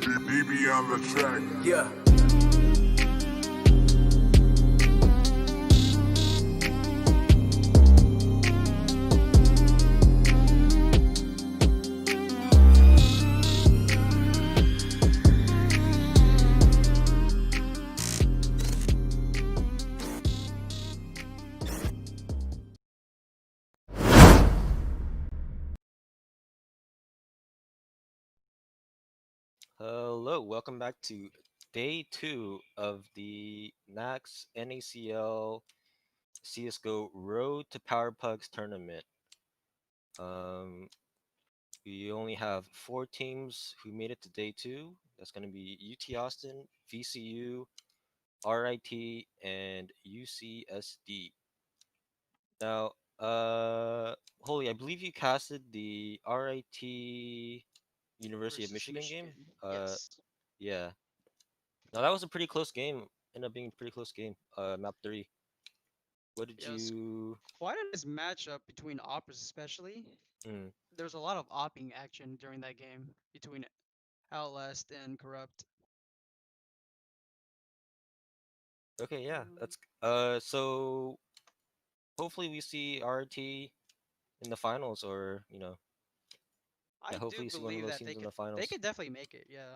BB on the track. Yeah. Hello, welcome back to day 2 of the NACCS NACL CSGO Road to Power Pugs tournament. We only have 4 teams who made it to day 2. That's going to be UT Austin, VCU, RIT, and UCSD. Now, Holy, I believe you casted the RIT University of Versus Michigan game. Yes. Yeah. Now that was a pretty close game. Ended up being a pretty close game. Map 3. What did Yes. you? Quite a nice matchup between oppers, especially. Mm. There's a lot of opping action during that game between Outlast and Corrupt. Okay, yeah. That's so hopefully we see RT in the finals, or I yeah, do hopefully you see one of believe those that teams in the they finals. could definitely make it. Yeah,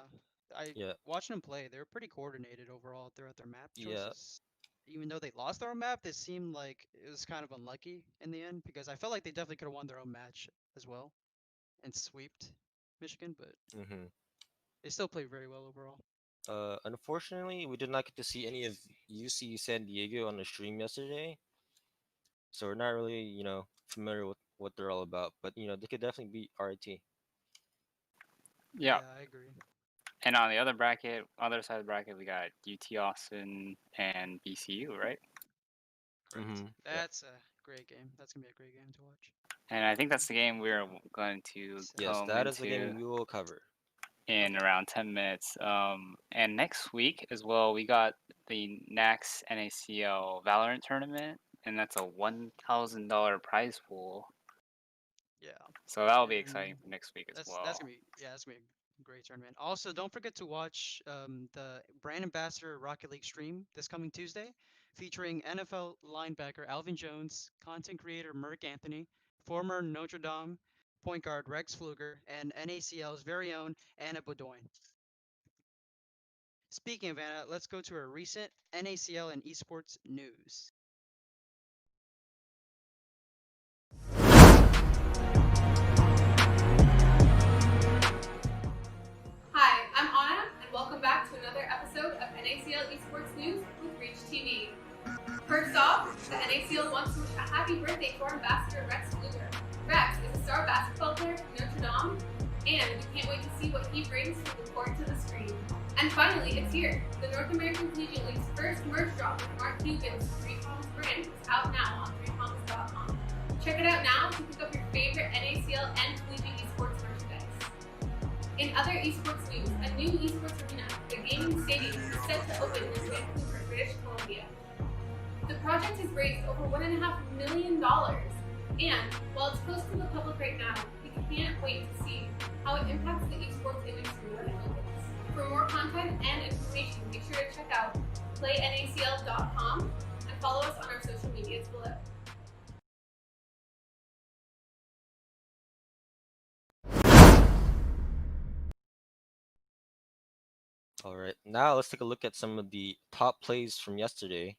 I Yeah, watching them play. They're pretty coordinated overall throughout their map yeah. choices. Even though they lost their own map, they seemed like it was kind of unlucky in the end because I felt like they definitely could have won their own match as well and sweeped Michigan, but Mm-hmm. they still played very well overall. Unfortunately, we did not get to see any of UC San Diego on the stream yesterday, so we're not really, familiar with what they're all about. But they could definitely beat RT. Yeah. I agree. And on the other side of the bracket, we got UT Austin and BCU, right? Correct. Mm-hmm. That's a great game. That's gonna be a great game to watch. And I think that's the game we're going to Yes, come that is the game into we will cover. in around 10 minutes. And next week as well, we got the NACCS NACL Valorant tournament, and that's a $1,000 prize pool. Yeah. So that'll be And exciting for next week as well. That's gonna be that's gonna be a great tournament. Also, don't forget to watch the brand ambassador Rocket League stream this coming Tuesday, featuring NFL linebacker Alvin Jones, content creator Merck Anthony, former Notre Dame point guard Rex Pfluger, and NACL's very own Anna Bodoin. Speaking of Anna, let's go to our recent NACL and esports news. Hi, I'm Anna, and welcome back to another episode of NACL Esports News with Reach TV. First off, the NACL wants to wish a happy birthday to our ambassador Rex Pfluger. Rex is a star basketball player from Notre Dame, and we can't wait to see what he brings from the court to the screen. And finally, it's here. The North American Collegiate League's first merch drop with Mark Hugin's 3Coms brand is out now on 3coms.com. Check it out now to pick up your favorite NACL and collegiate esports merchandise. In other esports news, a new esports arena, the Gaming Stadium, is set to open in Vancouver, British Columbia. The project has raised over $1.5 million, and while it's close to the public right now, we can't wait to see how it impacts the esports industry when it opens. For more content and information, make sure to check out playnacl.com and follow us on our social medias below. All right, now let's take a look at some of the top plays from yesterday.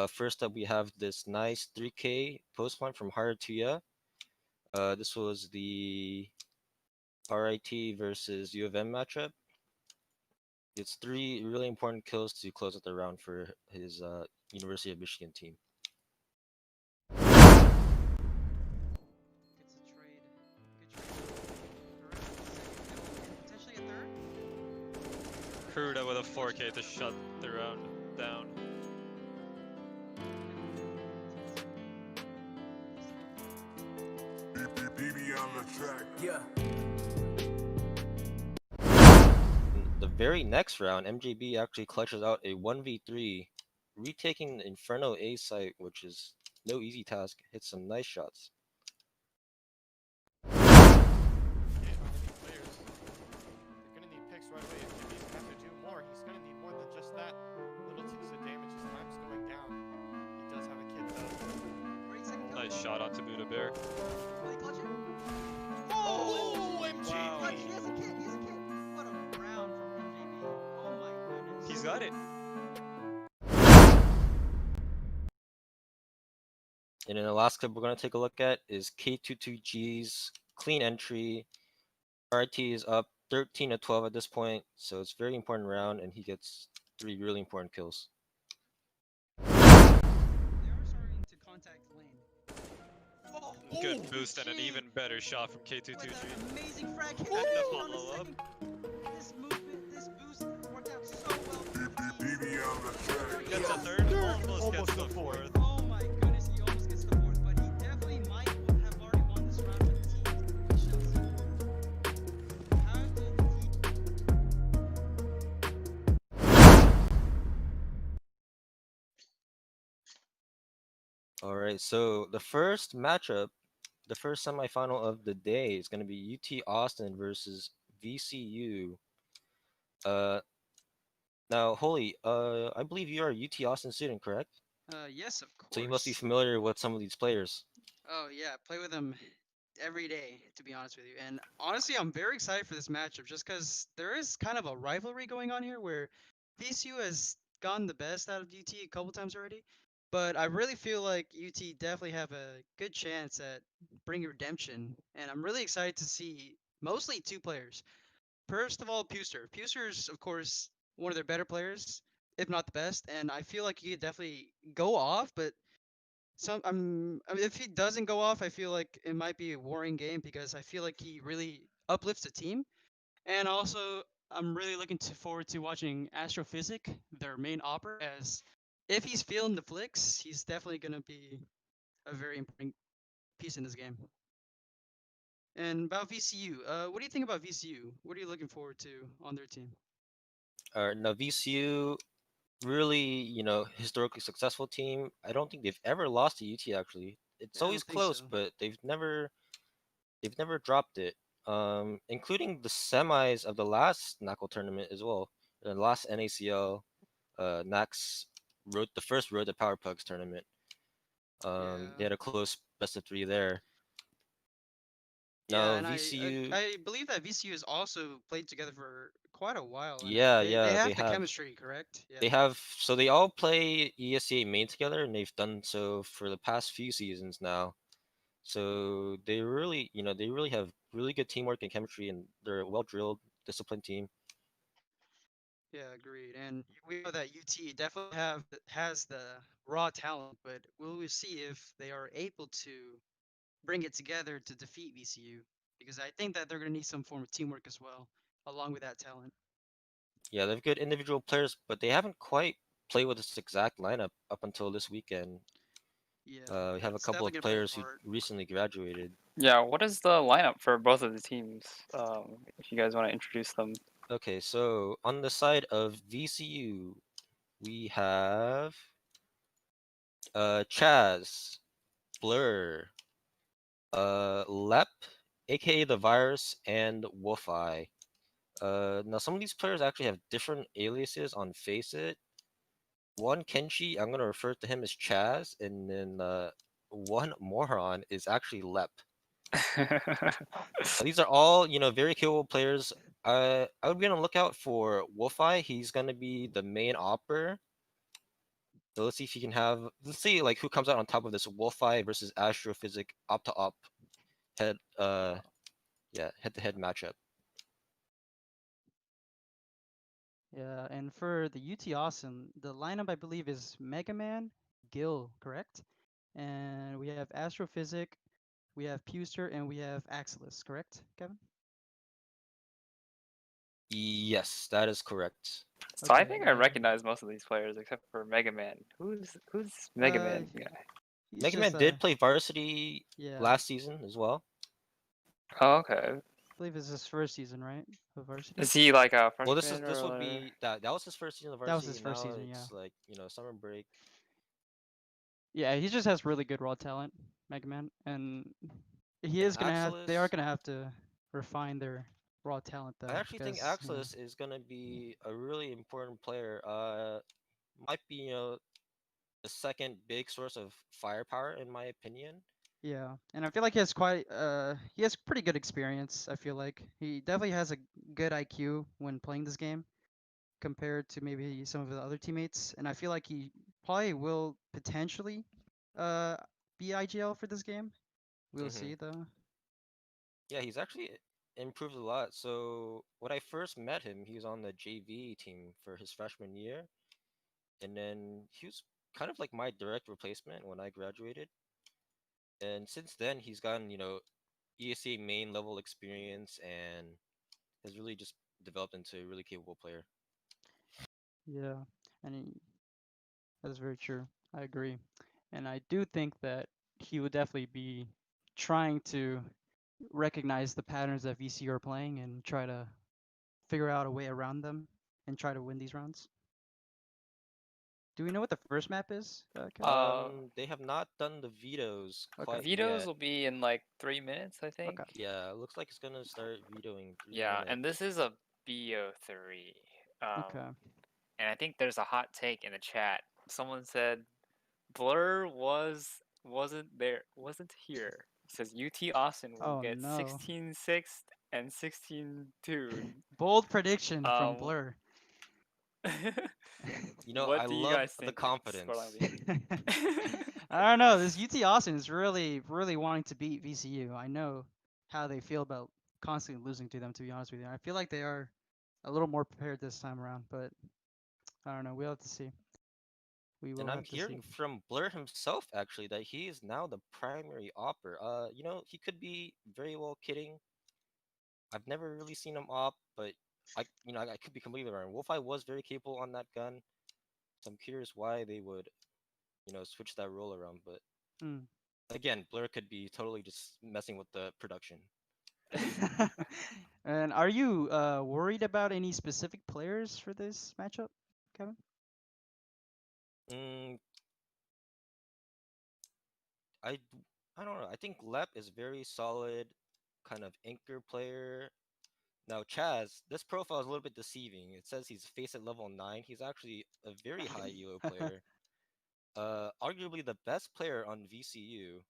First up, we have this nice 3K post point from Haratuya. This was the RIT versus U of M matchup. It's 3 really important kills to close out the round for his University of Michigan team. Gets a trade. Good trade. Correct. Potentially a third. Kuruda with a 4K to shut the round down. BB on the track. Yeah. In the very next round, MJB actually clutches out a 1v3, retaking the Inferno A site, which is no easy task. Hits some nice shots. They're gonna need picks right away Nice shot onto Buddha Bear. Will he clutch it? Oh, Wow. Clutch, MJB! he has a kit, he has a kit. What a round from MJB. Oh my goodness. He's got it. And then the last clip we're going to take a look at is K22G's clean entry. RT is up 13-12 at this point, so it's a very important round, and he gets 3 really important kills. They are starting to contact lane. Oh, Good oh, boost and an gee. even better shot from With K22G. an amazing frag hit. And the On the follow-up. second. This movement, this boost worked out so well for the team. BB on the track. Gets a third, almost gets the fourth. Oh my goodness, he almost gets the fourth, but he definitely might have already won this round for the team. We shall see. How did the team... All right, so the first matchup, the first semifinal of the day is going to be UT Austin versus VCU. Now, Holy, I believe you are a UT Austin student, correct? Yes, of course. So you must be familiar with some of these players. Oh yeah, play with them every day, to be honest with you. And honestly, I'm very excited for this matchup just because there is kind of a rivalry going on here where VCU has gotten the best out of UT a couple times already. But I really feel like UT definitely have a good chance at bringing redemption. And I'm really excited to see mostly 2 players. First of all, Puster. Puster's, of course, one of their better players, if not the best. And I feel like he could definitely go off, but I mean, if he doesn't go off, I feel like it might be a warring game because I feel like he really uplifts the team. And also, I'm really looking forward to watching Astrophysic, their main opera, as if he's feeling the flicks, he's definitely going to be a very important piece in this game. And about VCU, what do you think about VCU? What are you looking forward to on their team? Now VCU, really, historically successful team. I don't think they've ever lost to UT actually. It's Yeah, I always don't think close, so. but they've never dropped it. Including the semis of the last NACL tournament as well. The last NACL, NACCS the first Road to Power Pugs tournament. They Yeah. had a close best of 3 there. Yeah, Now and VCU, I believe that VCU has also played together for quite a while. And yeah, they have they the have. chemistry, correct? Yeah. They have, so they all play ESCA main together, and they've done so for the past few seasons now. So they really, they really have really good teamwork and chemistry, and they're a well-drilled, disciplined team. Yeah, agreed. And we know that UT definitely has the raw talent, but we'll see if they are able to bring it together to defeat VCU. Because I think that they're gonna need some form of teamwork as well, along with that talent. Yeah, they have good individual players, but they haven't quite played with this exact lineup up until this weekend. Yeah, We have a it's couple definitely of gonna play a players who part. recently graduated. Yeah, what is the lineup for both of the teams? If you guys want to introduce them. Okay, so on the side of VCU, we have Chaz, Blur, Lep, aka the Virus, and Wolfeye. Now some of these players actually have different aliases on Faceit. One Kenshi, I'm gonna refer to him as Chaz, and then one Moron is actually Lep. These are all, very capable players. I would be on the lookout for Wolfeye. He's gonna be the main opper. So let's see if he can have. Let's see like who comes out on top of this Wolfeye versus Astrophysic op to op head. Head-to-head matchup. Yeah, and for the UT Austin, the lineup I believe is Mega Man, Gil, correct? And we have Astrophysic, we have Puster, and we have Axelis, correct, Kevin? Yes, that is correct. So I Okay, think I recognize most of these players except for Mega Man. Who's Mega Man guy? He's Mega just Man did play varsity yeah, last season as well. Oh, okay. I believe it's his first season, right? Of varsity. Is he like a Well, freshman this would or? be that was his first season of That was varsity. his first Now season, yeah. it's like summer break. Yeah, he just has really good raw talent, Mega Man, and he And is gonna have. They are Axelis, gonna have to refine their raw talent though, I actually think because Axelis is gonna be a really important player. Might be the second big source of firepower in my opinion. Yeah, and I feel like he has pretty good experience. I feel like he definitely has a good IQ when playing this game compared to maybe some of the other teammates, and I feel like he probably will potentially uh be IGL for this game. We'll Hmm. see though. Yeah, he's actually improved a lot. So when I first met him, he was on the JV team for his freshman year, and then he was kind of like my direct replacement when I graduated. And since then, he's gotten, ESA main level experience and has really just developed into a really capable player. Yeah, and that's very true. I agree, and I do think that he would definitely be trying to recognize the patterns that VC are playing and try to figure out a way around them and try to win these rounds. Do we know what the first map is, Kevin? They have not done the vetoes Okay. quite Vetoes yet. will be in like 3 minutes, I think. Okay. Yeah, it looks like it's gonna start vetoing 3 Yeah, minutes. and this is a BO3. Okay. And I think there's a hot take in the chat. Someone said Blur wasn't here. It says UT Austin will Oh get no. 16-6 and 16-2. Bold prediction from Um, Blur. I what do you love guys the think the scoreline confidence. will be? I don't know. This UT Austin is really, really wanting to beat VCU. I know how they feel about constantly losing to them, to be honest with you. I feel like they are a little more prepared this time around, but I don't know. We'll have to see. We And will I'm have to see. hearing from Blur himself actually that he is now the primary opper. He could be very well kidding. I've never really seen him op, but I could be completely wrong. Wolfeye was very capable on that gun, so I'm curious why they would, switch that role around. But Mm. again, Blur could be totally just messing with the production. And are you worried about any specific players for this matchup, Kevin? Mm, I I don't know. I think Lep is very solid, kind of anchor player. Now Chaz, this profile is a little bit deceiving. It says he's face at level 9. He's actually a very high ELO player. Arguably the best player on VCU,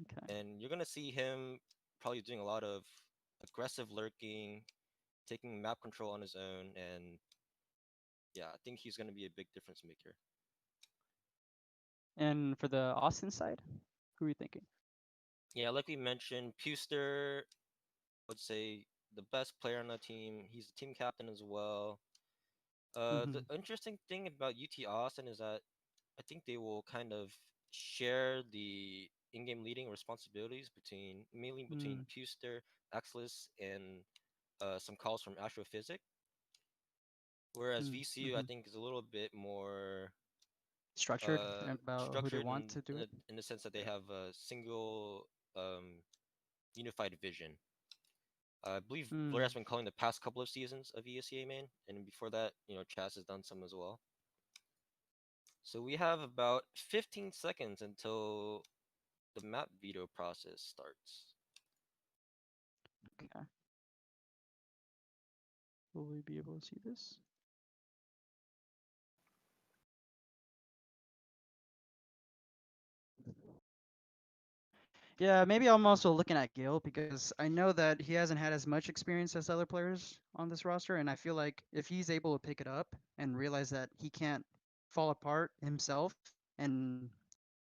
Okay. and you're gonna see him probably doing a lot of aggressive lurking, taking map control on his own, and yeah, I think he's gonna be a big difference maker. And for the Austin side, who are you thinking? Yeah, like we mentioned, Puster, I would say the best player on the team. He's the team captain as well. Mm-hmm. The interesting thing about UT Austin is that I think they will kind of share the in-game leading responsibilities mainly between Mm. Puster, Axelis, and some calls from Astrophysics. Whereas Mm. VCU, I Mm-hmm. think, is a little bit more Structured about who they structured want to do it. in the sense that they Yeah. have a single unified vision. I believe Blur Mm. has been calling the past couple of seasons of ESEA main, and before that, Chaz has done some as well. So we have about 15 seconds until the map veto process starts. Okay. Will we be able to see this? Yeah, maybe I'm also looking at Gil because I know that he hasn't had as much experience as other players on this roster, and I feel like if he's able to pick it up and realize that he can't fall apart himself and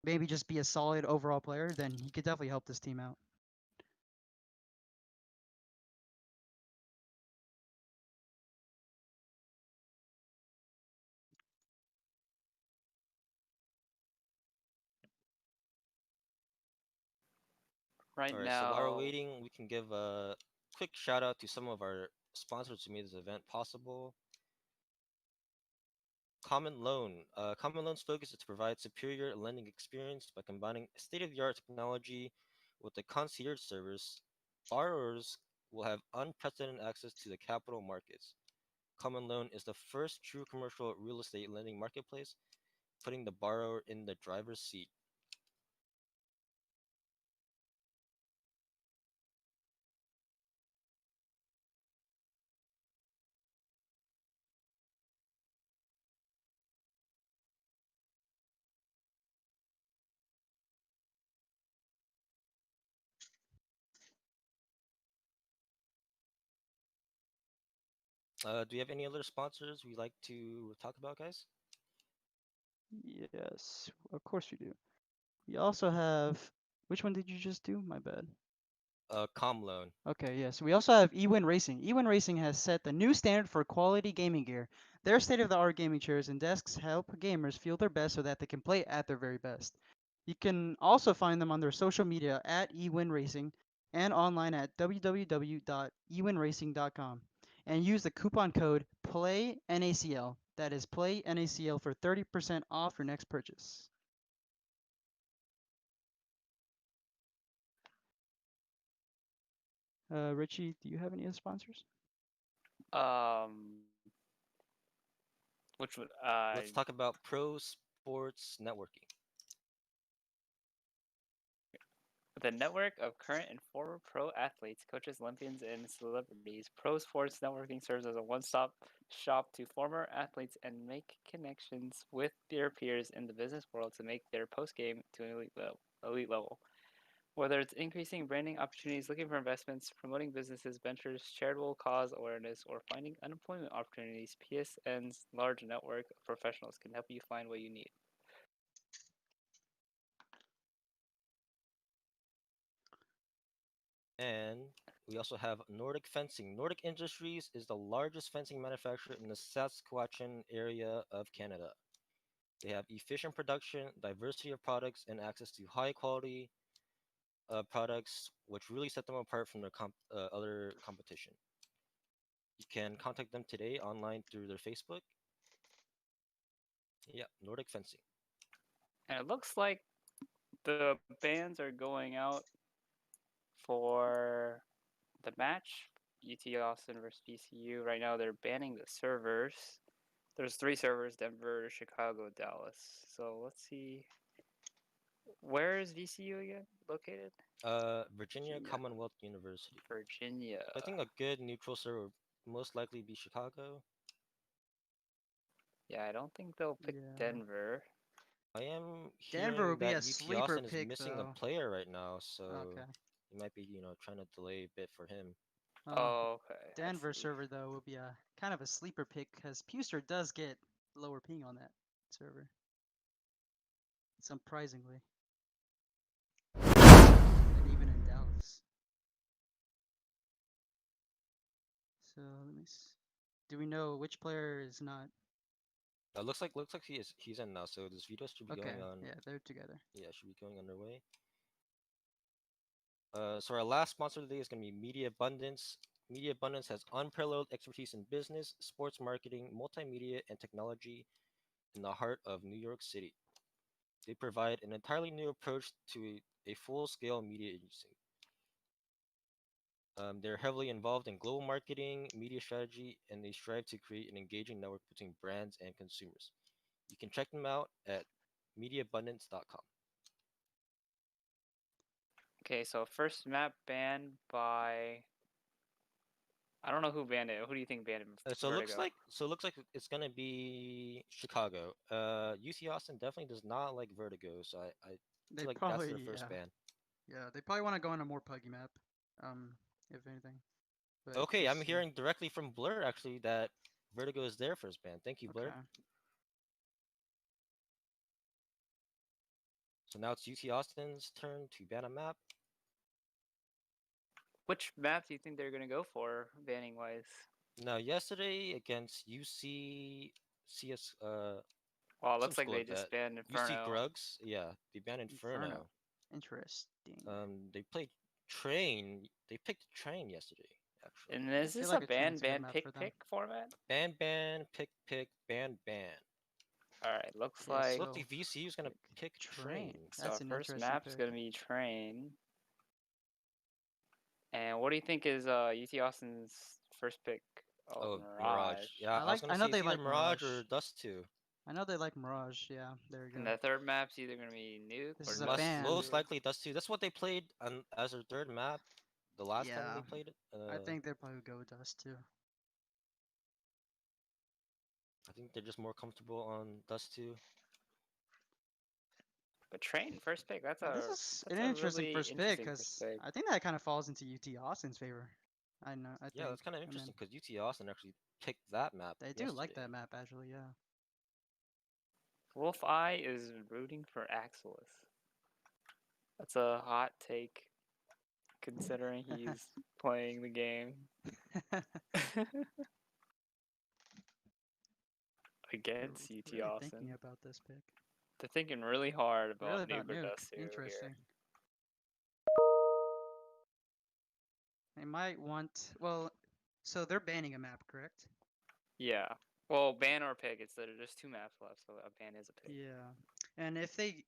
maybe just be a solid overall player, then he could definitely help this team out. Right All right, so while we're now, waiting, we can give a quick shout out to some of our sponsors who made this event possible. CommLoan. CommLoan's focus is to provide superior lending experience by combining state-of-the-art technology with a concierge service. Borrowers will have unprecedented access to the capital markets. CommLoan is the first true commercial real estate lending marketplace, putting the borrower in the driver's seat. Do you have any other sponsors we like to talk about, guys? Yes, of course we do. We also have. Which one did you just do? My bad. CommLoan. Okay, yes. We also have eWin Racing. eWin Racing has set the new standard for quality gaming gear. Their state-of-the-art gaming chairs and desks help gamers feel their best so that they can play at their very best. You can also find them on their social media at eWin Racing and online at www.ewinracing.com and use the coupon code PLAYNACL. That is PLAYNACL for 30% off your next purchase. Richie, do you have any other sponsors? Um, which would Let's talk about pro sports networking. the network of current and former pro athletes, coaches, Olympians, and celebrities. Pro Sports Networking serves as a one-stop shop to former athletes and make connections with their peers in the business world to make their post-game to an elite level. Whether it's increasing branding opportunities, looking for investments, promoting businesses, ventures, charitable cause awareness, or finding unemployment opportunities, PSN's large network of professionals can help you find what you need. And we also have Nordic Fencing. Nordic Industries is the largest fencing manufacturer in the Saskatchewan area of Canada. They have efficient production, diversity of products, and access to high quality products, which really set them apart from their other competition. You can contact them today online through their Facebook. Yeah, Nordic Fencing. And it looks like the bands are going out for the match. UT Austin versus VCU. Right now, they're banning the servers. There's 3 servers: Denver, Chicago, Dallas. So let's see. Where is VCU again located? Virginia Virginia. Commonwealth University. Virginia. I think a good neutral server would most likely be Chicago. Yeah, I don't think they'll pick Yeah. Denver. I am Denver hearing would be that a UT sleeper Austin is pick, missing though. a player right now, so Okay. you might be, trying to delay a bit for him. Oh, okay. Denver I see. server though will be a kind of a sleeper pick because Puster does get lower ping on that server. Surprisingly. And even in Dallas. So let me do we know which player is not? Looks like he's in now, so this video should be Okay, going on. yeah, they're together. Yeah, should be going underway. So our last sponsor today is going to be Media Abundance. Media Abundance has unparalleled expertise in business, sports marketing, multimedia, and technology in the heart of New York City. They provide an entirely new approach to a full-scale media agency. They're heavily involved in global marketing, media strategy, and they strive to create an engaging network between brands and consumers. You can check them out at mediaabundance.com. Okay, so first map banned by. I don't know who banned it. Who do you think banned it? So it Vertigo. looks like it's gonna be Chicago. UC Austin definitely does not like Vertigo, so I They feel like that's their probably first ban. yeah, they probably want to go on a more puggy map, if anything. But Okay, we'll I'm see. hearing directly from Blur actually that Vertigo is their first ban. Thank you, Blur. Okay. So now it's UT Austin's turn to ban a map. Which map do you think they're gonna go for banning wise? Now yesterday against UC CS Well, it some looks like school they at just that. banned UC Inferno. Grugs, yeah, they banned Inferno. Interesting. They played Train. They picked Train yesterday, actually. And I is feel this like a a train's ban a good ban map pick for them. pick format? Ban, pick, ban. All right, looks Okay, like Looks like VCU is gonna pick Train. so. That's Our an first interesting map's pick. gonna be Train. And what do you think is UT Austin's first pick? Oh, Oh, Mirage. Yeah, I was gonna I know say it's they either like Mirage Mirage. or Dust 2. I know they like Mirage. Yeah, there you And go. the third map's either gonna be Nuke This or is a Dust ban. Most 2. likely Dust 2. That's what they played on as their third map the last time Yeah, they played it. I think they'll probably go with Dust too. I think they're just more comfortable on Dust 2. But Train first pick. This is an That's a interesting really first pick interesting first because pick. I think that kind of falls into UT Austin's favor. I know. I Yeah, think. that's kind of I mean, interesting because UT Austin actually picked that map. they do like yesterday. that map actually. Yeah. Wolf Eye is rooting for Axelis. That's a hot take, considering he's playing the game against UT Really Austin. thinking about this pick. They're thinking really hard about Really Nuke about or Nuke. Dustu Interesting. here. They might want. Well, so they're banning a map, correct? Yeah. Well, ban or pick. There's just 2 maps left, so a ban is a pick. Yeah. And if they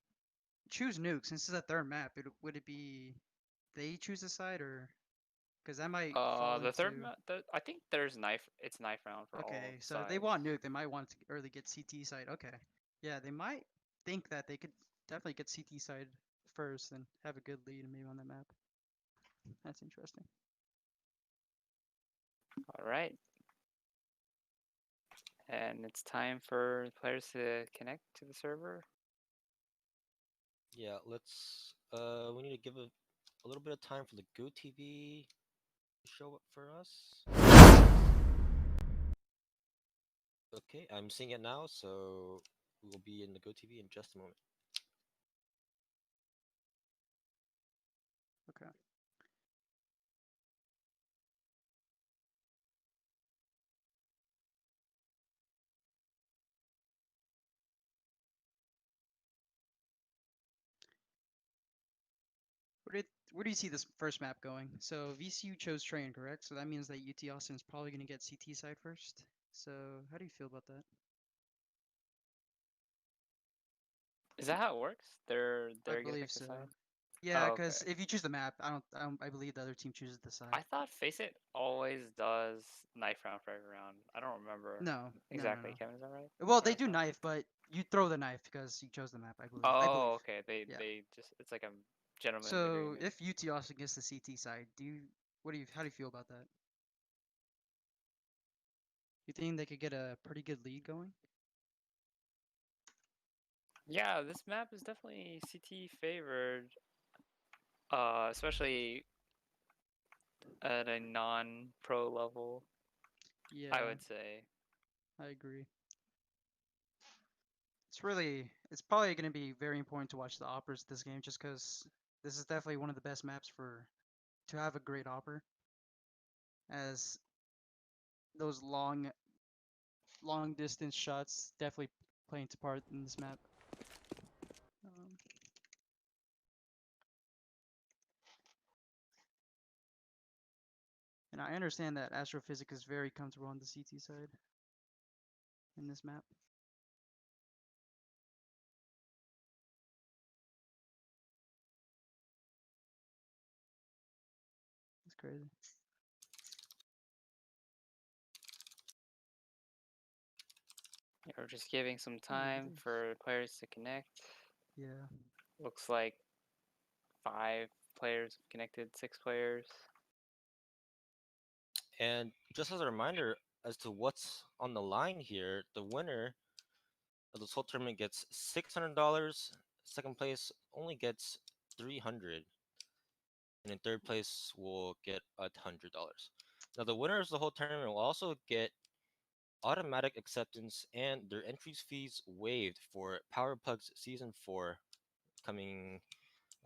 choose Nuke, since it's a third map, would it be they choose a side or? Because that might fall The third into. map. I think there's knife. It's knife round for all Okay, so if they sides. want Nuke, they might want to early get CT side. Okay. Yeah, they might think that they could definitely get CT side first and have a good lead maybe on that map. That's interesting. All right. And it's time for players to connect to the server. Yeah, let's. We need to give a little bit of time for the GoTV to show up for us. Okay, I'm seeing it now, so we will be in the GoTV in just a moment. Okay. Where do you see this first map going? So VCU chose train, correct? So that means that UT Austin is probably going to get CT side first. So how do you feel about that? Is that how it works? They're I gonna believe pick the so. side. Yeah, Oh, because okay. if you choose the map, I believe the other team chooses the side. I thought Face It always does knife round for every round. I don't remember No. exactly. Kevin, is that right? Well, Or they is do that- knife, but you throw the knife because you chose the map. I believe. Oh, okay. Yeah. They just it's like a gentleman's So agreement. if UT Austin gets the CT side, how do you feel about that? You think they could get a pretty good lead going? Yeah, this map is definitely CT favored. Especially at a non-pro level, Yeah, I would say. I agree. It's probably going to be very important to watch the operas this game, just because this is definitely one of the best maps to have a great opera, as those long distance shots definitely play into part in this map. Um, and I understand that Astrophysics is very comfortable on the CT side in this map. It's crazy. Yeah, we're just giving some Look at time this. for players to connect. Yeah. Looks like 5 players have connected, 6 players. And just as a reminder as to what's on the line here, the winner of this whole tournament gets $600. Second place only gets $300, and in third place will get $100. Now, the winners of the whole tournament will also get automatic acceptance and their entry fees waived for Power Pugs Season 4 coming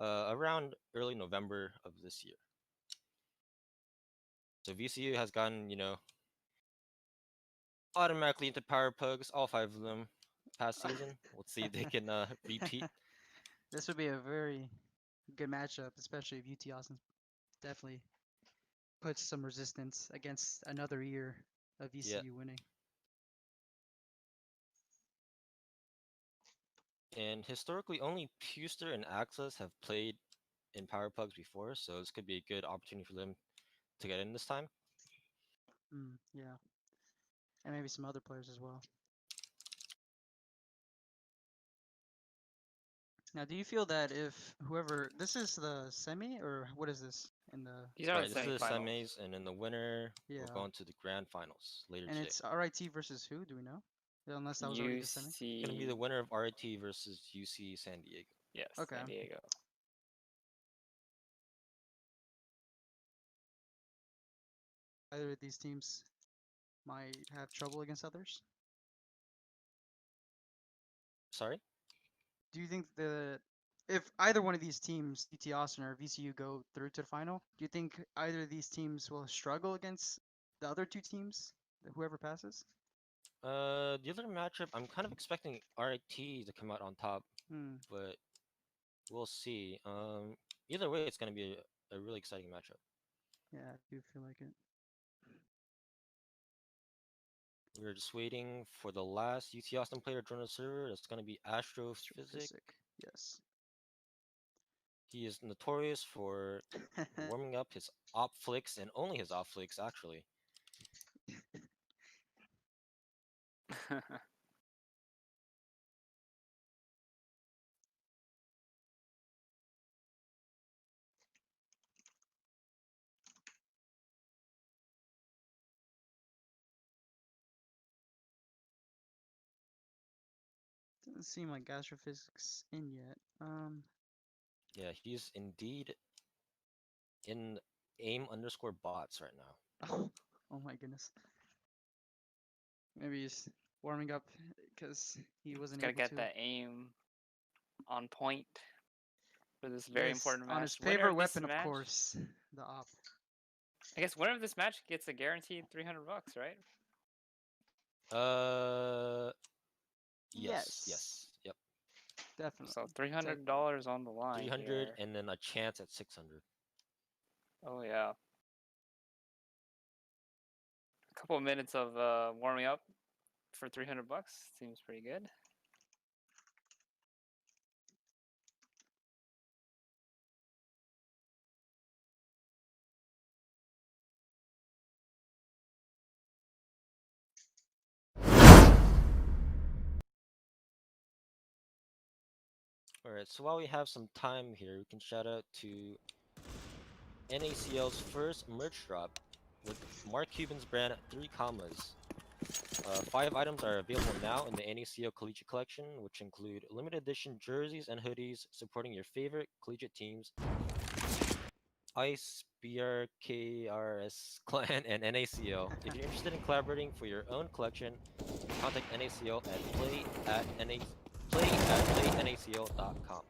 around early November of this year. So VCU has gotten, automatically into Power Pugs, all 5 of them past season. Let's see if they can repeat. This would be a very good matchup, especially if UT Austin definitely puts some resistance against another year of Yeah. VCU winning. And historically, only Puster and Axis have played in Power Pugs before, so this could be a good opportunity for them to get in this time. Yeah, and maybe some other players as well. Now, do you feel that if whoever this is the semi or what is this in the These are Right, the this is the semifinals. semis, and then the winner will Yeah. go on to the grand finals later and today. it's RIT versus who? Do we know? Unless that was already the semi. It's going to be the UC. winner of RIT versus UC San Diego. Yes, Okay. San Diego. either of these teams might have trouble against others? Sorry. Do you think if either one of these teams, UT Austin or VCU, go through to the final, do you think either of these teams will struggle against the other two teams, whoever passes? The other matchup, I'm kind of expecting RIT to come out on top, Hmm. but we'll see. Either way, it's gonna be a really exciting matchup. Yeah, I do feel like it. We're just waiting for the last UT Austin player to join the server. That's gonna be Astrophysic. Astrophysic, yes. He is notorious for warming up his op flicks and only his op flicks, actually. Doesn't seem like Astrophysics in yet. Yeah, he's indeed in aim_bots right now. Oh my goodness. Maybe he's warming up because he wasn't Gotta able get to. that aim on point for this very Yes, important on match. his Winner favorite of this weapon, of match- course, the op. I guess winner of this match gets a guaranteed $300, right? Yes. Yep. Definitely. So $300 on the line. 300 here. and then a chance at 600. Oh yeah. A couple of minutes of warming up for $300 seems pretty good. Alright, so while we have some time here, we can shout out to NACL's first merch drop with Mark Cuban's brand 3 commas. 5 items are available now in the NACL Collegiate Collection, which include limited edition jerseys and hoodies supporting your favorite collegiate teams, ICE, BRKRS, Clan, and NACL. If you're interested in collaborating for your own collection, contact NACL at play@playnacl.com.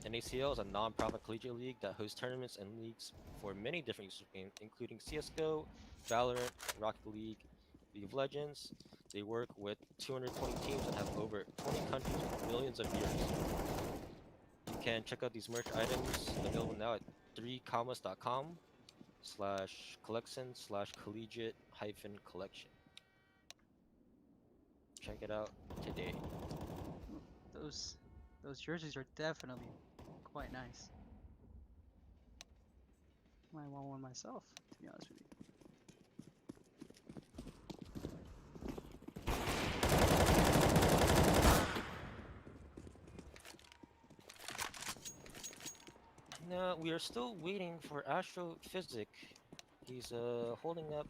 NACL is a non-profit collegiate league that hosts tournaments and leagues for many different games, including CSGO, Valorant, Rocket League, League of Legends. They work with 220 teams and have over 20 countries with millions of viewers. You can check out these merch items available now at 3commas.com/collection/collegiate-collection. Check it out today. Those jerseys are definitely quite nice. Might want one myself, to be honest with you. No, we are still waiting for Astrophysic. He's holding up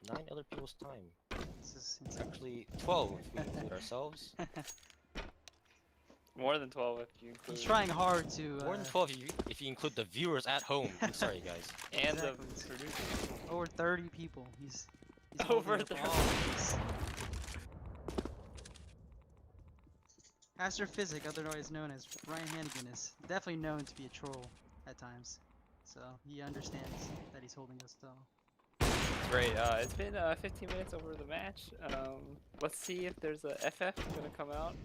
9 other people's time. This is insane. Actually, 12 if we include ourselves. More than 12 if you include. He's trying hard to. More than 12 if you include the viewers at home. I'm sorry, guys. And Exactly. the producers. Over 30 people. He's Over holding up 30. all of these. Astrophysic, otherwise known as Ryan Hannigan, is definitely known to be a troll at times. So he understands that he's holding us all. Great. It's been 15 minutes over the match. Let's see if there's a FF gonna come out.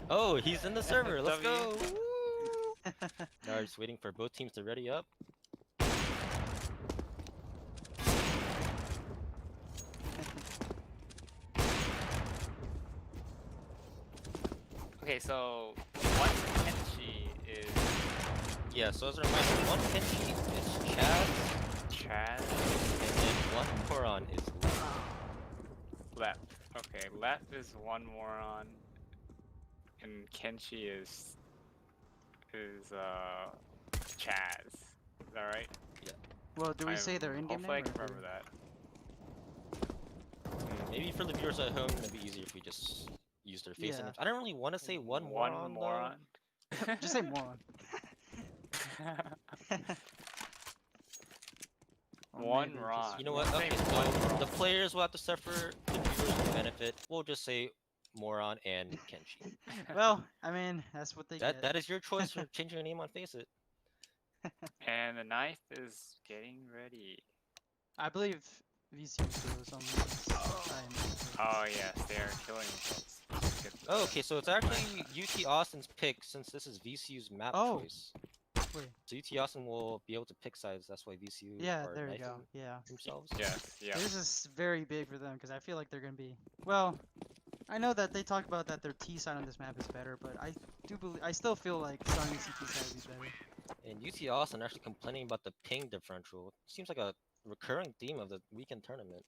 Oh, he's in the server. Let's W. go. Now we're just waiting for both teams to ready up. Okay, so one Kenshi is Yeah, so as a reminder, one Kenshi is Chaz, Chad. and then one Moron is Left. Okay, left is one moron, and Kenshi is Chaz. Is that right? Well, do we say their in-game name? Hopefully I or can do we- remember that. Maybe for the viewers at home, it'd be easier if we just use their face Yeah. names. I don't really want to say one moron, though. Just say moron. One maybe wrong. just- You know what? Say Okay, one so wrong. the players will have to suffer, the viewers will benefit. We'll just say Moron and Kenshi. Well, I mean, that's what they That get. that is your choice for changing your name on Face It. And the knife is getting ready. I believe VC was on this time. Oh yes, they are killing themselves. Get the- Oh, okay, so it's actually UT Austin's pick since this is VCU's map Oh. choice. Wait. So UT Austin will be able to pick sides. That's why VCU Yeah, are there you knifing go. Yeah. themselves. Yes, yeah. This is very big for them because I feel like they're gonna be. Well, I know that they talk about that their T side on this map is better, but I do believe I still feel like starting CT side would be better. And UT Austin actually complaining about the ping differential. Seems like a recurring theme of the weekend tournament.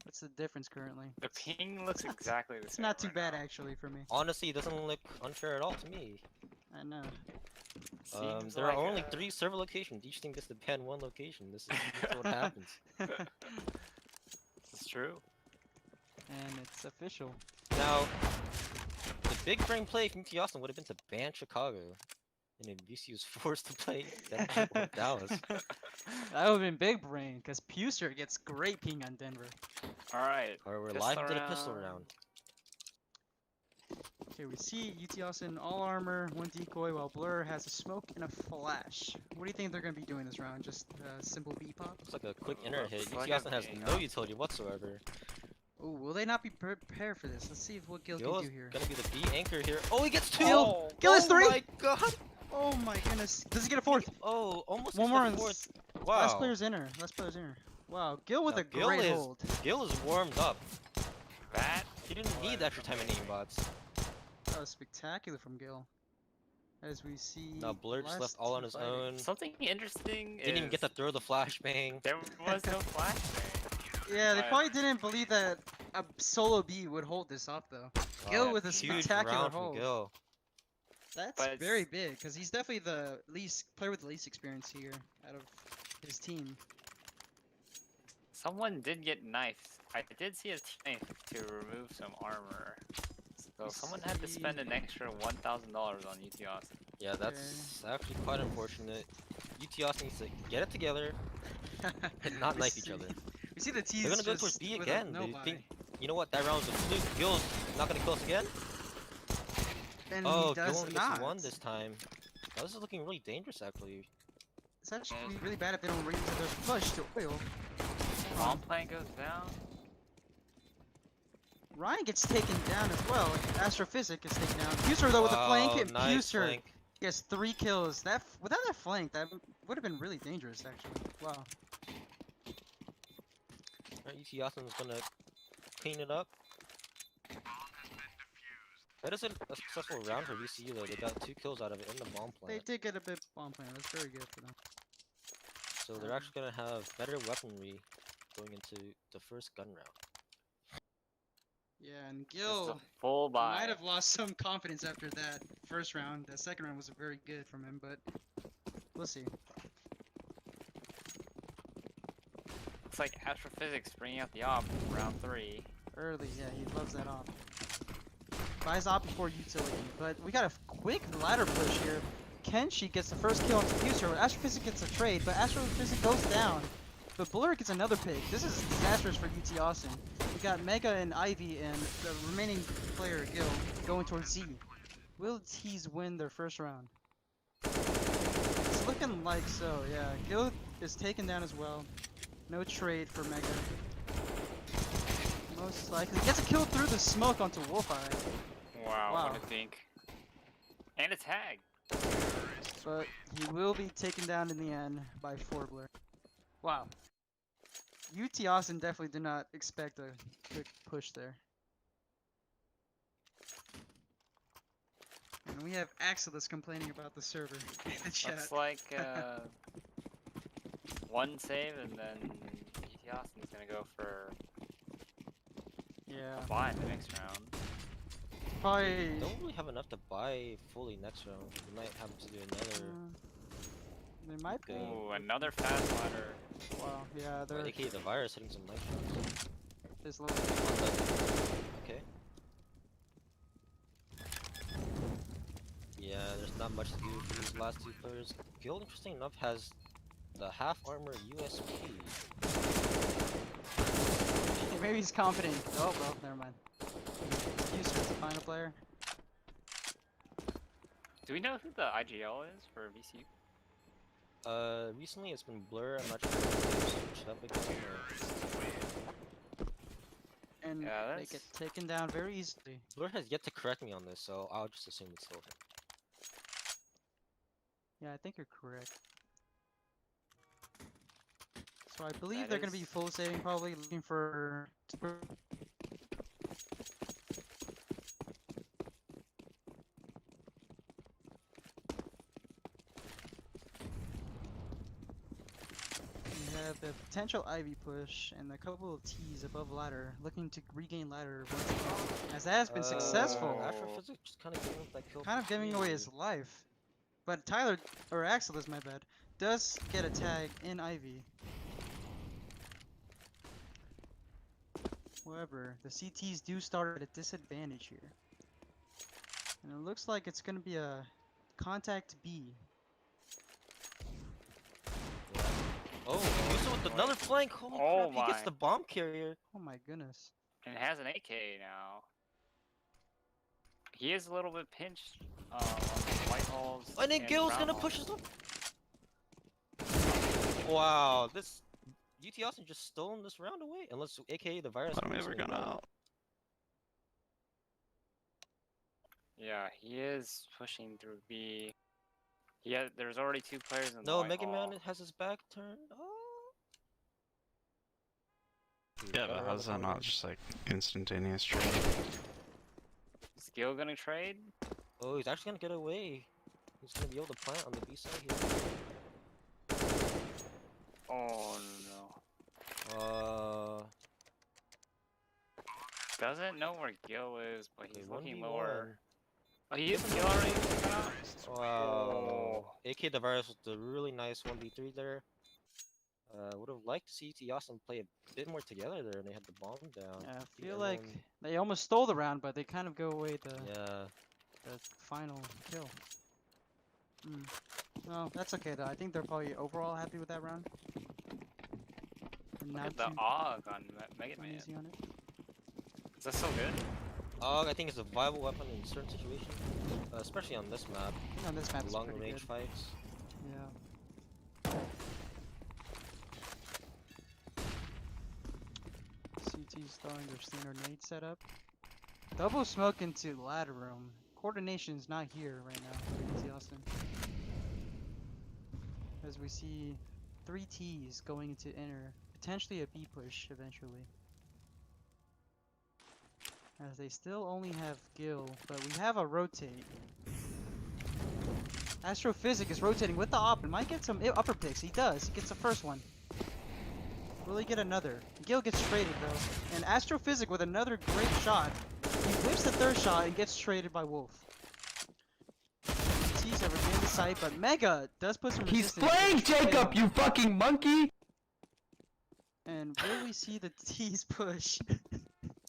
What's the difference currently? The ping looks exactly the It's same. not too right bad now. actually for me. Honestly, it doesn't look unfair at all to me. I know. Seems There are like only a- 3 server locations. Each team gets to ban 1 location. This is what happens. This is true. And it's official. Now, the big brain play from UT Austin would have been to ban Chicago. And then VCU was forced to play Denver or Dallas. That would have been big brain because Puser gets great ping on Denver. All right. Or we're Pistol live into the pistol round. round. Okay, we see UT Austin all armor, 1 decoy, while Blur has a smoke and a flash. What do you think they're gonna be doing this round? Just simple B pop? Looks like a quick internet hit. Looks like UT Austin a has being no up. utility whatsoever. Oh, will they not be prepared for this? Let's see if what Gil Gil can is do here. gonna be the B anchor here. Oh, he gets 2! Gil! Gil is 3! Oh my god! Oh my goodness. Does he get a 4th? Oh, almost One gets more the and 4th. last Wow. player's inner. Last player's inner. Wow, Gil with Now, a Gil great is- hold. Gil is warmed up. That He didn't need the extra time in aimbots. That was spectacular from Gil. As we see. Now Blur just last left all on two his fighting. own. something interesting Didn't even get to throw the flashbang. There was no flashbang. Yeah, they But- probably didn't believe that a solo B would hold this off though. Gil with a huge spectacular round from hold. Gil. That's But very it's- big because he's definitely the least player with the least experience here out of his team. Someone did get knifed. I did see a knife to remove some armor. So Let's someone had to spend see. an extra $1,000 on UT Austin. Yeah, that's actually quite unfortunate. UT Austin needs to get it together and not We knife each see- other. We see the T's They're gonna go just towards B with a again. no They buy. think, you know what, that round was a fluke. Gil's not gonna kill us again? And Oh, he Gil does only not. gets 1 this time. Now, this is looking really dangerous actually. It's actually really bad if they don't read into their push to oil. Bomb plant goes down. Ryan gets taken down as well. Astrophysic gets taken down. Puser though with the flank, and nice Puser flank. gets 3 kills. Without that flank, that would have been really dangerous actually. Wow. Alright, UT Austin's gonna clean it up. That is a successful round for VCU though. They got 2 kills out of it in the bomb They plant. did get a bit bomb plan. That's very good for them. So they're actually gonna have better weaponry going into the first gun round. Yeah, and Just a Gil full buy. might have lost some confidence after that first round. That second round was very good from him, but we'll see. Looks like Astrophysics bringing out the op in round 3. Early, yeah, he loves that op. Buys op before utility, but we got a quick ladder push here. Kenshi gets the first kill on Fuser. Astrophysics gets a trade, but Astrophysics goes down. But Blur gets another pick. This is disastrous for UT Austin. We got Mega and Ivy and the remaining player, Gil, going towards Z. Will T's win their first round? It's looking like so, yeah. Gil is taken down as well. No trade for Mega. Most likely. He gets a kill through the smoke onto Wolfeye. Wow, Wow. what a dink. And a tag. But he will be taken down in the end by Blur. Wow. UT Austin definitely did not expect a quick push there. And we have Axel that's complaining about the server in the chat. Looks like 1 save and then UT Austin's gonna go for Yeah. a buy in the next round. Probably. Don't really have enough to buy fully next round. We might have to do another. They might be. Okay. Ooh, another fast ladder. Wow. Yeah, they're. AKA the virus hitting some nice shots. There's low. Okay. Yeah, there's not much to do for these last 2 players. Gil, interesting enough, has the half armor USP. Maybe he's confident. Oh, well, never mind. Puster's the final player. Do we know who the IGL is for VCU? Recently it's been Blur. I'm not sure if they switched up again. And Yeah, they get that's- taken down very easily. Blur has yet to correct me on this, so I'll just assume it's still him. Yeah, I think you're correct. So I believe That they're going to be is- full saving, probably looking for. We have the potential Ivy push and a couple of T's above ladder, looking to regain ladder once again. As that has been successful, Astrophysics just kind of giving up that kill. kind of for giving away free. his life. But Tyler, or Axel is my bad, does get a tag in Ivy. However, the CTs do start at a disadvantage here. And it looks like it's going to be a contact B. Oh, Yusa with boy. another flank. Holy Oh crap! He gets my. the bomb carrier. Oh my goodness. And has an AK now. He is a little bit pinched on the white holes. And then Gil's brown gonna holes. push us up. Wow, this GT Austin just stolen this round away. Unless AKA the virus. I'm is never gonna gonna go. out. Yeah, he is pushing through B. Yeah, there's already 2 players in the No, white Mega hall. Man has his back turned. Oh. Dude, Yeah, gotta but run how's the that not corner. just like instantaneous trade? Is Gil gonna trade? Oh, he's actually gonna get away. He's gonna be able to plant on the B side here. Oh no. Doesn't know where Gil is, but he's looking lower. Oh, he is Gil already? Wow. Oh. AK the virus with the really nice 1v3 there. Would have liked to see T Austin play a bit more together there, and they had the bomb down. Yeah, I Yeah, feel and like then- they almost stole the round, but they kind of go away the Yeah. final kill. No, that's okay though. I think they're probably overall happy with that round. And Look not at the too AUG on Mega Man. uneasy on it. Is that so good? I think it's a viable weapon in certain situations, especially on this map. I think on this map it's Long pretty range good. fights. Yeah. CT's throwing their standard nade setup. Double smoke into ladder room. Coordination's not here right now for Easy Austin. As we see 3 T's going into inner, potentially a B push eventually. As they still only have Gil, but we have a rotate. Astrophysic is rotating with the op and might get some upper picks. He does. He gets the first one. Will he get another? Gil gets traded though. And Astrophysic with another great shot. He whips the 3rd shot and gets traded by Wolf. T's have regained the site, but Mega does put some He's resistance. playing, to trade Jacob, him. you fucking monkey! And will we see the T's push?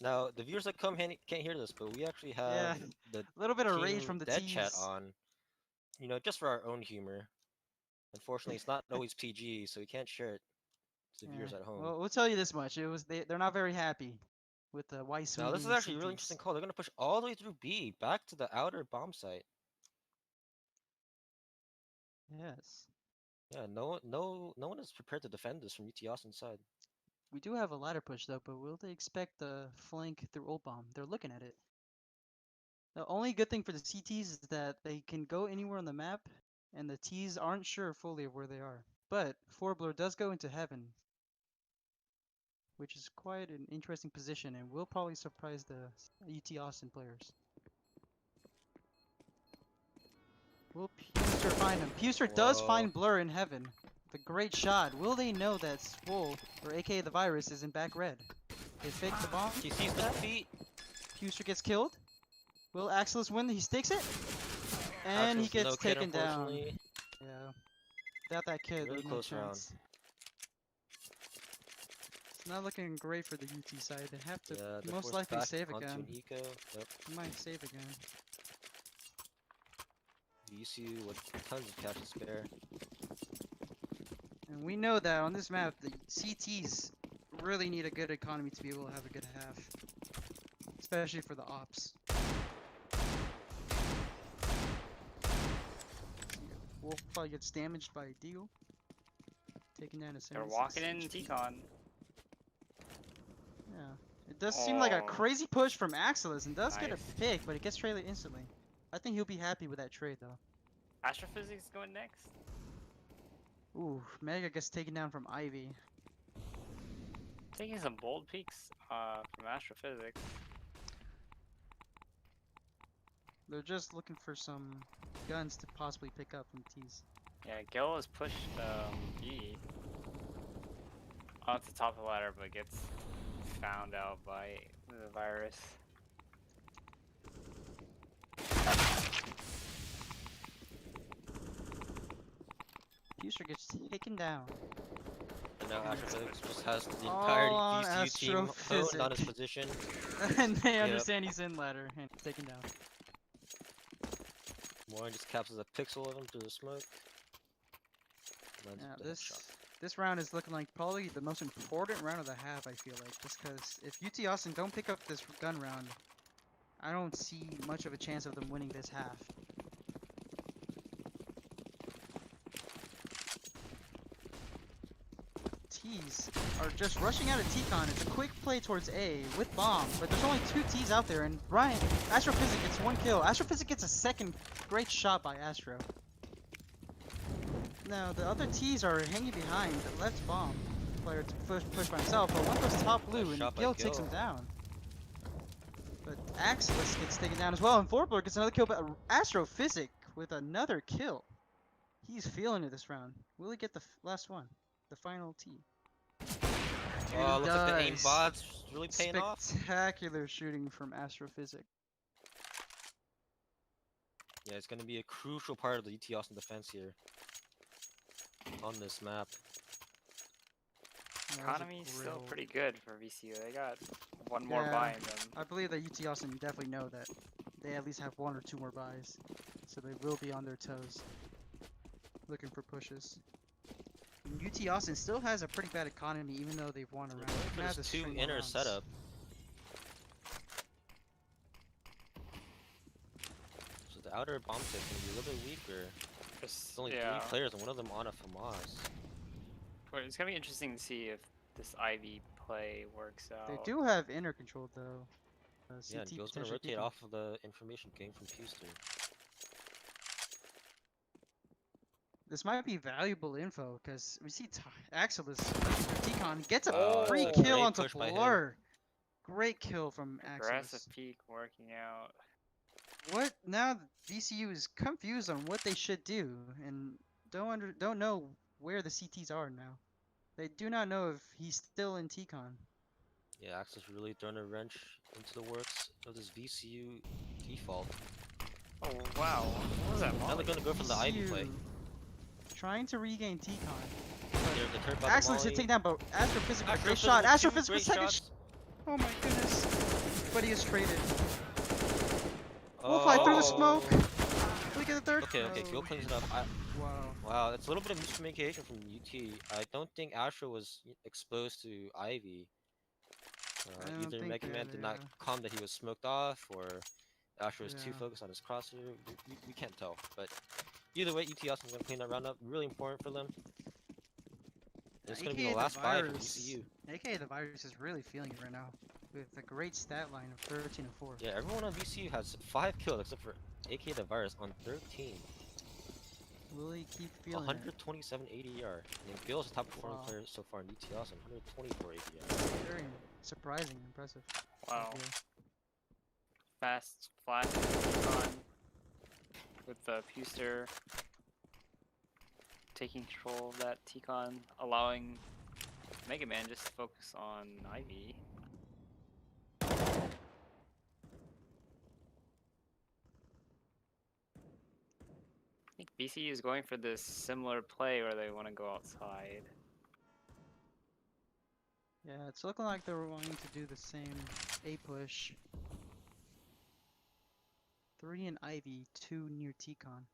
Now, the viewers that come can't hear this, but we actually have the A little bit of rage Team from the Dead T's. chat on. You know, just for our own humor. Unfortunately, it's not always PG, so we can't share it to the viewers at home. Well, we'll tell you this much: they're not very happy with the white Now, this is swinging actually a really CTs. interesting call. They're gonna push all the way through B, back to the outer bomb site. Yes, Yeah, no one is prepared to defend this from UT Austin's side. we do have a ladder push though, but will they expect the flank through old bomb? They're looking at it. The only good thing for the CTs is that they can go anywhere on the map, and the Ts aren't sure fully of where they are. But Forbler does go into heaven, which is quite an interesting position, and will probably surprise the UT Austin players. Will Puster find him? Puster does Whoa. find Blur in heaven. The great shot. Will they know that Swole, or aka the virus, is in back red? They fake the bomb. He sees the defeat. Puster gets killed. Will Axelis win? He stakes it. And he Axel's no gets kid, taken down. unfortunately. Yeah. Without that kid, Really there's no close round. chance. It's not looking great for the UT side. They have to Yeah, they're most forced likely back save onto again. an eco. Yep. They might save again. VCU with tons of cash to spare. And we know that on this map, the CTs really need a good economy to be able to have a good half. Especially for the ops. Wolf probably gets damaged by a deagle. Taking down a 76. They're walking in HP. T-Con. Yeah. It does seem like a Oh. crazy push from Axelis and does get a Nice. pick, but it gets traded instantly. I think he'll be happy with that trade though. Astrophysics going next. Ooh, Mega gets taken down from Ivy. Taking some bold peeks from Astrophysics. They're just looking for some guns to possibly pick up from T's. Yeah, Gil has pushed B onto the top of the ladder, but gets found out by the virus. Future gets taken down. And now Astrophysics just has the All entire on VCU team honed on his Astrophysics. position. And they Yep. understand he's in ladder and taken down. Warren just captures a pixel of him through the smoke. Lands Yeah, with the headshot. this round is looking like probably the most important round of the half, I feel like. Just because if UT Austin don't pick up this gun round, I don't see much of a chance of them winning this half. T's are just rushing out of T-Con. It's a quick play towards A with bomb, but there's only 2 T's out there, and Brian, Astrophysics gets 1 kill. Astrophysics gets a second great shot by Astro. Now, the other T's are hanging behind the left bomb player to push by himself, but one goes top blue, Nice and shot by Gil takes Gil. him down. But Axelis gets taken down as well, and Fourblur gets another kill, but Astrophysics with another kill. He's feeling it this round. Will he get the last one? The final T? Oh, looks like the does. aimbot's really paying off. Spectacular shooting from Astrophysics. Yeah, it's going to be a crucial part of the UT Austin defense here. On this map. Yeah, that was a Economy's still grill. pretty good for VCU. They got one more Yeah. buy in them. I believe that UT Austin definitely know that they at least have 1 or 2 more buys, so they will be on their toes, looking for pushes. And UT Austin still has a pretty bad economy, even though they've won a round. They're gonna have There's to 2 string more inner rounds. setup. So the outer bomb set can be a little bit weaker. There's only 3 players and one of them on a FAMAS. But it's gonna be interesting to see if this Ivy play works out. They do have inner control though. Yeah, CT Gil's gonna potentially rotate peeking. off of the information gain from Puster. This might be valuable info because we see Axelis T-Con gets a Oh, free it's a kill great onto push by him. Blur. Great kill from Aggressive Axelis. peak working out. What now? VCU is confused on what they should do and don't know where the CTs are now. They do not know if he's still in T-Con. Yeah, Axis really throwing a wrench into the works of this VCU default. Oh wow, what was that? Now Molly? they're gonna go for the Ivy play. VCU trying to regain T-Con. They're deterred by the Axelis molly. hit takedown, but Astrophysics a great Astrophysics shot. with 2 Astrophysics great with second shots. Oh my goodness. But he is traded. Oh. Wolfeye through the smoke. Look at the third. Okay, Gil Oh, cleans it up. wow. Wow, that's a little bit of miscommunication from UT. I don't think Astro was exposed to Ivy. I don't Either think Mega Man that, did not yeah. comment that he was smoked off, or Astro was too Yeah. focused on his crosshair. We can't tell. But either way, UT Austin's going to clean that round up. Really important for them. It's going to be AKA the last buy for virus. VCU. AKA the virus is really feeling it right now. With a great stat line of 13 and 4. Yeah, everyone on VCU has 5 kills except for AK the Virus on 13. Will he keep feeling it? 127 ADR. And then Gil's the top performing Wow. player so far in UT Austin. 124 ADR. Very surprising, impressive. Wow. Okay. Fast flash on with the Puster taking control of that T-Con, allowing Mega Man just to focus on Ivy. I think VCU is going for this similar play where they want to go outside. Yeah, it's looking like they're wanting to do the same A push. 3 in Ivy, 2 near T-Con.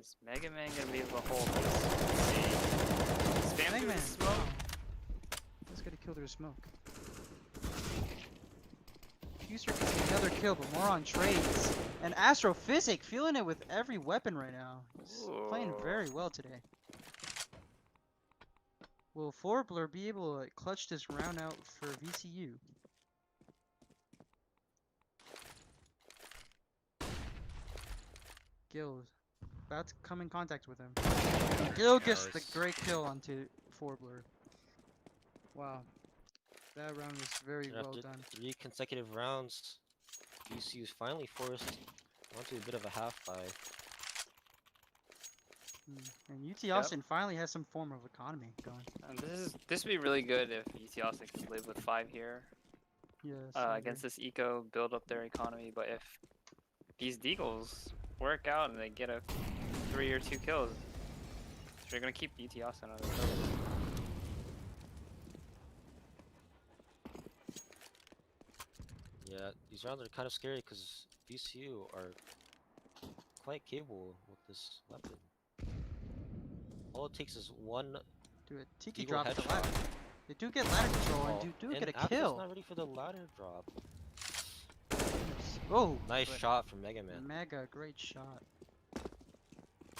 Is Mega Man gonna be able to hold this? Let's see. Spam Mega through Man. the smoke. Let's get a kill through smoke. Fuser gets another kill, but more on trades. And Astrophysic feeling it with every weapon right now. He's playing Ooh. very well today. Will Forbler be able to clutch this round out for VCU? Gil about to come in contact with him. Gil gets the Nice. great kill onto Forbler. Wow. That round was very And well after done. 3 consecutive rounds, VCU's finally forced onto a bit of a half buy. And UT Austin finally has some form of economy going. And this would be really good if EC Austin could live with 5 here Yes. I against agree. this eco, build up their economy. But if these Deagles work out and they get a 3 or 2 kills, they're gonna keep UT Austin on their toes. Yeah, these rounds are kind of scary because VCU are quite capable with this weapon. All it takes is one Do a tiki Deagle drop at the headshot. ladder. They do get ladder control and do get a Atlas kill. not ready for the ladder drop. Oh, Nice but shot from Mega Man. Mega, great shot.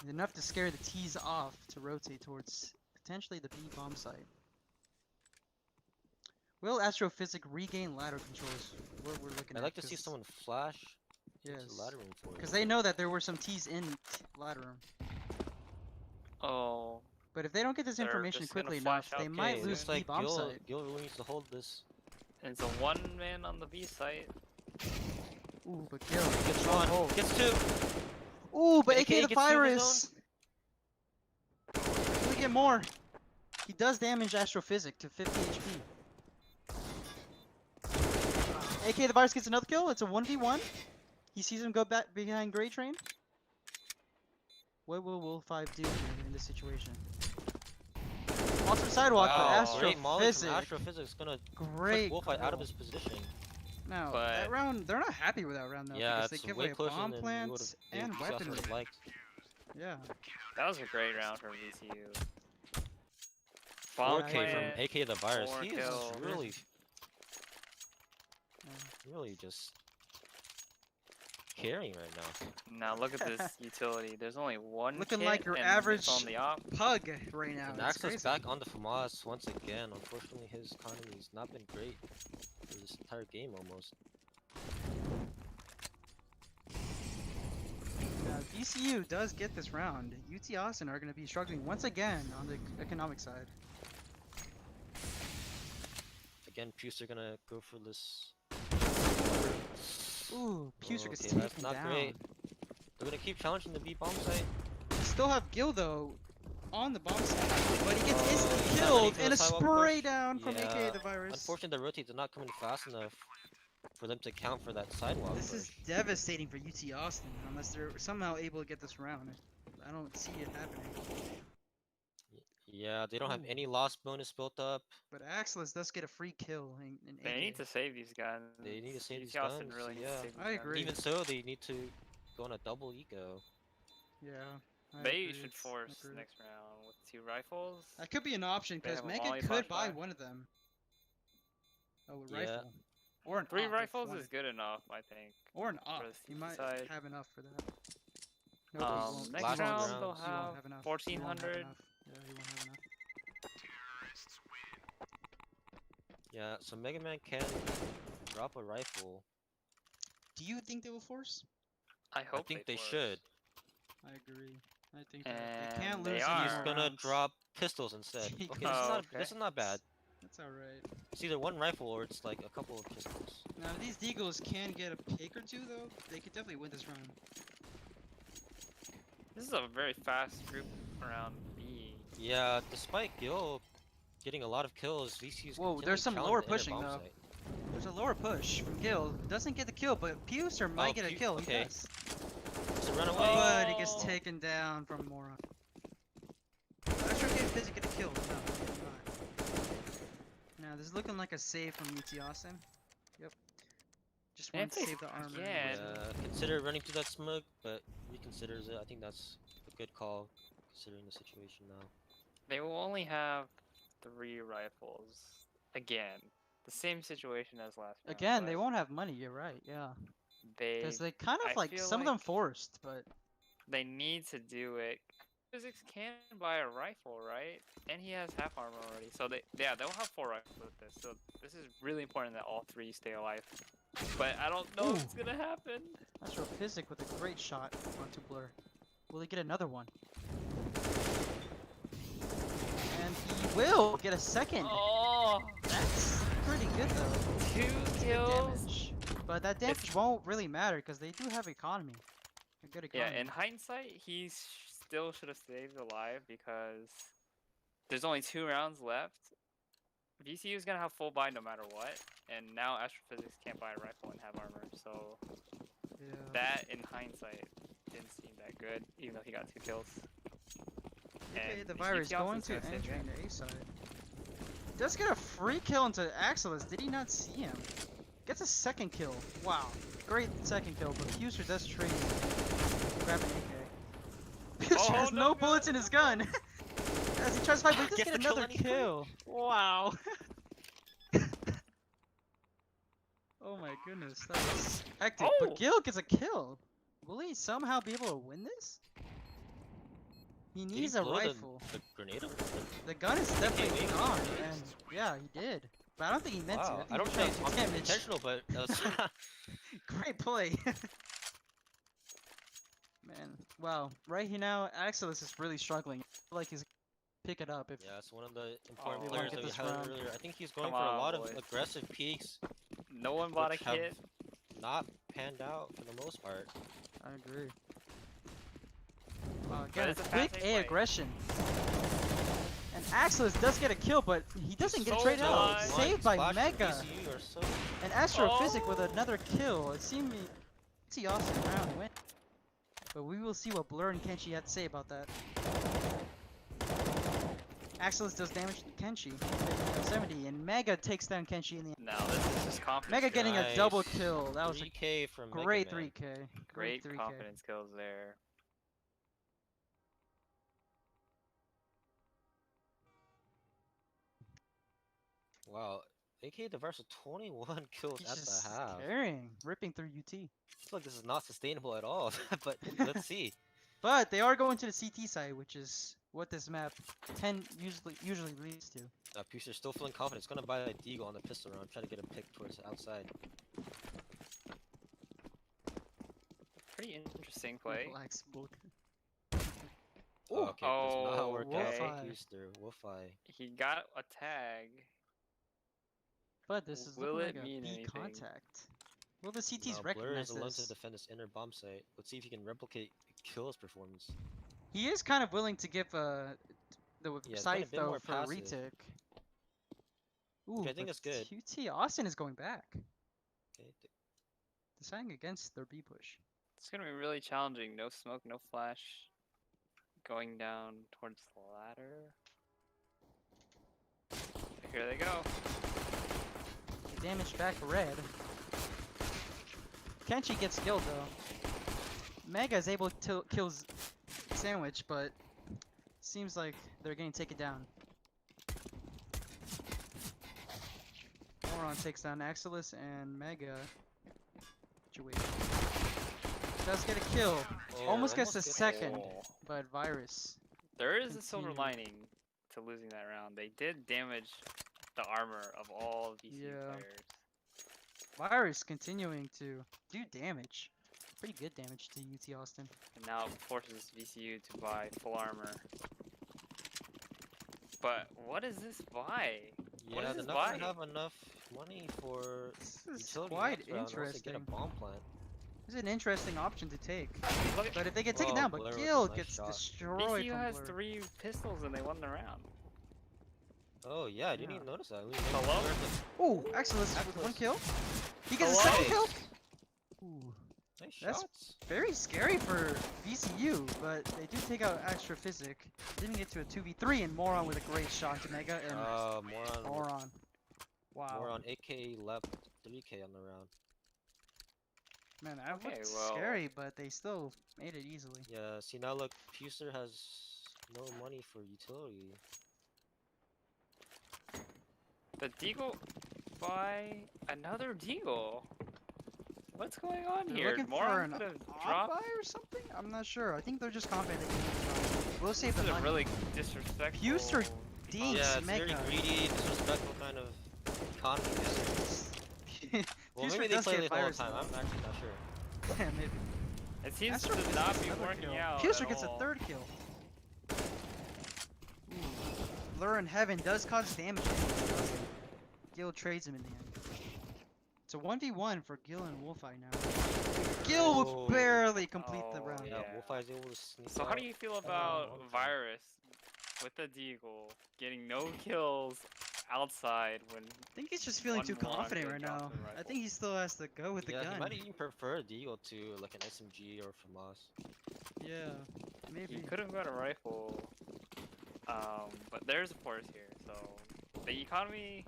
Enough to scare the T's off to rotate towards potentially the B bomb site. Will Astrophysic regain ladder controls? What we're looking I'd at. like to see someone flash Yes. into the ladder room for Because it. they know that there were some T's in ladder room. Oh, But if they don't get this They're information just gonna quickly flash enough, they out might Okay, lose looks B like bomb Gil site. really needs to hold this. and it's a 1-man on the B site. Ooh, but Gil Gets strong one, hold. gets 2. Ooh, but AK AK the gets 2 of his virus. We get more. He does damage Astrophysic to 50 HP. AK the virus gets another kill. It's a 1v1. He sees him go back behind Gray Train. What will Wolf 5 do here in this situation? Onto the sidewalk Wow, for Great molly from Astrophysic. Astrophysics gonna Great put Wolfite out kill. of his position. Now, But- that round, they're not happy with that round though, Yeah, because they it's give way away closer bomb than we plants and weaponry. would have liked. Yeah. That was a great round for VCU. 4K Yeah, from yeah. AK the virus. 4 He is kills. really just carrying right now. Now look at this utility. There's only one Looking kit like your and average it's on the op. Pug right now. And It's NACCS crazy. back on the FAMAS once again. Unfortunately, his economy's not been great for this entire game almost. VCU does get this round. UT Austin are going to be struggling once again on the economic side. Again, Puce are gonna go for this. Ooh, Puser gets Okay, taken that's not down. great. They're gonna keep challenging the B bomb site. Still have Gil though on the bomb site, but he gets instantly he's not ready killed for and the a sidewalk spray push. down from Yeah, AK the virus. Unfortunately, the rotate did not come in fast enough for them to count for that sidewalk This push. is devastating for UT Austin unless they're somehow able to get this round. I don't see it happening. Yeah, they don't have Ooh. any loss bonus built up. But Axelis does get a free kill in They AK. need to save these guns. They need to save these UT Austin guns, really needs yeah. to save these I guns. agree. Even so, they need to go on a double eco. Yeah. I They agree, should it's- force I agree. next round with 2 rifles. That could be an option They because have a Mega volley could buy flashback. one of them. Oh, a Yeah. rifle. Or an 3 op if rifles wanted. is good enough, I think. Or an op. the You CT might side. have enough for that. No, but you won't. Next last round rounds, they'll you You won't have have enough. 1400. You won't have enough. Yeah, you won't have enough. Yeah, so Mega Man can drop a rifle. Do you think they will force? I hope I think they force. should. I agree. I think that they And can't they lose are. any He's more gonna rounds. drop pistols instead. He Okay, Oh, okay. this is not bad. That's alright. It's either one rifle or it's like a couple of pistols. Now these Deagles can get a pick or two though. They could definitely win this round. This is a very fast group around B. Yeah, despite Gil getting a lot of kills, VC's Whoa, continually there's some challenging lower the inner pushing, bomb though. site. There's a lower push from Gil. Doesn't get the kill, but Puser might Oh, get a Pu- kill. okay. He does. It's a runaway. But he gets Oh. taken down from Moron. Not sure if Fizzy get a kill. No, he did not. Now this is looking like a save from UT Austin. Yep. Just And wanted to they- save the armor. yeah, Consider running through that smoke, but reconsiders it. I think that's a Good call, considering the situation now. They will only have 3 rifles. Again, the same situation as last round. Again, they but won't have money. You're right. Yeah, because They they kind of I like feel some of them like- forced, but they need to do it. Physics can buy a rifle, right? And he has half armor already. So they'll have 4 rifles with this. So this is really important that all 3 stay alive. But I don't know if it's gonna happen. Astrophysic with a great shot onto Blur. Will he get another one? And he will get a second. Oh, That's pretty good though. 2 Good kills. damage. But that damage won't really matter because they do have economy. A good Yeah, economy. in hindsight, he still should have stayed alive because there's only 2 rounds left. VCU is gonna have full buy no matter what, and now Astrophysics can't buy a rifle and have armor, so Yeah. that in hindsight didn't seem that good, even though he got 2 kills. Okay, And the virus GTIF going is to gonna save entry him. into A side. Does get a free kill into Axelis. Did he not see him? Gets a second kill. Wow. Great second kill, but Fuser does trade. Grab an AK. Fuser Oh, has no no bullets in his gun. As he tries to fight, but he does Gets get the kill another anyway. kill. Wow. Oh my goodness, that was hectic. Oh! But Gil gets a kill. Will he somehow be able to win this? He Did he needs a blow the- rifle. The grenade up? The gun is definitely wait, gone, wait. and yeah, he did. But I don't think he meant Wow, to. I don't think think he that was was trying to take intentional, but that was Great play. Man, wow. Right here now, Axelis is really struggling. I feel like he's pick it up if yeah, it's one of the important Oh, players get that we this highlighted round. earlier. I think he's going Come for a on, lot boys. of aggressive peaks, No one bought a which have kit. not panned out for the most part. I agree. Wow, But get a it's a quick fast A play. aggression. And Axelis does get a kill, but he doesn't get so traded out. nice. Saved by Splash for Mega. VCU are so And Astrophysic with Oh. another kill. It seemed me see Austin round win. But we will see what Blur and Kenshi had to say about that. Axelis does damage to Kenshi, 70, and Mega takes down Kenshi in the end. No, this is just confidence. Mega kills. getting a double Nice. kill. That was a 3K from Mega great Man. 3K. Great 3K. confidence kills there. Wow, AK Diverse with 21 kills He's at just the half. carrying, ripping through UT. I feel like this is not sustainable at all, but let's see. But they are going to the CT side, which is what this map usually leads to. Puser's still feeling confident. He's gonna buy a deagle on the pistol round, try to get a pick towards the outside. Pretty interesting play. Black smoke. Oh, okay, does not Oh, work okay. out. Puser, Wolfeye. He got a tag. But this is Will looking it like a mean B anything? contact. Will the CTs Blur recognize is alone this? to defend this inner bomb site. Let's see if he can replicate Kill's performance. He is kind of willing to give the Yeah, it's been a scythe bit though more for a passive. retake. Ooh, Okay, I think but it's good. QT Austin is going back. Okay, Deciding against their B push. It's gonna be really challenging. No smoke, no flash. Going down towards the ladder. Here they go. Damage back red. Kenshi gets killed though. Mega is able to kill Sandwich, but seems like they're getting taken down. Moron takes down Axelis and Mega. Situation. Does get a kill. Oh, Almost gets a almost gets second, Oh. but Virus. There is a silver Continue. lining to losing that round. They did damage the armor of all VC Yeah. players. Virus continuing to do damage. Pretty good damage to UT Austin. And now it forces VCU to buy full armor. But what does this buy? What yeah, is they're this not gonna buy? have enough money for This is utility quite next round unless they get a interesting. bomb plant. This is an interesting option to take. Look at But if they get taken Oh, down, but Blur with a Gil nice gets shot. destroyed VCU from has Blur. 3 pistols and they won the round. Oh yeah, I didn't Yeah. even notice that. Hello? Ooh, Axelis with one Axelis. kill. He gets a Hello? second kill. Ooh, Nice That's- shots. very scary for VCU, but they do take out Astrophysic. Didn't get to a 2v3, and Moron with a great shot to Mega, and Moron. Moron. Wow. Moron, AK left 3K on the round. Man, that Okay, looked well- scary, but they still made it easily. Yeah, see now look, Puser has no money for utility. The Deagle by another Deagle. What's going on They're here? looking for Moron an could have odd dropped. buy or something? I'm not sure. I think they're just confident they can get it done. We'll save This the is a money. really disrespectful. Puser Dinks Yeah, it's very Mega. greedy, disrespectful kind of economy. Well, Puser maybe they does play get this all the fires, time. though. I'm actually not sure. Yeah, maybe. It seems Astro to gets not be another working kill. out. Puser at gets a all. third kill. Ooh. Lure in Heaven does cause damage. Gil trades him in the end. It's a 1v1 for Gil and Wolfeye now. Gil Oh. will barely complete the Oh, round. Yeah, Yeah. Wolfeye's able to sneak So how out. do you feel Oh, about okay. Virus with the Deagle getting no kills outside when I think he's just feeling One too more on confident the right now. Johnson I rifle. think he still has to go with the Yeah, gun. he might even prefer a Deagle to like an SMG or FAMAS. Yeah, maybe. he could have got a rifle? But there's a force here, so the economy.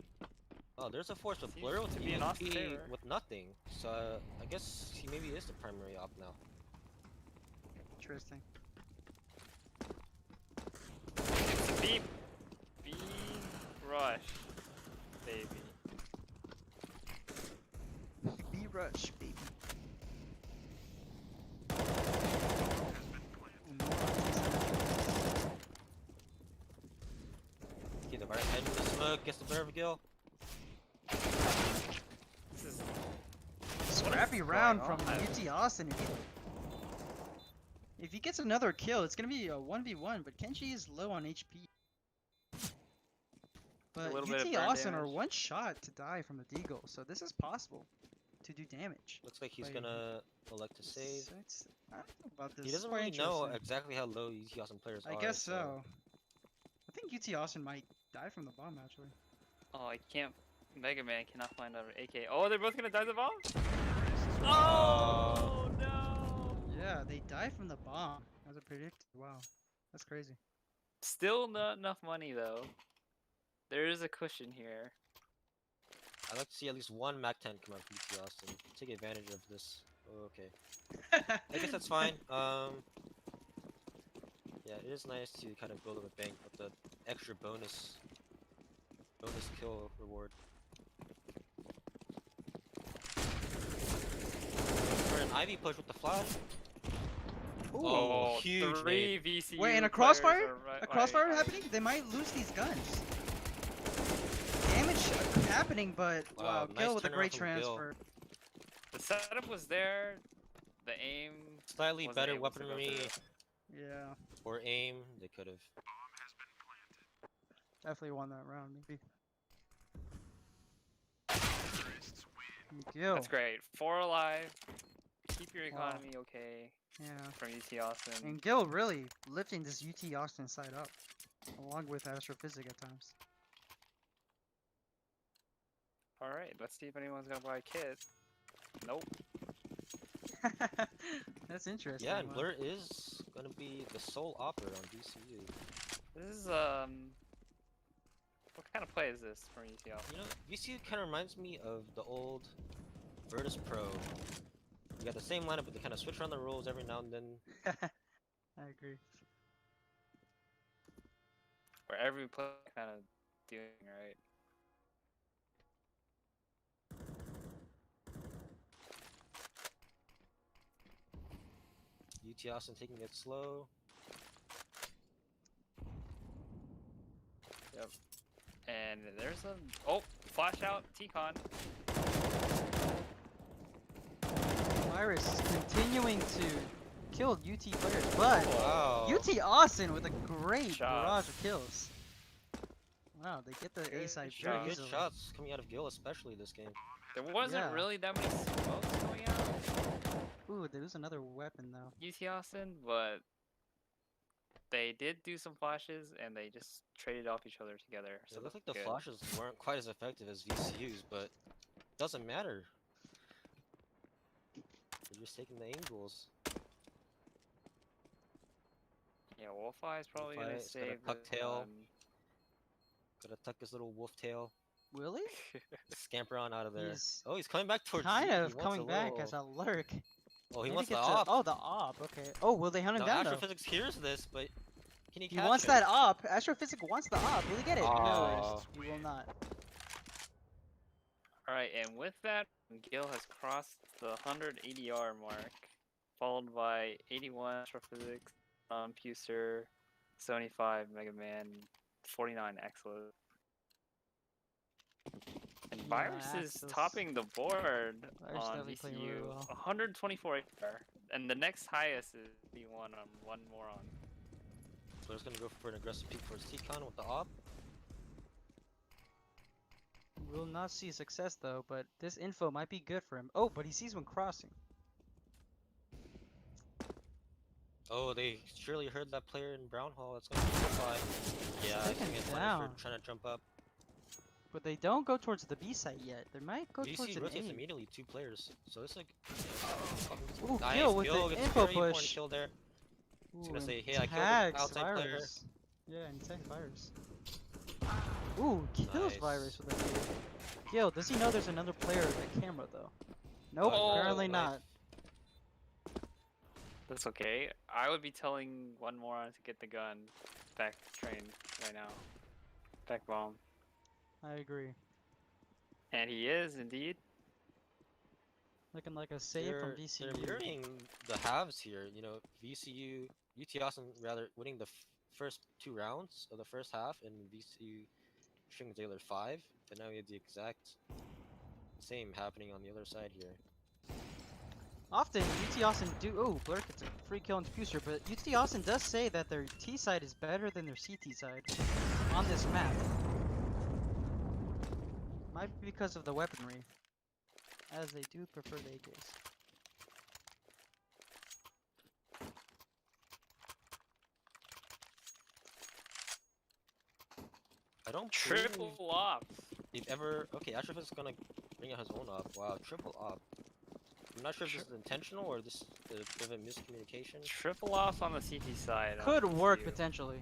Oh, there's a force with Seems Blur to with be in Austin's UMP favor. with nothing. So I guess he maybe is the primary op now. Interesting. It's beep, rush, baby. B rush, baby. Get the right head in the smoke, gets the better of a kill. This is Scrappy going round on? from UT Austin. If he gets another kill, it's gonna be a 1v1, but Kenji is low on HP. But little bit of UT burn Austin are damage. one shot to die from the Deagle, so this is possible to do damage. Looks like he's Wait. gonna elect to save. So I don't know about this. He It's doesn't quite really know interesting. exactly how low UT Austin players I are. guess so. I think UT Austin might die from the bomb actually. Oh, I can't. Mega Man cannot find another AK. Oh, they're both gonna die to the bomb. Oh no! Yeah, they die from the bomb as I predicted. Wow, that's crazy. Still not enough money though. There is a cushion here. I'd like to see at least one Mac 10 come out from UT Austin. Take advantage of this. Oh, okay. I guess that's fine. Yeah, it is nice to kind of build up a bank with the extra bonus kill reward. For an Ivy push with the flash. Oh, huge three nade. VCU Wait, and a players crossfire? are right- A crossfire I- happening? They might lose these guns. Damage happening, but Wow, wow, nice Gil with a turnaround great from Gil. transfer. The setup was there. The aim. Slightly wasn't better able to go weaponry through. Yeah, or aim, they could have. definitely won that round, maybe. Gil. That's great. 4 alive. Keep your Wow. economy okay Yeah. from UT Austin. And Gil really lifting this UT Austin side up, along with Astrophysics at times. All right, let's see if anyone's gonna buy a kit. Nope. That's interesting. Yeah, and wow. Blur is gonna be the sole operator on VCU. This is What kind of play is this from UT Austin? You know, VCU kind of reminds me of the old Virtus Pro. You got the same lineup, but they kind of switch around the rules every now and then. I agree. Where every play kind of doing right. UT Austin taking it slow. Yep. And there's a flash out T-Con. Virus is continuing to kill UT players, but Wow. UT Austin with a great Shots. barrage of kills. Wow, they get the A Good side Very very good easily. shots coming out of Gil, especially this game. There wasn't Yeah. really that many smokes going out Ooh, they lose another weapon though. UT Austin, but they did do some flashes and they just traded off each other together. So It looked like that's the good. flashes weren't quite as effective as VCU's, but doesn't matter. They're just taking the angles. Yeah, Wolfeye is probably gonna Wolfeye is gonna save tuck this tail. one. Gotta tuck his little wolf tail. Will he? Scamper on out of there. He's Oh, he's coming back towards kind Z. He of wants coming back little... as a lurk. Oh, he Maybe wants the get to- op. Oh, the op. Okay. Oh, will they hunt him Now down though? Astrophysics hears this, but can he He catch wants it? that op. Astrophysics wants the op. Will he get it? Aw. No, he will not. Alright, and with that, Gil has crossed the 100 ADR mark, followed by 81 Astrophysics, Pucer, 75 Mega Man, 49 Excellent. And Yeah, Virus is Axel's- topping the board Virus on definitely playing really VCU, well. 124 ADR, and the next highest is B1 on one more on. So he's gonna go for an aggressive peek towards T-Con with the op. Will not see success though, but this info might be good for him. Oh, but he sees one crossing. Oh, they surely heard that player in Brown Hall. That's gonna simplify. Yeah, I taken think it's down. for trying to jump up. But they don't go towards the B site yet. They might go towards VC an rotates A. immediately 2 players. So it's like... Ooh, nice, Gil with Gil the gets a info very important push. kill there. Ooh, gonna and say, hey, I killed the tags outside player. Virus. Yeah, and tags Virus. Ooh, kills Nice. Virus with a kill. Gil, does he know there's another player in the camera though? Nope, Oh, apparently nice. not. That's okay. I would be telling one more on to get the gun back train right now. Back bomb. I agree. And he is indeed. Looking like a save from They're VCU. mirroring the halves here. You know, VCU, UT Austin rather winning the first 2 rounds of the first half, and VCU string Taylor 5. But now we have the exact same happening on the other side here. Often, UT Austin do. Oh, Blur gets a free kill into Pucer, but UT Austin does say that their T side is better than their CT side on this map. Might be because of the weaponry, as they do prefer the AKs. I don't Triple believe ops. they've ever. Okay, Ashraf is gonna bring out his own op. Wow, triple op. I'm not sure if this is intentional or this is a bit of a miscommunication. Triple ops on the CT side. on Could work VCU. potentially.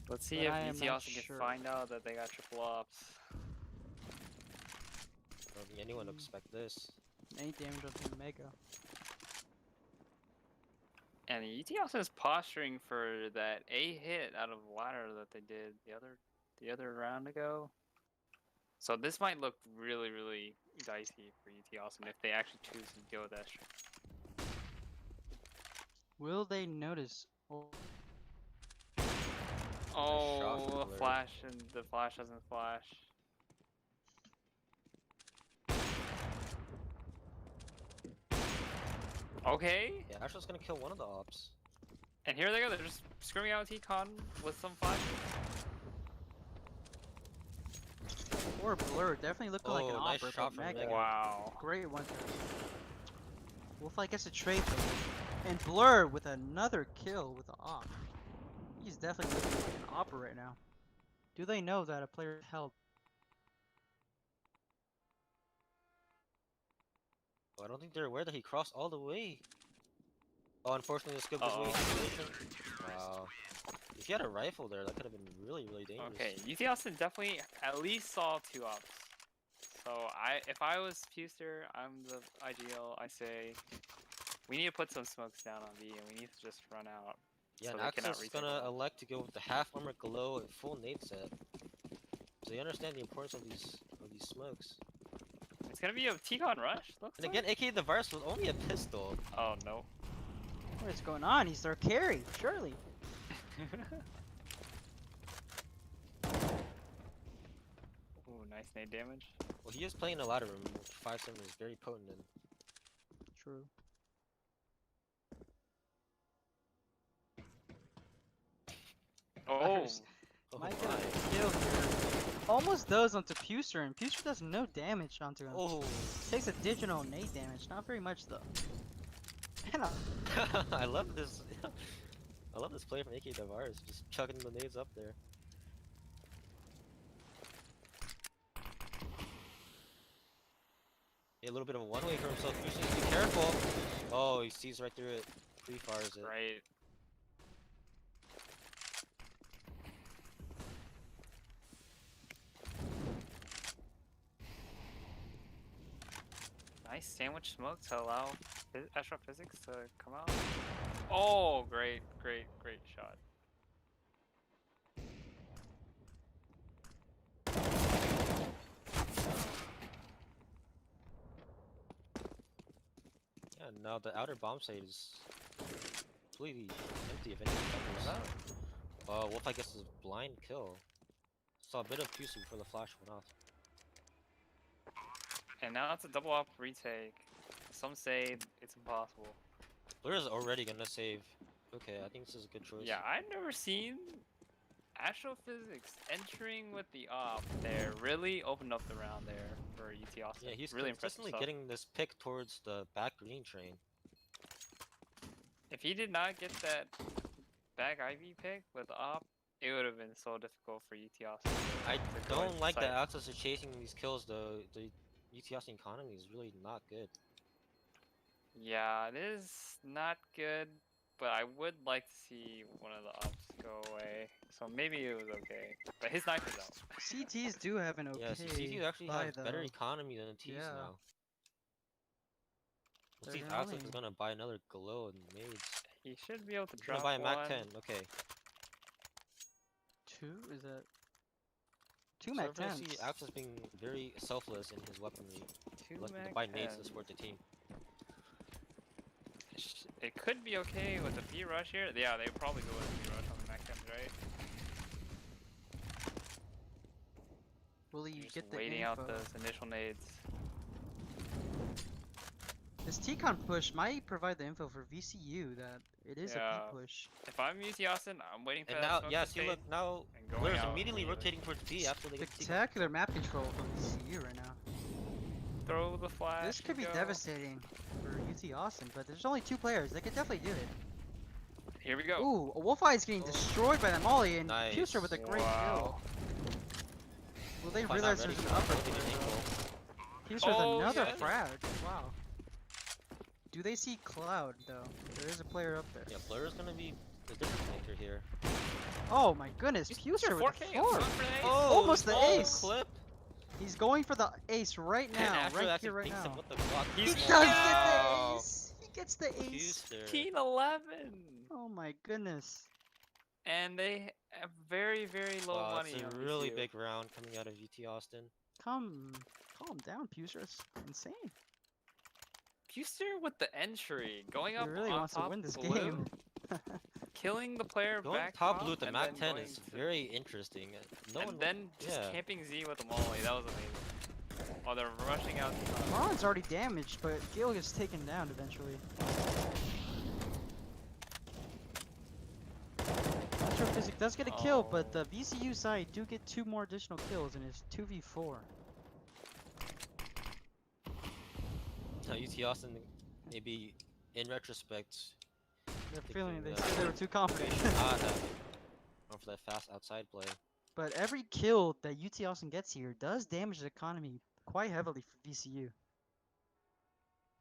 Let's see But I am if VT not also can sure. find out that they got triple ops. I don't think anyone would expect this. 8 damage on Team Mega. And UT also is posturing for that A hit out of ladder that they did the other round ago. So this might look really, really dicey for UT Austin if they actually choose to go with that. Will they notice? Oh, alert. a flash, and the flash doesn't flash. Okay, Yeah, Ashraf's gonna kill one of the ops. and here they go. They're just screaming out T-Con with some flashes. Or Blur, definitely looking like an Oh, nice opera shot from from Mega. Mega. Wow. Great one. Wolflight gets a trade though. And Blur with another kill with the op. He's definitely looking like an opera right now. Do they know that a player held? Oh, I don't think they're aware that he crossed all the way. Oh, unfortunately, the scope was way Uh-oh. too patient. Wow. If you had a rifle there, that could have been really, really dangerous. Okay, UT Austin definitely at least saw 2 ops. So if I was Puster, I'm the ideal. I say we need to put some smokes down on B, and we need to just run out. Yeah, so and they cannot Axel's retake gonna them. elect to go with the half armor glow and full nade set. So you understand the importance of these smokes. It's gonna be a T-Con rush. Looks And like. again, AK the Virus was only a pistol. Oh no. What is going on? He's their carry, surely. Ooh, nice nade damage. Well, he is playing a ladder room, which 5-7 is very potent in. True. Oh, Virus Oh might get my. a kill here. Almost does onto Pucer, and Pucer does no damage onto him. Oh. Takes additional nade damage, not very much though. And I love this. I love this play from AK the Virus, just chucking the nades up there. A little bit of a one-way for himself. Push needs to be careful. Oh, he sees right through it. Pre-fires it. right. Nice sandwich smoke to allow astrophysics to come out. Oh, great shot. Yeah, now the outer bomb site is completely empty of any defenders. Wolf, I guess, is a blind kill. Saw a bit of Pusu before the flash went off. And now it's a double op retake. Some say it's impossible. Blur is already gonna save. Okay, I think this is a good choice. Yeah, I've never seen astrophysics entering with the op there. Really opened up the round there for UT Austin. Yeah, he's really impressive consistently stuff. getting this pick towards the back green train. If he did not get that back IV pick with the op, it would have been so difficult for UT Austin. I to go don't like inside. that Access is chasing these kills though. The UT Austin economy is really not good. Yeah, it is not good, but I would like to see one of the ops go away. So maybe it was okay. But his knife is out. CTs do have an okay. Yeah, so CT actually buy, have better though. economy than the T's Yeah. now. Let's see They're if Access is only- gonna buy another glow and nades. He should be able to He's gonna drop buy a one. Mac 10. Okay. 2? Is that 2 So Mac we're gonna 10s? see Access being very selfless in his weaponry, Two looking to Mac buy nades to 10s. support the team. It could be okay with the B rush here. Yeah, they probably go with the B rush on the Mac 10s, right? Will he Just get the waiting info? out those initial nades. This T-Con push might provide the info for VCU that it is a Yeah. B push. If I'm UT Austin, I'm waiting for And that now, smoke yeah, to see, fade look, now and going Blur's out immediately rotating towards B after they get the T-Con. Spectacular map control from VCU right now. Throw the flash. This could be and go. devastating for UT Austin, but there's only 2 players. They could definitely do it. Here we go. Ooh, Wolfeye is getting destroyed by that molly, and Nice. Puser with a great Wow. kill. Will they Wolfeye's not realize ready there's an for upper it. player, Holding an though? ankle. Puser's Oh, another yes. frag. Wow. Do they see Cloud, though? There is a player up there. Yeah, Blur is gonna be the difference maker here. Oh my goodness, He's Puser with 4K. a 4. Oh, almost the small ace. clip. He's going for the ace right And now, after right that, here, he right thinks now. of what the fuck. He He's- does Wow. get the ace! He gets the ace! Puser. 15-11. Oh my goodness. And they have very, very low Wow, money. it's a on really VCU. big round coming out of UT Austin. Calm down, Puser. It's insane. Puster with the entry, going He up really on wants to top win this blue, game. killing the player Going back top blue with the and Mac then 10 going is to- very interesting. No and one, then just yeah. camping Z with the molly. That was amazing. Oh, they're rushing out. Ron's already damaged, but Gil gets taken down eventually. Astrophysic does get a kill, but Oh. the VCU side do get 2 more additional kills, and it's 2v4. Now, UT Austin, maybe in retrospect, They're Thinking feeling they that said they were too confident. they should not have gone for that fast outside play. But every kill that UT Austin gets here does damage the economy quite heavily for VCU.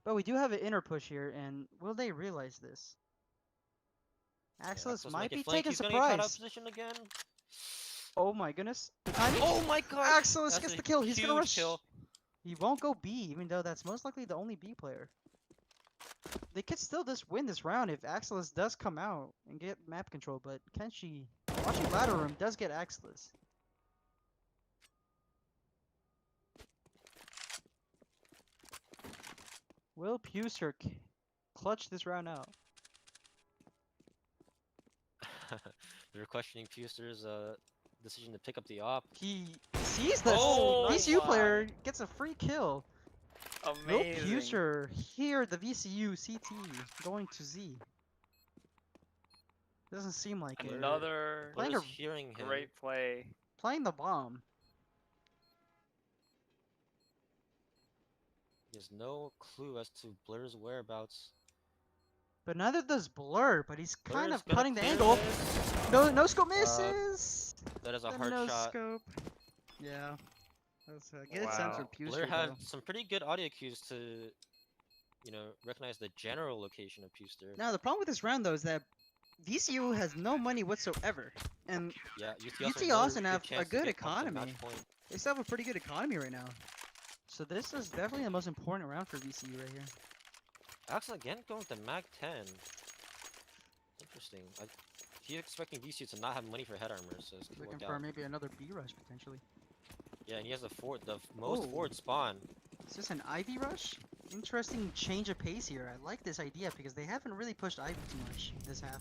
But we do have an inner push here, and will they realize this? Yeah, Axelis Axelis might get be flanked. taking He's gonna get caught out of surprise. position again. Oh my goodness. The timing? Oh my god! Axelis That's gets a the kill. He's gonna huge rush. kill. He won't go B, even though that's most likely the only B player. They could still just win this round if Axelis does come out and get map control, but Kenshi, watching ladder room, does get Axelis. Will Puser clutch this round out? They're questioning Puster's decision to pick up the op. He sees this. Oh VCU my. player gets a free kill. Will Amazing. Puser hear the VCU CT going to Z? Doesn't seem like it. Another Playing Blur's a hearing him. great play. Playing the bomb. He has no clue as to Blur's whereabouts. But neither does Blur, but he's kind Blur's of gonna cutting the clear angle. this. No scope misses! That is a The hard no shot. scope. Yeah. That's a good sense Wow. for Puser. Blur had though. some pretty good audio cues to, recognize the general location of Puster. Now, the problem with this round, though, is that VCU has no money whatsoever. And Yeah, UT also Austin no have a chance to good get up to match economy. point. they still have a pretty good economy right now. So this is definitely the most important round for VCU right here. Axel again going with the Mag 10. Interesting. He's expecting VCU to not have money for head armor, so it's gonna Looking work for out. maybe another B rush potentially. Yeah, and he has the most Oh. forward spawn. Is this an Ivy rush? Interesting change of pace here. I like this idea because they haven't really pushed Ivy too much this half.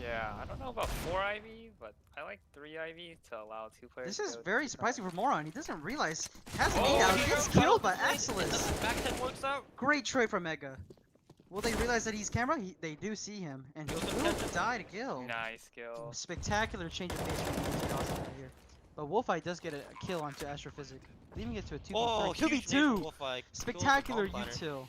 Yeah, I don't know about 4 IV, but I like 3 IV to allow 2 players. This to is go very to surprising front. for Moron. He doesn't realize he has an Oh, 8 out. he Gets got killed by out the lane, and Axelis. the Mag 10 works out. Great trade from Mega. Will they realize that he's camera? They do see him, and he Goes to will catch him. die to kill. Nice kill. Spectacular change of pace from Austin right here. But Wolfeye does get a kill onto Astrophysic, leaving it to a 2v3. Oh, huge nade from 2v2! Wolfeye. Kills the Spectacular bomb planter. util.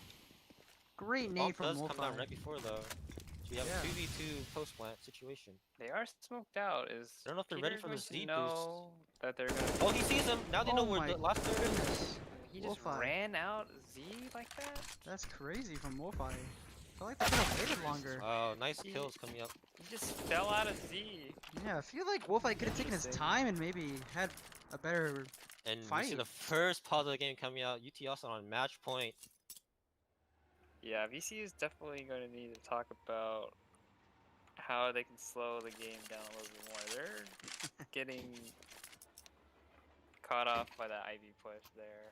Great The nade bomb from does come down Wolfeye. right before though. So we have Yeah. a 2v2 post plant situation. They are smoked out. Is I don't know if they're ready Peter for going this to deep know that they're gonna? Oh, he sees him. Now they know Oh where my the last third is. goodness. He just Wolfeye. ran out Z like that. That's crazy from Wolfeye. I feel like they could have waited longer. Oh, nice He- kills coming up. He just fell out of Z. Yeah, I feel like Wolfeye could have taken his Interesting. time and maybe had a better. And we see Fight. the first pause of the game coming out. UT Austin on match point. Yeah, VC is definitely going to need to talk about how they can slow the game down a little bit more. They're getting caught off by that Ivy push there.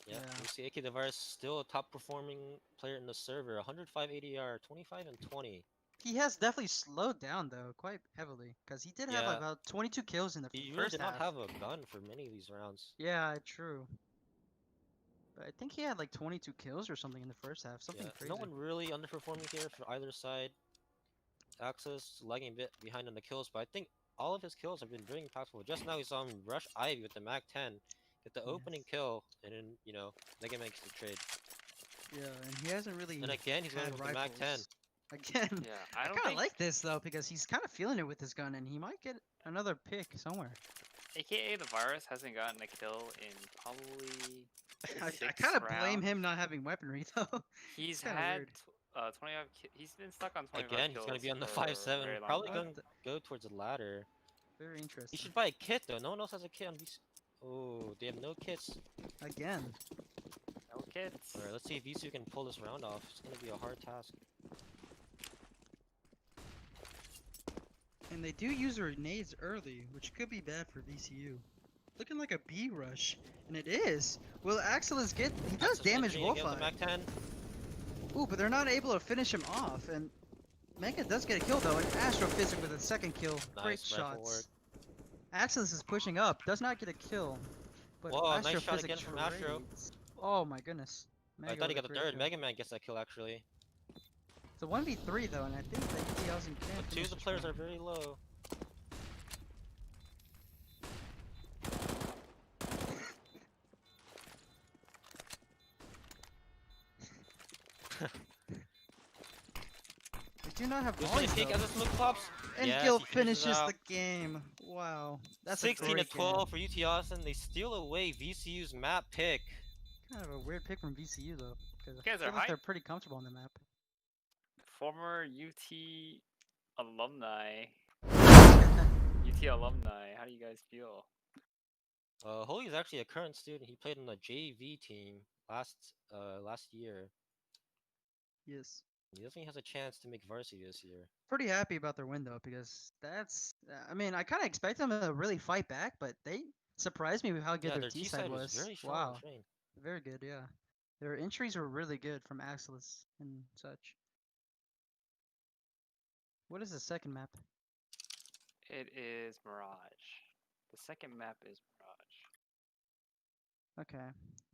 Yeah, Yeah. we see AK Device still a top performing player in the server. 105 ADR, 25 and 20. He has definitely slowed down though, quite heavily, because he did have Yeah. about 22 kills in the He really first did half. not have a gun for many of these rounds. Yeah, true. But I think he had like 22 kills or something in the first half. Something Yeah, crazy. no one really underperforming here for either side. Axis lagging a bit behind on the kills, but I think all of his kills have been very impactful. Just now we saw him rush Ivy with the Mag 10, get the opening kill, and then, you know, Mega Man gets the trade. Yeah, and he hasn't really. And again, he's going had with the Mag 10. rifles. Again. Yeah, I I don't kind of think like this though because he's kind of feeling it with his gun, and he might get another pick somewhere. AKA the virus hasn't gotten a kill in probably. I 6 kind of blame rounds. him not having weaponry though. He's kinda had weird. 25. He's been stuck on 25 Again, he's kills going to be on the for a 5-7. very long Probably time. going to go towards the ladder. Very He interesting. should buy a kit though. No one else has a kit on VC. Oh, they have no kits. Again. No kids. Alright, let's see if VC can pull this round off. It's going to be a hard task. And they do use their nades early, which could be bad for VCU. Looking like a B rush, and it is. Will Axelis get? He does Axis damage entering again with the Wolfeye. Mag 10. Ooh, but they're not able to finish him off. And Mega does get a kill though, and Astrophysic with a second kill. Great Nice rifle work. shots. Axelis is pushing up, does not get a kill. But Whoa, nice shot Astrophysic again from Astro. trades. Oh my goodness. I Mega thought he with a got the great third. kill. Mega Man gets that kill actually. It's a 1v3 though, and I think that he doesn't can But two finish of the this players round. are very low. They do not have Who's gonna points take though. as a smoke pops? And Yes, Gil he finishes finishes out. the game. Wow. That's 16 a to great 12 for UT Austin. They steal away VCU's map pick. Game. Kind of a weird pick from VCU though, because I guys feel are like hype. they're pretty comfortable on the map. Former UT alumni. UT alumni. How do you guys feel? Holy is actually a current student. He played on the JV team last year. Yes. He definitely has a chance to make varsity this year. Pretty happy about their win though, because that's. I mean, I kind of expect them to really fight back, but they surprised me with how good Yeah, their their T T side side was. was very strong. Wow. Train. Very good, yeah. Their entries were really good from Axelis and such. What is the second map? It is Mirage. The second map is Mirage. Okay.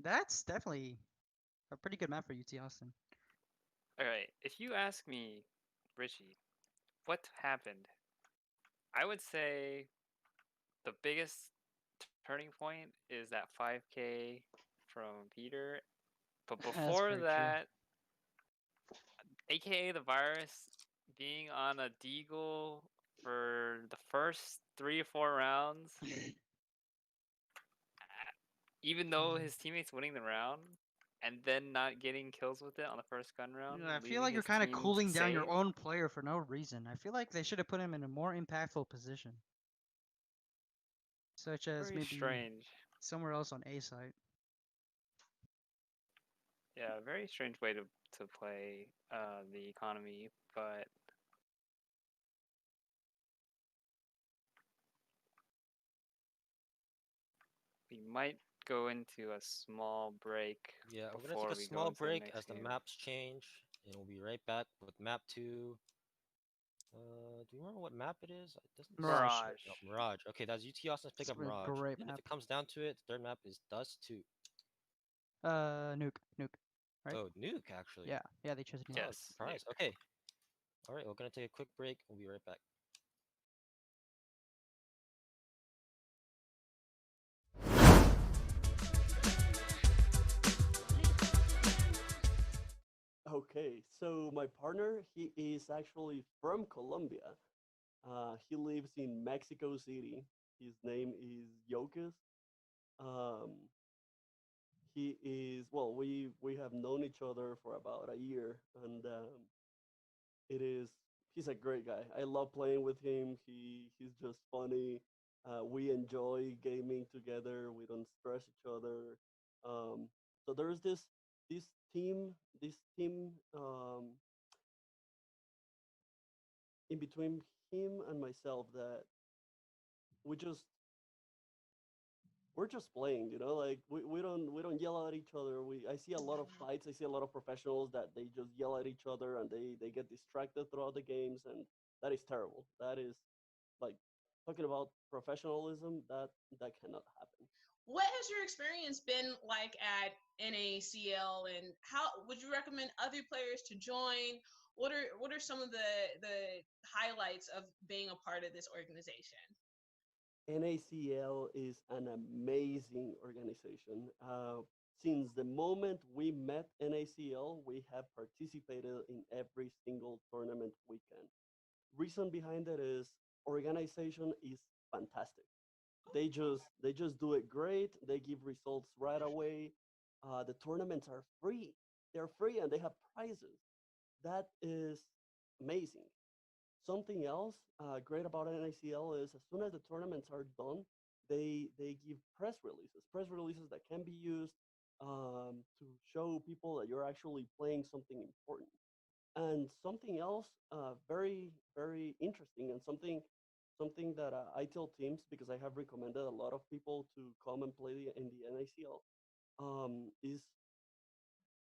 That's definitely a pretty good map for UT Austin. Alright, if you ask me, Richie, what happened? I would say the biggest turning point is that 5K from Peter. But That's before very true. that, aka the virus being on a deagle for the first 3 or 4 rounds, even though his teammates winning the round, and then not getting kills with it on the first gun round. Yeah, I feel leaving like you're his kind of team cooling down your safe. own player for no reason. I feel like they should have put him in a more impactful position. such as Very maybe strange. somewhere else on A site. Yeah, very strange way to play the economy, but we might go into a small break. Yeah, we're gonna before take a we go small into the break next as the game. maps change, and we'll be right back with map 2. Do you remember what map it is? It doesn't say Mirage. right now. Mirage. Okay, that's UT Austin's It's pick up a Mirage. great And if map. it comes down to it, the third map is Dust 2. Nuke. Right? Oh, Nuke actually. Yeah, they chose Nuke. Oh, Yes, surprise. Okay. All right, we're gonna take a quick break. We'll be right back. Okay, so my partner, he is actually from Colombia. He lives in Mexico City. His name is Yokas. Um, he is well. We have known each other for about a year, and it is he's a great guy. I love playing with him. He's just funny. We enjoy gaming together. We don't stress each other. Um, so there's this team in between him and myself that we just we're just playing, like we don't yell at each other. I see a lot of fights. I see a lot of professionals that they just yell at each other and they get distracted throughout the games, and that is terrible. That is like talking about professionalism, that cannot happen. What has your experience been like at NACL, and how would you recommend other players to join? What are some of the highlights of being a part of this organization? NACL is an amazing organization. Since the moment we met NACL, we have participated in every single tournament we can. Reason behind it is organization is fantastic. They just do it great. They give results right away. The tournaments are free. They're free and they have prizes. That is amazing. Something else great about NACL is as soon as the tournaments are done, they give press releases that can be used to show people that you're actually playing something important. And something else very very interesting, and something that I tell teams, because I have recommended a lot of people to come and play in the NACL, is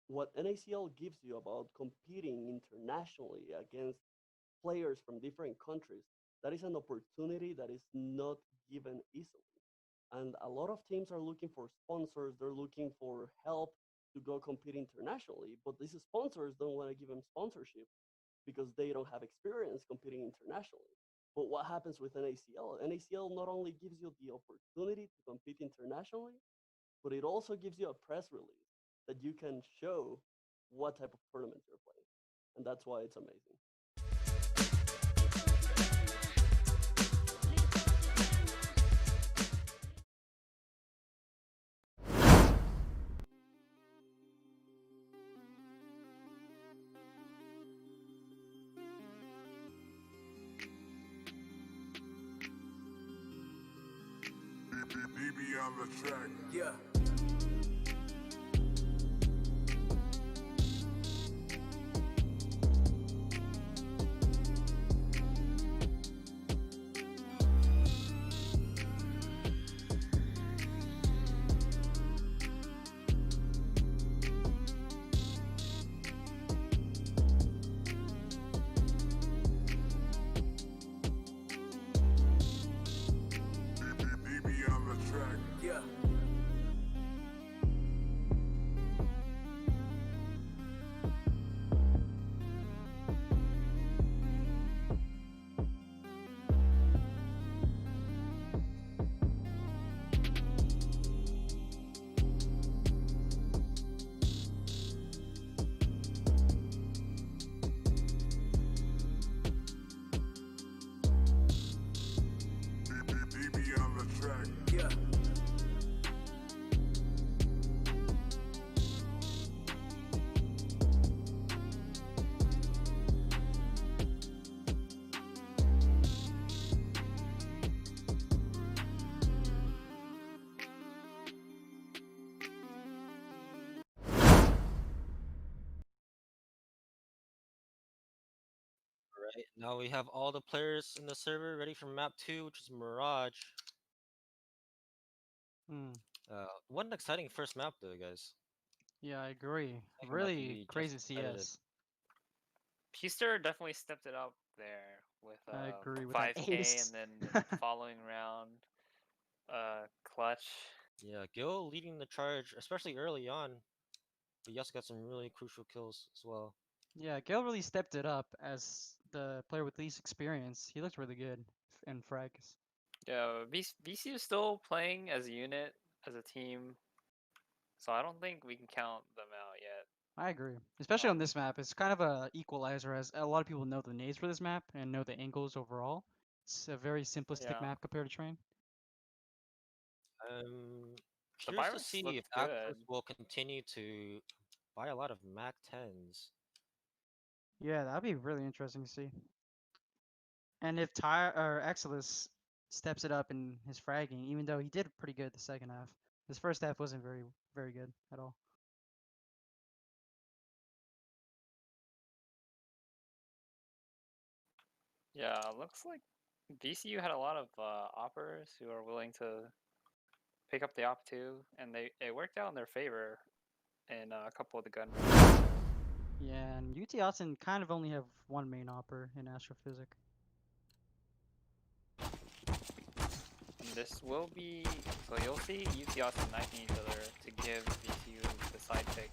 what NACL gives you about competing internationally against players from different countries. That is an opportunity that is not given easily. And a lot of teams are looking for sponsors, they're looking for help to go compete internationally, but these sponsors don't want to give them sponsorship because they don't have experience competing internationally. But what happens with NACL? NACL not only gives you the opportunity to compete internationally, but it also gives you a press release that you can show what type of tournaments you're playing. And that's why it's amazing. DB on the track. Yeah. DB on the track. Yeah. Alright, now we have all the players in the server ready for map 2, which is Mirage. Hmm. What an exciting first map though, guys. Yeah, I agree. I think it might Really be just crazy competitive. CS. Puster definitely stepped it up there with I agree with that 5K ace. and then following round clutch. Yeah, Gil leading the charge, especially early on. But he also got some really crucial kills as well. Yeah, Gale really stepped it up as the player with least experience. He looked really good in frags. Yeah, VCU is still playing as a unit, as a team. So I don't think we can count them out yet. I agree, especially on Um, this map. It's kind of a equalizer, as a lot of people know the nades for this map and know the angles overall. It's a very simplistic Yeah. map compared to train. The Curious to virus see looked if good. Axis will continue to buy a lot of Mac 10s. Yeah, that'd be really interesting to see. And if Ty or Exilus steps it up in his fragging, even though he did pretty good the second half, his first half wasn't very good at all. Yeah, looks like VCU had a lot of oppers who are willing to pick up the op too, and it worked out in their favor in a couple of the gun runs. Yeah, and UT Austin kind of only have one main opper in Astrophysic. And this will be, so you'll see UT Austin knifing each other to give VCU the side pick.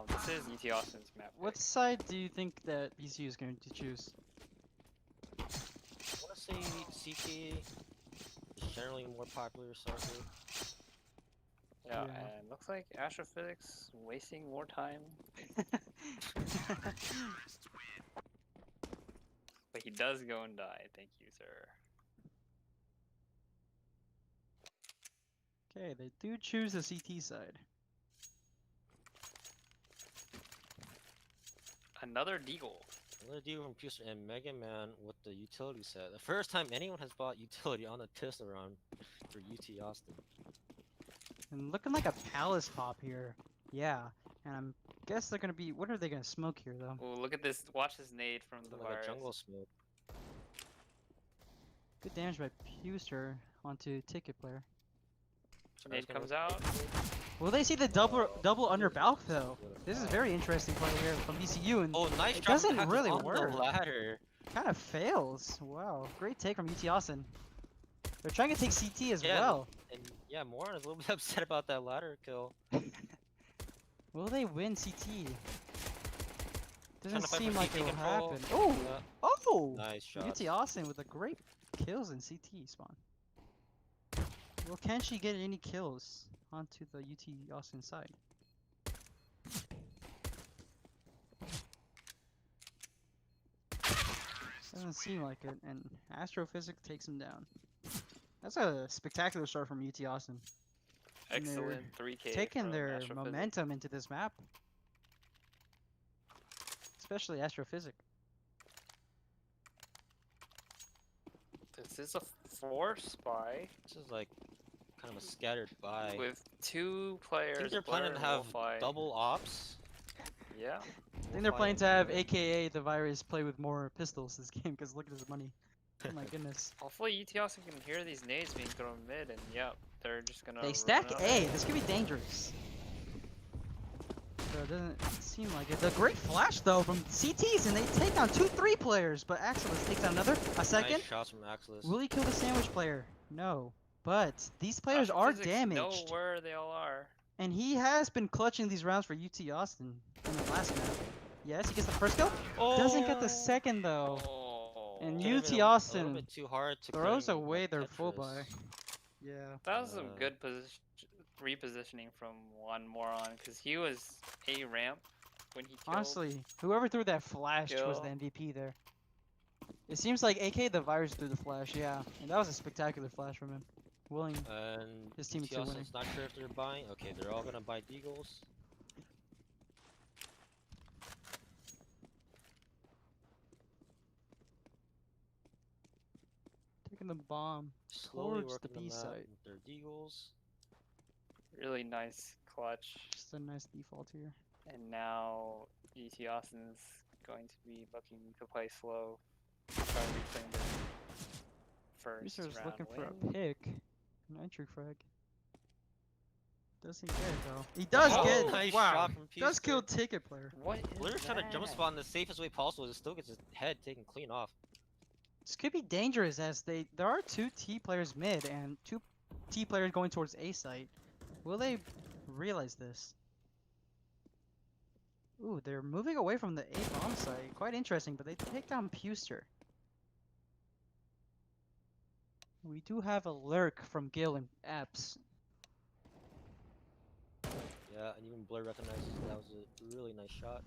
This is UT Austin's map What pick. side do you think that BCU is going to choose? I want to say CT is generally more popular server. Yeah, Yeah. and looks like Astrophysics wasting more time. But he does go and die, thank you, sir. Okay, they do choose the CT side. Another Deagle. Another deal from Puster and Mega Man with the utility set. The first time anyone has bought utility on the pistol round for UT Austin. And looking like a palace pop here. Yeah, and I'm guess they're gonna be. What are they gonna smoke here though? Oh, look at this! Watch this nade from the Like virus. a jungle smoke. Good damage by Puster onto ticket player. Nade comes out. Will they see the double under Balk though? This is very interesting play here from BCU, and Oh, nice it drop doesn't back really on work. the ladder. Kind of fails. Wow, great take from UT Austin. They're trying to take CT as Yeah, well. And yeah, Moran is a little bit upset about that ladder kill. Will they win CT? Trying Doesn't to fight seem for like CT it will control. happen. Oh! Yeah, Oh! nice shot. UT Austin with the great kills in CT spawn. Well, can she get any kills onto the UT Austin side? Doesn't seem like it, and Astrophysics takes him down. That's a spectacular start from UT Austin. And they're Excellent 3K. taking from their Astrophysics. momentum into this map. Especially Astrophysics. This is a 4 spy This is like kind of a scattered buy. with 2 players. Seems they're planning to Blur and have Wolfeye. double ops. Yeah. I think they're planning to have AKA the virus play with more pistols this game, because look at his money. Oh my goodness. Hopefully UT Austin can hear these nades being thrown mid, and yep, they're just gonna. They run stack up. A. This could be dangerous. So it doesn't seem like it. The great flash though from CTs, and they take down 2-3 players, but Axelis takes down another. A second. Nice shots from Axelis. Will he kill the sandwich player? No. But these players are Astrophysics damaged. know where they all are. And he has been clutching these rounds for UT Austin in the last map. Yes, he gets the first kill. Doesn't get the second though. Oh. And Could've UT been a Austin little bit too hard to throws claim away like their full Tetris. buy. Yeah. That was some Uh, good repositioning from one moron, because he was A ramp when he killed. Honestly, whoever threw that flash was the Kill. MVP there. It seems like AK the virus threw the flash, yeah. And that was a spectacular flash from him. Willing And his team UT to winning. Austin's not sure if they're buying. Okay, they're all gonna buy Deagles. Taking the bomb Slowly towards the working B them out site. with their Deagles. Really nice clutch. Just a nice default here. And now UT Austin's going to be looking to play slow. Try to reclaim their first Reese's round looking for win. a pick. An entry frag. Doesn't get it though. He does Oh, get. nice Wow. shot from Does Puster. kill ticket player. What is Blur's trying to jump that? spot in the safest way possible. Just still gets his head taken clean off. This could be dangerous as there are 2 T players mid and 2 T players going towards A site. Will they realize this? Ooh, they're moving away from the A bomb site. Quite interesting, but they take down Puster. We do have a lurk from Gil and Apps. Yeah, and even Blur recognizes that was a really nice shot.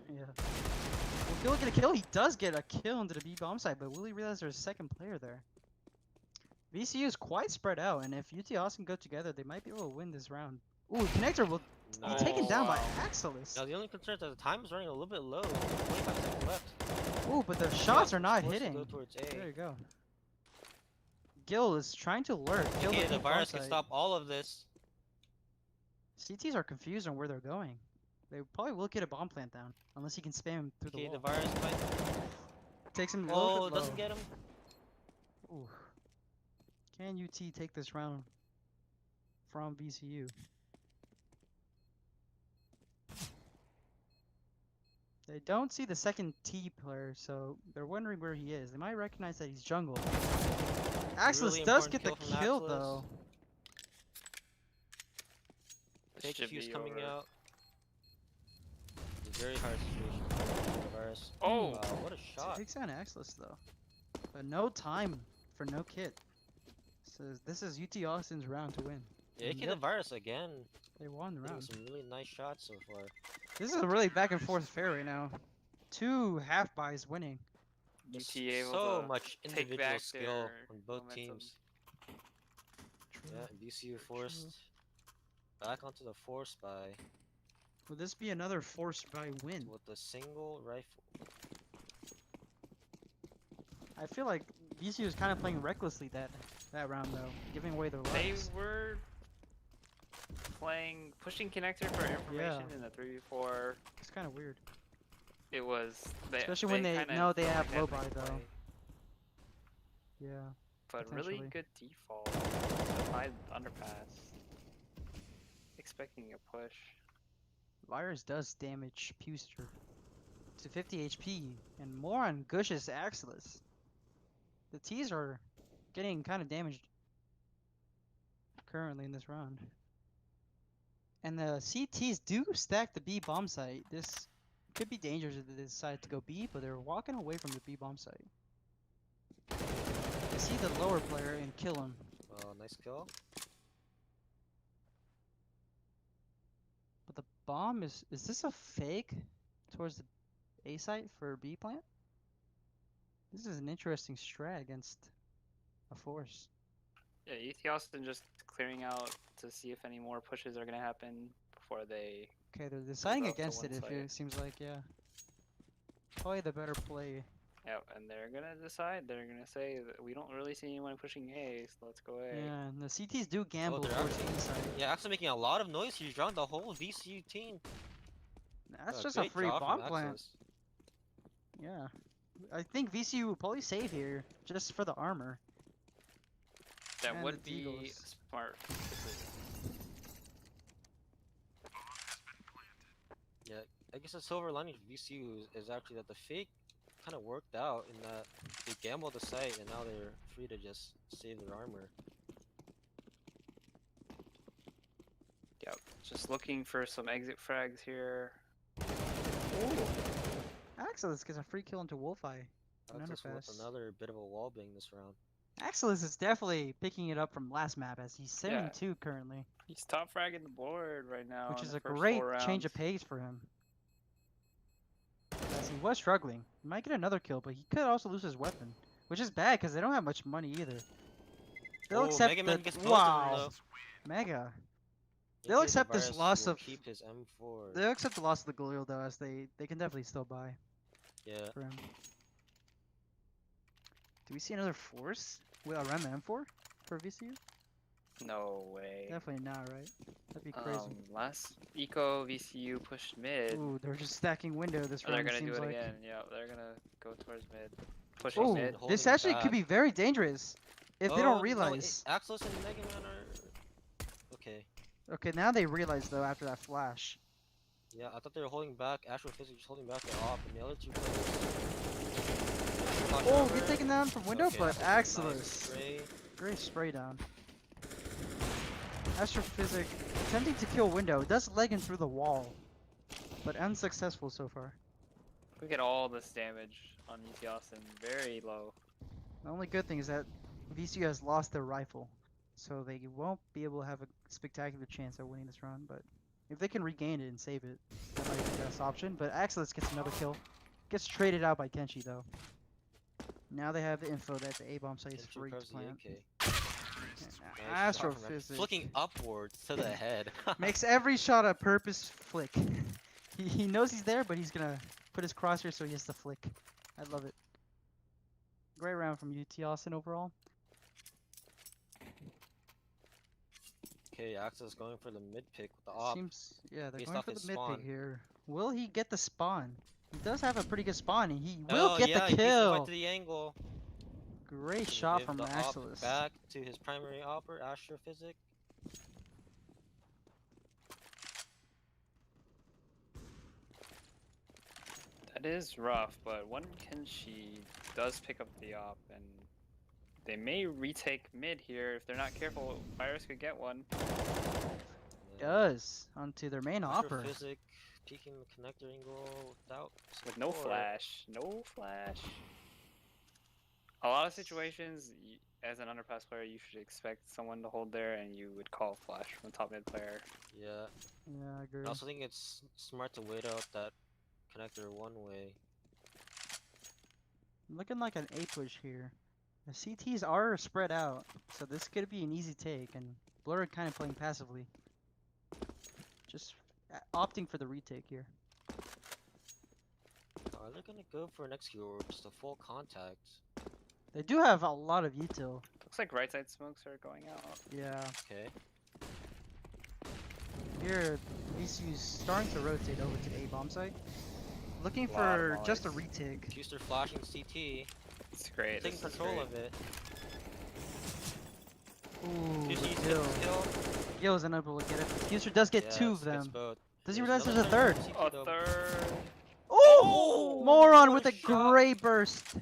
Yeah. Will Gil get a kill? He does get a kill into the B bomb site, but will he realize there's a second player there? VCU is quite spread out, and if UT Austin go together, they might be able to win this round. Ooh, Connector will be taken down by Axelis. Now the only concern is that the time is running a little bit low. 25 seconds left. Ooh, but the shots are not Forced to hitting. Go towards A. There you go. Gil is trying to lurk. Gil Okay, with the B bomb virus can site. stop all of this. CTs are confused on where they're going. They probably will get a bomb plant down, unless he can spam him through Okay, the the wall. virus might. Takes him low. Oh, doesn't get him. Ooh. Can UT take this round from VCU? They don't see the second T player, so they're wondering where he is. They might recognize that he's jungle. Axelis Really does important get the kill from kill Axelis. though. This Take should fuse be coming over. out. It's a very hard situation for the virus. Oh! Wow, what a shot. Takes down Axelis though. But no time for no kit. So this is UT Austin's round to win. Yeah, And AK the yep, virus again. they won the Hitting round. some really nice shots so far. This is a really back and forth affair right now. 2 half buys winning. Just UT able so to much take individual back skill their on both momentum. teams. Yeah, and VCU forced back onto the force by Will this be another forced buy win? with a single rifle. I feel like VCU is kind of playing recklessly that round though, giving away their They lives. were pushing connector for information in the 3v4. It's kind of weird. It was Especially when they kinda know they felt have like low had buy to though. play. Yeah. But really potentially. good default. High underpass. Expecting a push. Virus does damage Puster to 50 HP and more on Gush's Axelis. The T's are getting kind of damaged currently in this round. And the CTs do stack the B bomb site. This could be dangerous if they decide to go B, but they're walking away from the B bomb site. They see the lower player and kill him. Nice kill. But the bomb is this a fake towards the A site for B plant? This is an interesting strat against a force. Yeah, UT Austin just clearing out to see if any more pushes are gonna happen before they. Okay, they're deciding up to against one it. If side. it seems like, yeah, probably the better play. Yeah, and they're gonna decide. They're gonna say that we don't really see anyone pushing A, so let's go A. Yeah, and the CTs do gamble they're towards the actually- A side. Yeah, actually making a lot of noise. He's drawn the whole VCU team. That's just a great free draw from bomb plant. Axelis. Yeah, I think VCU will probably save here just for the armor. That and would the be Deagles. a smart decision. Yeah, I guess the silver lining for VCU is actually that the fake kind of worked out in that they gambled the site and now they're free to just save their armor. Yep, just looking for some exit frags here. Axelis gets a free kill into Wolfeye. An Axelis with underpass. another bit of a wall bang this round. Axelis is definitely picking it up from last map as he's 72 Yeah. currently, He's top fragging the board right now. which in is the a first great 4 change rounds. of pace for him. As he was struggling. He might get another kill, but he could also lose his weapon, which is bad because they don't have much money either. They'll Oh, accept Mega Man the gets both of them, wow, though. Mega. AK They'll the accept this Virus loss will of- keep his M4. They'll accept the loss of the Galil though, as they can definitely still buy Yeah. for him. Do we see another force? Well, around the M4 for VCU? No way. Definitely not, right? That'd be crazy. Last Eco VCU pushed mid. Ooh, they're just stacking window this Oh, they're round, it gonna do seems it like. again. Yeah, they're gonna go towards mid. Pushing Ooh, mid. Holding this actually could back. be very dangerous if they Oh, don't no, realize. Axelis and Mega Man are okay. Okay, now they realize though after that flash. Yeah, I thought they were holding back. Astrophysics just holding back their op, and the other two players. Watch Oh, over. get taken down from window, Okay, but that's a Axelis. nice spray. Great spray down. Astrophysic attempting to kill window, does leg him through the wall, but unsuccessful so far. Look at all this damage on UT Austin. Very low. The only good thing is that VCU has lost their rifle, so they won't be able to have a spectacular chance at winning this round, but if they can regain it and save it, that might be the best option. But Axelis gets another kill. Gets traded out by Kenshi though. Now they have the info that the A-bomb site is Kenshi free to recovers the plant. AK. Nice shot from Rex. Astrophysics Flicking upwards to the head. makes every shot a purpose flick. He knows he's there, but he's gonna put his crosshair so he has to flick. I love it. Great round from UT Austin overall. Okay, Axelis going for the mid pick with the op. Seems, yeah, they're based going off for his the mid spawn. pick here. Will he get the spawn? He does have a pretty good spawn, and he will Oh, get yeah, the he beats him right kill. to the angle. Great Gonna shot give from the op Axelis. back to his primary opper, Astrophysic. That is rough, but one Kenshi does pick up the op, and they may retake mid here if they're not careful. Virus could get one. Does onto their main opper. Astrophysic peeking the connector angle without With no support. flash. No flash. A lot of situations, as an underpass player, you should expect someone to hold there, and you would call flash from the top mid player. Yeah. Yeah, I agree. I also think it's smart to wait out that connector one way. Looking like an A push here. The CTs are spread out, so this could be an easy take, and Blur kind of playing passively. Just opting for the retake here. Are they gonna go for an execute or just a full contact? They do have a lot of util. Looks like right side smokes are going out. Yeah. Okay. Here, VCU's starting to rotate over to A bomb site. Looking Lot of for just a mollies. retake. Custer flashing CT, It's great. taking This is control great. of it. Ooh, Custer the gets kill. the kill. Gill's unable to get it. Custer does get two of Yes, them. gets both. Does he There's realize there's a another third? CT A though. third. Oh! Moron what with a a shot. great burst.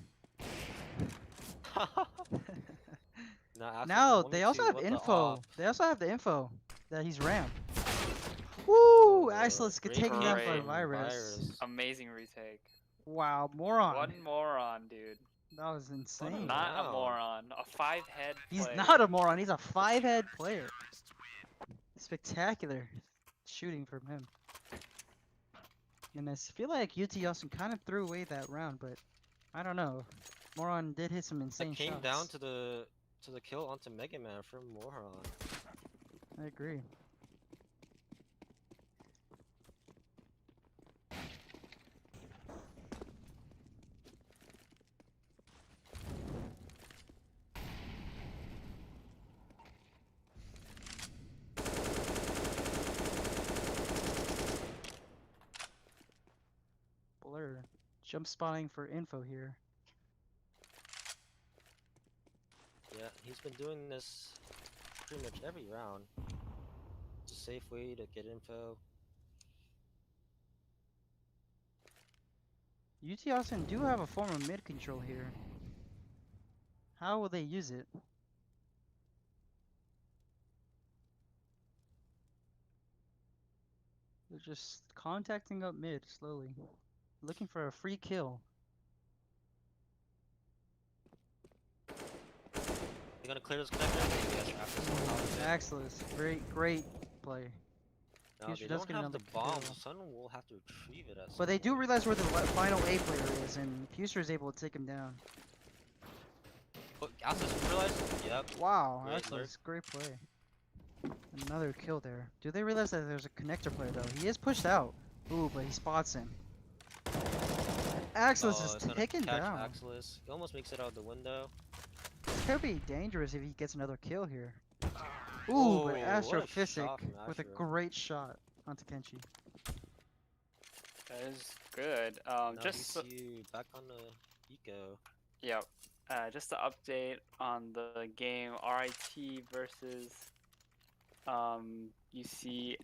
Nah, Now actually, they also 1v2, have what the info. op. They also have the info that he's rammed. Woo! Oh, Axelis get great taken down by great virus. Amazing retake. Wow, moron. One moron, dude. That was insane. Not a Wow. moron. A 5-head He's play. not a moron. He's a 5-head player. Spectacular shooting from him. And I feel like UT Austin kind of threw away that round, but I don't know. Moron did hit some insane It came shots. down to the kill onto Mega Man for Moron. I agree. Blur. Jump spotting for info here. Yeah, he's been doing this pretty much every round. It's a safe way to get info. UT Austin do have a form of mid control here. How will they use it? They're just contacting up mid slowly. Looking for a free kill. You gonna clear this connector? Maybe after some time. Axelis, great play. No, Future they does don't get have another the bombs. kill. Sun will have to retrieve it at some But they do point. realize where the final A player is, and Fuster is able to take him down. But Axelis realized? Yep. Wow, Great Axelis, lurk. great play. Another kill there. Do they realize that there's a connector player though? He is pushed out. Ooh, but he spots him. Axelis Oh, is it's gonna taken catch down. Axelis. He almost makes it out the window. This could be dangerous if he gets another kill here. Ooh, but Oh, what a Astrophysic shot from with a Astro. great shot onto Kenshi. That is good. Now Just so- ECU back on the eco. Yep. Just to update on the game, RIT versus UCSD.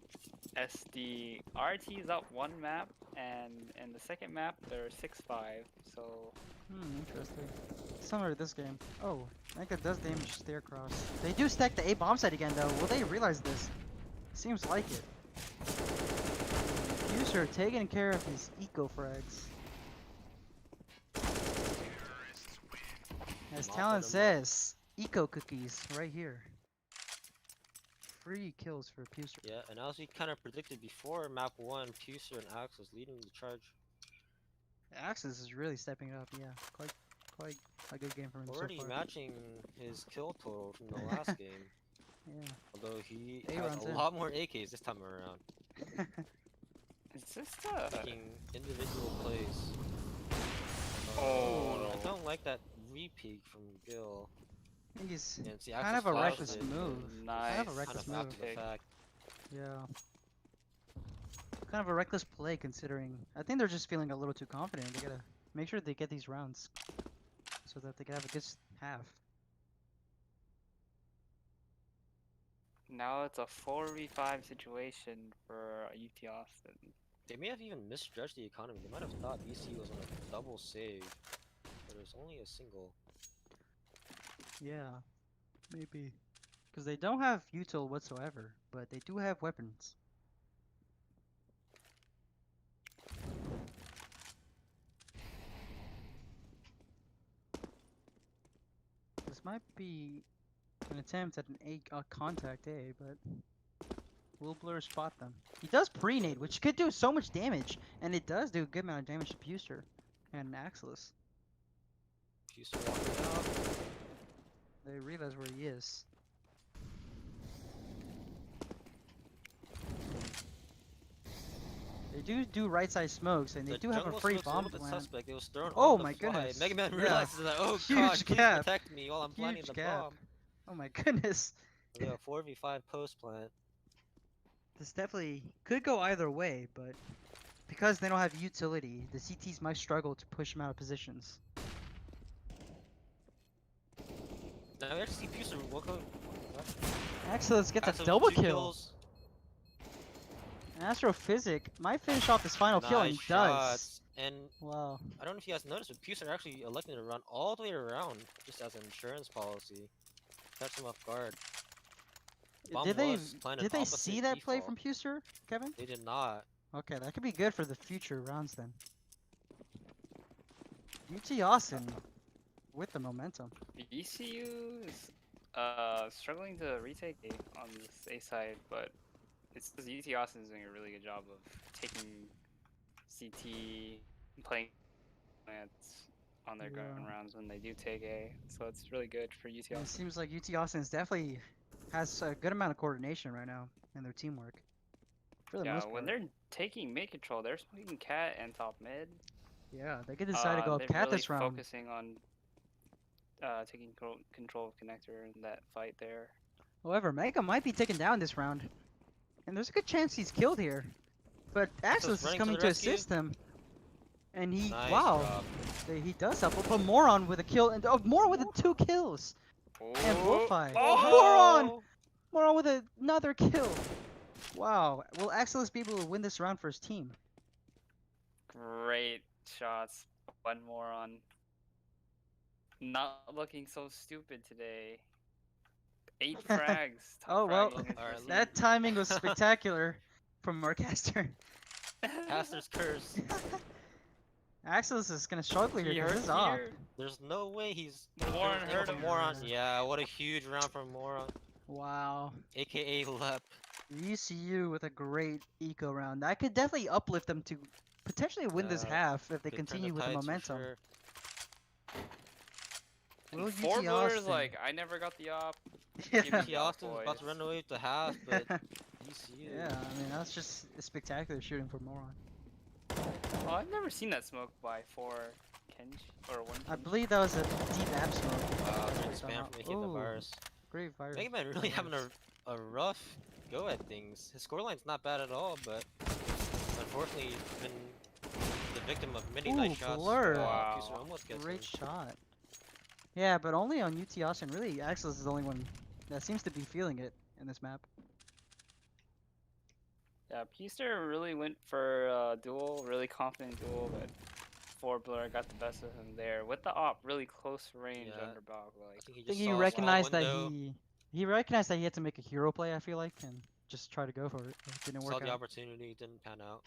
RIT is up one map, and in the second map they're 6-5. So Interesting. Similar to this game. Oh, I think it does damage stair cross. They do stack the A bomb site again though. Will they realize this? Seems like it. User taking care of his eco frags. As Mopping Talon them up. says, eco cookies right here. Free kills for Puser. Yeah, and as we kind of predicted before, map 1, Puser and Axe was leading the charge. Axis is really stepping up. Yeah, quite a good game from him Already so far. matching his kill total from the last game. Yeah. Although he Eight has rounds a in. lot more AKs this time around. it's just Making individual plays. Oh, I don't like that re-peek from Gil. I think he's And see, kind Axis of a flashed reckless it, move. nice. Kind of a Kind reckless of after move. the fact. Yeah. Kind of a reckless play considering. I think they're just feeling a little too confident. They gotta make sure they get these rounds so that they can have a good half. Now it's a 4v5 situation for UT Austin. They may have even misjudged the economy. They might have thought BC was on a double save, but it was only a single. Yeah, maybe. Because they don't have util whatsoever, but they do have weapons. This might be an attempt at a contact A, but will Blur spot them? He does pre-nade, which could do so much damage, and it does do a good amount of damage to Puster and Axelis. Puser walking out. They realize where he is. They do right side smokes, and they The do have a jungle free smoke's a bomb little bit plan. suspect. It was thrown Oh on the my fly. goodness. Mega Man Yeah. realizes that, oh Huge gosh, please gap. protect me while I'm planting Huge the gap. bomb. Oh my goodness. Yeah, 4v5 post plant. This definitely could go either way, but because they don't have utility, the CTs might struggle to push them out of positions. Now we actually see Puser walk out. Axelis gets a Axel with double 2 kill. kills. Astrophysic might finish off this final kill, and Nice he does. shots. And Wow. I don't know if you guys noticed, but Puser actually elected to run all the way around just as an insurance policy. Catch him off guard. Bomb Did they was playing an did they opposite see that play default. from Puser, Kevin? They did not. Okay, that could be good for the future rounds then. UT Austin with the momentum. ECU is struggling to retake A on this A side, but it's just UT Austin is doing a really good job of taking CT and playing plants on their gun Yeah. rounds when they do take A. So it's really good for UT Yeah, it Austin. seems like UT Austin definitely has a good amount of coordination right now in their teamwork. For the Yeah, most when part. they're taking mid control, they're smoking cat and top mid. Yeah, they could decide to go up They're cat really this round. focusing on taking control of connector in that fight there. However, Mega might be taken down this round. And there's a good chance he's killed here. But Axelis is running to coming the to rescue. assist him. And he, Nice wow, job. he does help. But Moron with a kill, and Moron with 2 kills. And Wolfeye. Moron! Moron with another kill. Wow, will Axelis be able to win this round for his team? Great shots. One more on. Not looking so stupid today. 8 frags. Top Oh, well, fragging his Alright, first That timing was spectacular from our caster. Caster's curse. Axelis is gonna struggle here He because hurt this is off. here. There's no way he's Moron there's hurt no him. Moron. Yeah, what a huge round from Moron. Wow. AKA Lep. ECU with a great eco round. That could definitely uplift them to potentially win this half if they Could turn continue with the tides for momentum. sure. Will And 4 UT blurs Austin? like, I never got the op. Yeah. Give me T. the op, Austin's about to boys. run away with the half, but ECU. Yeah, I mean that's just spectacular shooting for Moron. Oh, I've never seen that smoke by 4 Kenji or 1 I Kenji. believe that was a deep app smoke. Wow, great If I'm spam not- from making the Ooh, virus. Great virus. Mega Man really having a a rough go at things. His scoreline's not bad at all, but unfortunately he's been the victim of many nice shots. blur. Wow. Puser almost gets Great him. shot. Yeah, but only on UT Austin. Really, NACCS is the only one that seems to be feeling it in this map. Yeah, Puster really went for duel, really confident duel, but 4Blur got the best of him there with the op, really close range Yeah. under Bog. Like, I think he I just think he saw a small recognized that window, he recognized that he had to make a hero play. I feel like, and just try to go for it. It didn't saw work the out. opportunity, didn't pan out.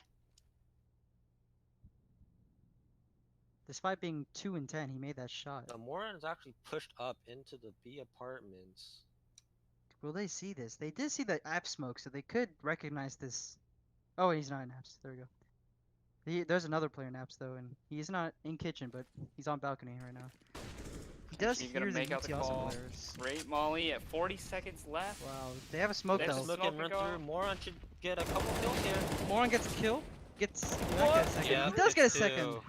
Despite being 2 and 10, he made that shot. The Moran's actually pushed up into the B apartments. Will they see this? They did see the app smoke, so they could recognize this. Oh, he's not in apps. There we go. There's another player in apps though, and he's not in kitchen, but he's on balcony right now. He does He's hear gonna the make out the UT Austin call. players. Great Molly at 40 seconds left. Wow, they have a smoke They have though. a Smoke smoke and run to go. through. Moran should get a couple kills here. Moran gets a kill. Gets not What? get a second. Yeah, He does get a gets second. two.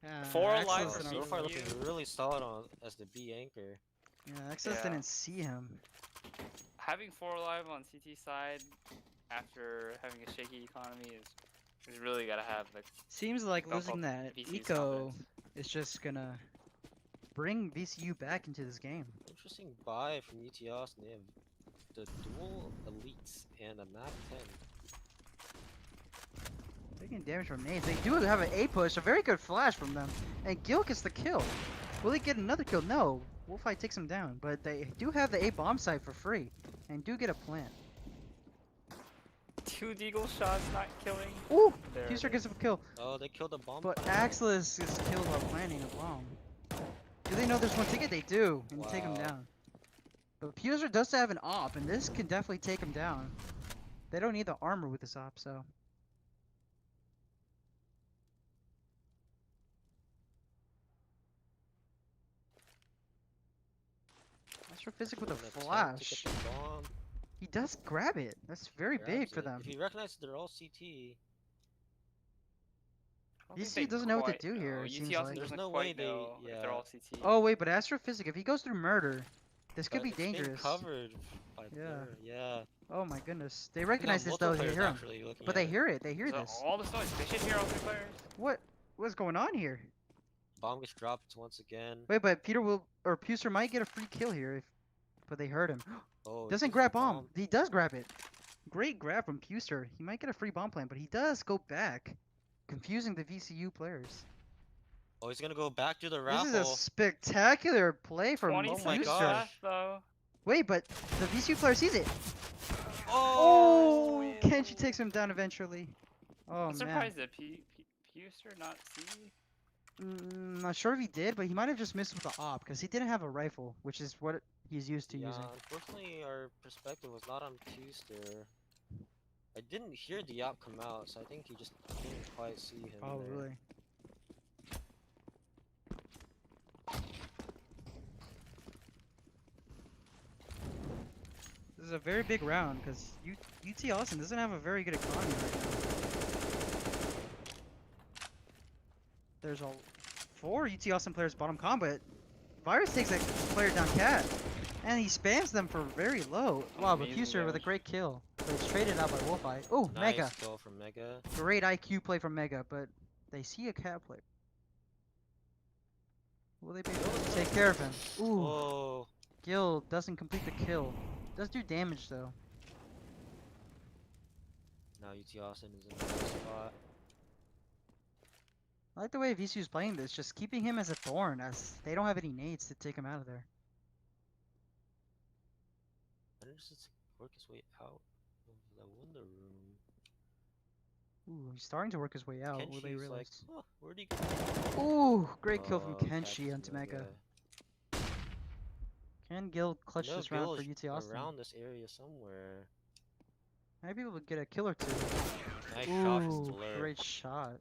Yeah, 4 Axel alive So for didn't- far CTU. looking really solid on as the B anchor. Yeah, Axel Yeah. didn't see him. Having 4 alive on CT side after having a shaky economy is really gotta have the Seems like bump losing up that VCU's eco confidence. is just gonna bring VCU back into this game. Interesting buy from UT Austin. They have the dual elites and a map 10. Taking damage from nades. They do have an A push, a very good flash from them. And Gil gets the kill. Will they get another kill? No. Wolfeye takes him down. But they do have the A bomb site for free. And do get a plant. 2 deagle shots not killing. Ooh! There it Fuser is. gets a kill. Oh, they killed the bomb. But plant. Axel is killed while planting a bomb. Do they know there's one ticket? They do. And take him Wow. down. But Fuser does have an op. And this can definitely take him down. They don't need the armor with this op, so. Astrophysic with a An attempt to get flash. the bomb. He does grab it. That's very big Grabs for it. them. If you recognize they're all CT, I don't think VCU they doesn't know what to quite do here, know. it UT seems Austin like. There's doesn't no quite way they- know if they're yeah. all CT. Oh wait, but Astrophysic, if he goes through murder, this could but be it's being dangerous. covered by Yeah. Blur. Yeah. Oh my goodness. They We recognize got this though, multiple they players hear him. actually looking But at they it. hear it, they hear So this. all this noise, they should hear all 3 players. What's going on here? Bomb gets dropped once again. Wait, but Peter will or Puser might get a free kill here if but they heard him. Oh, he Doesn't gets the grab bomb. He does grab it. Great grab from Puser. He might get a free bomb plant, but he does go back. Confusing the VCU players. Oh, he's gonna go back to the raffle. This is a spectacular play from 20 my seconds gosh. Puser. left though. Wait, but the VCU player sees it. Oh! Oh, Kenshi takes him down eventually. Oh I'm man. surprised that Puster not see. Not sure if he did, but he might have just missed with the op because he didn't have a rifle, which is what he's used to Yeah, using. unfortunately our perspective was not on Puster. I didn't hear the op come out, so I think he just didn't quite see him. Oh, there. really? This is a very big round because UT Austin doesn't have a very good economy right now. There's 4 UT Austin players bottom combat. Virus takes a player down cat, and he spams them for very low. Wow, but Amazing Puser with a damage. great kill. But it's traded out by Wolfeye. Oh, Nice Mega. kill from Mega. Great IQ play from Mega, but they see a cat player. Will they be able to take care of him? Ooh, Oh, Gil doesn't complete the kill. Does do damage though. now UT Austin is in a good spot. I like the way VCU's playing this, just keeping him as a thorn, as they don't have any nades to take him out of there. Manages to work his way out of the window room. Ooh, he's starting to work his way out. Will they Kenshi's realize? like, oh, where'd he go? Ooh, great kill from Oh, Kenshi catches onto Mega. Can Gil clutch No, this round for Gil is UT Austin? around this area somewhere. Maybe we'll get a kill or 2. Nice shot from Ooh, Blur. great shot.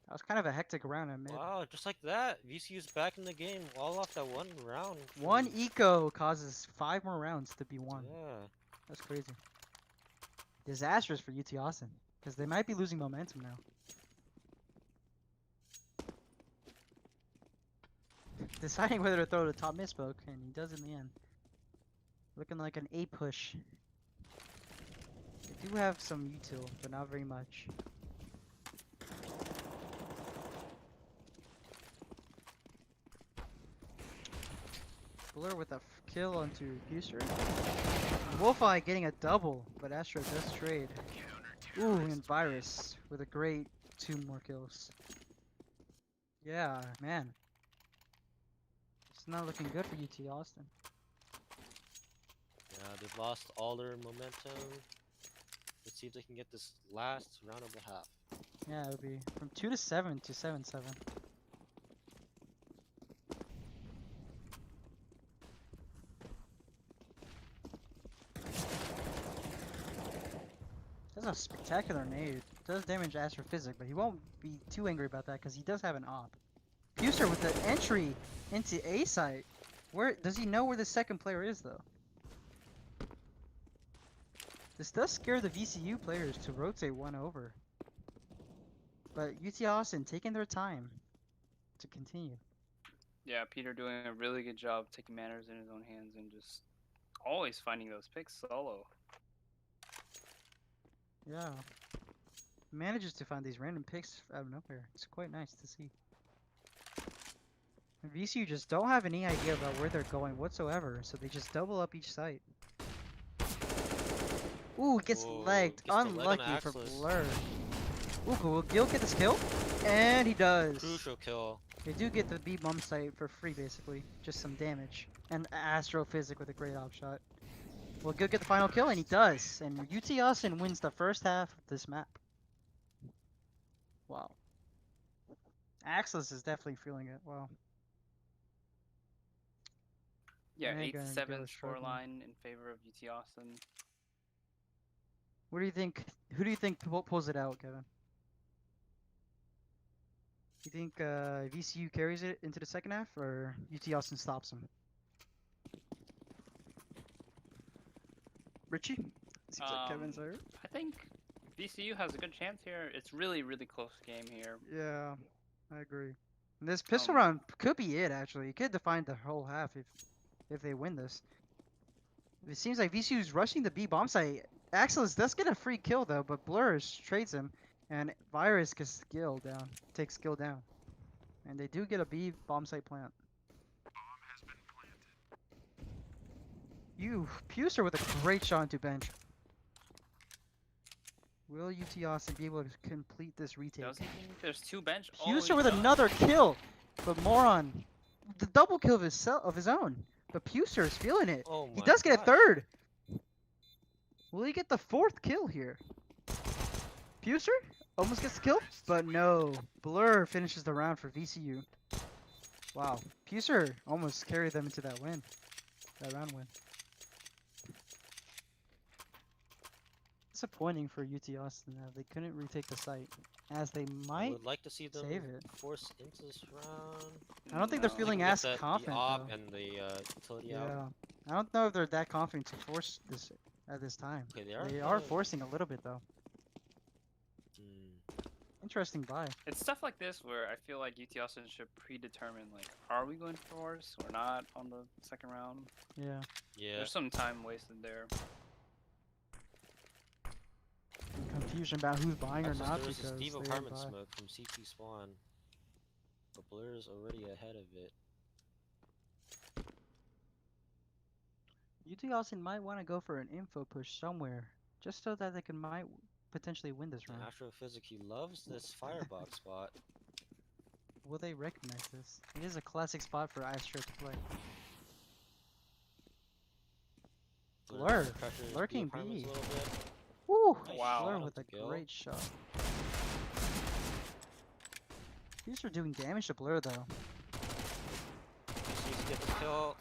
That was kind of a hectic round at mid. Wow, just like that, VCU's back in the game, all off that one round. One from- eco causes 5 more rounds to be won. Yeah. That's crazy. Disastrous for UT Austin, because they might be losing momentum now. Deciding whether to throw the top misspoke, and he does in the end. Looking like an A push. They do have some util, but not very much. Blur with a kill onto Fuser. Wolfeye getting a double, but Astro does trade. Ooh, and Virus with a great 2 more kills. Yeah, man. It's not looking good for UT Austin. Yeah, they've lost all their momentum. Let's see if they can get this last round of the half. Yeah, it would be from 2-7 to 7-7. That's a spectacular nade. Does damage Astrophysic, but he won't be too angry about that because he does have an op. Fuser with the entry into A site. Where does he know where the second player is though? This does scare the VCU players to rotate one over. But UT Austin taking their time to continue. Yeah, Peter doing a really good job taking matters in his own hands and just always finding those picks solo. Yeah. Manages to find these random picks out of nowhere. It's quite nice to see. And VCU just don't have any idea about where they're going whatsoever, so they just double up each site. Ooh, gets Whoa, legged. gets the leg on Unlucky for Axlis. Blur. Ooh, will Gil get this kill? And he does. Crucial kill. They do get the B bomb site for free, basically. Just some damage. And Astrophysic with a great op shot. Will Gil get the final kill? And he does. And UT Austin wins the first half of this map. Wow. Axlis is definitely feeling it. Wow. Yeah, Mega and 8-7 Gil are struggling. scoreline in favor of UT Austin. What do you think? Who do you think pulls it out, Kevin? You think VCU carries it into the second half, or UT Austin stops them? Richie? Seems like Kevin's there. I think VCU has a good chance here. It's really, really close game here. Yeah, I agree. And this pistol round could be it, actually. It could define the whole half if they win this. It seems like VCU's rushing the B bomb site. Axelis does get a free kill though, but Blurs trades him, and Virus gets skill down, takes skill down, and they do get a B bomb site plant. You Puser with a great shot into bench. Will UT Austin be able to complete this retake? Does he think there's 2 bench? Puser with another kill, but Moron, the double kill of his own. But Puser is feeling it. Oh He my does get a gosh. third. Will he get the 4th kill here? Puser almost gets the kill, but no. Blur finishes the round for VCU. Wow, Puser almost carried them into that win, that round win. Disappointing for UT Austin that they couldn't retake the site, as they I might would like to see them save it. force into this round. I don't think they're No. feeling With as the confident op though. and the utility Yeah, out. I don't know if they're that confident to force this at this time. Okay, They kinda- are forcing a little bit though. Hmm. Interesting buy. It's stuff like this where I feel like UT Austin should predetermine, like, are we going to force or not on the second round? Yeah. Yeah. There's some time wasted there. Confusion about who's buying or Axis, not there was because a Steve they apartment buy. smoke from CT spawn, but Blur's already ahead of it. UT Austin might want to go for an info push somewhere, just so that they might potentially win this And round. Astrophysic, he loves this firebox spot. Will they recognize this? It is a classic spot for Astro to play. Blur, pressures the lurking apartments B. a little bit. Woo! Nice Wow. Blur shot with to a Gil. great shot. These are doing damage to Blur though. Just needs to get the kill.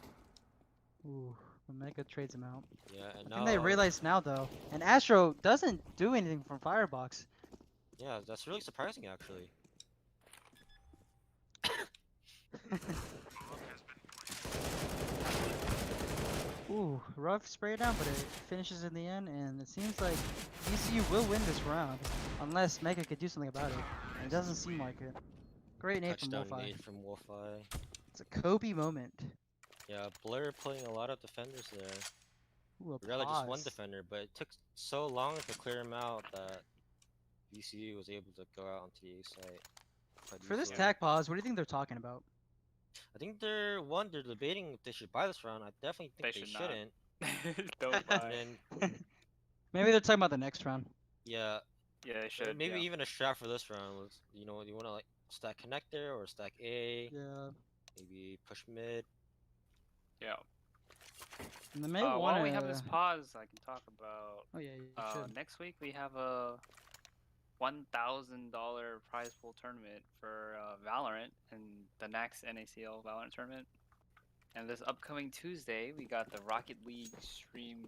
Ooh, Omega trades him out. Yeah, and I now think they realize now though, and Astro doesn't do anything from Firebox. yeah, that's really surprising actually. Ooh, rough spray down, but it finishes in the end, and it seems like VCU will win this round, unless Mega could do something about it. And it doesn't seem like it. Great nade from Touchdown Wolfeye. nade from Wolfeye. It's a Kobe moment. Yeah, Blur playing a lot of defenders there. Ooh, a Really just one pause. defender, but it took so long to clear him out that VCU was able to go out onto the A site. quite For this easily. tag pause, what do you think they're talking about? I think they're debating if they should buy this round. I definitely think They they should not. shouldn't. Don't And buy. then Maybe they're talking about the next round. yeah, Yeah, they should. maybe yeah. even a strat for this round was you want to like stack connector or stack A, Yeah. maybe push mid. Yeah. And they may While want we have this pause, I can talk about. Oh yeah, you should. Next week we have a $1,000 prize pool tournament for Valorant and the next NACL Valorant tournament. And this upcoming Tuesday, we got the Rocket League stream,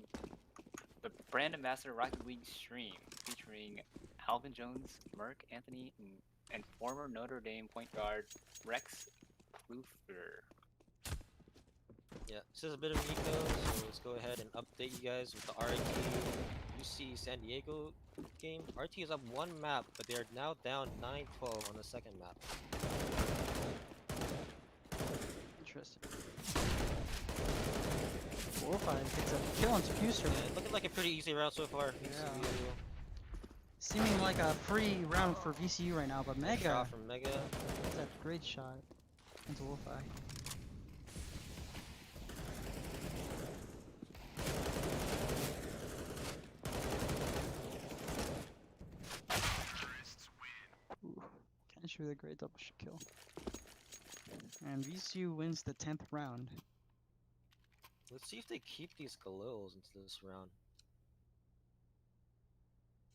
the brand ambassador Rocket League stream featuring Alvin Jones, Merck Anthony, and former Notre Dame point guard Rex Klufer. Yeah, this is a bit of Nico, so let's go ahead and update you guys with the RT UC San Diego game. RT is up one map, but they are now down 9-12 on the second map. Interesting. 4-5 picks up a kill on Fuser. Yeah, looking like a pretty easy round so far. Yeah. Seeming like a free round for VCU right now, but Mega. Shot from Mega. That's a great shot into Wolfeye. Ooh, can't shoot a great double kill. And VCU wins the 10th round. Let's see if they keep these Galils into this round.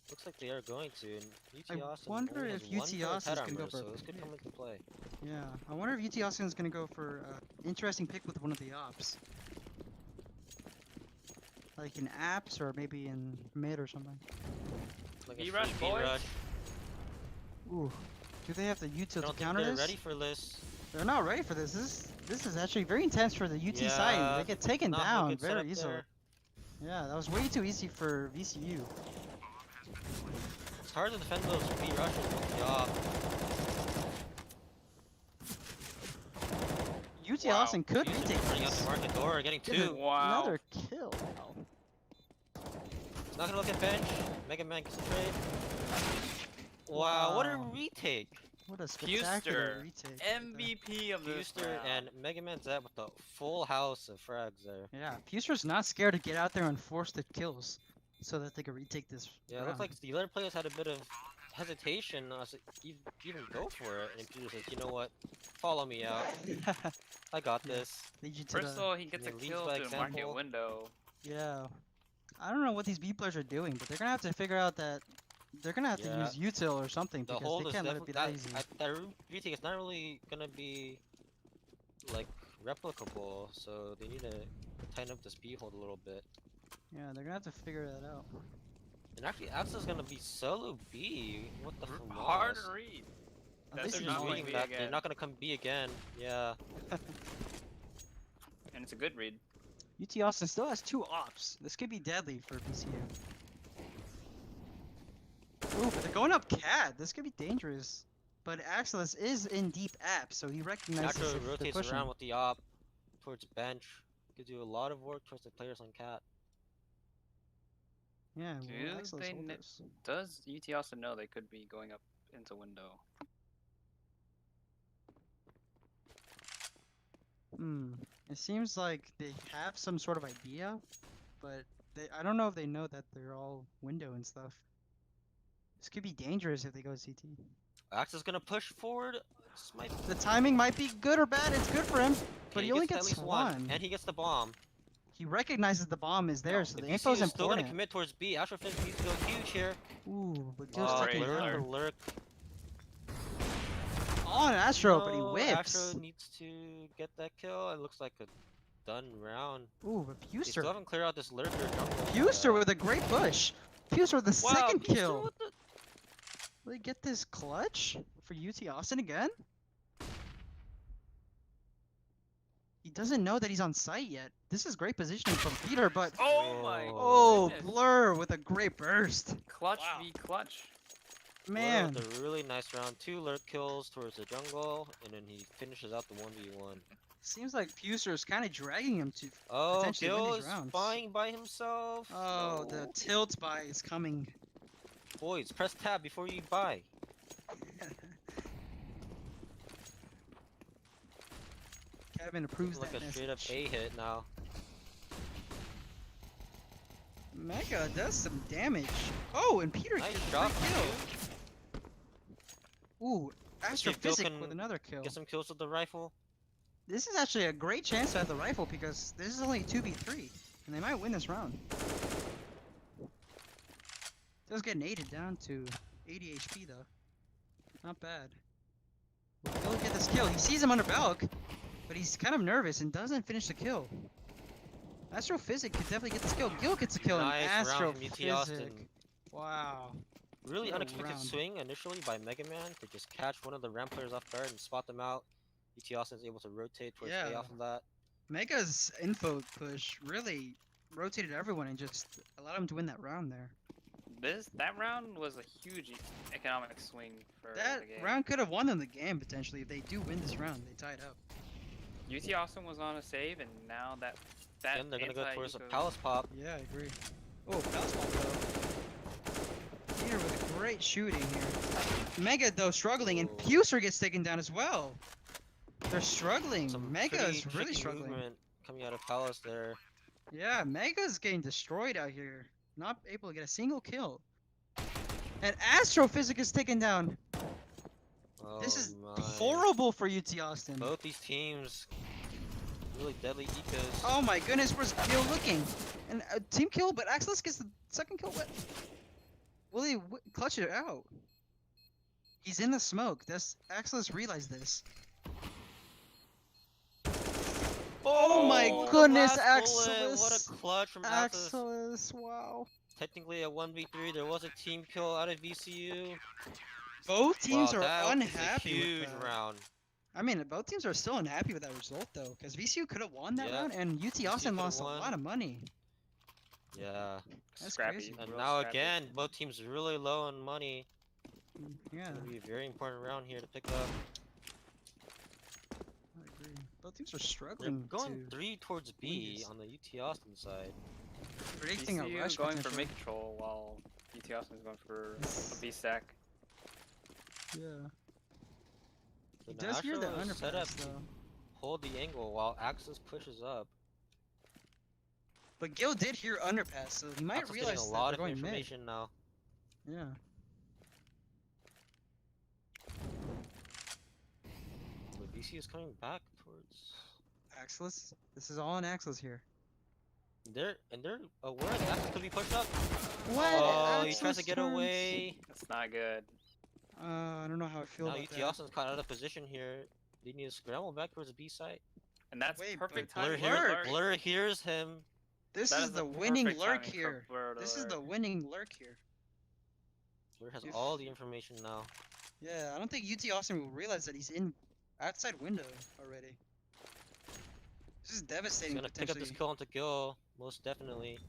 Looks like they are going to. And UT I Austin wonder only if has one UT pair of Austin's head gonna go armor, for so a this could come pick. into play. Yeah, I wonder if UT Austin's gonna go for interesting pick with one of the ops. Like in apps or maybe in mid or something. Like a B-rush, free boys. B-rush. Ooh. Do they have the I util to don't think counter they're this? ready for this. They're not ready for this. This is actually very intense for the UT side. Yeah, They get taken not a down good very setup easily. there. Yeah, that was way too easy for VCU. It's hard to defend those B-rushes with the op. UT Wow. Austin could Houston retake running out this. the market door, getting Get two. Wow. Another kill. Wow. It's not gonna look at bench. Mega Man gets the trade. Wow, what a Wow. retake! What a spectacular Fuster, retake. right MVP of this Fuster round. and Mega Man's at with the full house of frags there. there. Yeah, Fuster's not scared to get out there and force the kills so that they can retake this Yeah, it round. looks like the other players had a bit of hesitation to even go for it, and Fuser says, "You know what? Follow me out. I got Yeah. this." Lead you to First of the, all, he gets a Yeah, leads kill by to the market example. window. yeah. I don't know what these B players are doing, but they're gonna have to figure out that they're gonna have Yeah. to use util or something The because hold they is can't let it be that definitely easy. that retake is not really gonna be like replicable, so they need to tighten up the speed hold a little bit. Yeah, they're gonna have to figure that out. And actually, Axel's gonna be solo B. What the fuck? Hard to read. At That's least they're he's not not going reading B that. They're again. not gonna come B again. Yeah. And it's a good read. UT Austin still has 2 ops. This could be deadly for VCU. Ooh, but they're going up CAD. This could be dangerous. But Axelis is in deep app, so he recognizes Natural if they're rotates pushing. around with the op towards bench. Could do a lot of work towards the players on cat. Yeah, Do well, Axelis they hold kn- this. Does UT also know they could be going up into window? It seems like they have some sort of idea, but I don't know if they know that they're all window and stuff. This could be dangerous if they go CT. Axel's gonna push forward. This might The timing might be good or bad. It's good for him, but okay, he only at gets least one. and he gets the bomb. He recognizes the bomb is there, No, so If the you info see is is still gonna important. commit towards B. Astrofin needs to go huge here. Ooh, but Oh, just great taken lurk. down. Lurk. On Astro, but he No, whips. Astro needs to get that kill. It looks like a done round. Ooh, but They still Fuster. haven't cleared out this lurker jungle. Fuster with a great push. Fuster with the Wow, second Fuster kill. with the- Will he get this clutch for UT Austin again? He doesn't know that he's on site yet. This is great positioning from Peter, but Oh my oh, goodness. Blur with a great burst. Clutch Wow. v clutch. Blur Man, with a really nice round. 2 lurk kills towards the jungle, and then he finishes out the 1v1. Seems like Puser is kind of dragging him to Oh, potentially win Gil these is rounds. flying by himself. Oh, No. the tilt buy is coming. Boys, press tab before you buy. Kevin approves Like that a straight up message. A hit now. Mega does some damage. Oh, and Peter Nice gets a shot free from kill. Ooh, Astrophysic can with another kill. Get some kills with the rifle. This is actually a great chance to have the rifle because this is only 2v3, and they might win this round. Does get aided down to 80 HP though. Not bad. Will Gil get this kill? He sees him under Balk, but he's kind of nervous and doesn't finish the kill. Astrophysic could definitely get this kill. Gil gets a kill, Nice and round from UT Astrophysic. Austin. Wow. Really What a unexpected round. swing initially by Mega Man to just catch one of the ramp players off guard and spot them out. UT Austin's able to rotate towards A Yeah. off of that. Mega's info push really rotated everyone and just allowed him to win that round there. That round was a huge economic swing for That the game. round could have won them the game potentially if they do win this round. They tied up. UT Austin was on a save, and now that And they're gonna go towards a anti-eco- Palace Pop. Yeah, I agree. Oh, Palace Ball though. Peter with great shooting here. Mega though struggling, and Ooh. Puser gets taken down as well. They're struggling. Some Mega pretty is really tricky struggling. movement coming out of Palace there. Yeah, Mega's getting destroyed out here. Not able to get a single kill. And Astrophysic is taken down. Oh This is my. horrible for UT Austin. Both these teams really deadly ecos. Oh my goodness, where's Gil looking? And a team kill, but Axelis gets the second kill. What? Will he clutch it out? He's in the smoke. Axelis realized this. Oh my the goodness, last bullet, Axelis! What a clutch from Axelis. Axelis, wow. Technically a 1v3. There was a team kill out of VCU. Both teams Wow, are that was a unhappy huge with that. round. I mean, both teams are still unhappy with that result though, because VCU could have won that Yeah, round, and UT Austin coulda lost a won. lot of money. Yeah. That's Scrappy. crazy. And real now scrappy. again, both teams really low on money. Yeah, It's gonna be a very important round here to pick up. I agree. Both teams are They're struggling going to 3 towards B this. on the UT Austin side. predicting a VCU rush going for potential. mid control while UT Austin is going for Yes. a B stack. Yeah. So He does hear the Nashville is set up underpass to though. hold the angle while Axis pushes up. But Gil did hear underpass, so he might Axis getting realize a that lot they're of going mid. information now. Yeah. The VC is coming back towards. Axelis. This is all on Axelis here. They're aware that Axis could be pushed up. What? Oh, he tries to Axelis get turns. away. That's not good. I don't know how I feel Now about UT that. Austin's caught out of position here. They need to scramble back towards the B site. And that's Wait, perfect but timing. Blur, Blur for hears, Lurk. Blur hears him. This That is is the a winning perfect lurk timing for here. Blur to This is lurk. the winning lurk here. Blur has If- all the information now. Yeah, I don't think UT Austin will realize that he's in outside window already. This is He's devastating gonna pick up this potentially. kill onto Gil, most definitely.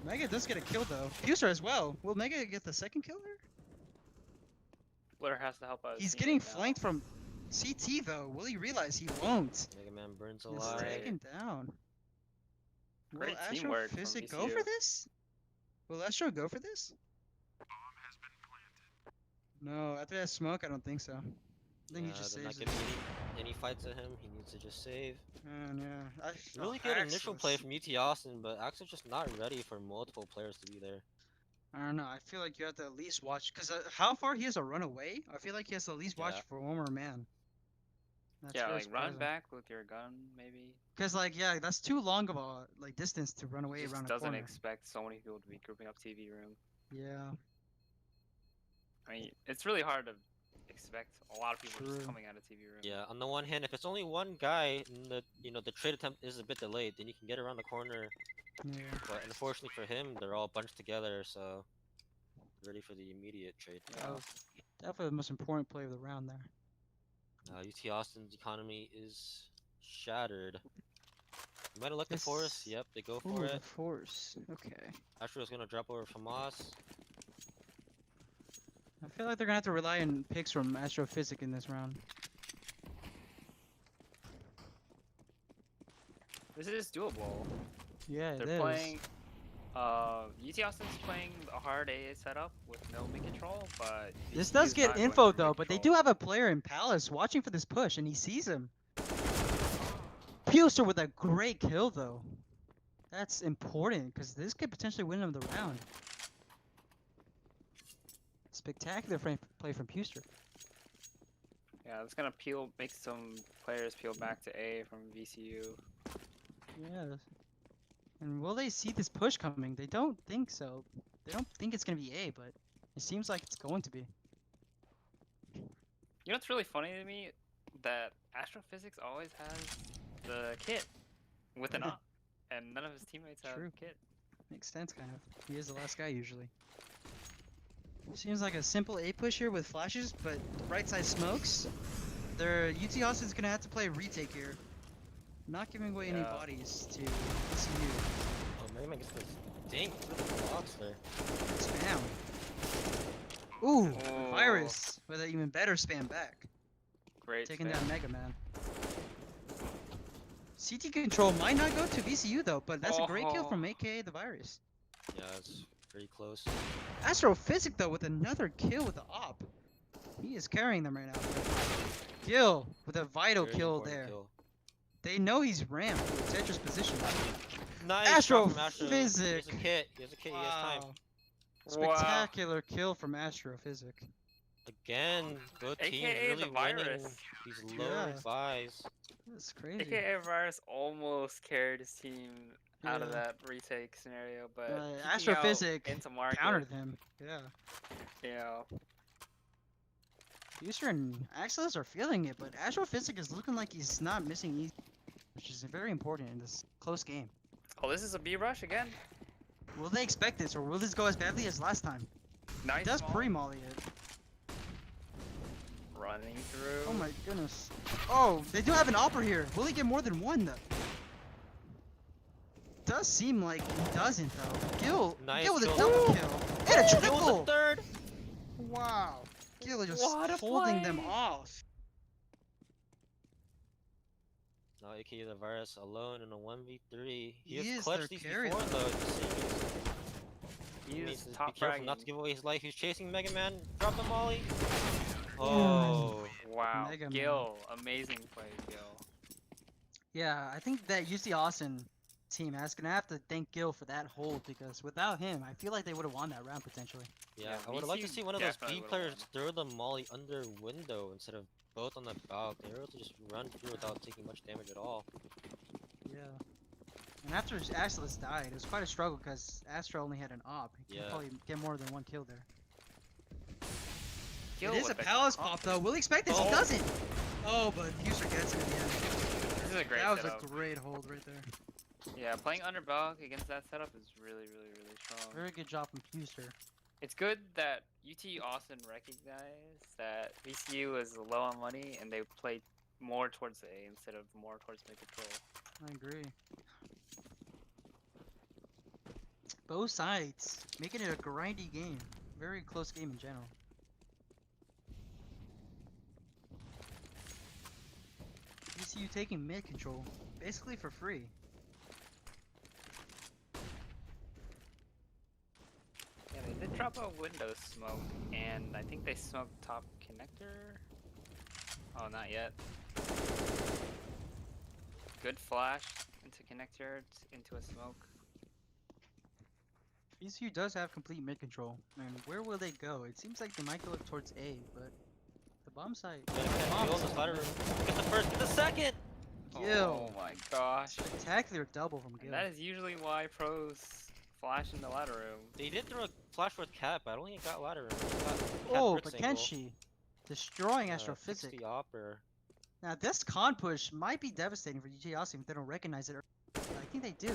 Mega does get a kill though. Puser as well. Will Mega get the second kill here? Blur has to help out. his He's teammate getting now. flanked from CT though. Will he realize he won't? Mega Man burns He's alive. taken down. Will Great teamwork from Astrophysic go for VCU. this? Will Astro go for this? No, after that smoke, I don't think so. I think he just they're not saves it. giving any fights at him. He needs to just save. Man, yeah. Really oh, good initial play Axelis. from UT Austin, but Axel's just not ready for multiple players to be there. I don't know. I feel like you have to at least watch, because how far he has to run away? I feel like he has to at least watch Yeah. for one more man. That's Yeah, very like run surprising. back with your gun, maybe. Because like yeah, that's too long of a like distance to run away Just around a doesn't corner. expect so many people to be grouping up TV room. Yeah, I mean, it's really hard to expect a lot of people True. just coming out of TV room. Yeah, on the one hand, if it's only one guy, and the trade attempt is a bit delayed, then you can get around the corner. yeah. But unfortunately for him, they're all bunched together, so ready for the immediate trade. That was definitely the most important play of the round there. UT Austin's economy is shattered. You might have looked at Force. Yes. Yep, they go Ooh, for the it. force. Okay. Astro's gonna drop over Famas. I feel like they're gonna have to rely on picks from Astrophysic in this round. This is doable. Yeah, it They're is. playing. UT Austin's playing a hard A setup with no mid control, but This VCU does is get not going info for though, mid but they control. do have a player in Palace watching for this push, and he sees him. Puster with a great kill though. That's important because this could potentially win him the round. Spectacular play from Puster. Yeah, it's gonna make some players peel back to A from VCU. Yeah. And will they see this push coming? They don't think so. They don't think it's gonna be A, but it seems like it's going to be. You know what's really funny to me? That Astrophysics always has the kit with an op, and none of his teammates have True. kit. Makes sense, kind of. He is the last guy usually. Seems like a simple A push here with flashes, but right side smokes. Their UT Austin's gonna have to play retake here. Not giving away any Yeah. bodies to ECU. Oh, Mega Man gets this dink through the box there. Spam. Ooh, the Oh. virus with an even better spam back. Great. Taking spam. down Mega Man. CT control might not go to VCU though, but that's a great kill from AKA the virus. Yeah, it's pretty close. Astrophysic though with another kill with the op. He is carrying them right now. Gil with a vital Very kill important there. kill. They know he's ramped with Tetris position. Nice shot from Astrophysic. He has a kit. He has a kit. He has time. Wow. Wow. Spectacular kill from Astrophysic. Again, both teams AKA really the winning virus. these low Yeah. buys. That's crazy. AKA Virus almost carried his team out of Yeah. that retake scenario, but peeking out Astrophysic into market, countered him. Yeah. you know, User and Axelis are feeling it, but Astrophysic is looking like he's not missing easy, which is very important in this close game. oh, this is a B rush again. Will they expect this, or will this go as badly as last time? Nice. He does small pre-molly it. running through. Oh my goodness. Oh, they do have an opera here. Will he get more than one though? Does seem like he doesn't though. Gil Nice with a kill. double kill and a Gil with triple. the third. Wow. Gil is just What a holding them play. off. Now AKA the virus alone in a 1v3. He has is clutched their these carry, before though. though. in the series. He He is needs to be top careful not to fragging. give away his life. He's chasing Mega Man. Drop the molly. Oh. Wow, Mega Man. Gil, amazing play, Gil. Yeah, I think that UC Austin team is gonna have to thank Gil for that hold because without him, I feel like they would have won that round potentially. Yeah, Yeah, I would like to VCU see one of those definitely B would've players won. throw the molly under window instead of both on the balk. They were able to just run through without taking much damage at all. Yeah. And after Astrolus died, it was quite a struggle because Astro only had an op. He could Yeah. probably get more than one kill there. Gil It is a with the palace comp- pop though. We'll expect this. He Oh. doesn't. Oh, but Fuser gets it at the end. This is a great That was setup. a great hold right there. Yeah, playing under balk against that setup is really, really, really strong. Very good job from Fuser. It's good that UT Austin recognized that VCU is low on money and they played more towards A instead of more towards mid control. I agree. Both sides making it a grindy game. Very close game in general. ECU taking mid control, basically for free. Yeah, they did drop a window smoke, and I think they smoked top connector. Oh, not yet. Good flash into connector, into a smoke. ECU does have complete mid control, and where will they go? It seems like they might go towards A, but the bomb site. Mega Man Gil in this ladder room. Get the first, get the second! Gil. Oh my gosh. Spectacular double from Gil. And that is usually why pros flash in the ladder room. They did throw a flash with cap, but I don't think it got ladder room. It got cap Oh, Bricks but angle. Kenshi destroying Fix Astrophysic. the opper. Now this con push might be devastating for UT Austin if they don't recognize it. I think they do.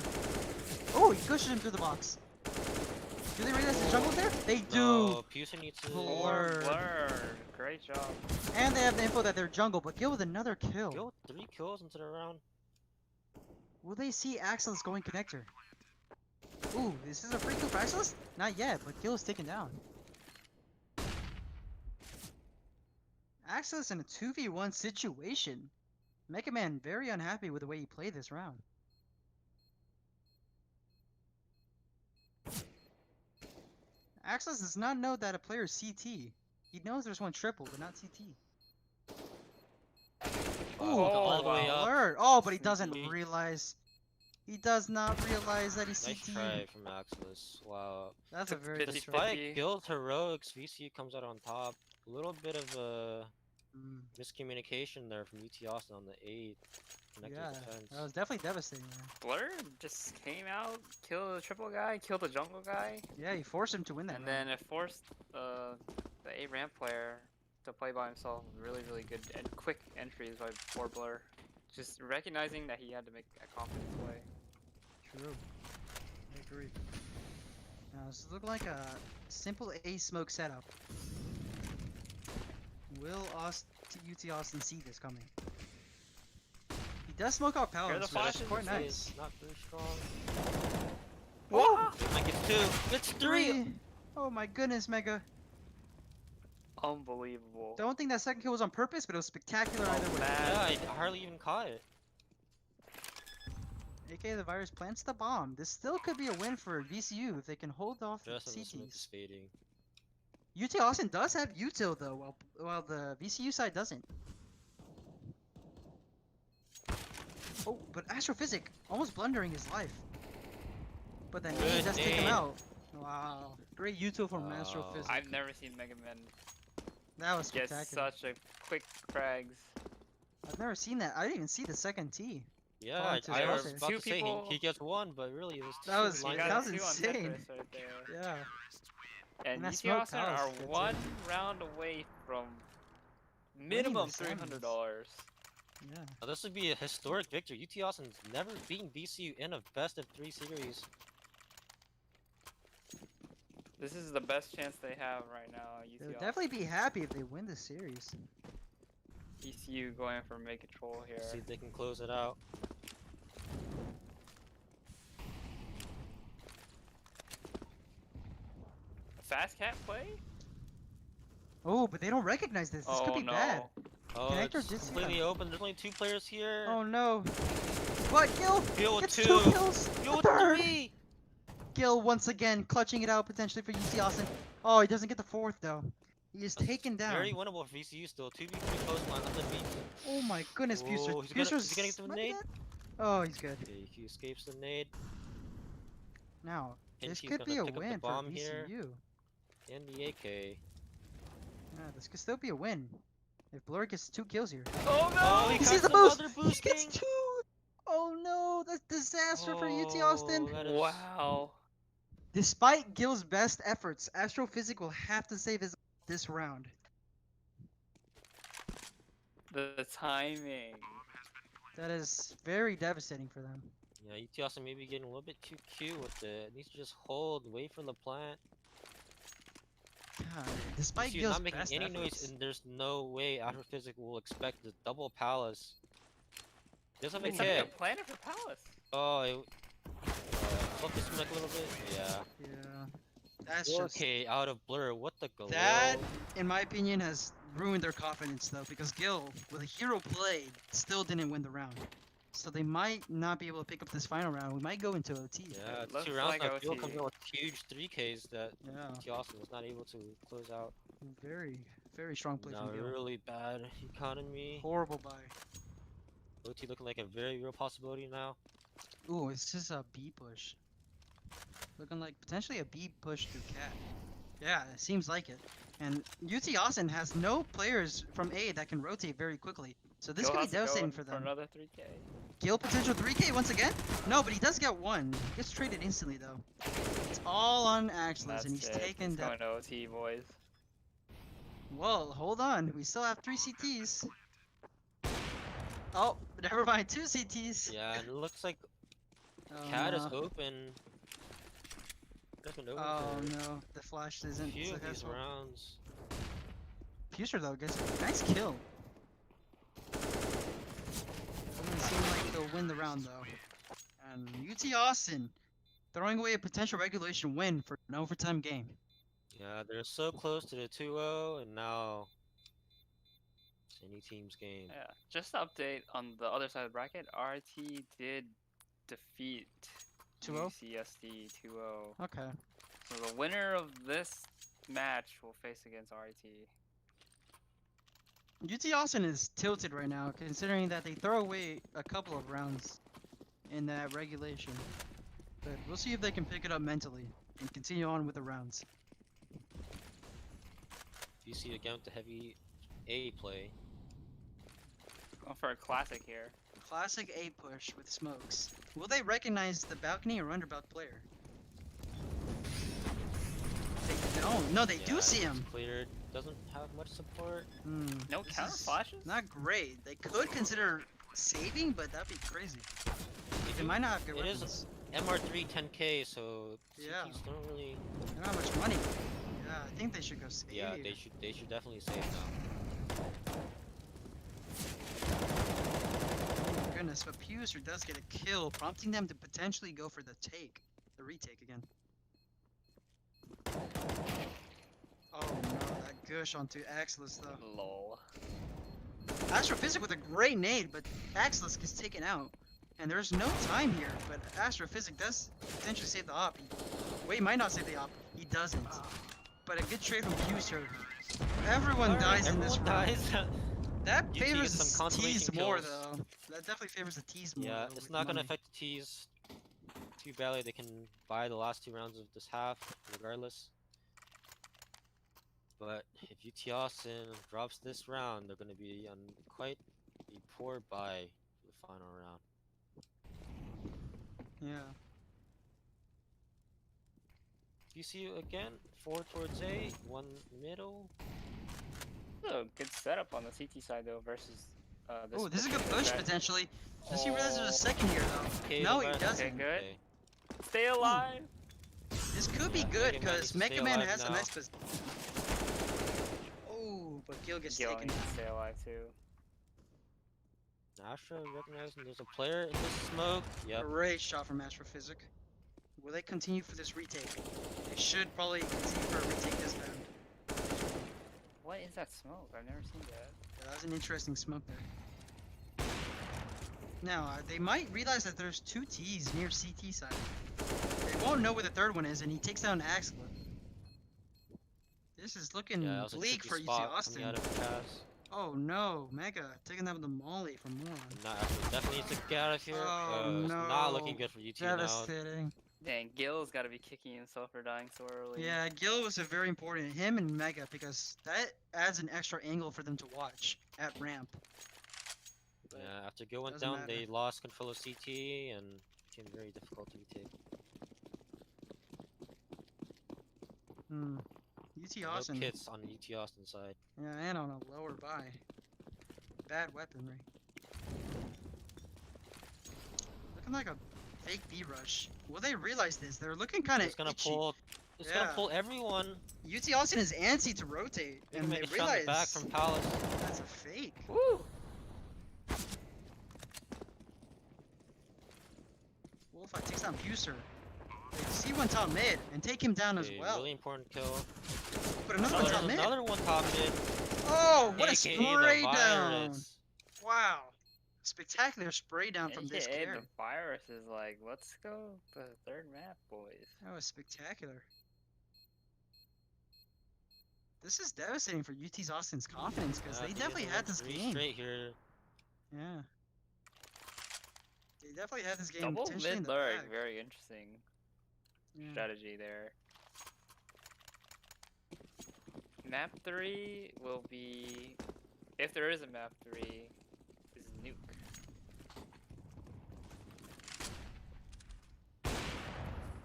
Oh, he pushes him through the box. Do they realize the jungle's there? They do. No, Pusa needs to. Blur. Blur. Great job. And they have the info that they're jungle, but Gil with another kill. Gil with 3 kills into the round. Will they see Axelis going connector? Ooh, this is a free kill for Axelis? Not yet, but Gil is taken down. Axelis in a 2v1 situation. Mega Man very unhappy with the way he played this round. Access does not know that a player is CT. He knows there's one triple, but not CT. Wow, Ooh, all the way wow. up. alert! Oh, but he doesn't Sneaky. realize. He does not realize that he's Nice CT. try from Axelis. Wow. That's a Took very 50, good try. Despite 50. Guild heroics, VCU comes out on top. A little bit of a Mm, miscommunication there from UT Austin on the 8. Connected yeah, defense. that was definitely devastating. Man. Blur just came out, killed the triple guy, killed the jungle guy, Yeah, he forced him to win that. and round. then it forced the A ramp player to play by himself. Really, really good and quick entries by poor Blur. Just recognizing that he had to make a confident play. True. I agree. Now, this looks like a simple A smoke setup. Will UT Austin see this coming? He does smoke out Here are Palace, the which is flashes. quite It's nice. Not very strong. Whoa! Mike gets 2. It's 3. Oh my goodness, Mega. Unbelievable. Don't think that second kill was on purpose, but it was spectacular either way. Yeah, Man. I hardly even caught it. AKA the virus plants the bomb. This still could be a win for VCU if they can hold off the Just when the smoke is CTs. fading. UT Austin does have util though, while the VCU side doesn't. Oh, but Astrophysic almost blundering his life. But then he Good does take him nade. out. Wow, great util from Wow. Astrophysic. I've never seen Mega Man That was get spectacular. such a quick frags. I've never seen that. I didn't even see the second T. Yeah, Falling to I the was other. about Two to say people- he gets 1, but really it was 2 That was- He lined got up. that a was 2 on insane. Tetris right there. Yeah. And that UT smoke Austin palace are is good too. 1 round away from minimum $300. Yeah. Now, this would be a historic victory. UT Austin's never beaten VCU in a best of 3 series. This is the best chance they have right now. UT They'll Austin. definitely be happy if they win the series. ECU going for make control here. See if they can close it out. Fast cat play? Oh, but they don't recognize this. This oh could be no. bad. Oh, Connector it's did see completely that. open. There's only 2 players here. Oh no. What? Gil Gil with gets 2. 2 kills. Gil A with third. 3. Gil once again clutching it out potentially for UC Austin. Oh, he doesn't get the 4th though. He is taken down. Very winnable for VCU still. 2v3 post line on the beat. Oh my goodness, Buster. Whoa, he's gonna Buster's get the nade? Oh, he's good. Okay, he escapes the nade. Now, this Pinchy's could be gonna a pick up the win for bomb VCU. here. And the AK. Yeah, this could still be a win. If Blur gets 2 kills here. Oh no! Oh, He he sees got the boost! another He boosting. gets 2! Oh no, that's disaster for UT Austin. Oh, that is- Wow. Despite Gil's best efforts, Astrophysic will have to save his this round. The timing. That is very devastating for them. Yeah, UT Austin maybe getting a little bit too cute with it. Needs to just hold, wait for the plant. God, despite VCU Gil's not making best any efforts. noise, and there's no way Astrophysic will expect the double palace. Doesn't They make set it. a planet for Palace. Oh, focus him like a little bit. Yeah. Yeah, that's just Okay, out of blur. What the glow? that, in my opinion, has ruined their confidence though, because Gil, with a hero play, still didn't win the round. So they might not be able to pick up this final round. We might go into OT. Yeah, it's Looks 2 rounds like now. Gil OT. comes out with huge 3Ks that Yeah, UT Austin was not able to close out. very, very strong play Now from Gil. really bad economy. Horrible buy. OT looking like a very real possibility now. Ooh, it's just a B push. Looking like potentially a B push through Cat. Yeah, it seems like it. And UT Austin has no players from A that can rotate very quickly. So this Gil could be has to go devastating in for them. another 3K. Gil potential 3K once again? No, but he does get 1. He gets traded instantly though. It's all on Axelis That's and he's it. taken It's down. going to OT, boys. Well, hold on. We still have 3 CTs. Oh, never mind. 2 CTs. Yeah, and it looks like Oh, Cat is no. open. Cat's been open Oh for no, the flash a isn't few of these successful. rounds. Future though gets a nice kill. Doesn't seem like they'll win the round though. And UT Austin throwing away a potential regulation win for an overtime game. Yeah, they're so close to the 2-0, and now it's any team's game. Yeah. Just to update on the other side of the bracket, RT did defeat 2-0? UCSD 2-0. Okay. So the winner of this match will face against RIT. UT Austin is tilted right now, considering that they throw away a couple of rounds in that regulation. But we'll see if they can pick it up mentally and continue on with the rounds. VC again with the heavy A play. Going for a classic here. Classic A push with smokes. Will they recognize the balcony or underbelt player? They don't. No, they do Yeah, see it's him. Cleared. Doesn't have much support. No This counter is flashes? Not great. They could consider saving, but that'd be crazy. They do- might not have good it is- weapons. MR3 10k, so Yeah. CTs don't really. They don't have much money. Yeah, I think they should go save. Yeah, here. they should definitely save now. Oh my goodness, but Puser does get a kill, prompting them to potentially go for the retake again. Oh no, that gush onto Axelis though. Lol. Astrophysic with a great nade, but Axelis gets taken out. And there's no time here, but Astrophysic does potentially save the op. He might not save the op. He doesn't. But a good trade from Puser. Everyone Alright, dies in this everyone round. dies. That UT favors gets some the consolation tees more kills. though. That definitely favors the tees more. Yeah, though, it's with not gonna money. affect the T's too badly. They can buy the last 2 rounds of this half, regardless. But if UT Austin drops this round, they're gonna be on quite a poor buy for the final round. Yeah. VC again, 4 towards A, 1 middle. Oh, good setup on the CT side though versus this. Oh, this is a good particular push guy. potentially. Does he realize there's a second here though? Okay, No, the he last- doesn't. Okay, good. Okay. Stay alive. This could be Yeah, good Mega Man needs because to Mega stay Man alive has a now. nice position. Oh, but Gil gets Gil taken needs to down. stay alive too. Astra recognizing there's a player in this smoke. Yep. Great shot from Astrophysic. Will they continue for this retake? They should probably continue for a retake this round. What is that smoke? I've never seen that. Yeah, that was an interesting smoke there. Now, they might realize that there's 2 T's near CT side. They won't know where the third one is, and he takes down Axel. This is looking Yeah, that was a bleak tricky for UT spot Austin. coming out of pass. Oh no, Mega taking that with the molly from Moron. Not definitely needs to get out of here. Oh, It's not looking no. good for UT now. Devastating. Dang, Gil's got to be kicking himself for dying so early. Yeah, Gil was a very important, him and Mega, because that adds an extra angle for them to watch at ramp. But Yeah, after Gil went doesn't down, matter. they lost control of CT and became very difficult to retake. UT No Austin. kits on UT Austin side. Yeah, and on a lower buy. Bad weaponry. Looking like a fake B rush. Will they realize this? They're looking kind of It's gonna itchy. pull. It's Yeah. gonna pull everyone. UT Austin is antsy to rotate, They can and make they a shot in the back realize from Palace. that's a fake. Woo! Wolfeye takes down Buser. They see one top mid and take him down as Okay, well. really important kill. But another one top mid. Another one top mid. Oh, what a AKA the spray down! virus. Wow, spectacular spray down from this AKA carry. the virus is like, let's go the third map, boys. That was spectacular. This is devastating for UT's Austin's confidence because Yeah, they if he definitely doesn't had win this 3 game. straight here. Yeah. They definitely had this game Double potentially in mid the lurk, bag. very interesting Yeah. strategy there. Map 3 will be, if there is a map 3, is Nuke.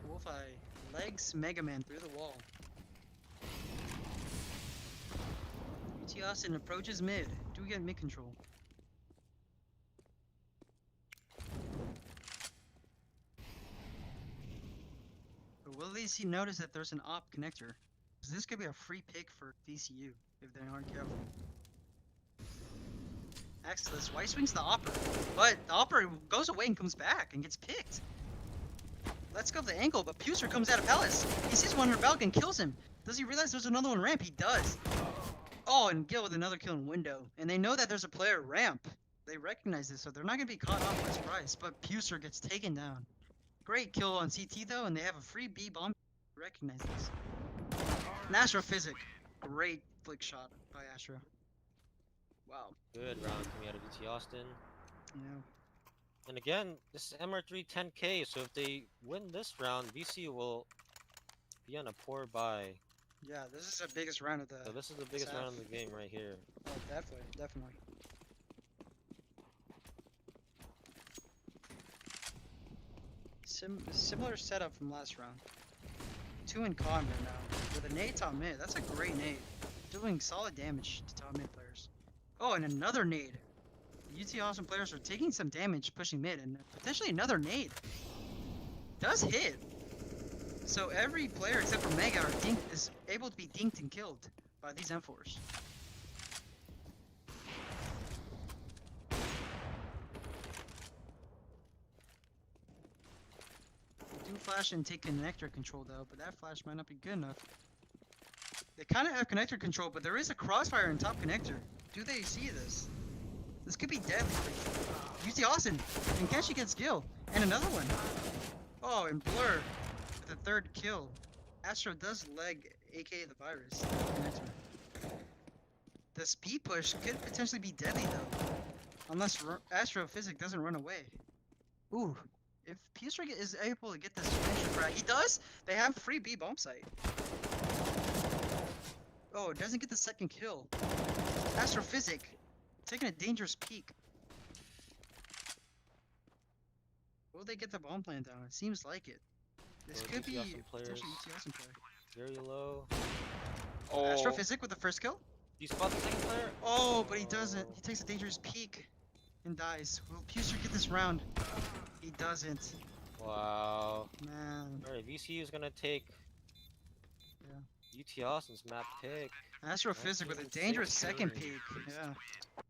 Wolfeye legs Mega Man through the wall. UT Austin approaches mid. Do we get mid control? But will they see notice that there's an op connector? 'Cause this could be a free pick for VCU if they aren't careful. Axelis, White swings the opera, but the opera goes away and comes back and gets picked. Let's go for the angle, but Puser comes out of Palace. He sees one rebel and kills him. Does he realize there's another one ramp? He does. Oh, and Gil with another kill in window. And they know that there's a player ramp. They recognize this, so they're not going to be caught off by surprise. But Puser gets taken down. Great kill on CT though, and they have a free B bomb recognize this. An Astrophysic. Great flick shot by Astro. Wow. Good round coming out of VT Austin. Yeah. And again, this is MR3 10K, so if they win this round, VC will be on a poor bye. Yeah, this is the biggest round of the. So this is the biggest round of the game right here. Oh, definitely, definitely. Similar setup from last round. 2 in con right now. With a nade top mid. That's a great nade. Doing solid damage to top mid players. Oh, and another nade. The UT Austin players are taking some damage pushing mid, and potentially another nade. Does hit. So every player except for Mega is able to be dinked and killed by these M4s. They do flash and take connector control though, but that flash might not be good enough. They kind of have connector control, but there is a crossfire in top connector. Do they see this? This could be deadly. UT Austin, and Kenshi gets kill, and another one. Oh, and Blur with a third kill. Astro does leg, aka the virus. Connector. The speed push could potentially be deadly though, unless Astrophysic doesn't run away. Ooh, if P-Strike is able to get this finisher frag, he does. They have free B bomb site. Oh, doesn't get the second kill. Astrophysic taking a dangerous peek. Will they get the bomb plant down? It seems like it. This could be potentially UT Austin player. Very low. Oh, Astrophysic with the first kill. Do you spot the second player? Oh, but he doesn't. He takes a dangerous peek and dies. Will Puster get this round? He doesn't. Wow. Man. Alright, VC is gonna take UT Austin's map pick. Astrophysic with a dangerous second peek. Yeah.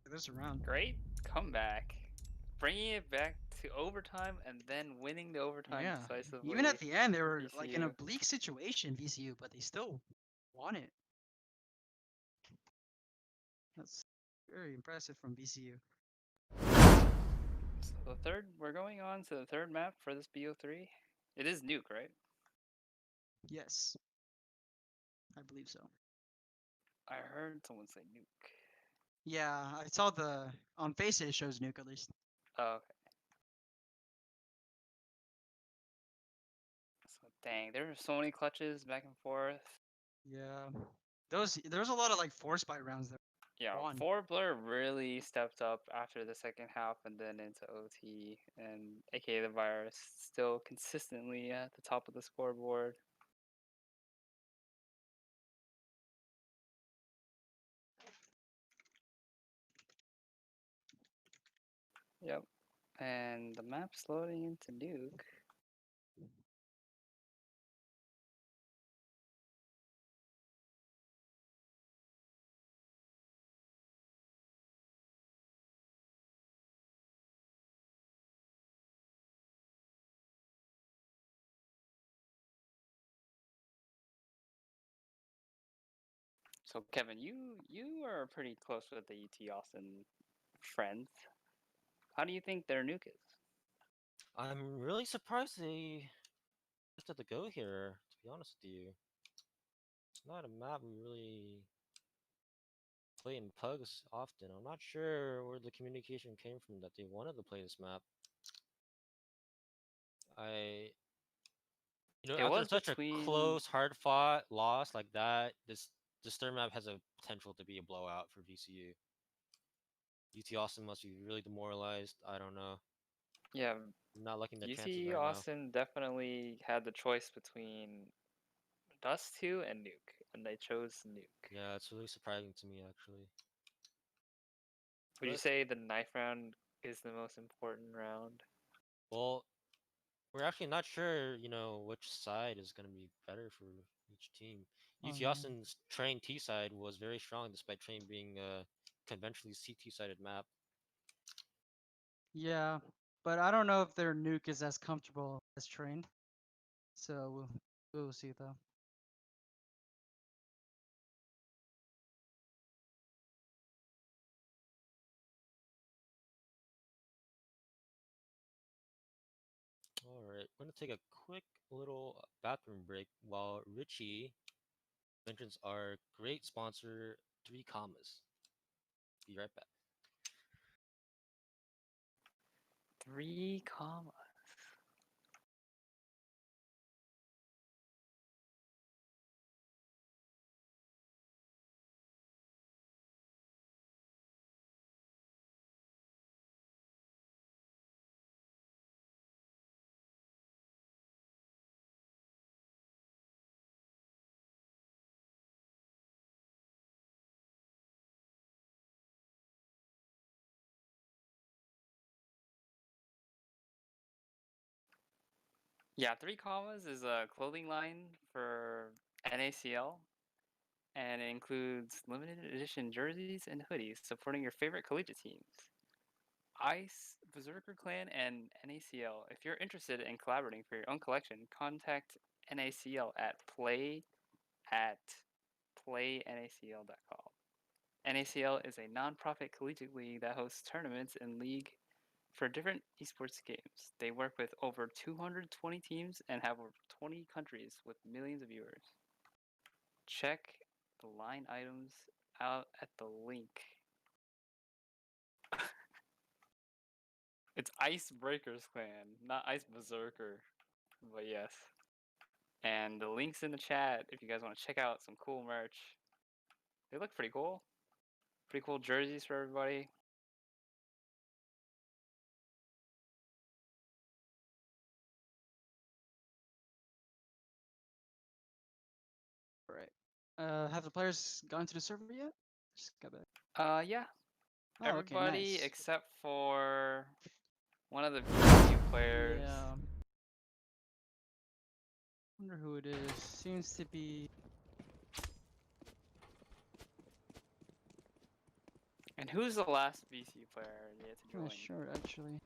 There's a round. great comeback. Bringing it back to overtime and then winning the overtime Yeah. decisively. Even at the end, they were like in a VCU. bleak situation, VCU, but they still won it. That's very impressive from VCU. So we're going on to the third map for this BO3. It is Nuke, right? Yes. I believe so. I heard someone say Nuke. Yeah, I saw on Face it shows Nuke at least. Oh, okay. So dang, there were so many clutches back and forth. Yeah. There's a lot of like force buy rounds there. Yeah, Won. 4 Blur really stepped up after the second half and then into OT, and aka the virus still consistently at the top of the scoreboard. Yep, and the map's loading into Nuke. So Kevin, you are pretty close with the UT Austin friends. How do you think their Nuke is? I'm really surprised they just had to go here, to be honest with you. It's not a map we really play in Pugs often. I'm not sure where the communication came from that they wanted to play this map. It after was such between- a close, hard-fought loss like that, this third map has a potential to be a blowout for VCU. UT Austin must be really demoralized. I don't know. Yeah, I'm not liking the chances UT right Austin definitely had the choice between Dust 2 and Nuke, and they chose Nuke. now. Yeah, it's really surprising to me actually. Would you But- say the knife round is the most important round? Well, we're actually not sure, which side is going to be better for each team. Oh, UT yeah. Austin's train T side was very strong despite train being a conventionally CT sided map. Yeah, but I don't know if their Nuke is as comfortable as train. So we'll see though. Alright. I'm gonna take a quick little bathroom break while Richie mentions our great sponsor, 3 Commas. Be right back. 3 commas. Yeah, 3 commas is a clothing line for NACL, and it includes limited edition jerseys and hoodies supporting your favorite collegiate teams. Ice, Berserker Clan, and NACL. If you're interested in collaborating for your own collection, contact NACL at playnacl.com. NACL is a non-profit collegiate league that hosts tournaments and league for different esports games. They work with over 220 teams and have over 20 countries with millions of viewers. Check the line items out at the link. It's Icebreakers Clan, not Ice Berserker. But yes. And the link's in the chat if you guys want to check out some cool merch. They look pretty cool. Pretty cool jerseys for everybody. All right. Have the players gone to the server yet? Just got back. Yeah. Oh, okay, Everybody nice. except for one of the VCU players. Yeah. Wonder who it is. Seems to be. And who's the last VCU player yet to I'm join? not sure actually.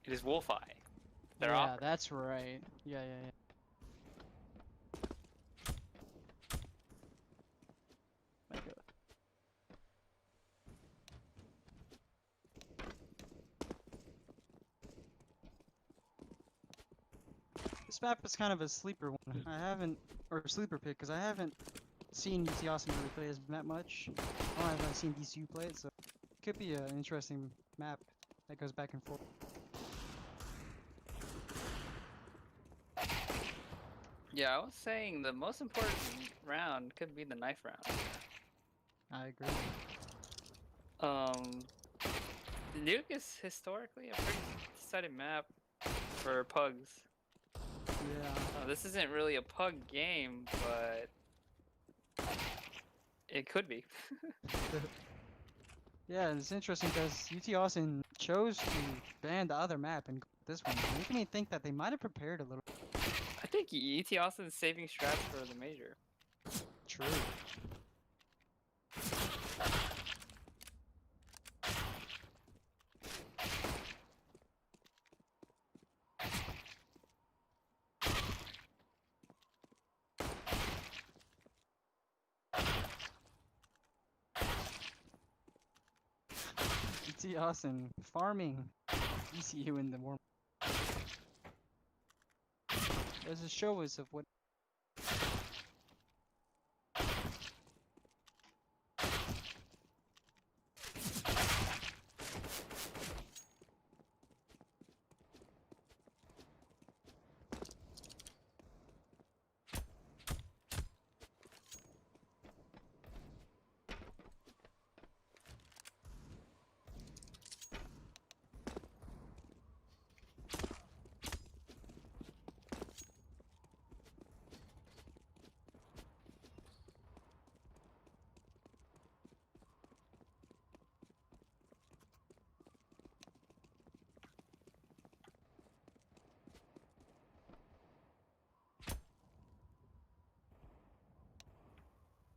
It is Wolfeye. They're Yeah, off. that's right. Yeah. My God. This map is kind of a sleeper one. I haven't, or a sleeper pick, because I haven't seen UT Austin really play this map much. I haven't seen DCU play it, so it could be an interesting map that goes back and forth. Yeah, I was saying the most important round could be the knife round. I agree. The Nuke is historically a pretty decided map for Pugs. Yeah. This isn't really a Pug game, but it could be. Yeah, it's interesting because UT Austin chose to ban the other map and go with this one, making me think that they might have prepared a little. I think ET Austin's saving strats for the major. True. UT Austin farming ECU in the warm. There's a show us of what.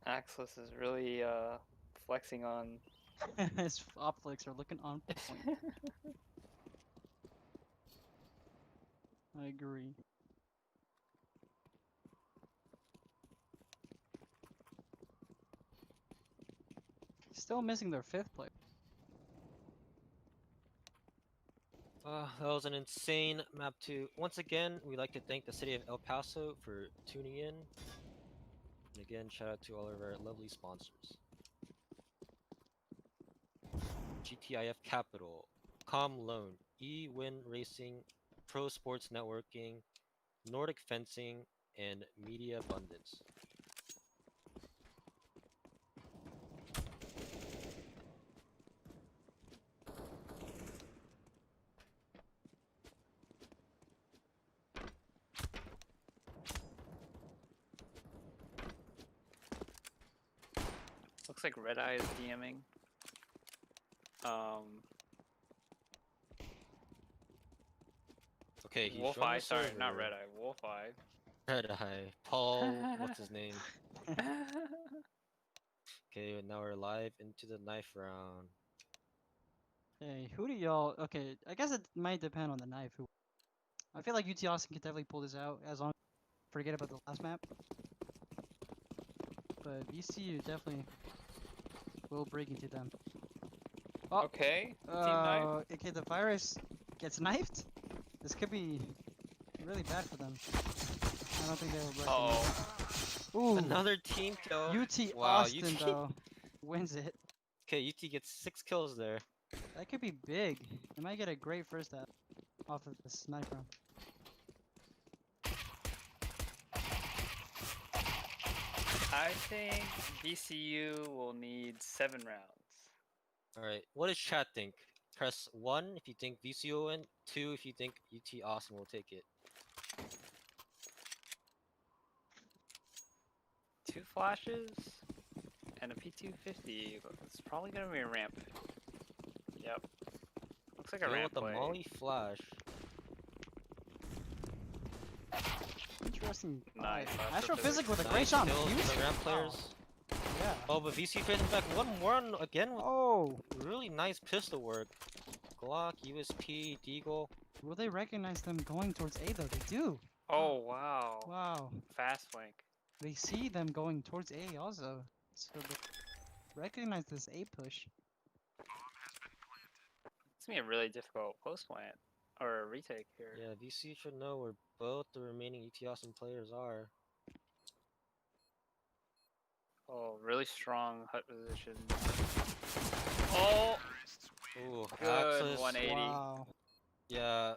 Axlis is really flexing on. His op flicks are looking on point. I agree. Still missing their 5th player. That was an insane map 2. Once again, we'd like to thank the city of El Paso for tuning in. And again, shout out to all of our lovely sponsors. GTIF Capital, CommLoan, eWin Racing, Pro Sports Networking, Nordic Fencing, and Media Abundance. Looks like Red Eye is DMing. Okay, he's Wolf joined Eye, the sorry, not server. Red Eye, Wolf Eye. Red Eye. Paul, what's his name? Okay, now we're live into the knife round. Hey, who do y'all? Okay, I guess it might depend on the knife. I feel like UT Austin could definitely pull this out as long as forget about the last map. But VCU definitely will break into them. Oh, Okay, team knife. okay, the virus gets knifed. This could be really bad for them. I don't think they will break. Oh, Ooh, Another team kill. UT Wow, Austin UT. though wins it. Okay, UT gets 6 kills there. That could be big. They might get a great first half off of this knife round. I think VCU will need 7 rounds. Alright, what does chat think? Press 1 if you think VCU will win, 2 if you think UT Austin will take it. 2 flashes and a P250. It's probably gonna be a ramp. Yep. Looks like a Kill ramp with the play. Molly Flash. Interesting. Nice. Astrophysics with a great Nice shot. kills Fuse? for the ramp Wow. players. Yeah. Oh, but VCU facing back 1-1 again with Oh, really nice pistol work. Glock, USP, Deagle. will they recognize them going towards A though? They do. Oh wow. Wow. Fast flank. They see them going towards A also. So they recognize this A push. It's gonna be a really difficult post plant or a retake here. Yeah, VCU should know where both the remaining UT Austin players are. Oh, really strong hut position. Oh, Ooh, good Axis. 180. Wow. Yeah.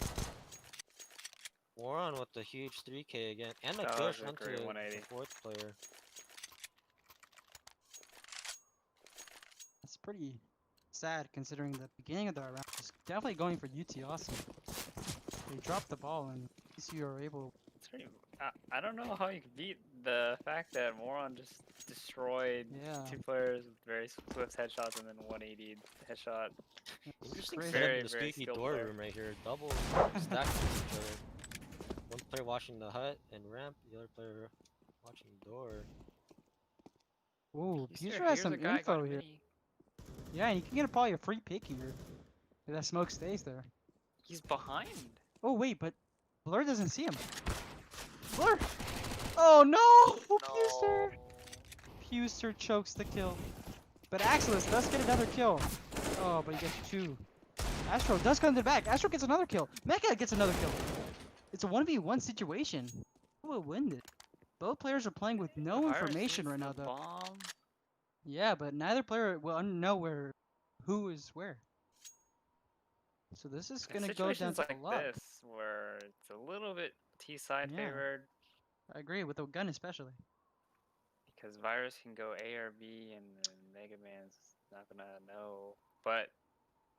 Warren with the huge 3K again. And a That push was a onto great the 180. 4th player. That's pretty sad considering the beginning of the round was definitely going for UT Austin. They dropped the ball and VCU are able. It's pretty. I don't know how you can beat the fact that Moron just destroyed Yeah. 2 players with very swift headshots and then 180 headshot. Interesting crazy. setup Very, in the very squeaky skilled door player. room right here. Double stacked with each other. One player watching the hut and ramp, the other player watching the door. Ooh, Here's Future has some a guy got info a here. mini. Yeah, and you can get probably a free pick here. If that smoke stays there. He's behind. Oh wait, but Blur doesn't see him. Blur! Oh no! Puster! Puster chokes the kill. But Axelis does get another kill. Oh, but he gets 2. Astro does come to the back. Astro gets another kill. Mecha gets another kill. It's a 1v1 situation. Who will win this? Both players are playing with no Virus information needs right now the though. Bomb. Yeah, but neither player will know who is where. So this is In gonna go down situations to like luck. this, where it's a little bit T side Yeah. favored, I agree with the gun especially. because Virus can go A or B, and then Mega Man's not gonna know. But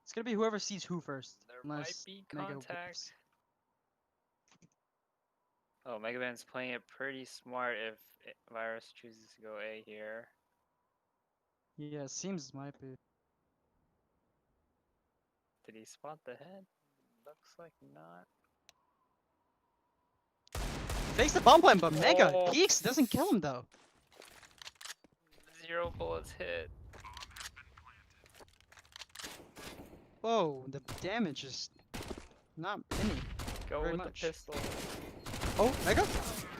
It's gonna be whoever sees who first. there might Unless be Mega contact. whips. Oh, Mega Man's playing it pretty smart if Virus chooses to go A here. Yeah, it seems might be. Did he spot the head? Looks like not. Fakes the bomb plant, but Mega Oh. peeks, doesn't kill him though. 0 bullets hit. Whoa, the damage is not any. Go Very with much. the pistol. Oh, Mega?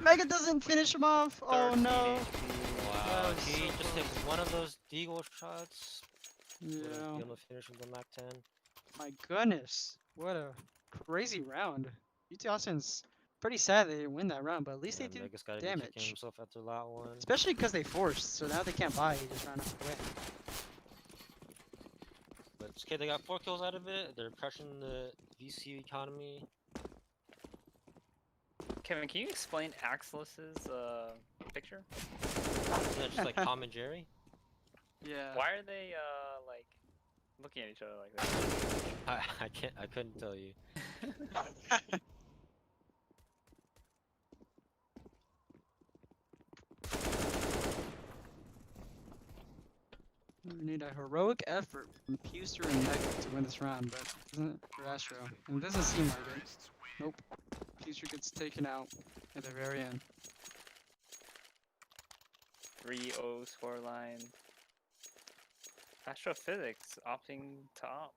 Mega doesn't finish him off. Oh 13 no. HP. Wow, was he so just takes one of those Deagle shots. Would have Yeah. been able to finish with the Mac 10. My goodness. What a crazy round. UT Austin's pretty sad they didn't win that round, but at least Yeah, they do Mega's gotta be kicking damage. himself after that one. Especially because they forced, so now they can't buy. He just ran away. But it's okay, they got 4 kills out of it. They're crushing the VCU economy. Kevin, can you explain Axelis's picture? Isn't that just like Tom and Jerry? Yeah. Why are they like looking at each other like that? I couldn't tell you. We need a heroic effort from Puster and Mega to win this round, but doesn't for Astro. And it doesn't seem like it. Nope. Puster gets taken out at the very end. 3-0 scoreline. Astrophysics opting to op.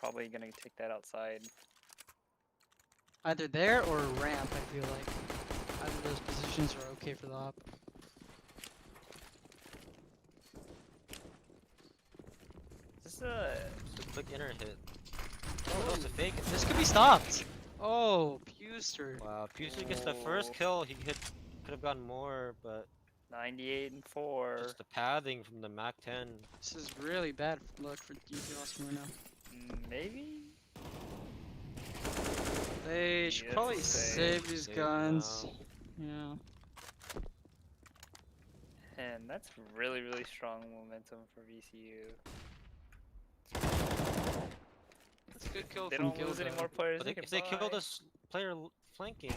Probably gonna take that outside. Either there or ramp, I feel like. Either of those positions are okay for the op. Is this a Just a quick inner hit. Oh, no, it's a fake. This could be stopped. Oh, Puster. Wow, Puster gets the first kill. He could have gotten more, but 98 and 4? just the pathing from the Mac 10. This is really bad luck for UT Austin right now. Maybe? They should Yes, probably save. save these Save guns. now. Yeah. And that's really, really strong momentum for VCU. That's a good kill They from don't lose any Gilda. more players. But if they kill this player flanking.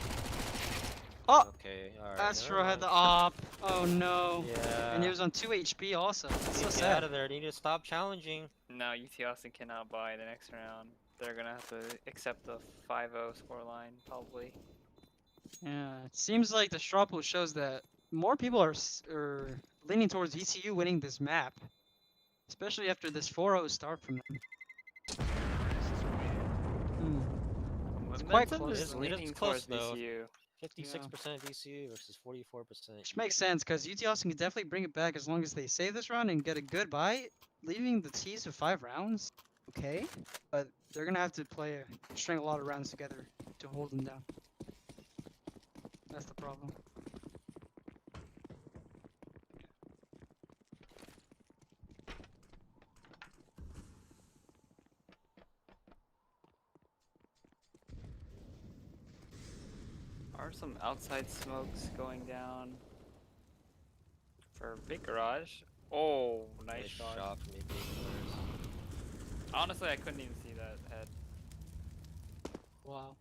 Oh! Okay, alright. Astro had the op. Oh no. Yeah. And he was on 2 HP also. That's so Get sad. out of there. They need to stop challenging. No, UT Austin cannot buy the next round. They're gonna have to accept the 5-0 scoreline, probably. Yeah, it seems like the straw pool shows that more people are leaning towards ECU winning this map. Especially after this 4-0 start from them. It's quite Momentum close, is though. leaning It's close, towards though. VCU. 56% VCU versus 44%. Which makes sense, because UT Austin can definitely bring it back as long as they save this round and get a good buy. Leaving the T's to 5 rounds, okay. But they're going to have to string a lot of rounds together to hold them down. That's the problem. Are some outside smokes going down for Big Garage? Oh, nice shot. from me, big players. Honestly, I couldn't even see that head. Wow.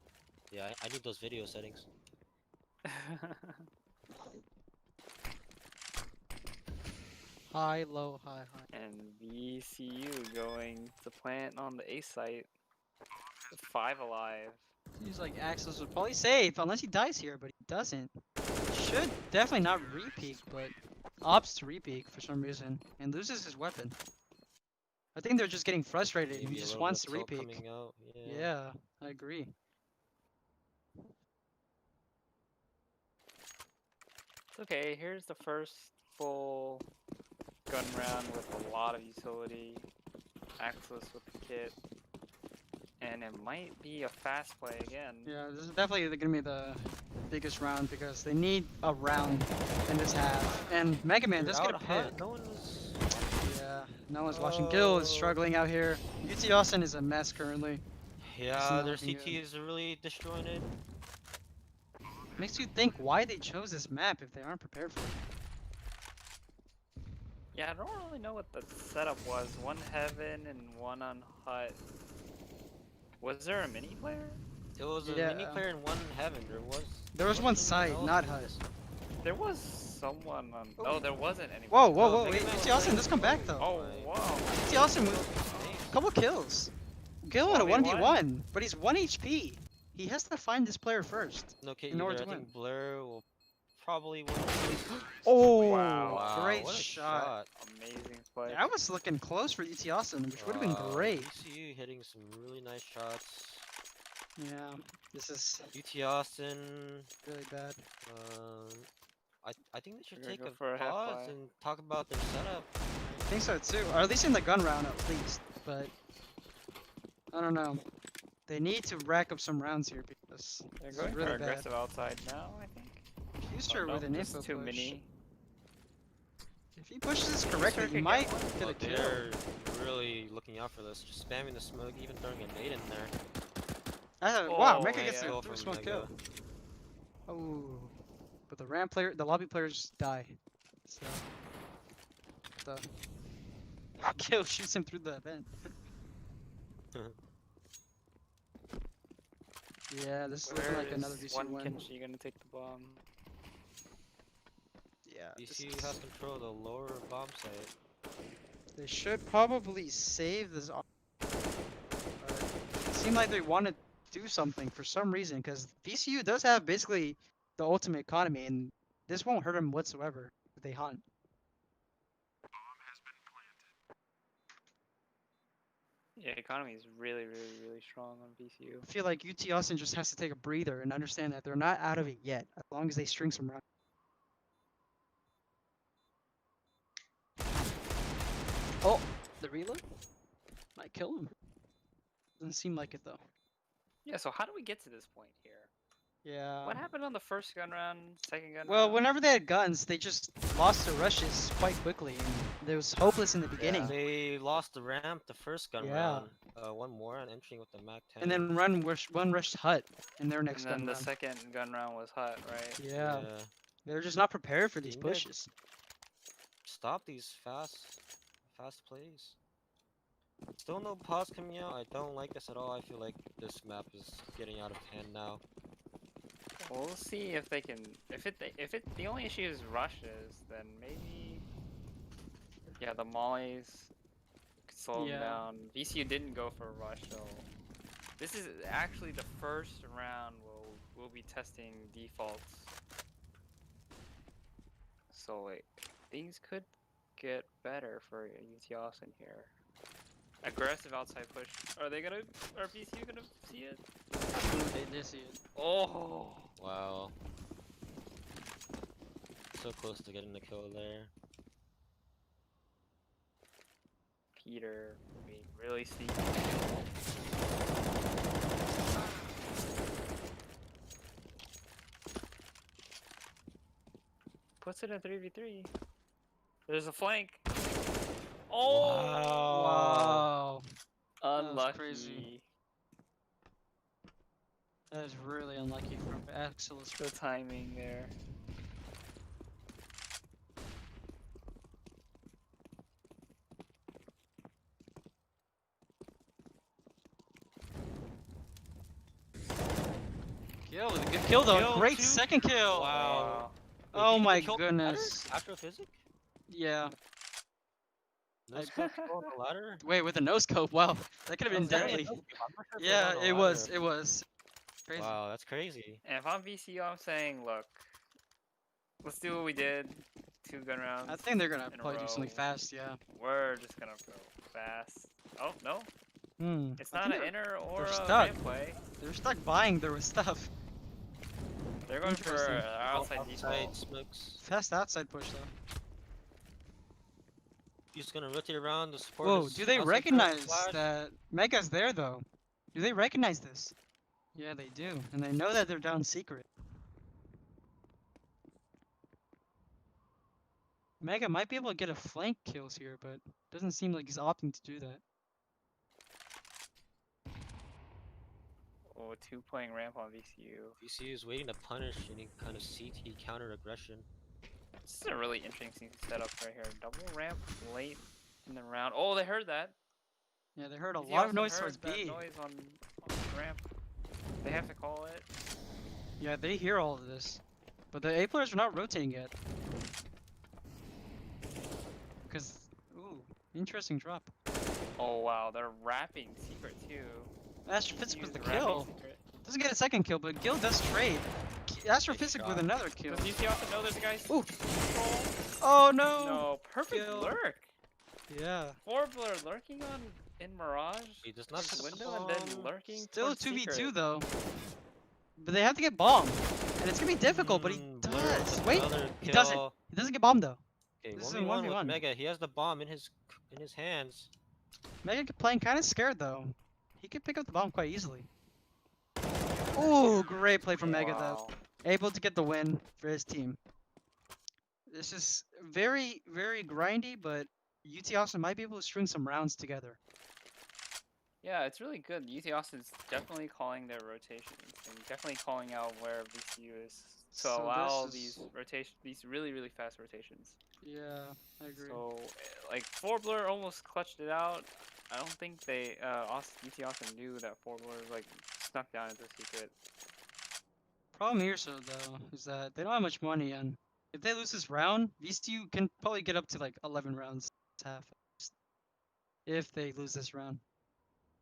Yeah, I need those video settings. High, low, high, high. And VCU going to plant on the A site. 5 alive. Seems like Axis would probably save unless he dies here, but he doesn't. Should definitely not repeak, but opts to repeak for some reason and loses his weapon. I think they're just getting frustrated. Maybe He a just little wants bit to of tilt repeak. coming out, Yeah, I agree. It's okay, here's the first full gun round with a lot of utility. Axis with the kit. And it might be a fast play again. Yeah, this is definitely gonna be the biggest round because they need a round in this half. And Mega Man does get a pick. No one was. Yeah, no one's watching. Gil is struggling out here. UT Austin is a mess currently. Yeah, not their looking CT good. is really disjointed. Makes you think why they chose this map if they aren't prepared for it. Yeah, I don't really know what the setup was. One Heaven and one on Hut. Was there a mini player? It was a Yeah. mini player in one heaven. There was one side, else? not Hut. There was someone on. Oh, there wasn't anyone. Whoa, whoa, No, whoa! Mega Wait, Man UT was Austin like- does come back though. Oh, wow. UT Austin with a couple kills. Gil in a 1v1, but he's 1 HP. He has to find this player first. No, okay, in order I to think win. Blur will probably win. Oh, Wow. great what a shot. Amazing play. That was looking close for UT Austin, which would have been Wow, great. ECU hitting some really nice shots. Yeah, this is UT Austin. really bad. I think they should We're gonna take go a for a half pause buy. and talk about their setup. I think so too, or at least in the gun round at least. But I don't know. They need to rack up some rounds here because They're this is going for really bad. aggressive outside now, I think. Fuster Oh, with an just info too push. many. If he pushes this correctly, could he get might one. get a Oh, kill. they're really looking out for this. Just spamming the smoke, even throwing a nade in there. Wow, Oh, Mega yeah. gets Kill a from smoke Mega. kill. Oh, but the ramp player, the lobby players die. So the kill shoots him through the vent. Yeah, this is looking like another VC one win. Kenshi gonna take the bomb? Yeah, this ECU is- has control of the lower bomb site. they should probably save this. It seemed like they want to do something for some reason because VCU does have basically the ultimate economy, and this won't hurt them whatsoever if they hunt. Yeah, economy is really, really, really strong on VCU. I feel like UT Austin just has to take a breather and understand that they're not out of it yet, as long as they string some rounds. Oh, the reload might kill him. Doesn't seem like it though. Yeah, so how do we get to this point here? Yeah. What happened on the first gun round, second gun Well, round? whenever they had guns, they just lost their rushes quite quickly, and it was hopeless in the beginning. They lost the ramp the first gun Yeah. round. One more and entering with the Mac 10. And then one rushed hut in their next And then gun the round. second gun round was hot, right? Yeah. They're just not prepared for these Didn't they- pushes. Stop these fast plays. Still no pause coming out. I don't like this at all. I feel like this map is getting out of hand now. We'll see if they can. If the only issue is rushes, then maybe. Yeah, the mollies could slow them Yeah. down. VCU didn't go for a rush, so this is actually the first round we'll be testing defaults. So like things could get better for UT Austin here. Aggressive outside push. Are VCU gonna see it? They see it. Oh. Wow. So close to getting the kill there. Peter being really sneaky. Puts it in 3v3. There's a flank. Oh! Wow. was Unlucky. crazy. That is really unlucky from Axel's. The timing there. Kill with a good kill though. Kill, Great too? second kill. Wow. Wait, Oh did he my get killed goodness. Astrophysic? Yeah. No scope kill on the ladder? Wait, with a no scope. Wow. That could have been Was that a deadly. no scope? I'm not sure if Yeah, on the it was. ladder. It was. Crazy. Wow, that's crazy. And if I'm VCU, I'm saying, look, let's do what we did. 2 gun rounds. I think they're gonna in a probably do something row. fast. Yeah. We're just gonna go fast. Oh, no. Hmm. It's I not think an inner or a stuck. ramp play. They're stuck buying their stuff. They're going for Interesting. outside Outside default. smokes. Fast outside push though. He's gonna rotate around to support Whoa, his do they outside recognize flash. that Mega's there though? Do they recognize this? Yeah, they do. And they know that they're down secret. Mega might be able to get a flank kills here, but doesn't seem like he's opting to do that. Oh, 2 playing ramp on VCU. VC is waiting to punish any kind of CT counter aggression. This is a really interesting setup right here. Double ramp late in the round. Oh, they heard that. Yeah, they heard a VCU lot of also noise heard towards that B. noise on the ramp. They have to call it. Yeah, they hear all of this. But the A players are not rotating yet. Because, ooh, interesting drop. Oh wow, they're wrapping secret too. Astrophysic with VCU's the wrapping kill. secret. Doesn't get a second kill, but Gil does trade. Astrophysic with shot. another kill. Does VCU also know there's a guy? Ooh. Control? Oh no! No, perfect Kill. lurk. Yeah. 4 blur lurking on in Mirage. He does not This get the window and then bomb. lurking. Still towards 2v2 secret. though. But they have to get bombed. And it's gonna be difficult, but he Blur does. with Wait, another he doesn't. kill. He doesn't get bombed though. Okay, This is 1v1 a 1v1. with Mega. He has the bomb in his hands. Mega playing kind of scared though. He could pick up the bomb quite easily. Oh, great play from Mega though. Wow. Able to get the win for his team. This is very, very grindy, but UT Austin might be able to string some rounds together. Yeah, it's really good. UT Austin's definitely calling their rotations and definitely calling out where VCU is to So allow this is- these really, really fast rotations. Yeah, I agree. So, like, Forbler almost clutched it out. I don't think they, UT Austin knew that Forbler, like, snuck down into secret. Problem here, so though, is that they don't have much money, and if they lose this round, VCU can probably get up to like 11 rounds half, if they lose this round.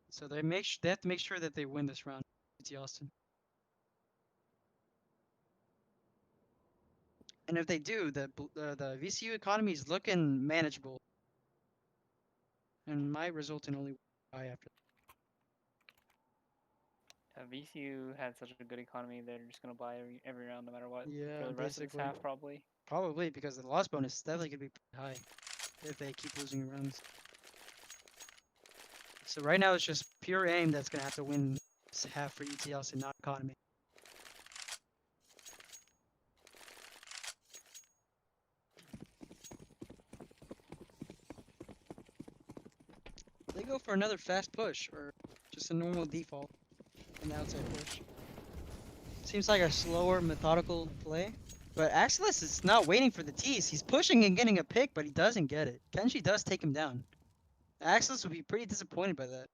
So they they have to make sure that they win this round. UT Austin. And if they do, the VCU economy is looking manageable, and might result in only one buy after. VCU had such a good economy, they're just gonna buy every round no matter what. Yeah, For the rest of basically. this half, probably. Probably because the loss bonus is definitely gonna be pretty high if they keep losing rounds. So right now it's just pure aim that's gonna have to win this half for UT Austin, not economy. They go for another fast push or just a normal default on the outside push. Seems like a slower, methodical play. But Axelis is not waiting for the tease. He's pushing and getting a pick, but he doesn't get it. Kenji does take him down. Axelis would be pretty disappointed by that.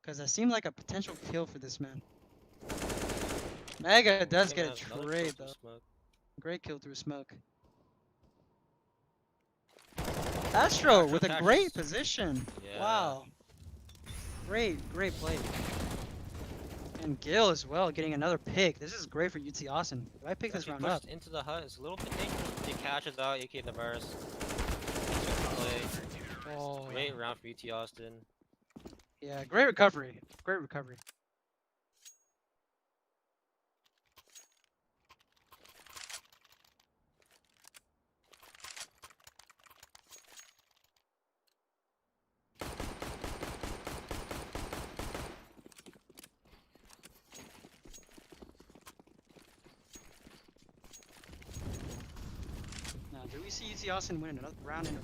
Because that seemed like a potential kill for this man. Mega does get a trade though. Great kill through smoke. Astro with a great position. Yeah. Wow. Great play. And Gil as well, getting another pick. This is great for UT Austin. If I pick this round up. Into the hut. It's a little bit dangerous. He catches out AK the virus. Oh, Great round for UT Austin. yeah, great recovery. Great recovery. Now, do we see UT Austin win another round in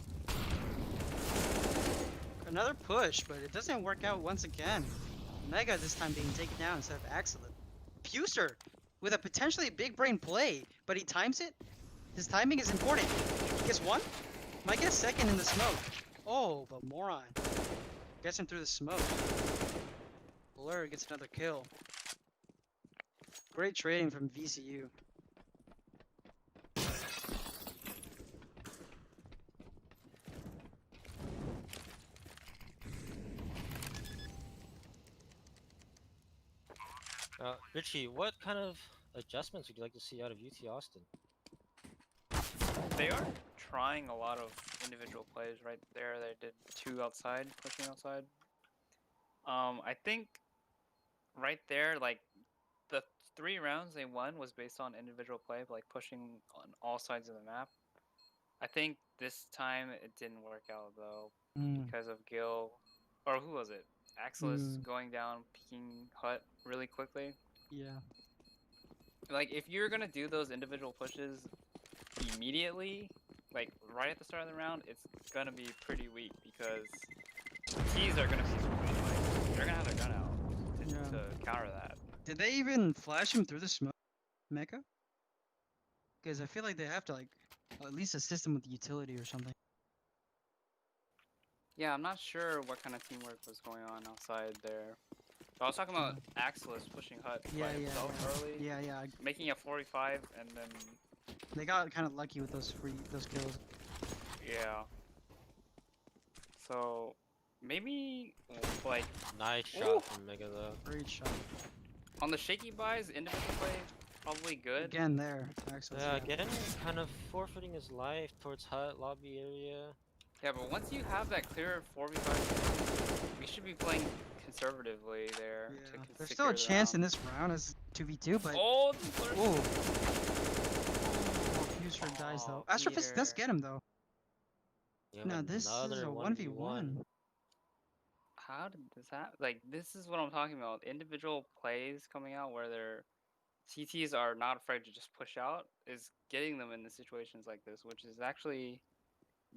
another push, but it doesn't work out once again. Mega this time being taken down instead of Axelit. Puser with a potentially big brain play, but he times it. His timing is important. He gets one, might get second in the smoke. Oh, but moron. Gets him through the smoke. Blur gets another kill. Great trading from VCU. Richie, what kind of adjustments would you like to see out of UT Austin? They are trying a lot of individual plays right there. They did 2 outside, pushing outside. I think right there, like the 3 rounds they won was based on individual play, like pushing on all sides of the map. I think this time it didn't work out though because of Gil, or who was it? Axelis going down, peeking hut really quickly. Yeah. Like if you're gonna do those individual pushes immediately, like right at the start of the round, it's gonna be pretty weak because T's are gonna be like, they're gonna have their gun out to counter that. Did they even flash him through the smoke, Mecha? Because I feel like they have to like at least assist him with the utility or something. Yeah, I'm not sure what kind of teamwork was going on outside there. So I was talking about Axelis pushing hut by himself early. Yeah. Making a 45 and then They got kind of lucky with those kills. yeah. So maybe like Nice shot from Mega though. Great shot. on the shaky buys, individual play probably good. Again there, Axel. Yeah, again, kind of forfeiting his life towards hut, lobby area. Yeah, but once you have that clear 4v5, we should be playing conservatively there. Yeah. To There's still a secure the chance in round. this round as 2v2, but Oh, oh, User dies though. Astrofist does get him though. Yeah, No, but this is a another 1v1. how did this happen? Like, this is what I'm talking about. Individual plays coming out where their CTs are not afraid to just push out is getting them into situations like this, which is actually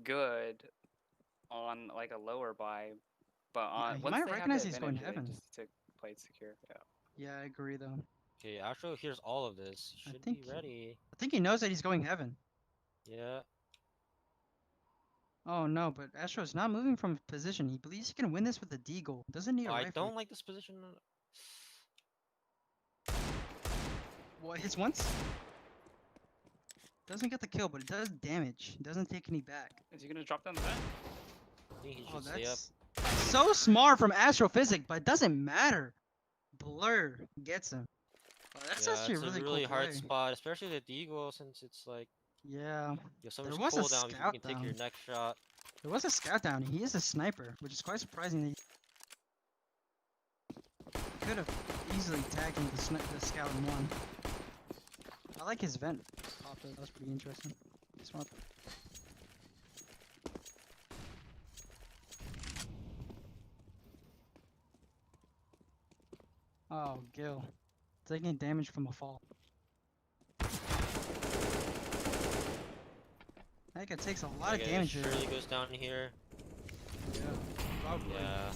good on like a lower buy, but on he once might they have the recognize he's going advantage, they heaven. just to play it secure. Yeah. Yeah, I agree though. Okay, Astro hears all of this. I Should think be ready. I think he knows that he's going heaven. Yeah. Oh no, but Astro's not moving from position. He believes he can win this with the deagle. Doesn't need a Oh, I rifle. don't like this position. What, hits once? Doesn't get the kill, but it does damage. Doesn't take any back. Is he gonna drop down the vent? I think he Oh, should stay up. that's so smart from Astrophysic, but it doesn't matter. Blur gets him. Oh, that's Yeah, actually it's a really, really cool hard play. spot, especially the deagle, since it's like Yeah, you have so there much was a cooldown before you can take your scout down. next shot. There was a scout down. He is a sniper, which is quite surprising. That he could have easily tagged him the scout and won. I like his vent pop though. That was pretty interesting. Smart. Oh, Gil. Taking damage from a fall. I think it takes a lot of Okay, damage here. Surely goes down here. Yeah, probably. Yeah.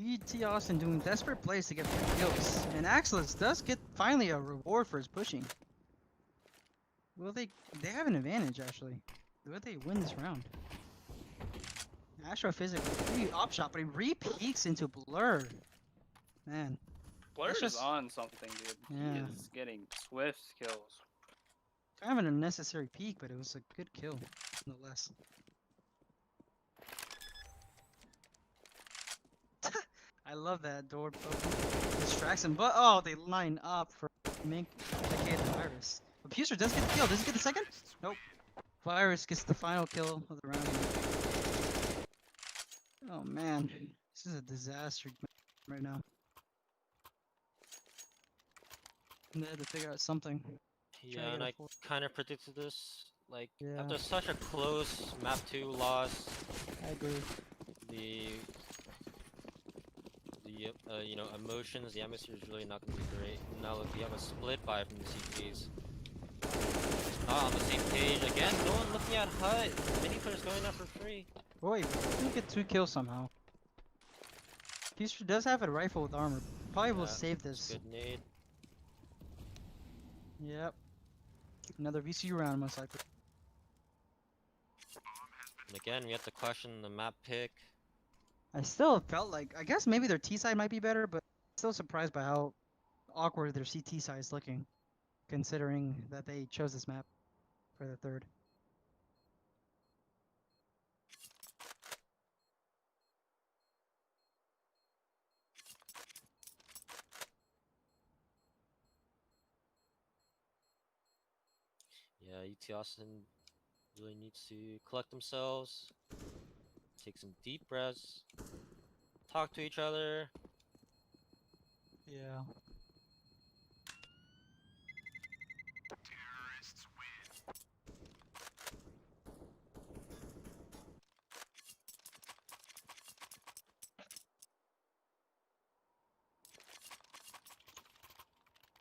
ET Austin doing desperate plays to get 3 kills. And Axelis does get finally a reward for his pushing. Will they have an advantage actually. Will they win this round? Astrophysic, op shot, but he re-peeks into Blur. Man. Blur That's is just- on something, dude. Yeah. He is getting swift kills. Kind of an unnecessary peek, but it was a good kill, nonetheless. I love that door open. Distracts him, but oh, they line up for Mink to get the virus. But Puser does get the kill. Does he get the second? Nope. Virus gets the final kill of the round. Oh man, this is a disaster right now. They had to figure out something. Yeah, and I kind of predicted this. Like, Yeah. after such a close map 2 loss, I agree. the you know, emotions, the atmosphere is really not going to be great. Now look, we have a split buy from the CPs. Not on the same page again. No one looking at HUD. Many players going up for free. Wait, we get 2 kills somehow. Puser does have a rifle with armor. Probably will Yeah, save this. Good nade. Yep. Another VCU round most likely. And again, we have to question the map pick. I still felt like, I guess maybe their T side might be better, but still surprised by how awkward their CT side is looking, considering that they chose this map for the third. Yeah, UT Austin really needs to collect themselves, take some deep breaths, talk to each other. Yeah.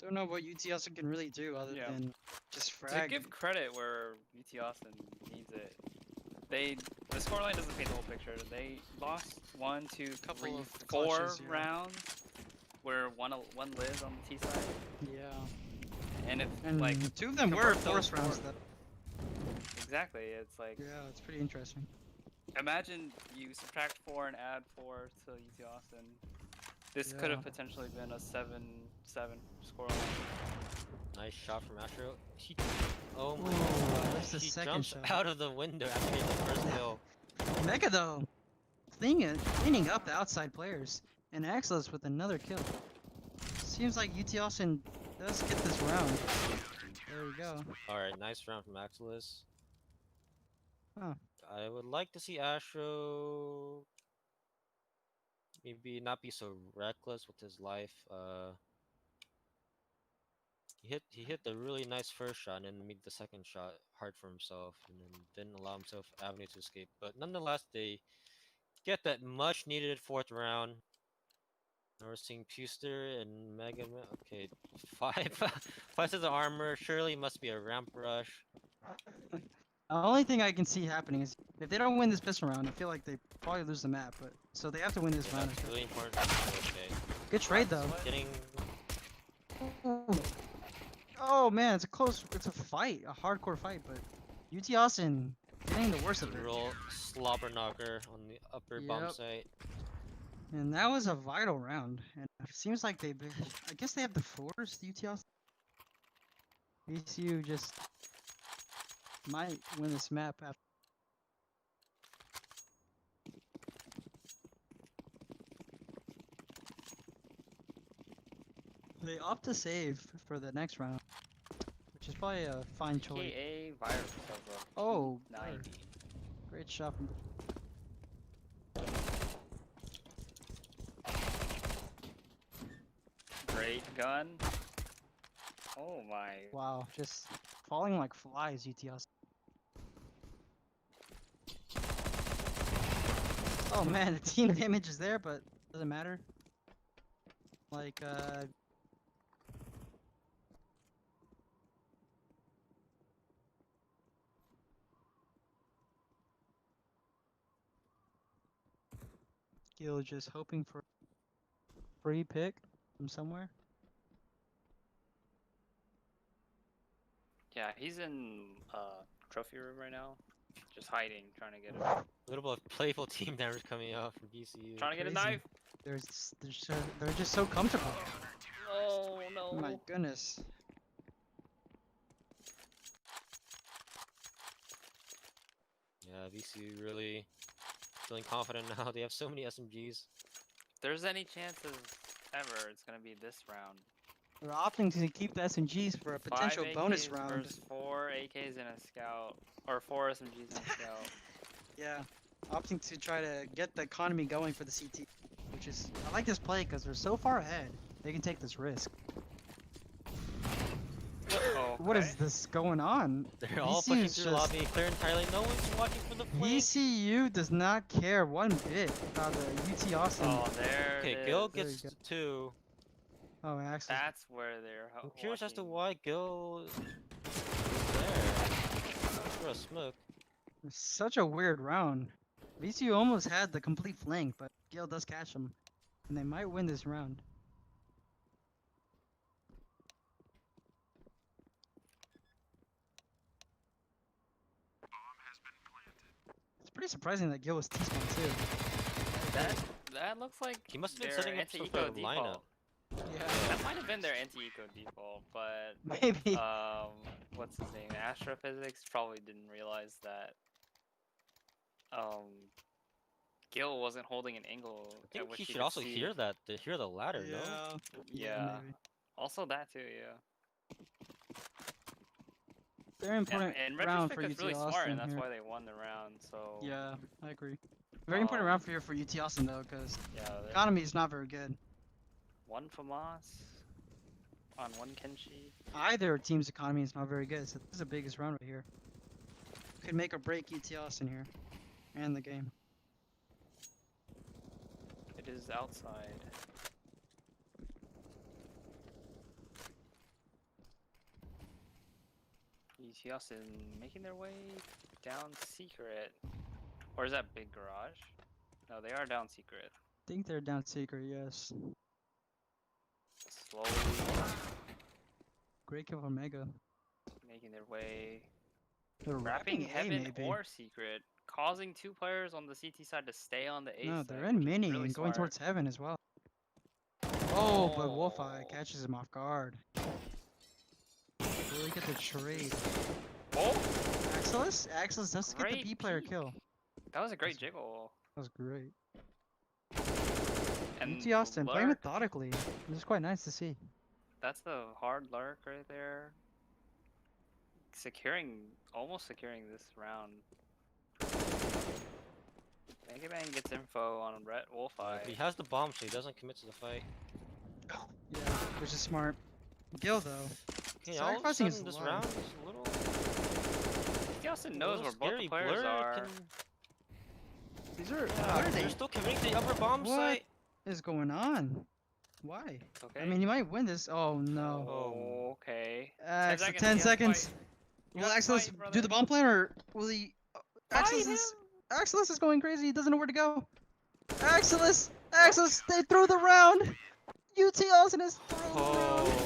Don't know what UT Austin can really do other Yeah. than just To frag. give credit where UT Austin needs it, the scoreline doesn't paint the whole picture. They lost 1, 2, Couple 3, of 4 clutches, yeah. rounds where one lives on the T side, Yeah. and if And like 2 of them were convert those force rounds four- though. exactly, it's like Yeah, it's pretty interesting. imagine you subtract 4 and add 4 to UT Austin. This could have Yeah. potentially been a 7-7 scoreline. Nice shot from Astro. Oh my Ooh, god, that's the he second jumps shot. out of the window after getting the first kill. Mega though, cleaning up the outside players, and Axelis with another kill. Seems like UT Austin does get this round. There we go. Alright, nice round from Axelis. Huh. I would like to see Astro maybe not be so reckless with his life. He hit the really nice first shot and then made the second shot hard for himself, and then didn't allow himself avenue to escape. But nonetheless, they get that much needed fourth round. Now we're seeing Puster and Mega. Okay, 5 sets of armor. Surely must be a ramp rush. The only thing I can see happening is if they don't win this pistol round, I feel like they probably lose the map. But so they have to win this Yeah, round. that's really important. Okay. Good trade though. Getting Ooh. Oh man, it's a fight, a hardcore fight. But UT Austin getting the worst of it. roll slobber knocker on the upper bomb Yep. site. And that was a vital round. And it seems like I guess they have the force, UT Austin. ECU just might win this map after. They opt to save for the next round, which is probably a fine choice. AKA virus of a Oh, 90. great shot from. Great gun. Oh my. Wow, just falling like flies, UT Austin. Oh man, the team damage is there, but doesn't matter. Like, Gil just hoping for a free pick from somewhere. Yeah, he's in trophy room right now. Just hiding, trying to get a A little bit of playful team damage coming out from VCU. trying to get a Crazy. knife. They're just so comfortable. Oh no. My goodness. Yeah, VCU really feeling confident now. They have so many SMGs. If there's any chances ever, it's gonna be this round. They're opting to keep the SMGs for a potential 5 bonus AKs round. versus 4 AKs and a scout, or 4 SMGs and a scout. Yeah, opting to try to get the economy going for the CT, which is I like this play because they're so far ahead. They can take this risk. Oh, What is this going on? They're all VCU pushing is through the just- lobby, clear entirely. No one's watching for the flank. ECU does not care one bit about the UT Austin. Oh, there. Okay, it Gil is. There you gets go. 2. Oh, actually, That's where they're. I'm curious as to watching. why Gil is there. For a smoke. it's such a weird round. VCU almost had the complete flank, but Gil does catch him, and they might win this round. It's pretty surprising that Gil was T-spawn too. That looks like He must have been their setting up some anti-eco sort of lineup. default. Yeah, That might have been their anti-eco default, but maybe. what's his name? Astrophysics probably didn't realize that Gil wasn't holding an angle. I think at which he he should could also see. hear that, to hear the ladder, no? Yeah. maybe. Also that too, yeah. Very important In round for retrospect, UT it's really Austin smart, and that's here. why they won the round. So Yeah, I agree. Very important round for here for UT Austin though, because yeah, they- economy is not very good. one FAMAS on one Kenshi. Either team's economy is not very good, so this is the biggest round right here. Could make or break UT Austin here, and the game. It is outside. UT Austin making their way down secret. Or is that big garage? No, they are down secret. I think they're down secret, yes. Slowly Great kill for Mega. making their way. They're Wrapping A, heaven maybe. or secret. Causing 2 players on the CT side to stay on the A No, side. they're in which is mini really and going smart. towards heaven as well. Oh, but Wolfeye catches him off guard. Really get the trade. Oh! Axelis? Axelis does get the Great B player peek. kill. That was a great jiggle. That was great. And UT Austin playing lurk, methodically. This is quite nice to see. that's the hard lurk right there. Almost securing this round. Mega Man gets info on Brett Wolfeye. He has the bomb, so he doesn't commit to the fight. Yeah, which is smart. Gil though, Okay, all of a Sacrificing is sudden this low. round is a little, He also a knows little where both scary. the players Blur are. can, These are. yeah, What are they're they? still committing to the upper bomb What site. is going on? Why? Okay. I mean, you might win this. Oh no. Oh, okay. Axel, 10 10 seconds. seconds. You Will gotta Axelis fight, do brother. the bomb plan or will he? Fight Axelis him. is Axelis is going crazy. He doesn't know where to go. Axelis, they threw the round. UT Austin is throwing the round. Oh,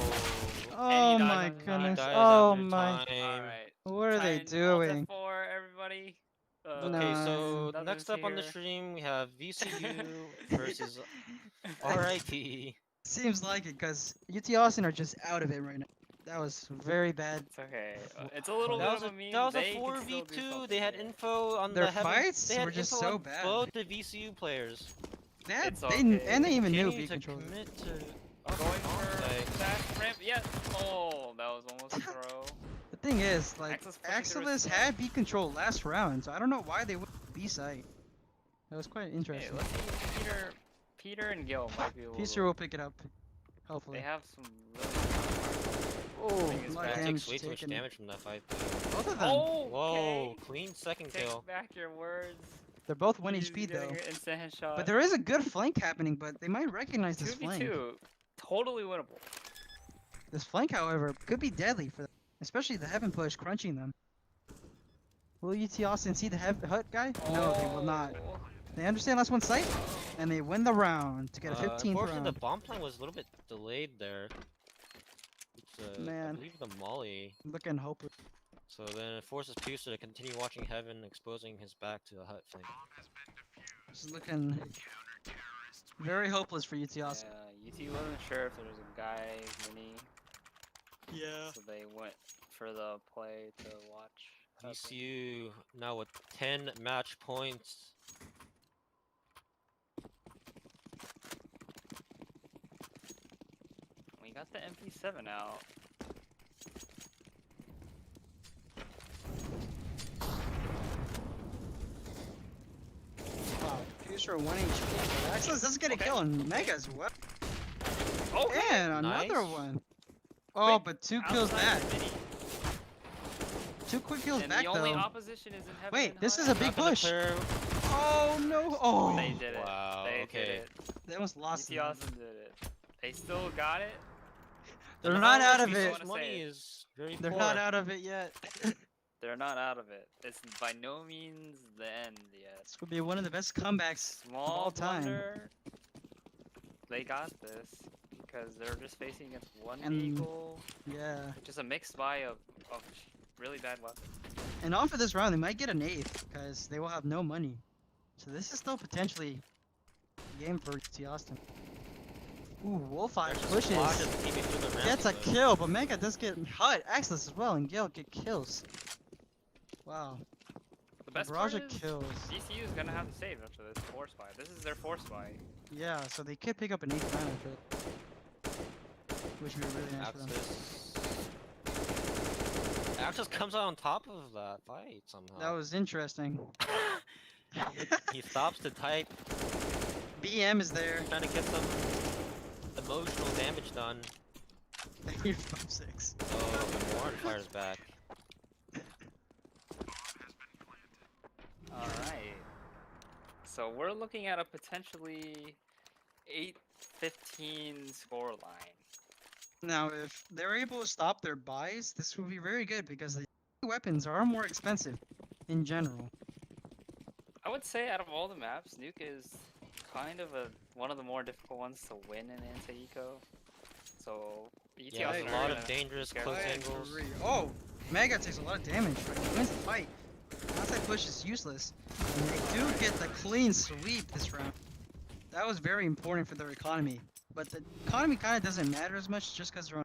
Oh dies my on time. goodness. guys Oh after my. time. Alright. What are they Alt doing? F4, everybody. Okay, so Dozens next up on the here. stream we have VCU versus RIP. Seems like it, because UT Austin are just out of it right now. That was very bad. It's okay. It's a little That bit was of a a meme. that was a They can still do 4v2. something They had here. info on Their the heaven. fights They had were just info so on bad. both the VCU players. It's They okay. and they even knew Continuing B to controller. commit to Going bomb for site. fast ramp. Yes. Oh, that was almost a throw. The thing is, like, Axelis pushing through his Axelis smoke. had B control last round, so I don't know why they went B site. That was quite Hey, interesting. let's see. Peter and Gil might be able Peacer to. will pick it up, hopefully. They have some really. Oh, Bring us a lot back. of It damage takes way too much taken. damage from that fight. Both of them. Oh, Whoa, okay. clean second Take kill. back your words. They're both 1 He's HP getting though. an instant headshot. But there is a good flank happening, but they might recognize this flank. 2v2. Totally winnable. This flank, however, could be deadly for them, especially the heaven push crunching them. Will UT Austin see the hut guy? No, they will not. Oh. They understand last one sight, and they win the round to get a 15th Unfortunately, round. the bomb plan was a little bit delayed there. It's, I Man. believe the molly. Looking hopeless. So then it forces Pucer to continue watching heaven, exposing his back to the hut flank. Just looking very hopeless for UT Austin. Yeah, UT wasn't sure if there was a guy mini, Yeah. so they went for the play to watch. VCU now with 10 match points. We got the MP7 out. Wow. Future 1 HP. Axelis doesn't get a kill on Megas. What? Okay. And another Nice. one. Oh, Wait, but 2 kills outside back. the mini, 2 quick kills and back the only though. opposition is in heaven. Wait, and this high. is a big Not gonna push. clear. Oh no! Oh, They did it. Wow, They okay. did it. they almost lost UT it. Austin did it. They still got it. They're The not number out of VCU's it. wanna say money it. is very They're poor. not out of it yet. They're not out of it. It's by no means the end yet. This would be one of the best comebacks of Small all time. blunder. They got this because they're just facing against one And- vehicle. Yeah. Just a mixed buy of really bad weapons. And off of this round, they might get an 8th because they will have no money. So this is still potentially a game for UT Austin. Ooh, Wolfeye They're just pushes. blocking the teammate through the ramp, Gets a but- kill, but Mega does get Hut, Axelis as well, and Gale get kills. Wow. The best part Barrage of is kills. DCU is gonna have to save after this force buy. This is their force buy. Yeah, so they could pick up an 8th round after it. Which would be really nice for them. Axis comes out on top of that fight somehow. That was interesting. He stops to type, BM is there. trying to get some emotional damage done. You're from 6. Oh, and Warren fires back. Alright. So we're looking at a potentially 8-15 scoreline. Now, if they're able to stop their buys, this will be very good because the weapons are more expensive in general. I would say out of all the maps, Nuke is kind of one of the more difficult ones to win in anti-eco. So Yeah, ETLs there's a are lot gonna of dangerous be close careful. angles. Oh, Mega takes a lot of damage, but he wins the fight. Outside push is useless. And they do get the clean sweep this round. That was very important for their economy. But the economy kind of doesn't matter as much just because they're on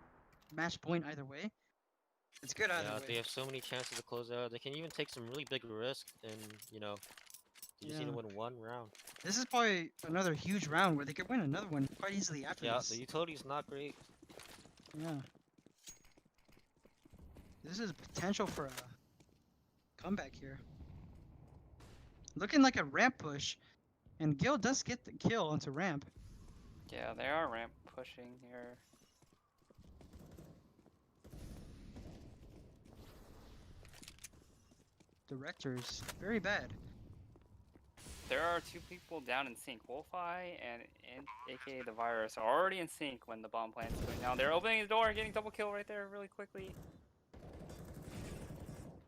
match point either way. It's good either Yeah, way. they have so many chances to close out. They can even take some really big risks, and you know, you just need to Yeah. win one round. This is probably another huge round where they could win another one quite easily after Yeah, this. the utility's not great. Yeah. This is potential for a comeback here. Looking like a ramp push. And Gil does get the kill onto ramp. Yeah, they are ramp pushing here. directors. Very bad. There are two people down in sync. Wolfeye and aka the virus are already in sync when the bomb plant's going down. They're opening the door, getting double kill right there really quickly.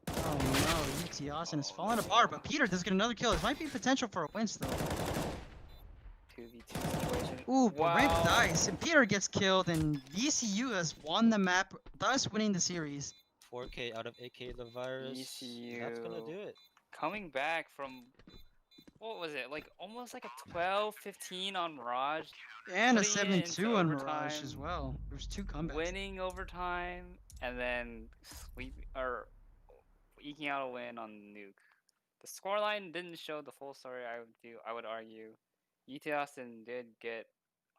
Oh no, UT Austin is falling apart, but Peter does get another kill. This might be potential for a win still. 2v2 situation. Ooh, but Ramp Wow. dies, and Peter gets killed, and ECU has won the map, thus winning the series. 4K out of AK the virus. That's gonna ECU do it. coming back from, what was it, like almost like a 12-15 on Mirage, And a putting it into 7-2 on Mirage as overtime, well. There's 2 comebacks. winning overtime, and then eking out a win on Nuke. The scoreline didn't show the full story. I would argue, UT Austin did get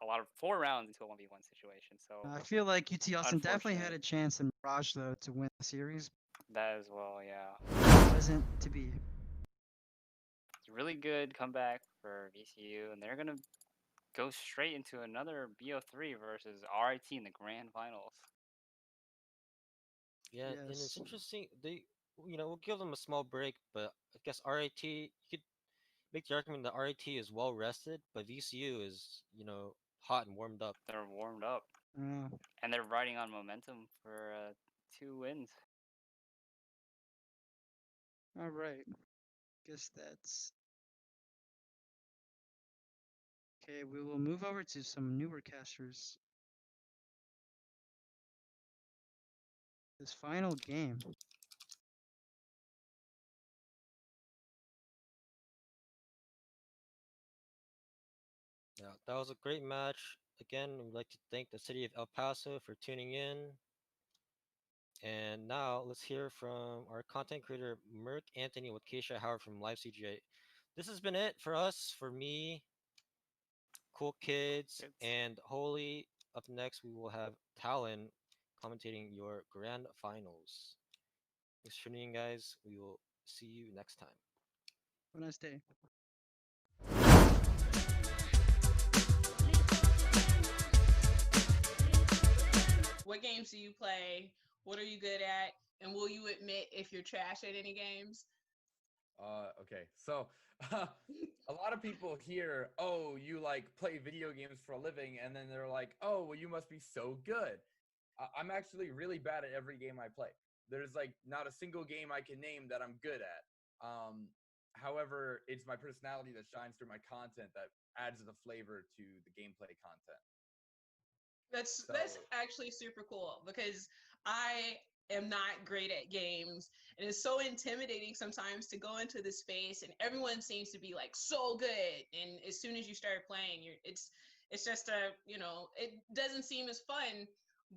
a lot of 4 rounds into a 1v1 situation. So I feel like UT Austin definitely had unfortunate. a chance in Mirage though to win the series. That as well, yeah. It wasn't to be. It's a really good comeback for VCU, and they're gonna go straight into another BO3 versus RIT in the grand finals. Yeah, and it's Yes. interesting. We'll give them a small break, but I guess RIT, you could make the argument that RIT is well rested, but VCU is, hot and warmed up. They're warmed up, and they're riding on momentum for 2 wins. All right. Guess that's okay. We will move over to some newer casters. This final game. Yeah, that was a great match. Again, we'd like to thank the city of El Paso for tuning in. And now let's hear from our content creator, Merc Anthony with Keisha Howard from Live CGA. This has been it for us, for me, Cool Kids, and Holy. Up next, we will have Talon commentating your grand finals. Thanks for tuning in, guys. We will see you next time. Have a nice day. What games do you play? What are you good at? And will you admit if you're trash at any games? Okay, so a lot of people hear, oh, you like play video games for a living, and then they're like, oh, well, you must be so good. I'm actually really bad at every game I play. There's like not a single game I can name that I'm good at. However, it's my personality that shines through my content that adds the flavor to the gameplay content. That's actually super cool because I am not great at games, and it's so intimidating sometimes to go into the space and everyone seems to be like so good, and as soon as you start playing, it's just it doesn't seem as fun.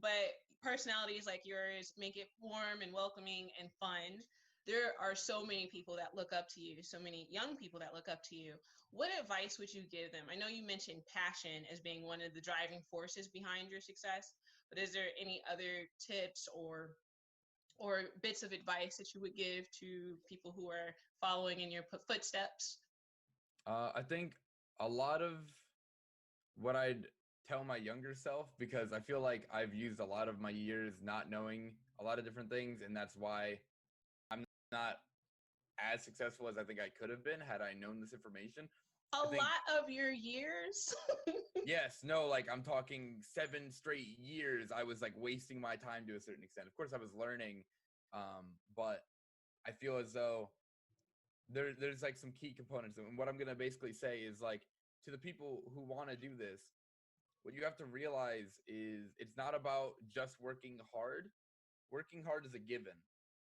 But personalities like yours make it warm and welcoming and fun. There are so many people that look up to you, so many young people that look up to you. What advice would you give them? I know you mentioned passion as being one of the driving forces behind your success, but is there any other tips or bits of advice that you would give to people who are following in your footsteps? I think a lot of what I'd tell my younger self, because I feel like I've used a lot of my years not knowing a lot of different things, and that's why I'm not as successful as I think I could have been had I known this information. A lot of your years? Yes, no, like I'm talking 7 straight years. I was like wasting my time to a certain extent. Of course, I was learning, but I feel as though there's like some key components. And what I'm gonna basically say is like to the people who want to do this, what you have to realize is it's not about just working hard. Working hard is a given,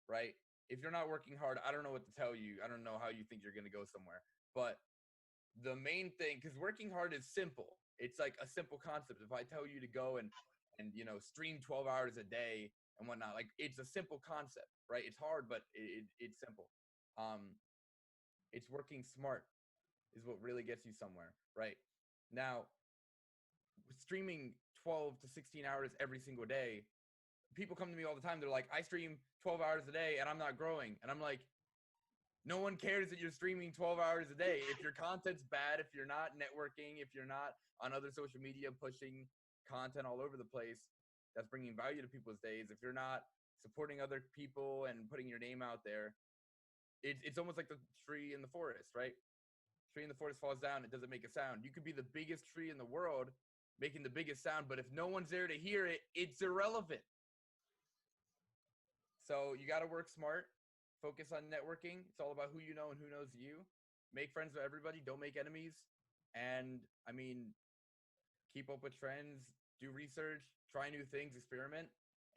right? If you're not working hard, I don't know what to tell you. I don't know how you think you're gonna go somewhere. But the main thing, because working hard is simple. It's like a simple concept. If I tell you to go and stream 12 hours a day and whatnot, like it's a simple concept, right? It's hard, but it's simple. It's working smart is what really gets you somewhere, right? Now, streaming 12 to 16 hours every single day, people come to me all the time. They're like, I stream 12 hours a day and I'm not growing. And I'm like, no one cares that you're streaming 12 hours a day. If your content's bad, if you're not networking, if you're not on other social media pushing content all over the place that's bringing value to people's days, if you're not supporting other people and putting your name out there, it's almost like the tree in the forest, right? Tree in the forest falls down, it doesn't make a sound. You could be the biggest tree in the world making the biggest sound, but if no one's there to hear it, it's irrelevant. So you got to work smart, focus on networking. It's all about who you know and who knows you. Make friends with everybody, don't make enemies. And I mean, keep up with trends, do research, try new things, experiment,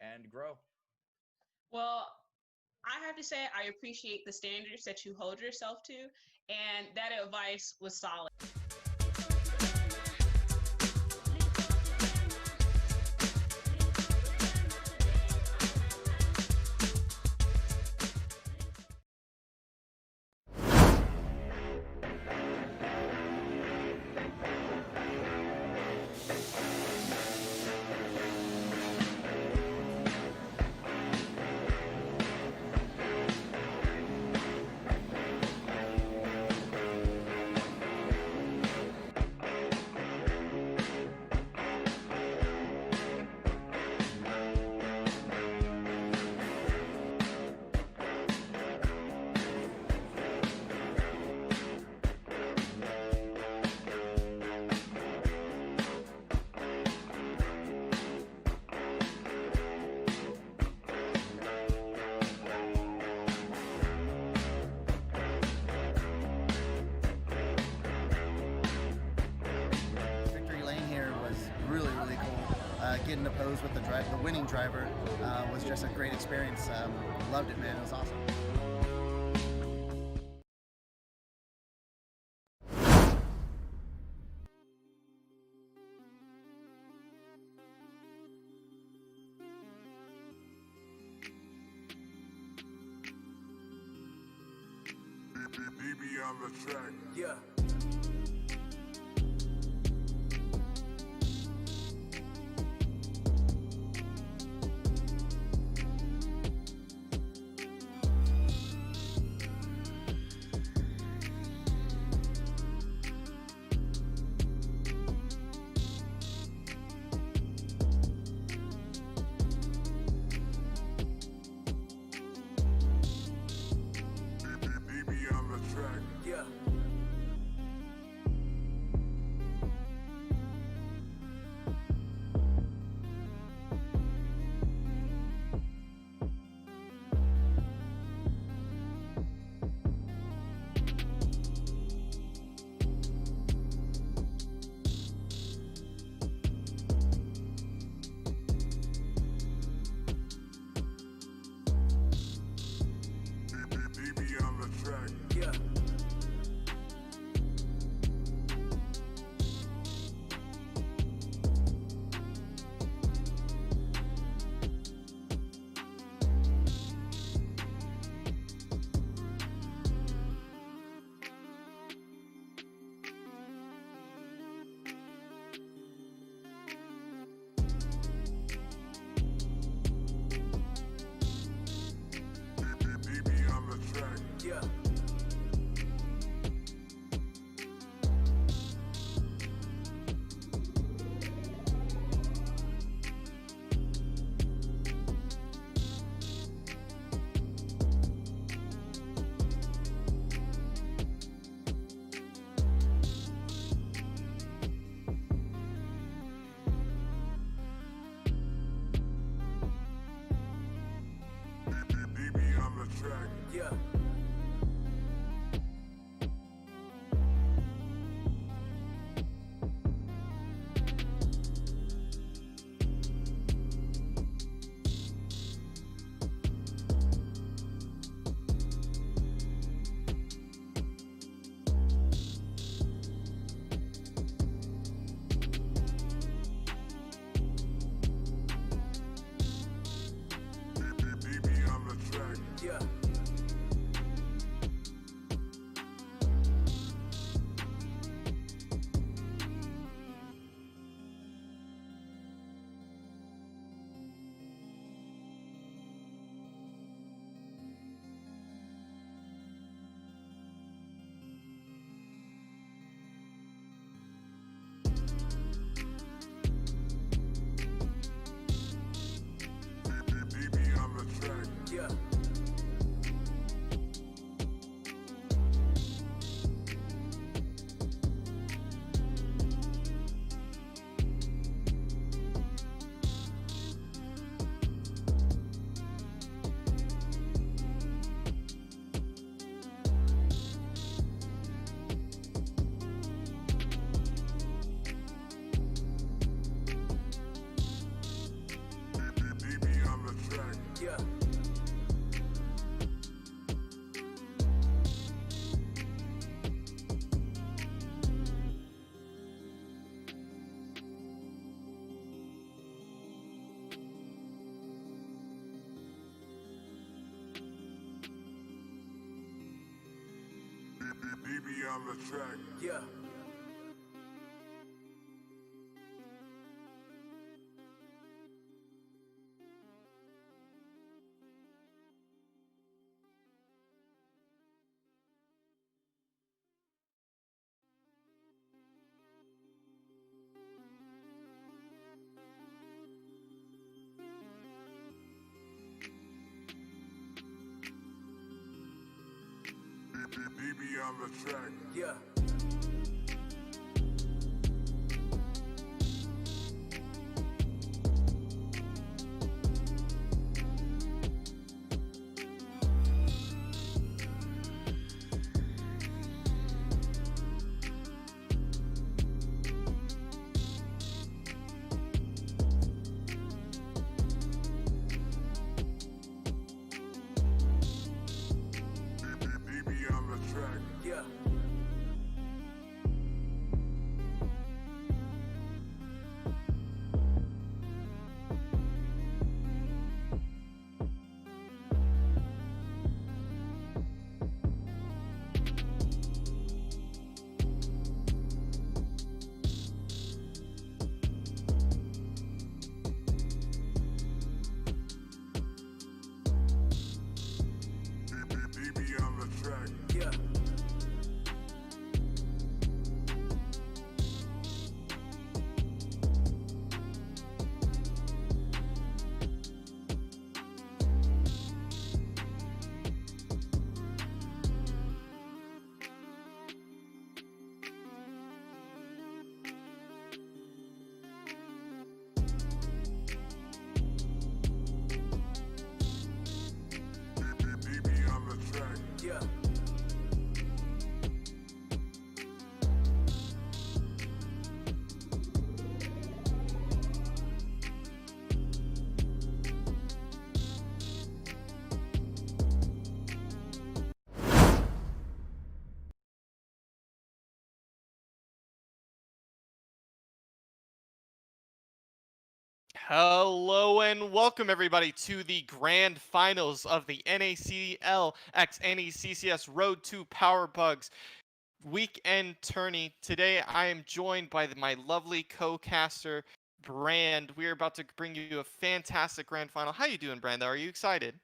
and grow. Well, I have to say I appreciate the standards that you hold yourself to, and that advice was solid. Getting to pose with the winning driver was just a great experience. Loved it, man. It was awesome. DB on the track. Yeah. Baby on the track. Yeah. Baby on the track. Yeah. Baby on the track. Yeah. Baby on the track. Yeah. Baby on the track. Yeah. Hello and welcome everybody to the grand finals of the NACL x NACCS Road to Power Pugs weekend tourney. Today I am joined by my lovely co-caster Brand. We are about to bring you a fantastic grand final. How you doing, Brand? Are you excited?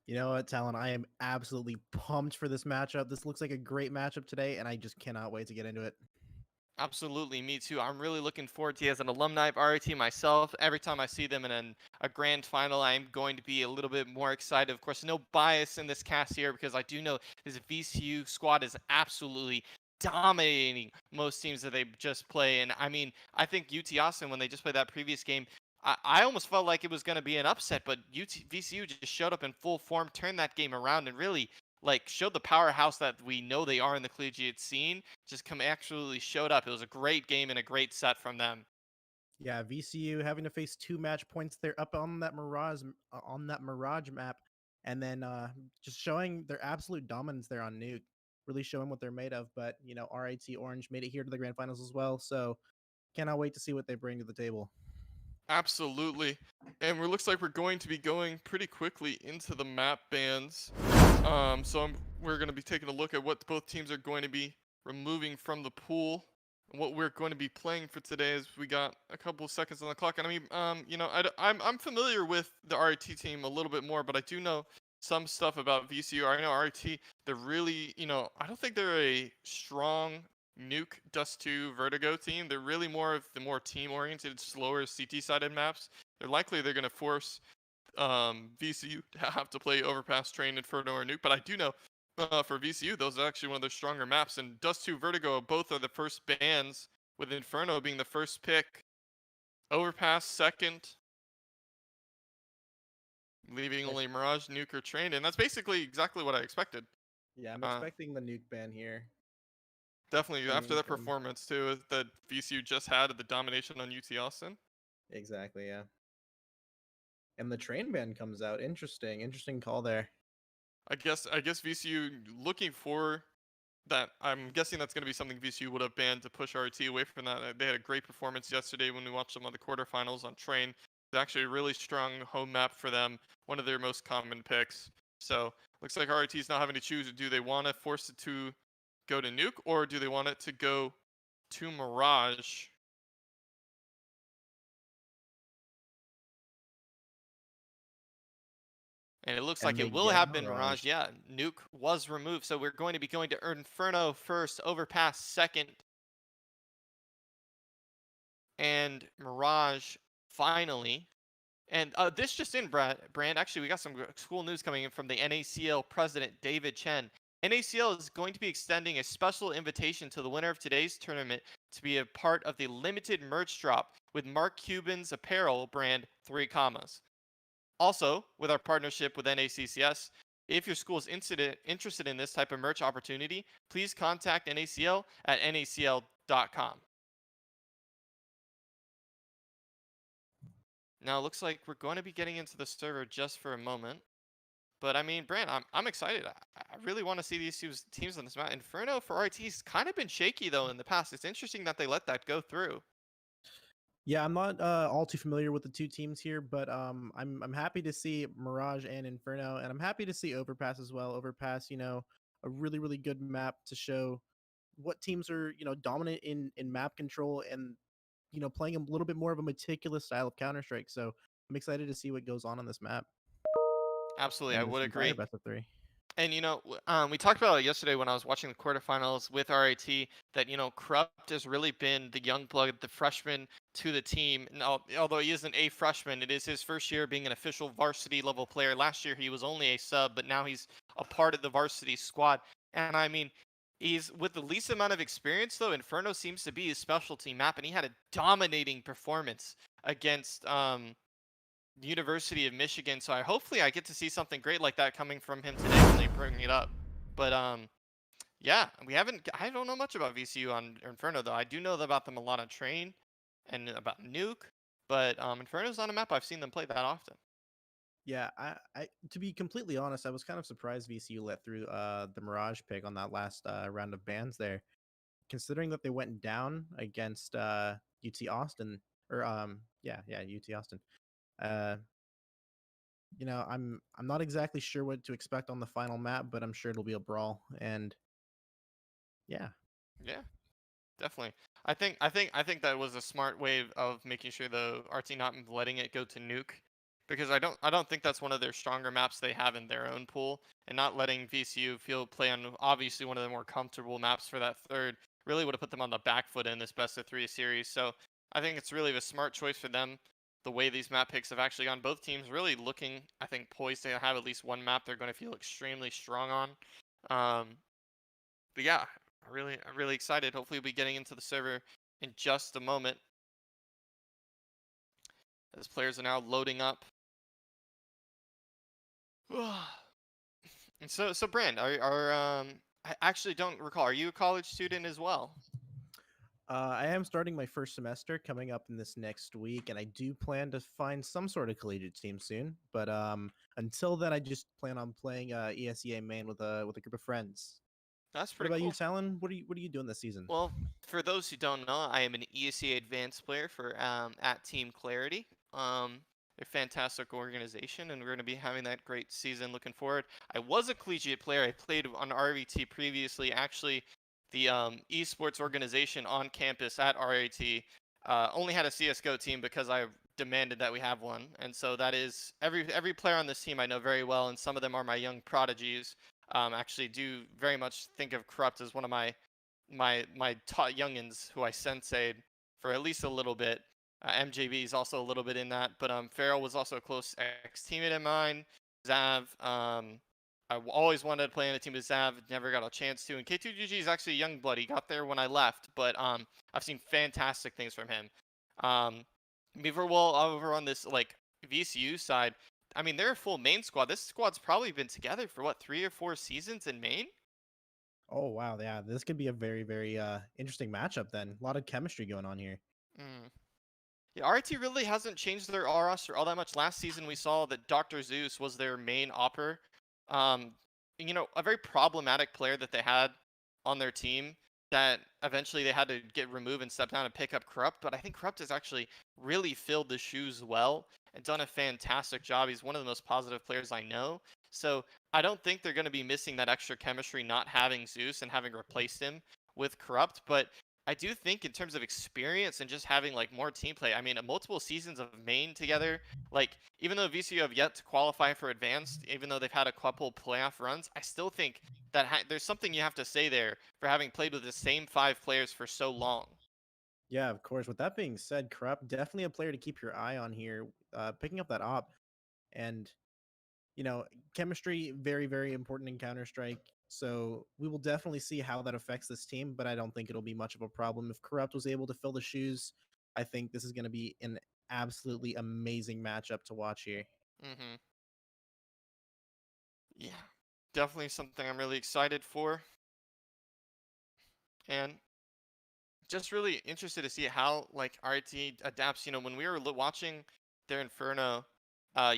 You know what, Talon? I am absolutely pumped for this matchup. This looks like a great matchup today, and I just cannot wait to get into it. Absolutely, me too. I'm really looking forward to it. As an alumni of RIT myself, every time I see them in a grand final, I'm going to be a little bit more excited. Of course, no bias in this cast here because I do know this VCU squad is absolutely dominating most teams that they just play. And I mean, I think UT Austin, when they just played that previous game, I almost felt like it was going to be an upset, but VCU just showed up in full form, turned that game around, and really like showed the powerhouse that we know they are in the collegiate scene. Just absolutely showed up. It was a great game and a great set from them. Yeah, VCU having to face 2 match points. They're up on that Mirage map, and then just showing their absolute dominance there on Nuke. Really showing what they're made of. But you know, RIT Orange made it here to the grand finals as well. So cannot wait to see what they bring to the table. Absolutely. And it looks like we're going to be going pretty quickly into the map bans. We're going to be taking a look at what both teams are going to be removing from the pool. And what we're going to be playing for today is we got a couple of seconds on the clock. And I mean, you know, I'm familiar with the RIT team a little bit more, but I do know some stuff about VCU. I know RIT, they're really, you know, I don't think they're a strong Nuke, Dust 2, Vertigo team. They're really more of the more team-oriented, slower CT-sided maps. They're going to force VCU to have to play Overpass, Train, Inferno, or Nuke. But I do know for VCU, those are actually one of their stronger maps. And Dust 2, Vertigo, both are the first bans, with Inferno being the first pick. Overpass second, leaving only Mirage, Nuke, or Train. And that's basically exactly what I expected. Yeah, I'm expecting the Nuke ban here. Definitely, after that performance, too, that VCU just had at the domination on UT Austin. Exactly, yeah. And the Train ban comes out. Interesting call there. I guess VCU looking for that. I'm guessing that's going to be something VCU would have banned to push RT away from that. They had a great performance yesterday when we watched them on the quarterfinals on Train. It's actually a really strong home map for them, one of their most common picks. So looks like RT's not having to choose. Do they want to force it to go to Nuke, or do they want it to go to Mirage? And it looks And like they it will get happen, Mirage. Mirage. Yeah, Nuke was removed, so we're going to be going to Inferno first, Overpass second, and Mirage finally. And this just in, Brand. Actually, we got some cool news coming in from the NACL president, David Chen. NACL is going to be extending a special invitation to the winner of today's tournament to be a part of the limited merch drop with Mark Cuban's apparel brand 3 Commas. Also, with our partnership with NACCS, if your school is interested in this type of merch opportunity, please contact NACL at nacl.com. Now, it looks like we're going to be getting into the server just for a moment. But I mean, Brand, I'm excited. I really want to see these two teams on this map. Inferno for RT's kind of been shaky though in the past. It's interesting that they let that go through. Yeah, I'm not all too familiar with the two teams here, but I'm happy to see Mirage and Inferno, and I'm happy to see Overpass as well. Overpass, a really good map to show what teams are dominant in map control and playing a little bit more of a meticulous style of Counter Strike. So I'm excited to see what goes on this map. Absolutely, And I would this entire agree. best of 3. And we talked about it yesterday when I was watching the quarterfinals with RIT that Corrupt has really been the young blood, the freshman to the team. Now, although he isn't a freshman, it is his first year being an official varsity level player. Last year he was only a sub, but now he's a part of the varsity squad. And I mean, he's with the least amount of experience though. Inferno seems to be his specialty map, and he had a dominating performance against University of Michigan. So hopefully I get to see something great like that coming from him today when they bring it up. But yeah, I don't know much about VCU on Inferno though. I do know about them a lot on Train and about Nuke, but Inferno's not a map I've seen them play that often. Yeah, I to be completely honest, I was kind of surprised VCU let through the Mirage pick on that last round of bans there, considering that they went down against UT Austin or UT Austin. I'm not exactly sure what to expect on the final map, but I'm sure it'll be a brawl. And yeah, definitely. I think that was a smart way of making sure the RT not letting it go to Nuke, because I don't think that's one of their stronger maps they have in their own pool, and not letting VCU play on obviously one of the more comfortable maps for that third really would have put them on the back foot in this best of 3 series. So I think it's really a smart choice for them. The way these map picks have actually gone, both teams really looking, I think, poised to have at least one map they're going to feel extremely strong on. But yeah, I'm really excited. Hopefully we'll be getting into the server in just a moment, as players are now loading up. And so Brand, I actually don't recall. Are you a college student as well? I am starting my first semester coming up in this next week, and I do plan to find some sort of collegiate team soon. But until then, I just plan on playing ESEA main with a group of friends. That's What pretty about cool. you, Talon? What are you doing this season? Well, for those who don't know, I am an ESEA advanced player for at Team Clarity. They're a fantastic organization, and we're going to be having that great season. Looking forward. I was a collegiate player. I played on RVT previously. Actually, the esports organization on campus at RIT only had a CS:GO team because I demanded that we have one, and so that is every player on this team I know very well, and some of them are my young prodigies. Actually, do very much think of Corrupt as one of my taught youngins who I sensei'd for at least a little bit. MJB is also a little bit in that, but Farrell was also a close ex-teammate of mine. Zav, I always wanted to play on a team with Zav, never got a chance to. And K2GG is actually a young blood. He got there when I left, but I've seen fantastic things from him. Beaverwell over on this like VCU side, I mean, they're a full main squad. This squad's probably been together for what, 3 or 4 seasons in main? Oh wow, yeah, this could be a very interesting matchup then. A lot of chemistry going on here. Yeah, RT really hasn't changed their R roster all that much. Last season we saw that Dr. Zeus was their main opper. A very problematic player that they had on their team that eventually they had to get removed and step down and pick up Corrupt. But I think Corrupt has actually really filled the shoes well and done a fantastic job. He's one of the most positive players I know. So I don't think they're going to be missing that extra chemistry not having Zeus and having replaced him with Corrupt. But I do think in terms of experience and just having like more team play, I mean, multiple seasons of main together, like even though VCU have yet to qualify for advanced, even though they've had a couple playoff runs, I still think that there's something you have to say there for having played with the same 5 players for so long. Yeah, of course. With that being said, Corrupt, definitely a player to keep your eye on here. Picking up that op, and chemistry very, very important in Counter Strike. So we will definitely see how that affects this team, but I don't think it'll be much of a problem. If Corrupt was able to fill the shoes, I think this is going to be an absolutely amazing matchup to watch here. Mm-hmm. Yeah, definitely something I'm really excited for. And just really interested to see how like RT adapts. When we were watching their Inferno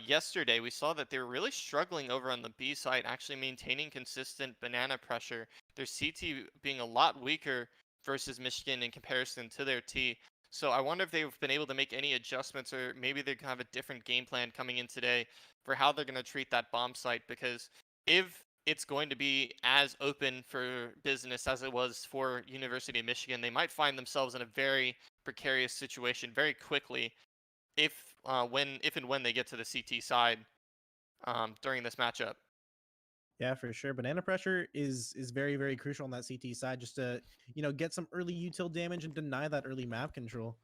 yesterday, we saw that they were really struggling over on the B side, actually maintaining consistent banana pressure. Their CT being a lot weaker versus Michigan in comparison to their T. So I wonder if they've been able to make any adjustments, or maybe they have a different game plan coming in today for how they're going to treat that bomb site. Because if it's going to be as open for business as it was for University of Michigan, they might find themselves in a very precarious situation very quickly if and when they get to the CT side during this matchup. Yeah, for sure. Banana pressure is very, very crucial on that CT side, just to get some early util damage and deny that early map control.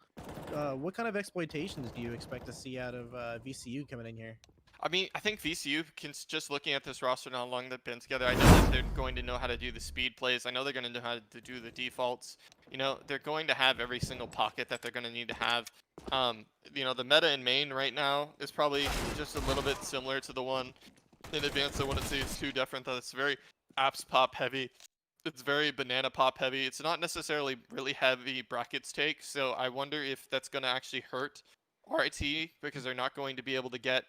What kind of exploitations do you expect to see out of VCU coming in here? I mean, I think VCU can, just looking at this roster and how long they've been together, I know that they're going to know how to do the speed plays. I know they're going to know how to do the defaults. They're going to have every single pocket that they're going to need to have. The meta in main right now is probably just a little bit similar to the one in advanced. I wouldn't say it's too different, though. It's very apps pop heavy. It's very banana pop heavy. It's not necessarily really heavy brackets take. So I wonder if that's going to actually hurt RT, because they're not going to be able to get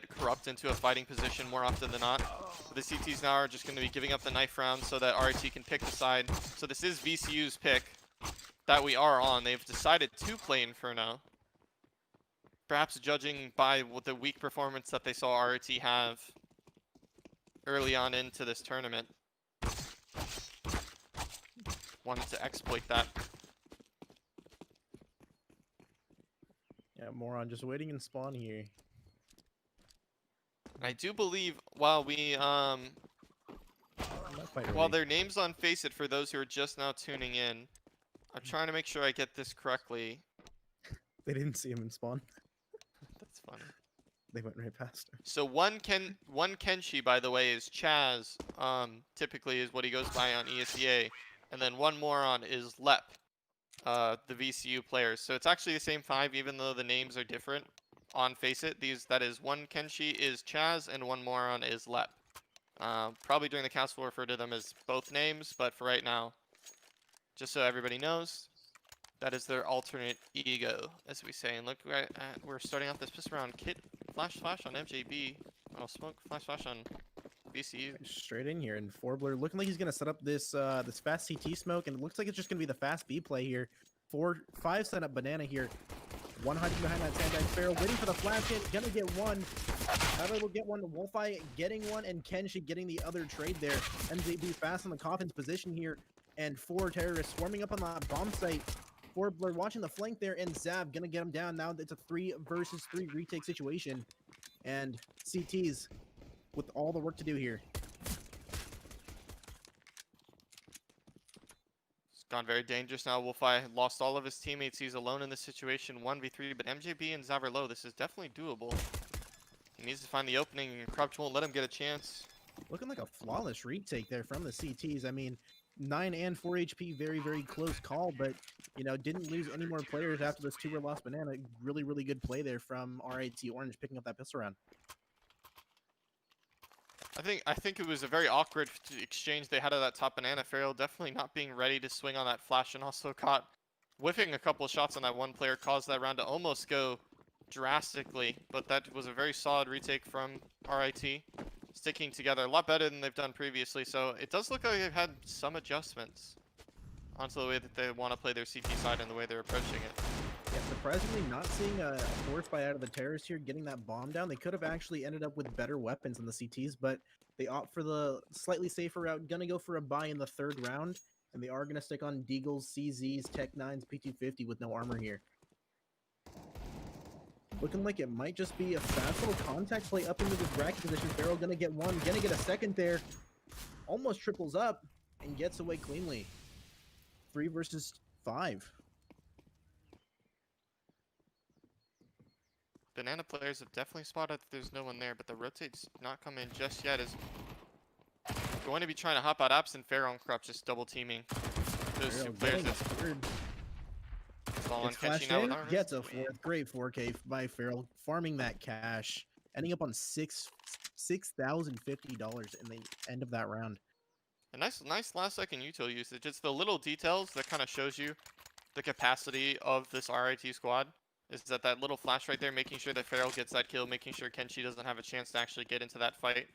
Corrupt into a fighting position more often than not. The CTs now are just going to be giving up the knife round so that RT can pick the side. So this is VCU's pick that we are on. They've decided to play Inferno. Perhaps judging by the weak performance that they saw RT have early on into this tournament. Wanted to exploit that. Yeah, Moron just waiting in spawn here. I do believe while their names on Face It, for those who are just now tuning in, I'm trying to make sure I get this correctly. They didn't see him in spawn. That's funny. They went right past him. So one Kenshi, by the way, is Chaz. Typically is what he goes by on ESEA, and then one moron is Lep, the VCU players. So it's actually the same 5, even though the names are different on Face It. That is one Kenshi is Chaz and one moron is Lep. Probably during the cast we'll refer to them as both names, but for right now, just so everybody knows, that is their alternate ego, as we say. And look, we're starting off this pistol round. Kit flash on MJB. Oh, smoke flash on VCU. Straight in here, and Forbler looking like he's gonna set up this this fast CT smoke, and it looks like it's just gonna be the fast B play here. 4-5 set up banana here. 1 hiding behind that sandbag barrel, waiting for the flash hit. Gonna get one. Tyler will get one. Wolfeye getting one, and Kenshi getting the other trade there. MJB fast on the coffin's position here, and 4 terrorists swarming up on that bomb site. Forbler watching the flank there, and Zav gonna get him down. Now it's a 3 versus 3 retake situation, and CTs with all the work to do here. It's gone very dangerous now. Wolfeye lost all of his teammates. He's alone in this situation, 1v3, but MJB and Zav are low. This is definitely doable. He needs to find the opening, and Crouch won't let him get a chance. Looking like a flawless retake there from the CTs. I mean, 9 and 4 HP, very, very close call, but, didn't lose any more players after those 2 were lost banana. Really, really good play there from RIT Orange picking up that pistol round. I think it was a very awkward exchange they had of that top banana. Farrell definitely not being ready to swing on that flash, and also caught whiffing a couple of shots on that one player, caused that round to almost go drastically, but that was a very solid retake from RIT. Sticking together a lot better than they've done previously, so it does look like they've had some adjustments onto the way that they want to play their CT side and the way they're approaching it. Yeah, the surprisingly not seeing a force buy out of the terrorists here, getting that bomb down. They could have actually ended up with better weapons than the CTs, but they opt for the slightly safer route. Gonna go for a buy in the 3rd round, and they are gonna stick on Deagles, CZs, Tech 9s, P250 with no armor here. Looking like it might just be a fast little contact play up into this bracket position. Farrell gonna get one, gonna get a second there. Almost triples up and gets away cleanly. 3 versus 5. Banana players have definitely spotted that there's no one there, but the rotate's not come in just yet. Is going to be trying to hop out absent. Farrell and Krupp just double teaming those Farrell two players. getting a third. Ball on Gets flashed catching out in, with armor. gets a 4th. Great 4K by Farrell, farming that cash, ending up on $6,050 in the end of that round. A nice last second util usage. It's the little details that kind of shows you the capacity of this RIT squad. Is that little flash right there, making sure that Farrell gets that kill, making sure Kenshi doesn't have a chance to actually get into that fight.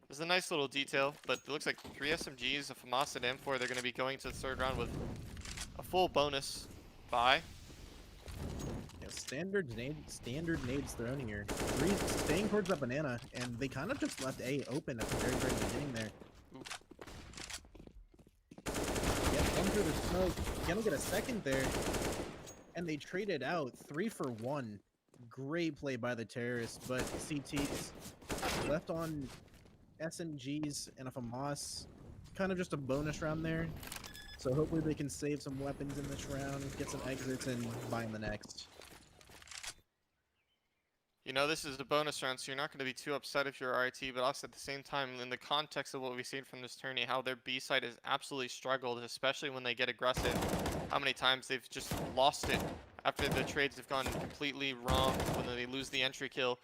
It's a nice little detail, but it looks like 3 SMGs, a FAMAS, and M4. They're going to be going to the 3rd round with a full bonus buy. Yeah, standard nades thrown here. 3 staying towards that banana, and they kind of just left A open at the very, very beginning there. Yeah, one through the smoke. Gonna get a second there. And they traded out 3 for 1. Great play by the terrorists, but CTs left on SMGs and a FAMAS. Kind of just a bonus round there. So hopefully they can save some weapons in this round, get some exits, and buy in the next. You know, this is a bonus round, so you're not going to be too upset if you're RIT, but also at the same time, in the context of what we've seen from this tourney, how their B side has absolutely struggled, especially when they get aggressive. How many times they've just lost it after the trades have gone completely wrong when they lose the entry kill.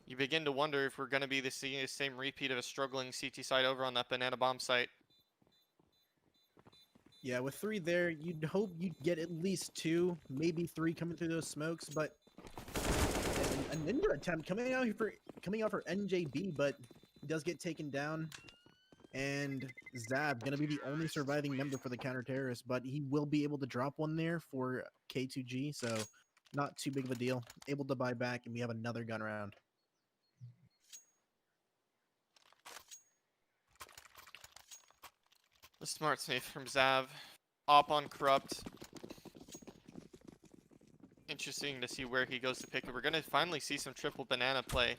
You begin to wonder if we're going to be the same repeat of a struggling CT side over on that banana bomb site. Yeah, with 3 there, you'd hope you'd get at least 2, maybe 3 coming through those smokes, but a ninja attempt coming out for NJB, but he does get taken down. And Zab gonna be the only surviving member for the counter-terrorist, but he will be able to drop one there for K2G, so not too big of a deal. Able to buy back, and we have another gun round. The smart safe from Zav. Op on Corrupt. Interesting to see where he goes to pick it. We're going to finally see some triple banana play.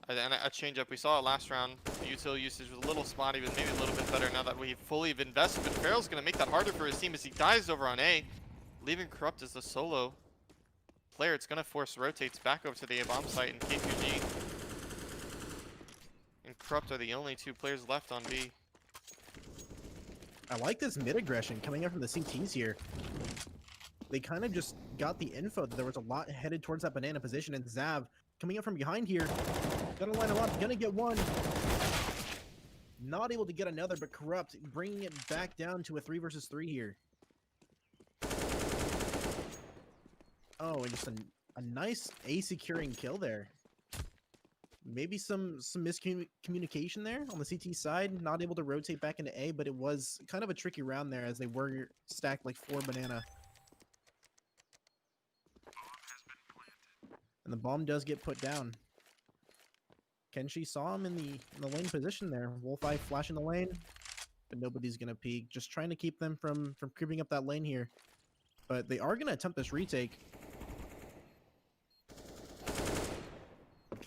And a change up. We saw it last round. The util usage was a little spotty, but maybe a little bit better now that we've fully invested. But Farrell's going to make that harder for his team as he dies over on A, leaving Corrupt as the solo player. It's going to force rotates back over to the A bomb site, and K2G and Corrupt are the only 2 players left on B. I like this mid-aggression coming up from the CTs here. They kind of just got the info that there was a lot headed towards that banana position, and Zav coming up from behind here. Gonna line him up, gonna get one. Not able to get another, but Corrupt bringing it back down to a 3 versus 3 here. Oh, and just a nice A securing kill there. Maybe some miscommunication there on the CT side. Not able to rotate back into A, but it was kind of a tricky round there as they were stacked like 4 banana. And the bomb does get put down. Kenshi saw him in the lane position there. Wolfeye flashing the lane, but nobody's gonna peek. Just trying to keep them from creeping up that lane here. But they are gonna attempt this retake.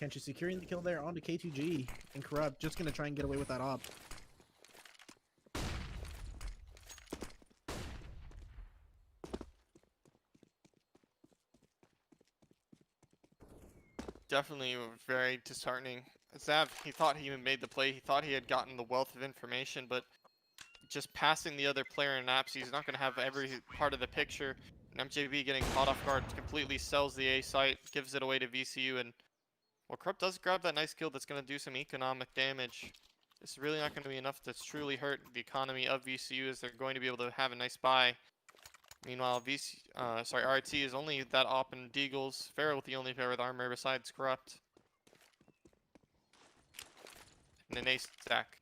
Kenshi securing the kill there onto K2G, and Corrupt just gonna try and get away with that op. Definitely very disheartening. Zav, he thought he made the play. He thought he had gotten the wealth of information, but just passing the other player in NACCS, he's not going to have every part of the picture. And MJB getting caught off guard completely sells the A site, gives it away to VCU, and well, Corrupt does grab that nice kill that's going to do some economic damage. It's really not going to be enough to truly hurt the economy of VCU, as they're going to be able to have a nice buy. Meanwhile, RT is only that op and Deagles. Farrell with the only pair with armor besides Corrupt. And an ace stack.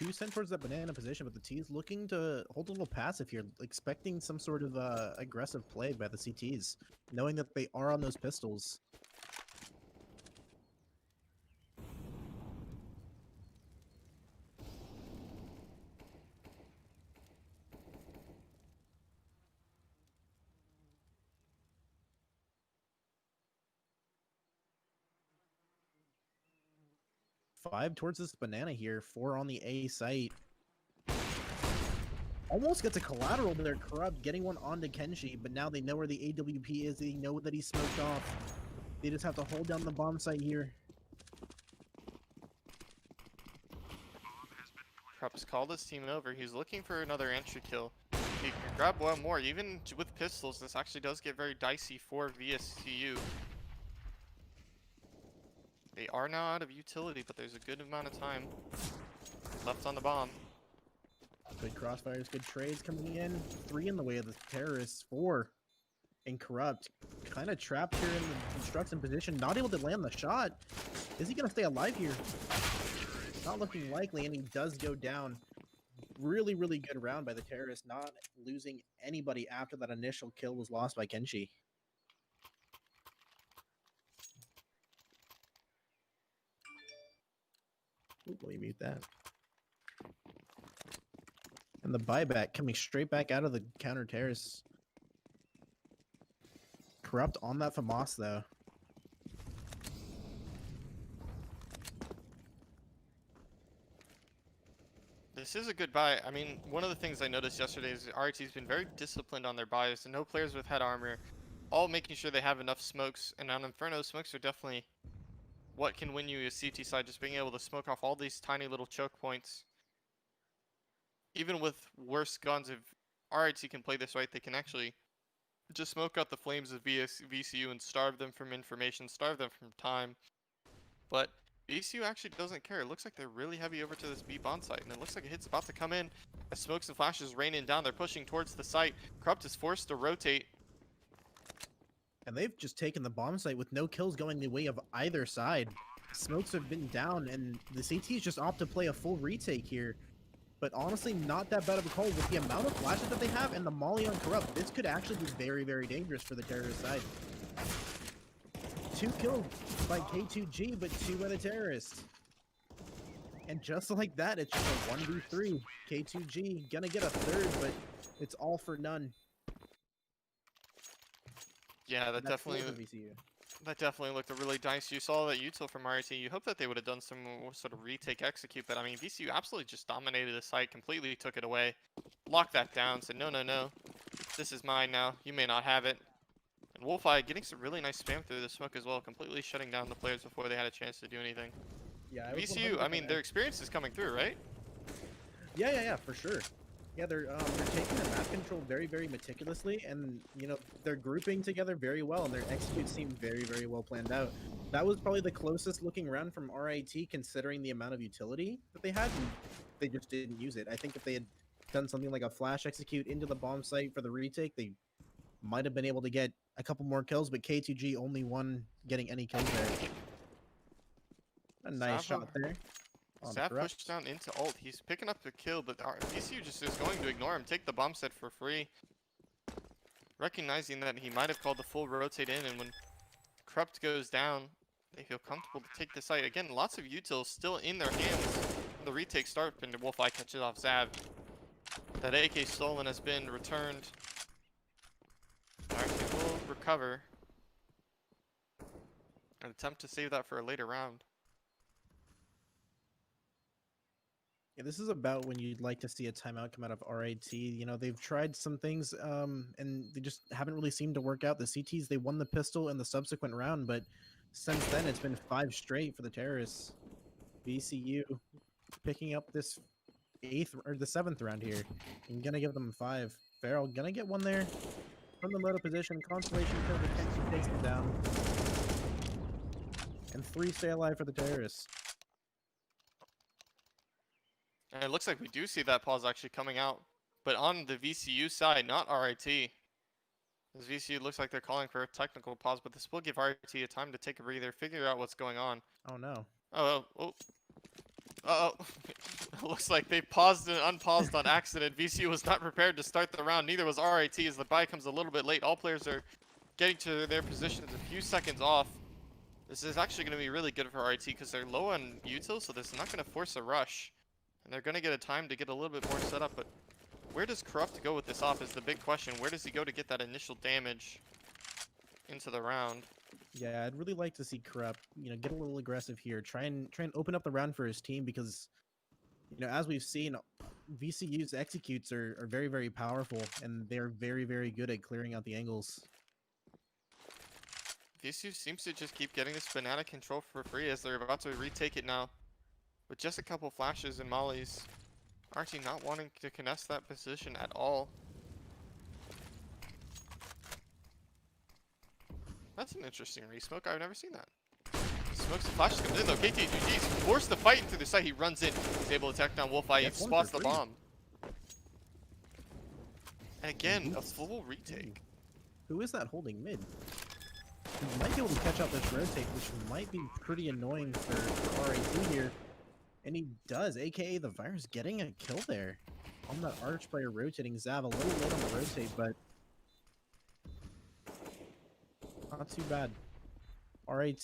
two sent towards that banana position, but the T's looking to hold a little passive here, expecting some sort of aggressive play by the CTs, knowing that they are on those pistols. Five towards this banana here, 4 on the A site. Almost gets a collateral there, Corrupt, getting one onto Kenshi, but now they know where the AWP is, they know that he's smoked off. They just have to hold down the bomb site here. Corrupt's called his team over. He's looking for another entry kill. He can grab one more. Even with pistols, this actually does get very dicey for VSCU. They are now out of utility, but there's a good amount of time left on the bomb. Good crossfires, good trades coming in. 3 in the way of the terrorists, 4 in Corrupt. Kind of trapped here in the construction position, not able to land the shot. Is he going to stay alive here? Not looking likely, and he does go down. Really, really good round by the terrorists, not losing anybody after that initial kill was lost by Kenshi. Ooh, let me mute that. And the buyback coming straight back out of the counter terrace. Corrupt on that FAMAS though. This is a good buy. I mean, one of the things I noticed yesterday is RT's been very disciplined on their buys, and no players with head armor, all making sure they have enough smokes. And on Inferno, smokes are definitely what can win you a CT side, just being able to smoke off all these tiny little choke points. Even with worse guns, if RT can play this right, they can actually just smoke out the flames of VCU and starve them from information, starve them from time. But VCU actually doesn't care. It looks like they're really heavy over to this B bomb site, and it looks like a hit's about to come in as smokes and flashes raining down. They're pushing towards the site. Corrupt is forced to rotate. And they've just taken the bomb site with no kills going the way of either side. Smokes have been down, and the CTs just opt to play a full retake here. But honestly, not that bad of a call with the amount of flashes that they have and the molly on Corrupt. This could actually be very, very dangerous for the terrorist side. 2 kills by K2G, but 2 by the terrorists. And just like that, it's just a 1v3. K2G gonna get a 3rd, but it's all for none. Yeah, that definitely looked a really dicey. You saw that util from RT. You hope that they would have done some sort of retake execute, but I mean, VCU absolutely just dominated the site, completely took it away, locked that down, said no, no, no, this is mine now. You may not have it. And Wolfeye getting some really nice spam through the smoke as well, completely shutting down the players before they had a chance to do anything. Yeah, VCU, I mean, their experience is coming through, right? Yeah, for sure. Yeah, they're taking the map control very, very meticulously, and you know they're grouping together very well, and their executes seem very, very well planned out. That was probably the closest looking round from RIT, considering the amount of utility that they had. And they just didn't use it. I think if they had done something like a flash execute into the bomb site for the retake, they might have been able to get a couple more kills. But K2G only one getting any kills there. A nice shot there. Zap pushed down into ult. He's picking up the kill, but VCU just is going to ignore him. Take the bomb set for free. Recognizing that he might have called the full rotate in, and when Corrupt goes down, they feel comfortable to take the site. Again, lots of utils still in their hands. The retake start, and Wolfeye catches off Zav. That AK stolen has been returned. Alright, we will recover. And attempt to save that for a later round. Yeah, this is about when you'd like to see a timeout come out of RIT. You know, they've tried some things, and they just haven't really seemed to work out. The CTs, they won the pistol in the subsequent round, but since then it's been 5 straight for the terrorists. VCU picking up this 8th or the 7th round here. I'm gonna give them 5. Farrell gonna get one there from the moto position. Constellation kill, the Kenshi takes them down, and 3 stay alive for the terrorists. And it looks like we do see that pause actually coming out, but on the VCU side, not RIT. As VCU looks like they're calling for a technical pause, but this will give RIT a time to take a breather, figure out what's going on. Oh no. Oh. It looks like they paused and unpaused on accident. VCU was not prepared to start the round. Neither was RIT as the buy comes a little bit late. All players are getting to their positions a few seconds off. This is actually going to be really good for RIT because they're low on util, so this is not going to force a rush. And they're going to get a time to get a little bit more set up. But where does Corrupt go with this off is the big question. Where does he go to get that initial damage into the round? Yeah, I'd really like to see Corrupt, get a little aggressive here. Try and open up the round for his team because, as we've seen, VCU's executes are very, very powerful, and they're very, very good at clearing out the angles. VCU seems to just keep getting this banana control for free as they're about to retake it now. With just a couple flashes and mollies. RT not wanting to contest that position at all. That's an interesting resmoke. I've never seen that. Smokes and flashes comes in though. KTGG's forced to fight into the site. He runs in. He's able to attack down Wolfeye. He spots the bomb. And again, a full retake. Who is that holding mid? He might be able to catch out this rotate, which might be pretty annoying for RAT here. And he does, aka the Virus getting a kill there. On that arch player rotating Zav, a little late on the rotate, but not too bad. RAT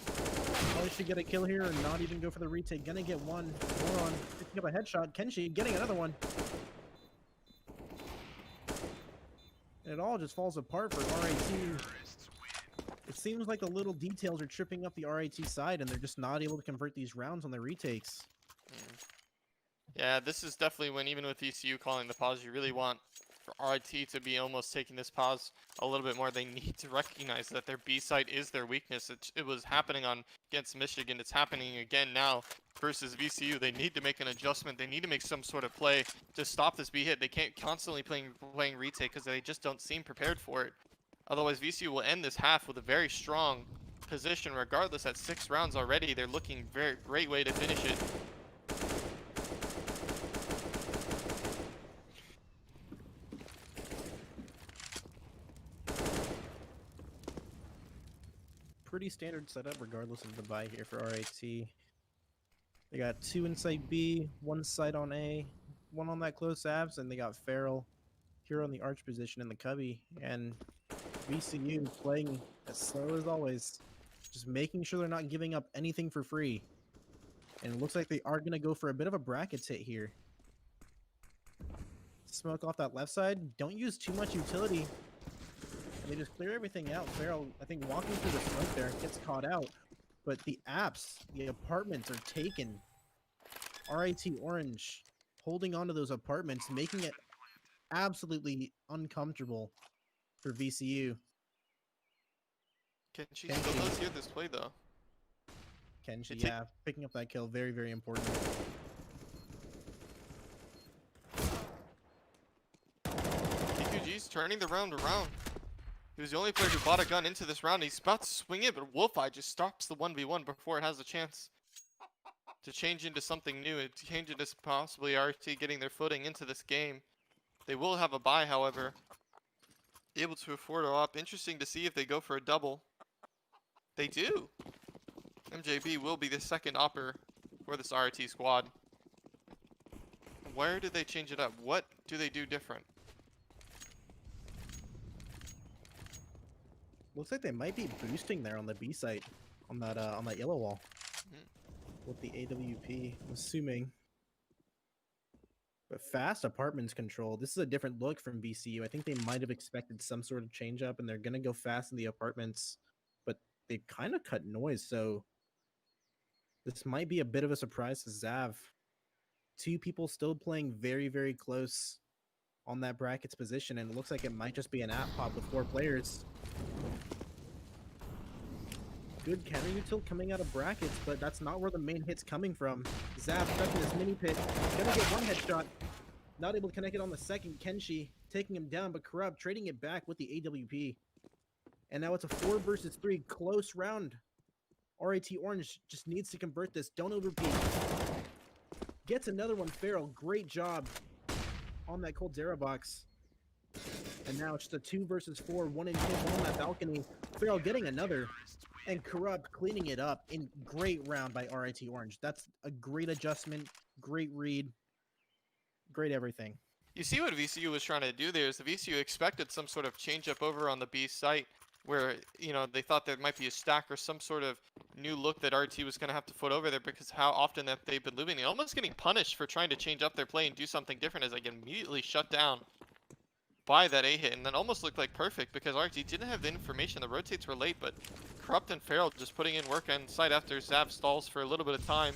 probably should get a kill here or not even go for the retake. Gonna get one. Hold on, picking up a headshot. Kenshi getting another one. And it all just falls apart for RAT. It seems like the little details are tripping up the RAT side, and they're just not able to convert these rounds on their retakes. Yeah, this is definitely when, even with ECU calling the pause, you really want for RIT to be almost taking this pause a little bit more. They need to recognize that their B side is their weakness. It was happening against Michigan. It's happening again now versus VCU. They need to make an adjustment. They need to make some sort of play to stop this B hit. They can't constantly playing retake because they just don't seem prepared for it. Otherwise, VCU will end this half with a very strong position regardless. At 6 rounds already, they're looking very great way to finish it. Pretty standard setup regardless of the buy here for RAT. They got 2 inside B, 1 side on A, 1 on that close abs, and they got Feral here on the arch position in the cubby. And VCU playing as slow as always, just making sure they're not giving up anything for free. And it looks like they are going to go for a bit of a brackets hit here. Smoke off that left side. Don't use too much utility. And they just clear everything out. Feral, I think, walking through the smoke there, gets caught out. But the apps, the apartments are taken. RIT Orange holding onto those apartments, making it absolutely uncomfortable for VCU. Kenshi still does hear this play though. Kenshi, yeah, picking up that kill, very, very important. KQG's turning the round around. He was the only player who bought a gun into this round. He's about to swing it, but Wolfeye just stops the 1v1 before it has a chance to change into something new. It change into possibly RT getting their footing into this game. They will have a buy, however. Able to afford a op. Interesting to see if they go for a double. They do. MJB will be the second opper for this RT squad. Where do they change it up? What do they do different? Looks like they might be boosting there on the B site, on that yellow wall, with the AWP. I'm assuming. But fast apartments control. This is a different look from VCU. I think they might have expected some sort of change up, and they're gonna go fast in the apartments, but they kind of cut noise. So this might be a bit of a surprise to Zav. 2 people still playing very, very close on that brackets position, and it looks like it might just be an app pop with 4 players. Good counter util coming out of brackets, but that's not where the main hit's coming from. Zav stuck in this mini pit, gonna get 1 headshot. Not able to connect it on the second. Kenshi taking him down, but Corrupt trading it back with the AWP. And now it's a 4 versus 3 close round. RAT Orange just needs to convert this. Don't overpeak. Gets another one. Feral, great job on that Coldzera box. And now it's just a 2 versus 4, 1 in 2, 1 on that balcony. Feral getting another. And Corrupt cleaning it up in great round by RIT Orange. That's a great adjustment. great read, great everything. You see what VCU was trying to do there is the VCU expected some sort of change up over on the B site where, you know, they thought there might be a stack or some sort of new look that RT was going to have to foot over there because how often that they've been losing. Almost getting punished for trying to change up their play and do something different as they get immediately shut down by that A hit. And that almost looked like perfect because RT didn't have the information. The rotates were late, but Corrupt and Feral just putting in work on site after Zav stalls for a little bit of time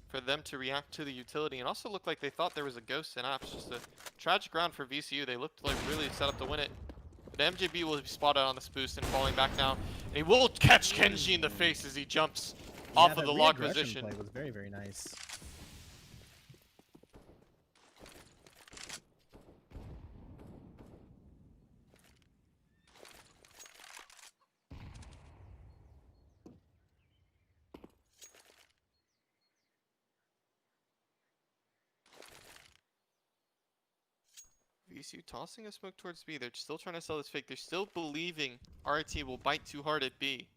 for them to react to the utility, and also looked like they thought there was a ghost in apps. Just a tragic round for VCU. They looked like really set up to win it. But MJB will be spotted on this boost and falling back now. And he will catch Kenji in the face as he jumps off of the lock position. Play was very, very nice. VCU tossing a smoke towards B. They're still trying to sell this fake. They're still believing RT will bite too hard at B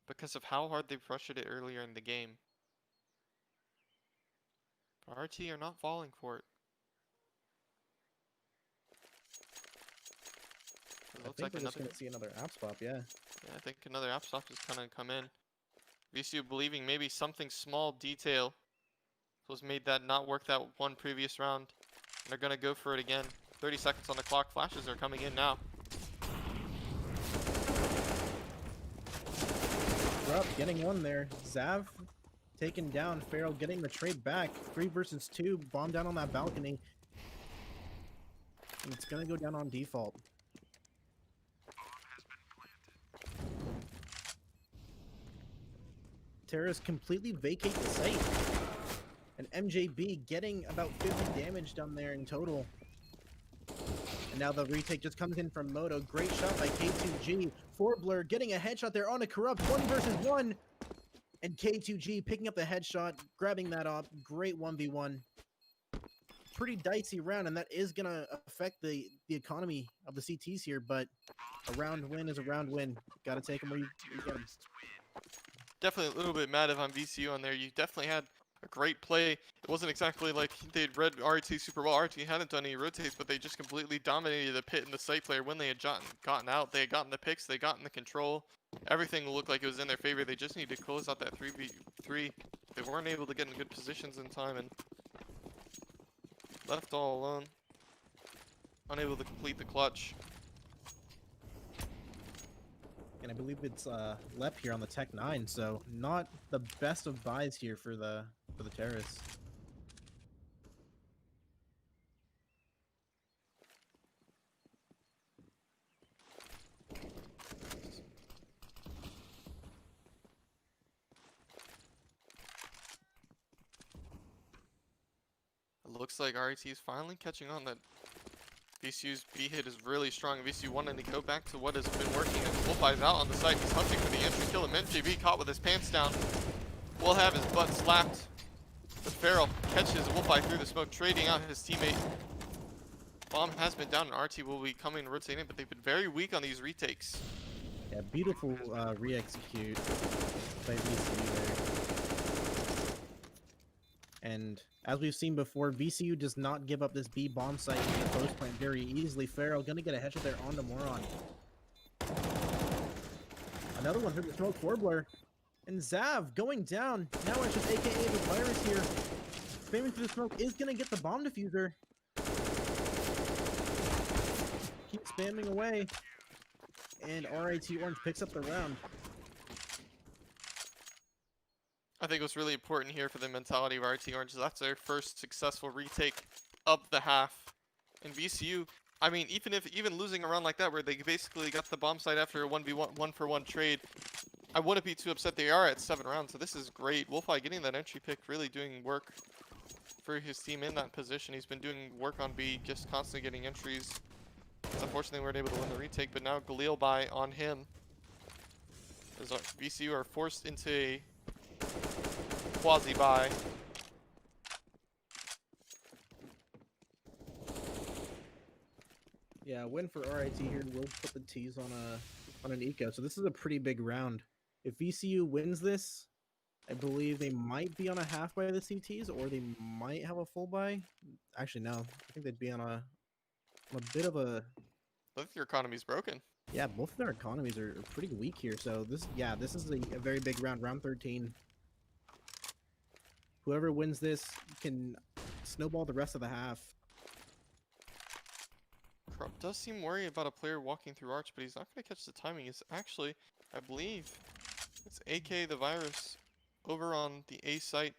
because of how hard they pressured it earlier in the game. But RT are not falling for it. It I looks think like we're just another. gonna see another app swap, yeah. Yeah, I think another app swap is kind of come in. VCU believing maybe something small detail was made that not work that one previous round. They're gonna go for it again. 30 seconds on the clock. Flashes are coming in now. Corrupt getting one there. Zav taken down. Feral getting the trade back. 3 versus 2. Bomb down on that balcony. And it's gonna go down on default. Terrorists completely vacate the site. And MJB getting about 50 damage done there in total. And now the retake just comes in from Moto. Great shot by K2G. Blur getting a headshot there on a Corrupt. 1 versus 1. And K2G picking up the headshot, grabbing that up. Great 1v1. Pretty dicey round, and that is going to affect the economy of the CTs here, but a round win is a round win. Got to take them where you get them. Definitely a little bit mad if I'm VCU on there. You definitely had a great play. It wasn't exactly like they'd read RT super well. RT hadn't done any rotates, but they just completely dominated the pit and the site player when they had gotten out. They had gotten the picks, they gotten the control. Everything looked like it was in their favor. They just need to close out that 3v3. They weren't able to get in good positions in time and left all alone. Unable to complete the clutch. And I believe it's Lep here on the Tech 9, so not the best of buys here for the terrorists. It looks like RET is finally catching on that VCU's B hit is really strong. VCU wanting to go back to what has been working. And Wolfeye's out on the site. He's hunting for the entry kill. And MJB caught with his pants down. Will have his butt slapped. But Feral catches Wolfeye through the smoke, trading out his teammate. Bomb has been down, and RT will be coming and rotating, but they've been very weak on these retakes. Yeah, beautiful re-execute by VCU there. And as we've seen before, VCU does not give up this B bomb site in the post plant very easily. Feral gonna get a headshot there onto Moron. Another one through the smoke, Warbler. And Zav going down. Now it's just AKA the virus here. Spamming through the smoke is gonna get the bomb diffuser. Keep spamming away. And RIT Orange picks up the round. I think what's really important here for the mentality of RT Orange is that's their first successful retake of the half. And VCU, I mean, even losing a round like that where they basically got the bomb site after a 1v1 1-for-1 trade, I wouldn't be too upset. They are at 7 rounds, so this is great. Wolfeye getting that entry pick, really doing work for his team in that position. He's been doing work on B, just constantly getting entries. Unfortunately, we weren't able to win the retake, but now Galil buy on him. As VCU are forced into a quasi-buy. Yeah, win for RIT here. We'll put the T's on an eco. So this is a pretty big round. If VCU wins this, I believe they might be on a half buy of the CTs, or they might have a full buy. Actually, no. I think they'd be on a bit of a. Both your economy's broken. Yeah, both of their economies are pretty weak here. So this is a very big round, round 13. Whoever wins this can snowball the rest of the half. Krupp does seem worried about a player walking through arch, but he's not going to catch the timing. It's actually, I believe, it's AK the Virus over on the A site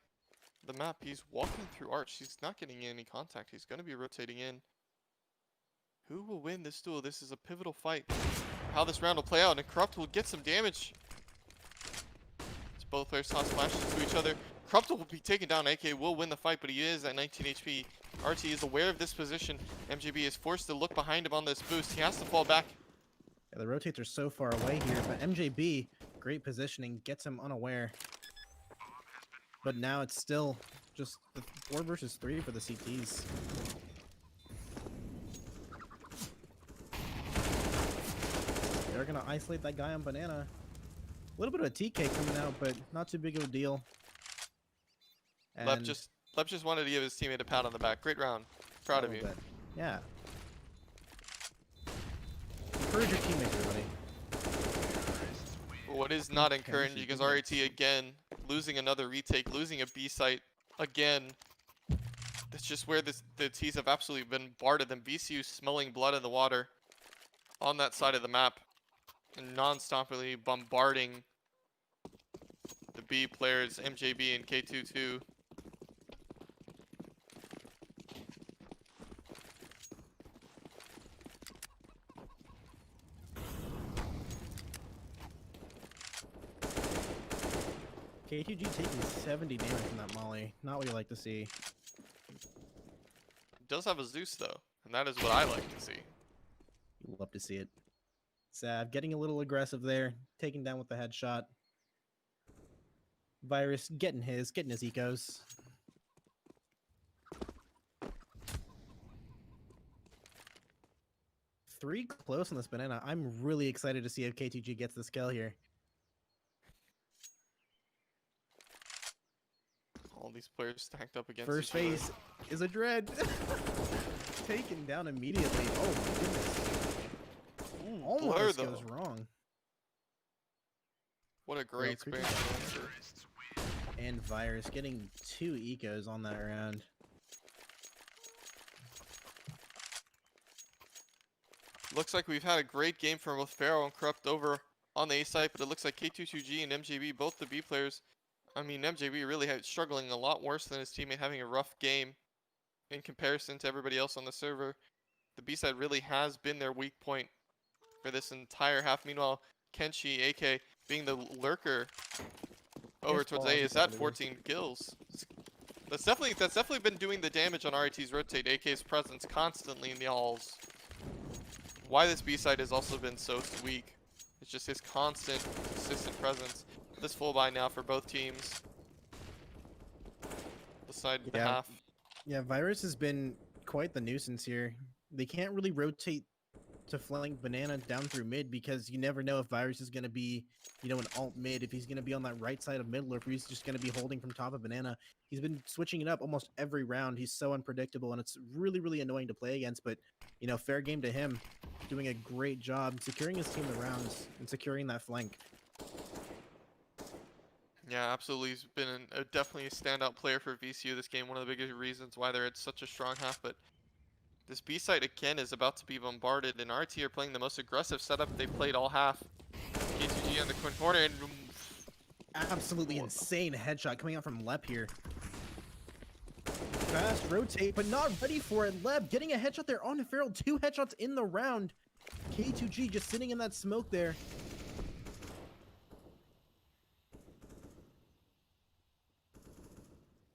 of the map. He's walking through arch. He's not getting any contact. He's going to be rotating in. Who will win this duel? This is a pivotal fight. How this round will play out, and Corrupt will get some damage. As both players toss flashes to each other. Corrupt will be taken down. AK will win the fight, but he is at 19 HP. RT is aware of this position. MJB is forced to look behind him on this boost. He has to fall back. Yeah, the rotates are so far away here, but MJB, great positioning, gets him unaware. But now it's still just the 4 versus 3 for the CTs. They're gonna isolate that guy on banana. A little bit of a TK coming out, but not too big of a deal. And Lep just wanted to give his teammate a pat on the back. Great round. Proud of you. bit. Yeah. Encourage your teammates, everybody. But what is not encouraging, because RAT again losing another retake, losing a B site again. That's just where the T's have absolutely been bombarded. Them VCU smelling blood in the water on that side of the map and non-stoply bombarding the B players, MJB and K22. K2G taking 70 damage from that molly. Not what you like to see. Does have a Zeus though, and that is what I like to see. You love to see it. Sav getting a little aggressive there, taking down with the headshot. Virus getting his ecos. Three close on this banana. I'm really excited to see if K2G gets this kill here. All these players stacked up against First each other. phase is a dread. Taken down immediately. Oh my goodness. Almost Blur, goes though. wrong. What a great Creepy. experience. And Virus getting 2 ecos on that round. Looks like we've had a great game from both Pharaoh and Corrupt over on the A side, but it looks like K22G and MJB, both the B players. I mean, MJB really struggling a lot worse than his teammate, having a rough game in comparison to everybody else on the server. The B side really has been their weak point for this entire half. Meanwhile, Kenshi, AK, being the lurker over towards A, is at 14 kills. That's definitely been doing the damage on RIT's rotate. AK's presence constantly in the halls. Why this B side has also been so weak. It's just his constant, consistent presence. This full buy now for both teams. Decide the half. Yeah, Virus has been quite the nuisance here. They can't really rotate to flank banana down through mid because you never know if Virus is going to be, an alt mid, if he's going to be on that right side of middle, or if he's just going to be holding from top of banana. He's been switching it up almost every round. He's so unpredictable, and it's really, really annoying to play against, but, fair game to him. Doing a great job securing his team the rounds and securing that flank. Yeah, absolutely. He's been definitely a standout player for VCU this game. One of the biggest reasons why they're at such a strong half. But this B site again is about to be bombarded, and RT are playing the most aggressive setup they've played all half. K2G on the corner, and absolutely insane headshot coming out from Lep here. Fast rotate, but not ready for it. Lep getting a headshot there on Feral. 2 headshots in the round. K2G just sitting in that smoke there.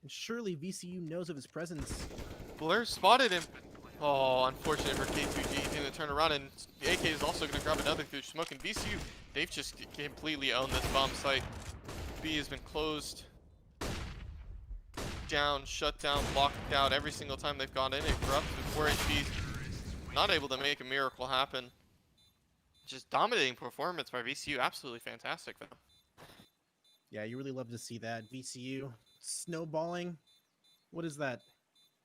And surely VCU knows of his presence. Blur spotted him. Oh, unfortunate for K2G. He's going to turn around, and AK is also going to grab another through smoke. And VCU, they've just completely owned this bomb site. B has been closed down, shut down, blocked out every single time they've gone in. It Corrupt with 4 HPs, not able to make a miracle happen. Just dominating performance by VCU. Absolutely fantastic, though. Yeah, you really love to see that. VCU snowballing. What is that?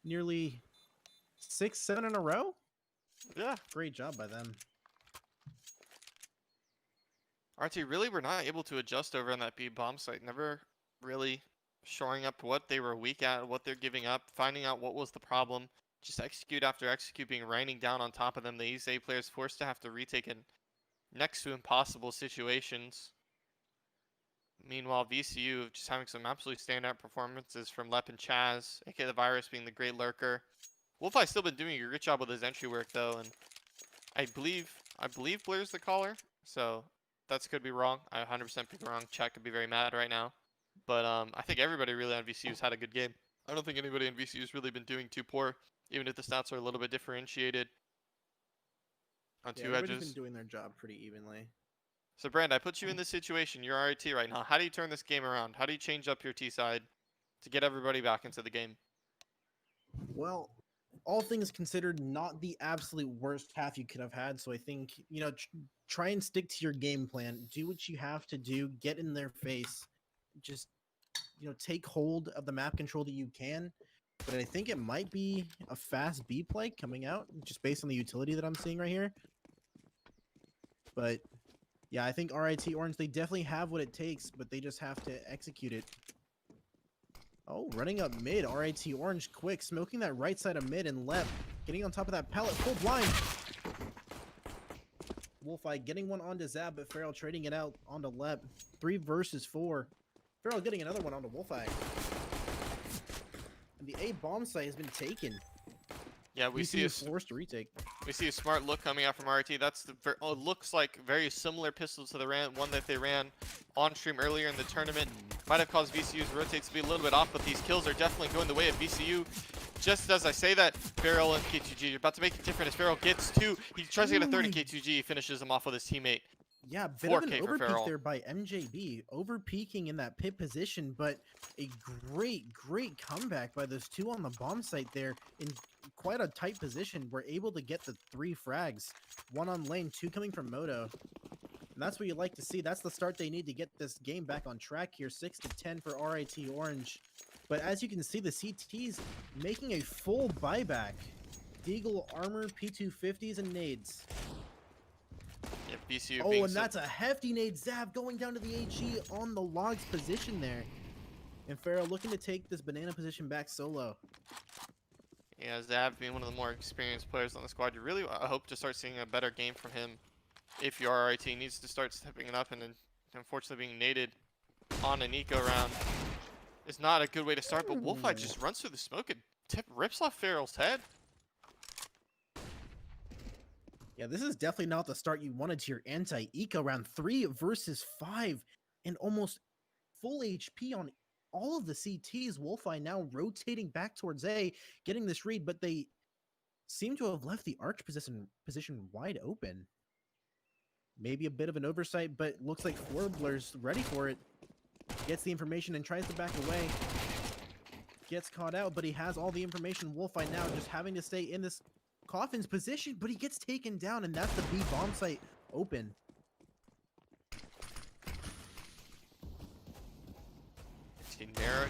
Nearly 6, 7 in a row? Yeah. Great job by them. RT really were not able to adjust over on that B bomb site. Never really shoring up what they were weak at, what they're giving up, finding out what was the problem. Just execute after execute, being raining down on top of them. The ESA players forced to have to retake in next to impossible situations. Meanwhile, VCU just having some absolutely standout performances from Lep and Chaz, aka the Virus being the great lurker. Wolfie's still been doing a great job with his entry work though, and I believe Blair's the caller, so that's could be wrong. I 100% pick wrong. Chat could be very mad right now, but I think everybody really on VCU's had a good game. I don't think anybody on VCU's really been doing too poor, even if the stats are a little bit differentiated on Yeah, two everybody's edges. been doing their job pretty evenly. So Brand, I put you in this situation. You're RIT right now. How do you turn this game around? How do you change up your T side to get everybody back into the game? Well, all things considered, not the absolute worst half you could have had. So I think, try and stick to your game plan. Do what you have to do. Get in their face. Just, take hold of the map control that you can. But I think it might be a fast B play coming out, just based on the utility that I'm seeing right here. But yeah, I think RIT Orange, they definitely have what it takes, but they just have to execute it. Oh, running up mid, RIT Orange quick, smoking that right side of mid and left, getting on top of that pallet, full blind. Wolfeye getting one onto Zab, but Farrell trading it out onto Lep. 3 versus 4. Farrell getting another one onto Wolfeye. And the A bomb site has been taken. Yeah, we see forced to retake. We see a smart look coming out from RT. That's the it looks like very similar pistol to the one that they ran on stream earlier in the tournament. Might have caused VCU's rotates to be a little bit off, but these kills are definitely going the way of VCU. Just as I say that, Farrell and K2G are about to make it different as Farrell gets 2. He tries to get a 30 K2G, finishes him off with his teammate. Yeah, bit of an 4K for overpeak Farrell. there by MJB. Overpeaking in that pit position, but a great comeback by those 2 on the bomb site there in quite a tight position. We're able to get the 3 frags. 1 on lane, 2 coming from Moto. And that's what you like to see. That's the start they need to get this game back on track here. 6-10 for RIT Orange. But as you can see, the CTs making a full buyback. Deagle, armor, P250s, and nades. Yeah, VCU Oh, and that's a hefty nade. Zab going down to the HE on the logs position there. And Farrell looking to take this banana position back solo. Yeah, Zab being one of the more experienced players on the squad, you really hope to start seeing a better game from him. If your RIT needs to start stepping it up, and then unfortunately being naded on an eco round is not a good way to start. But Wolfeye just runs through the smoke and rips off Farrell's head. Yeah, this is definitely not the start you wanted to your anti-eco round. 3 versus 5 and almost full HP on all of the CTs. Wolfeye now rotating back towards A, getting this read, but they seem to have left the arch position wide open. Maybe a bit of an oversight, but looks like Forbler's ready for it. Gets the information and tries to back away. Gets caught out, but he has all the information. Wolfeye now just having to stay in this Coffin's position, but he gets taken down, and that's the B bomb site open.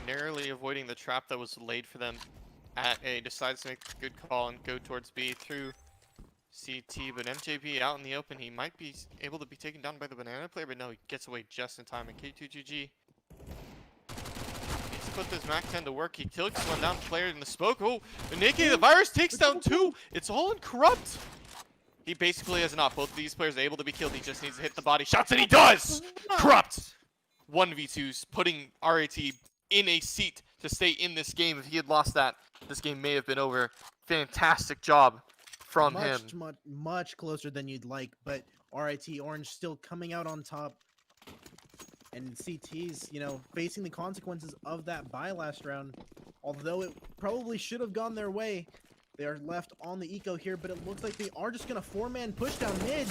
Narrowly avoiding the trap that was laid for them at A. Decides to make a good call and go towards B through CT, but MJB out in the open. He might be able to be taken down by the banana player, but no, he gets away just in time. And K2GG needs to put this Mac 10 to work. He kills one down player in the smoke. Oh, and Nikki, the Virus takes down 2. It's all in Corrupt. He basically has not. Both of these players are able to be killed. He just needs to hit the body shots, and he does! Corrupt! 1v2s, putting RAT in a seat to stay in this game. If he had lost that, this game may have been over. Fantastic job from him. Much closer than you'd like, but RIT Orange still coming out on top. And CT's, facing the consequences of that bye last round. Although it probably should have gone their way. They are left on the eco here, but it looks like they are just going to 4-man push down mid.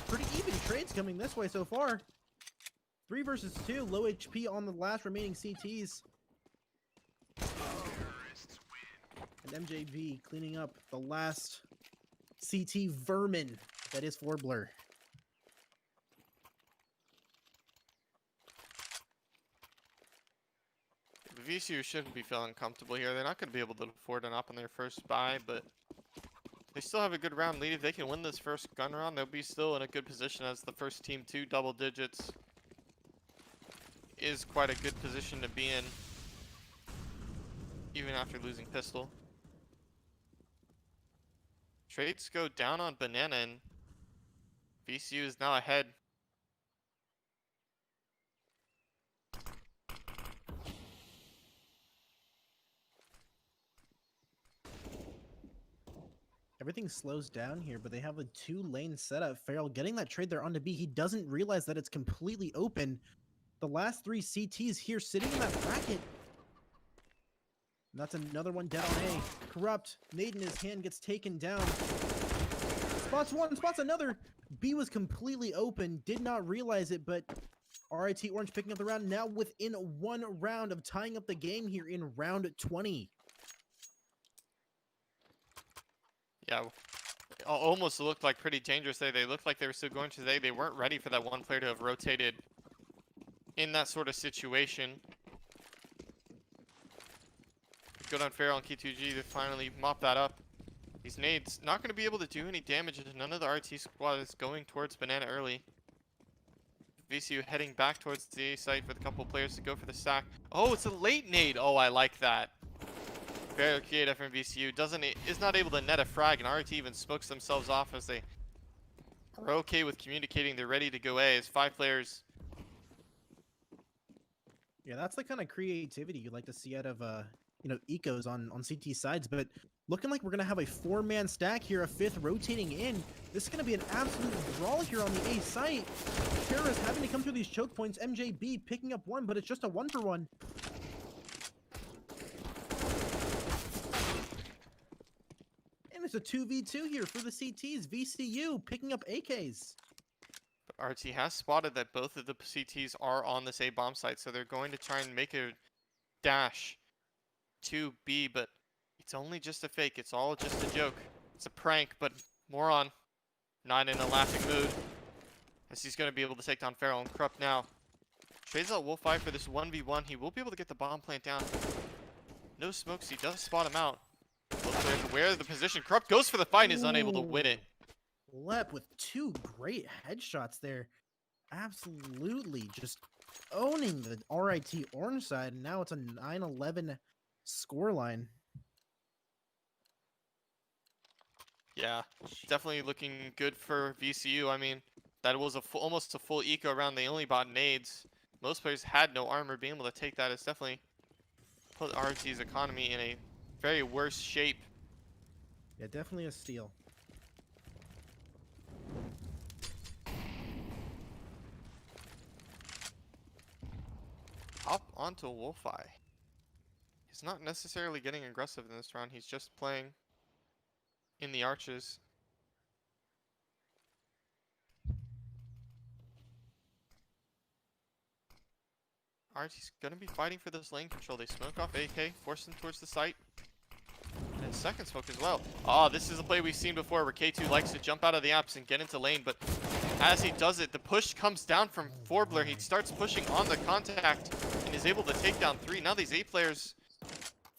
Pretty even trades coming this way so far. 3 versus 2, low HP on the last remaining CTs. And MJV cleaning up the last CT vermin that is Forbler. VCU shouldn't be feeling comfortable here. They're not going to be able to afford an op on their first buy, but they still have a good round lead. If they can win this first gun round, they'll be still in a good position as the first team to double digits. Is quite a good position to be in, even after losing pistol. Trades go down on banana, and VCU is now ahead. Everything slows down here, but they have a 2-lane setup. Farrell getting that trade there onto B. He doesn't realize that it's completely open. The last 3 CTs here sitting in that bracket. And that's another one down A. Corrupt. Nade in his hand gets taken down. Spots one, spots another. B was completely open. Did not realize it, but RIT Orange picking up the round now within 1 round of tying up the game here in round 20. Yeah, it almost looked like pretty dangerous there. They looked like they were still going today. They weren't ready for that one player to have rotated in that sort of situation. Good on Farrell and K2G to finally mop that up. These nades not going to be able to do any damage, and none of the RT squad is going towards banana early. VCU heading back towards the A site with a couple players to go for the stack. Oh, it's a late nade. Oh, I like that. Very creative from VCU. Is not able to net a frag, and RT even smokes themselves off as they are okay with communicating. They're ready to go A as 5 players. Yeah, that's the kind of creativity you'd like to see out of ecos on CT sides, but looking like we're gonna have a 4-man stack here, a 5th rotating in. This is gonna be an absolute brawl here on the A site. Terrorists having to come through these choke points. MJB picking up 1, but it's just a 1-for-1. And it's a 2v2 here for the CTs. VCU picking up AKs. But RT has spotted that both of the CTs are on this A bomb site, so they're going to try and make a dash to B, but it's only just a fake. It's all just a joke. It's a prank, but Moron not in a laughing mood, as he's going to be able to take down Farrell and Krupp now. Trades out Wolf 5 for this 1v1. He will be able to get the bomb plant down. No smokes. He does spot him out. Aware of the position. Krupp goes for the fight and is unable to win it. Lep with 2 great headshots there. Absolutely just owning the RIT orange side. And now it's a 9-11 scoreline. Yeah, definitely looking good for VCU. I mean, that was almost a full eco round. They only bought nades. Most players had no armor. Being able to take that has definitely put RT's economy in a very worse shape. Yeah, definitely a steal. Up onto Wolfeye. He's not necessarily getting aggressive in this round. He's just playing in the arches. RT's gonna be fighting for this lane control. They smoke off AK, force him towards the site. And second smoke as well. Oh, this is a play we've seen before where K2 likes to jump out of the apps and get into lane, but as he does it, the push comes down from Forbler. He starts pushing on the contact and is able to take down 3. Now these 8 players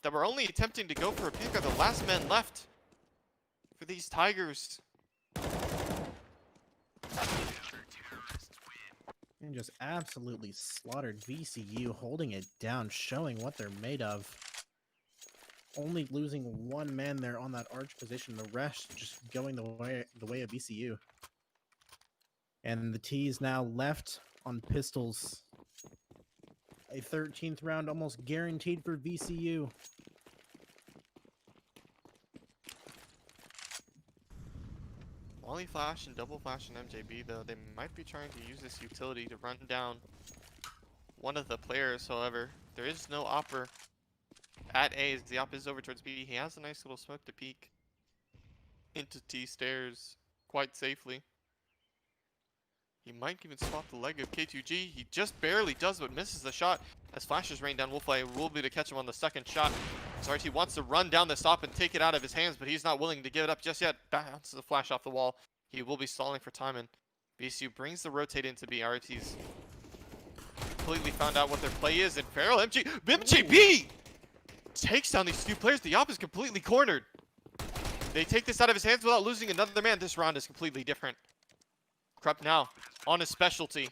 that were only attempting to go for a pick are the last men left for these Tigers. And just absolutely slaughtered VCU, holding it down, showing what they're made of. Only losing 1 man there on that arch position, the rest just going the way of VCU. And the T's now left on pistols. A 13th round almost guaranteed for VCU. Molly Flash and Double Flash and MJB, though, they might be trying to use this utility to run down one of the players. However, there is no opper at A as the op is over towards B. He has a nice little smoke to peek into T stairs quite safely. He might even spot the leg of K2G. He just barely does, but misses the shot as flashes rain down. Wolfeye will be to catch him on the second shot. So RT wants to run down the stop and take it out of his hands, but he's not willing to give it up just yet. Bounces the flash off the wall. He will be stalling for time, and VCU brings the rotate into B. RT's completely found out what their play is, and Feral MJB takes down these two players. The op is completely cornered. They take this out of his hands without losing another man. This round is completely different. Krupp now on his specialty.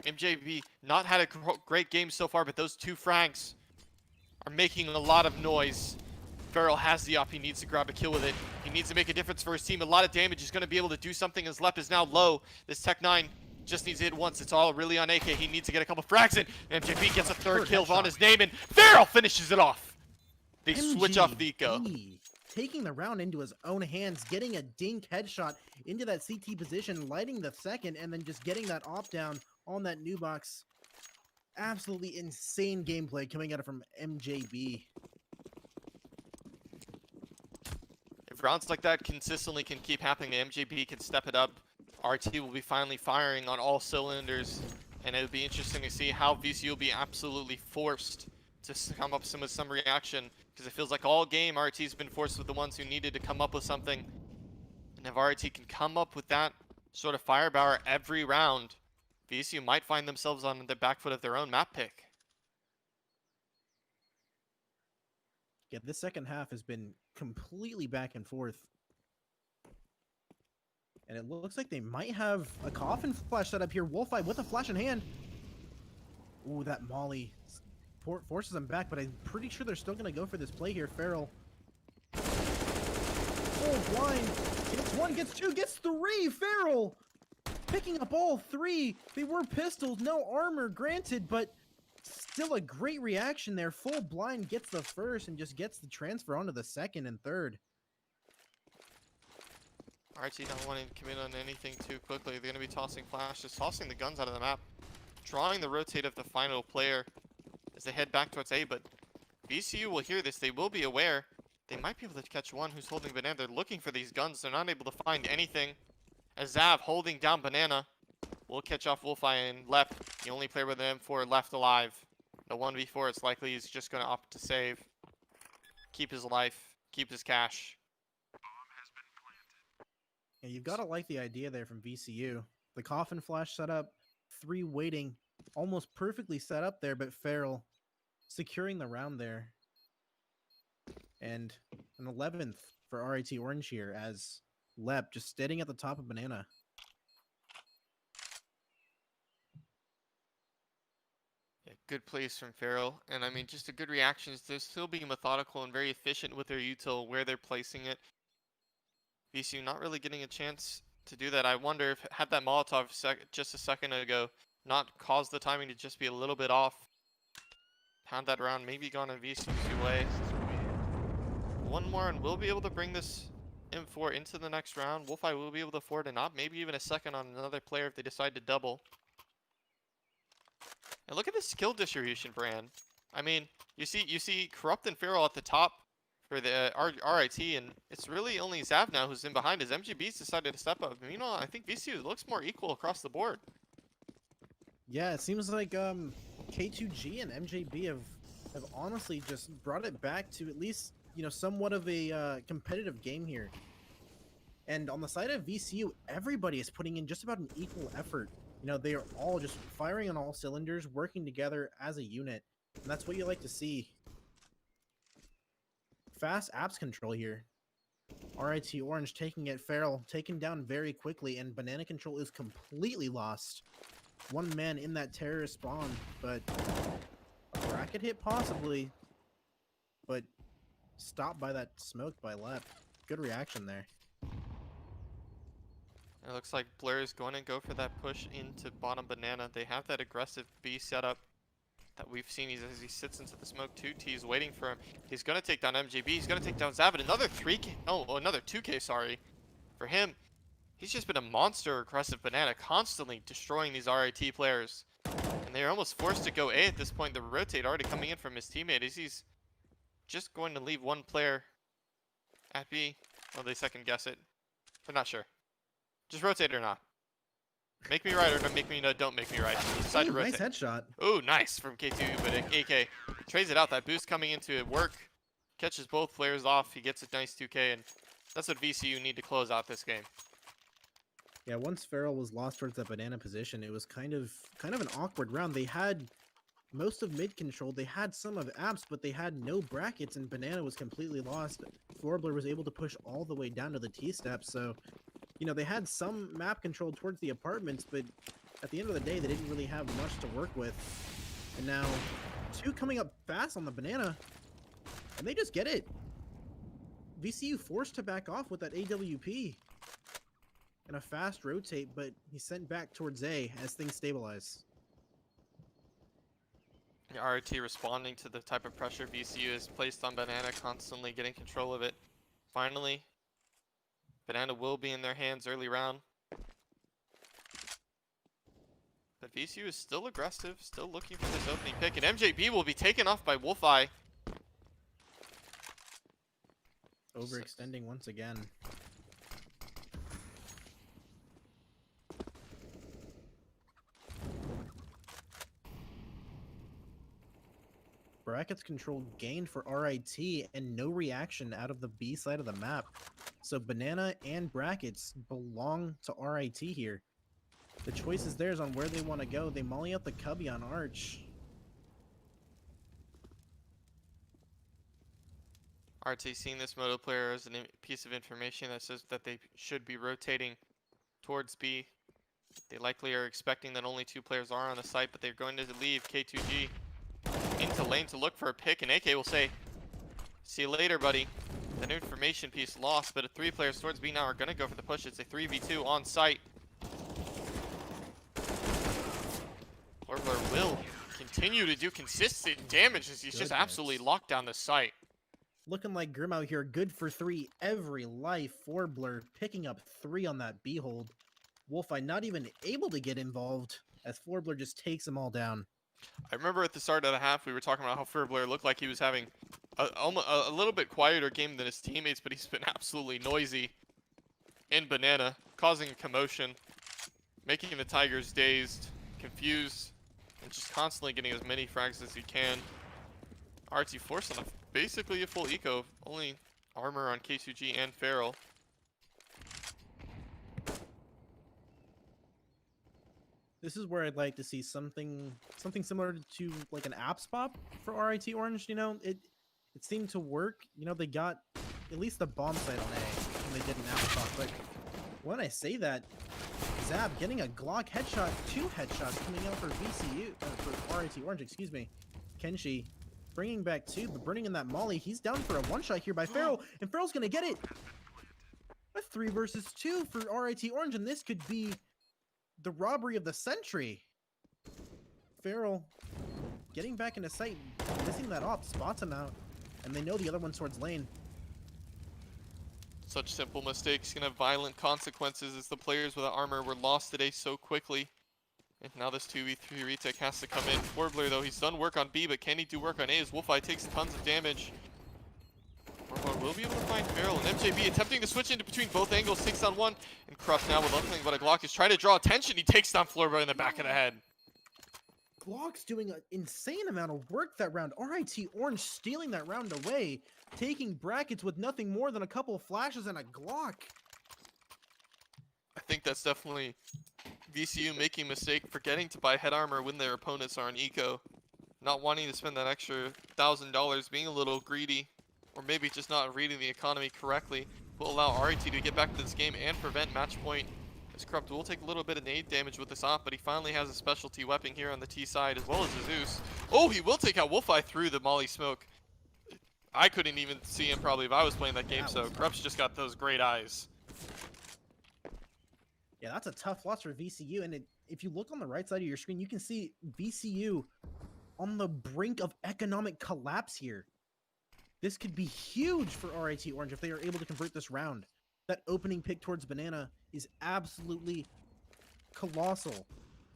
MJB not had a great game so far, but those two frags are making a lot of noise. Feral has the op. He needs to grab a kill with it. He needs to make a difference for his team. A lot of damage. He's going to be able to do something as Lep is now low. This Tech 9 just needs to hit once. It's all really on AK. He needs to get a couple frags in. MJB gets a third kill on his name, and Feral finishes it off. They switch off the eco. Taking the round into his own hands, getting a dink headshot into that CT position, lighting the second, and then just getting that op down on that new box. Absolutely insane gameplay coming out from MJB. If rounds like that consistently can keep happening, MJB can step it up. RT will be finally firing on all cylinders, and it'll be interesting to see how VCU will be absolutely forced to come up with some reaction, because it feels like all game RT's been forced with the ones who needed to come up with something. And if RT can come up with that sort of firepower every round, VCU might find themselves on the back foot of their own map pick. Yeah, this second half has been completely back and forth. And it looks like they might have a coffin flash set up here. Wolfeye with a flash in hand. Ooh, that Molly forces them back, but I'm pretty sure they're still going to go for this play here. Feral. Oh, blind. Gets one, gets two, gets three. Feral picking up all three. They were pistols, no armor granted, but still a great reaction there. Full blind gets the first and just gets the transfer onto the second and third. RT not wanting to commit on anything too quickly. They're going to be tossing flashes, tossing the guns out of the map, drawing the rotate of the final player as they head back towards A, but VCU will hear this. They will be aware. They might be able to catch one who's holding Banana. They're looking for these guns. They're not able to find anything. As Zav holding down Banana will catch off Wolfeye and Lep, the only player with an M4 left alive. The 1v4, it's likely he's just going to opt to save. Keep his life, keep his cash. Yeah, you've got to like the idea there from VCU. The coffin flash setup, three waiting, almost perfectly set up there, but Feral securing the round there. And an 11th for RIT Orange here as Lep just standing at the top of Banana. Yeah, good plays from Feral, and I mean, just a good reaction. They're still being methodical and very efficient with their util, where they're placing it. VCU not really getting a chance to do that. I wonder if had that Molotov just a second ago not caused the timing to just be a little bit off. Pound that around, maybe gone in VCU's way. One more and we'll be able to bring this M4 into the next round. Wolfeye will be able to afford an op, maybe even a second on another player if they decide to double. And look at the skill distribution, Brand. I mean, you see Corrupt and Feral at the top for the RIT, and it's really only Zav now who's in behind as MGB's decided to step up. Meanwhile, I think VCU looks more equal across the board. Yeah, it seems like K2G and MJB have honestly just brought it back to at least, you know, somewhat of a competitive game here. And on the side of VCU, everybody is putting in just about an equal effort. You know, they are all just firing on all cylinders, working together as a unit. And that's what you like to see. Fast apps control here. RIT Orange taking it, Feral taken down very quickly, and Banana control is completely lost. One man in that terrorist spawn, but a bracket hit possibly, but stopped by that smoke by Lep. Good reaction there. It looks like Blair is going to go for that push into bottom Banana. They have that aggressive B setup that we've seen as he sits into the smoke. 2T's waiting for him. He's going to take down MJB. He's going to take down Zavid. Another 3K. Oh, another 2K, sorry. For him, he's just been a monster aggressive Banana, constantly destroying these RIT players. And they're almost forced to go A at this point. The rotate already coming in from his teammate as he's just going to leave one player at B. Well, they second guess it. They're not sure. Just rotate or not. Make me right or don't make me right. Decide to rotate. Nice headshot. Ooh, nice from K2, but AK trades it out. That boost coming into work. Catches both players off. He gets a nice 2K, and that's what VCU need to close out this game. Yeah, once Feral was lost towards that banana position, it was kind of an awkward round. They had most of mid control. They had some of apps, but they had no brackets, and banana was completely lost. Florbler was able to push all the way down to the T-step, so you know they had some map control towards the apartments, but at the end of the day, they didn't really have much to work with. And now, 2 coming up fast on the banana, and they just get it. VCU forced to back off with that AWP. And a fast rotate, but he's sent back towards A as things stabilize. RT responding to the type of pressure VCU has placed on Banana, constantly getting control of it. Finally, Banana will be in their hands early round. But VCU is still aggressive, still looking for this opening pick, and MJB will be taken off by Wolfeye. Overextending once again. Brackets control gained for RIT and no reaction out of the B side of the map. So Banana and Brackets belong to RIT here. The choice is theirs on where they want to go. They molly out the Cubby on Arch. RT seeing this Moto player as a piece of information that says that they should be rotating towards B. They likely are expecting that only 2 players are on the site, but they're going to leave K2G into lane to look for a pick, and AK will say, see you later, buddy. That information piece lost, but 3 players towards B now are going to go for the push. It's a 3v2 on site. Florbler will continue to do consistent damage as he's just absolutely locked down the site. Looking like Grim out here, good for 3 every life. Florbler picking up 3 on that B hold. Wolfeye not even able to get involved as Florbler just takes them all down. I remember at the start of the half, we were talking about how Florbler looked like he was having a little bit quieter game than his teammates, but he's been absolutely noisy in Banana, causing a commotion, making the Tigers dazed, confused, and just constantly getting as many frags as he can. RT forced on basically a full eco, only armor on K2G and Feral. This is where I'd like to see something similar to like an app spot for RIT Orange. You know, it seemed to work. You know, they got at least the bomb site on A when they did an app spot. But when I say that, Zab getting a Glock headshot, 2 headshots coming out for VCU, for RIT Orange, excuse me. Kenshi bringing back 2, but burning in that molly. He's down for a 1-shot here by Feral, and Feral's gonna get it. A 3 versus 2 for RIT Orange, and this could be the robbery of the century. Feral getting back into sight, missing that op, spots him out, and they know the other one's towards lane. Such simple mistakes can have violent consequences as the players with the armor were lost today so quickly. And now this 2v3 retake has to come in. Florbler though, he's done work on B, but can he do work on A as Wolfeye takes tons of damage. Florbler will be able to find Feral, and MJB attempting to switch into between both angles, 6-on-1, and Krupp now with nothing but a Glock is trying to draw attention. He takes down Florbler in the back of the head. Glock's doing an insane amount of work that round. RIT Orange stealing that round away, taking Brackets with nothing more than a couple of flashes and a Glock. I think that's definitely VCU making a mistake, forgetting to buy head armor when their opponents are on eco. Not wanting to spend that extra $1,000, being a little greedy, or maybe just not reading the economy correctly, will allow RIT to get back to this game and prevent match point. As Corrupt will take a little bit of nade damage with this op, but he finally has a specialty weapon here on the T side, as well as the Zeus. Oh, he will take out Wolfeye through the molly smoke. I couldn't even see him probably if I was playing that game, so Corrupt's just got those great eyes. Yeah, that's a tough loss for VCU, and if you look on the right side of your screen, you can see VCU on the brink of economic collapse here. This could be huge for RIT Orange if they are able to convert this round. That opening pick towards Banana is absolutely colossal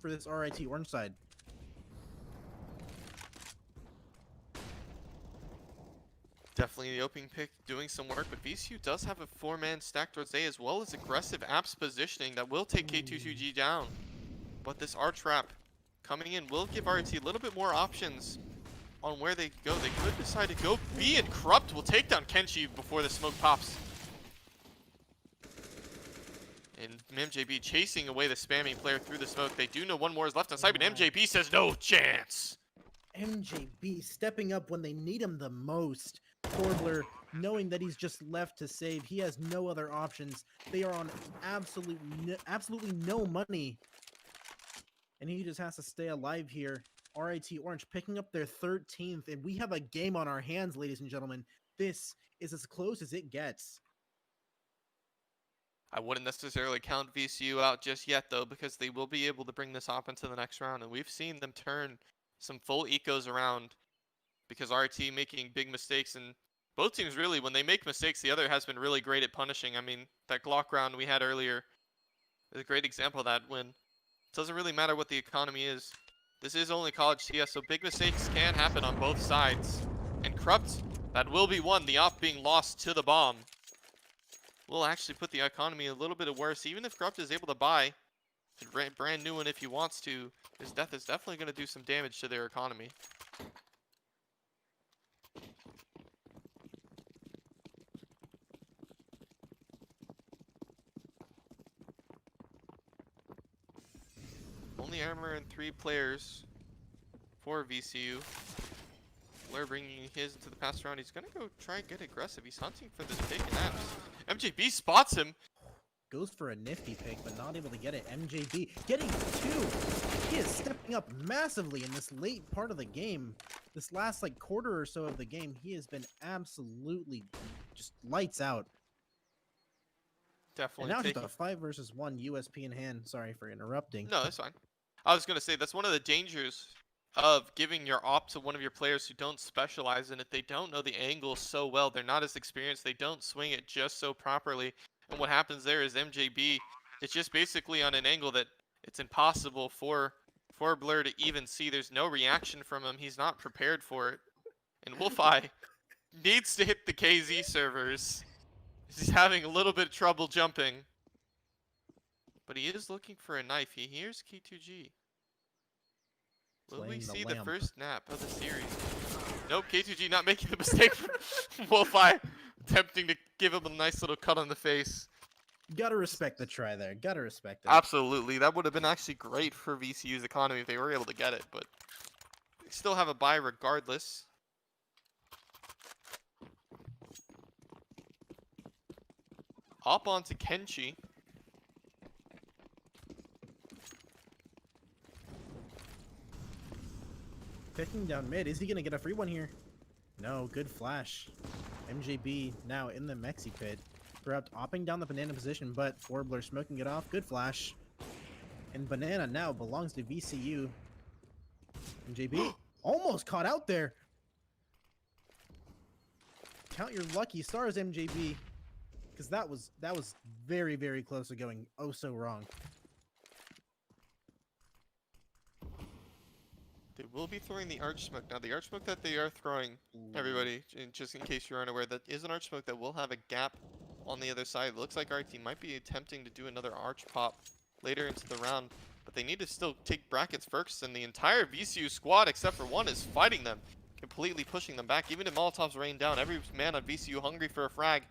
for this RIT Orange side. Definitely the opening pick doing some work, but VCU does have a 4-man stack towards A, as well as aggressive apps positioning that will take K2G down. But this arch wrap coming in will give RIT a little bit more options on where they go. They could decide to go B, and Corrupt will take down Kenshi before the smoke pops. And MJB chasing away the spamming player through the smoke. They do know one more is left on site, but MJB says no chance. MJB stepping up when they need him the most. Corbler knowing that he's just left to save. He has no other options. They are on absolutely no money. And he just has to stay alive here. RIT Orange picking up their 13th, and we have a game on our hands, ladies and gentlemen. This is as close as it gets. I wouldn't necessarily count VCU out just yet, though, because they will be able to bring this op into the next round. And we've seen them turn some full ecos around because RT making big mistakes. And both teams, really, when they make mistakes, the other has been really great at punishing. I mean, that Glock round we had earlier is a great example of that, when it doesn't really matter what the economy is. This is only college CS, so big mistakes can happen on both sides. And Corrupt, that will be one. The op being lost to the bomb will actually put the economy a little bit worse. Even if Corrupt is able to buy a brand new one if he wants to, his death is definitely going to do some damage to their economy. Only armor and 3 players for VCU. Blair bringing his into the pass round. He's going to go try and get aggressive. He's hunting for this pick and apps. MJB spots him. Goes for a nifty pick, but not able to get it. MJB getting 2. He is stepping up massively in this late part of the game. This last like quarter or so of the game, he has been absolutely just lights out. Definitely. And now just a 5 versus 1 USP in hand. Sorry for interrupting. No, that's fine. I was going to say that's one of the dangers of giving your op to one of your players who don't specialize in it. They don't know the angle so well. They're not as experienced. They don't swing it just so properly. And what happens there is MJB is just basically on an angle that it's impossible for Blur to even see. There's no reaction from him. He's not prepared for it. And Wolfeye needs to hit the KZ servers. He's having a little bit of trouble jumping. But he is looking for a knife. He hears K2G. Will we see the first nap of the series? Nope, K2G not making the mistake. Wolfeye attempting to give him a nice little cut on the face. Gotta respect the try there. Gotta respect it. Absolutely. That would have been actually great for VCU's economy if they were able to get it, but they still have a bye regardless. Hop on to Kenchi. Picking down mid. Is he going to get a free one here? No. Good flash. MJB now in the Mexi pit. Corrupt opping down the banana position, but Forbler smoking it off. Good flash. And banana now belongs to VCU. MJB almost caught out there. Count your lucky stars, MJB. Because that was very, very close to going oh so wrong. They will be throwing the arch smoke. Now, the arch smoke that they are throwing, everybody, just in case you're unaware, that is an arch smoke that will have a gap on the other side. It looks like RT might be attempting to do another arch pop later into the round, but they need to still take brackets first, and the entire VCU squad, except for one, is fighting them, completely pushing them back. Even if Molotovs rain down, every man on VCU hungry for a frag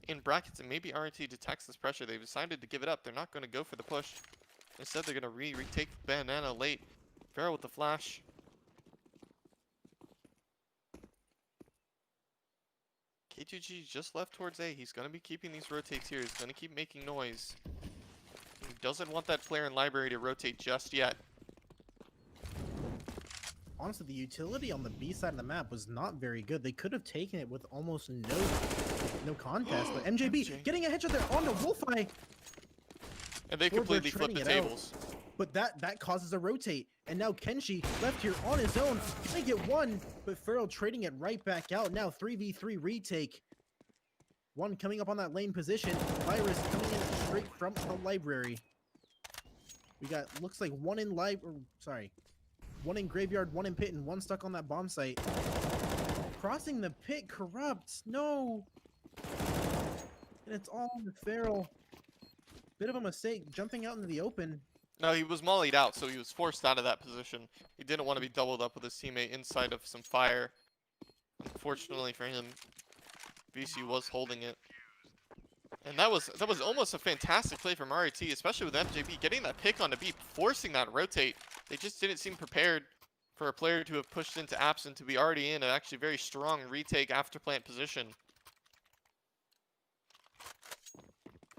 in brackets, and maybe RT detects this pressure. They've decided to give it up. They're not going to go for the push. Instead, they're going to retake banana late. Farrell with the flash. K2G just left towards A. He's going to be keeping these rotates here. He's going to keep making noise. He doesn't want that player in library to rotate just yet. Honestly, the utility on the B side of the map was not very good. They could have taken it with almost no contest. But MJB getting a headshot there onto Wolfeye. And they completely flipped the tables. But that causes a rotate. And now Kenshi left here on his own. They get one, but Farrell trading it right back out. Now 3v3 retake. One coming up on that lane position. Virus coming in straight from the library. We got, looks like one in one in graveyard, one in pit, and one stuck on that bomb site. Crossing the pit, Corrupt. No. And it's all on the Farrell. Bit of a mistake, jumping out into the open. No, he was mollied out, so he was forced out of that position. He didn't want to be doubled up with his teammate inside of some fire. Unfortunately for him, VC was holding it. And that was almost a fantastic play from RIT, especially with MJB getting that pick on the B, forcing that rotate. They just didn't seem prepared for a player to have pushed into apps and to be already in an actually very strong retake after plant position.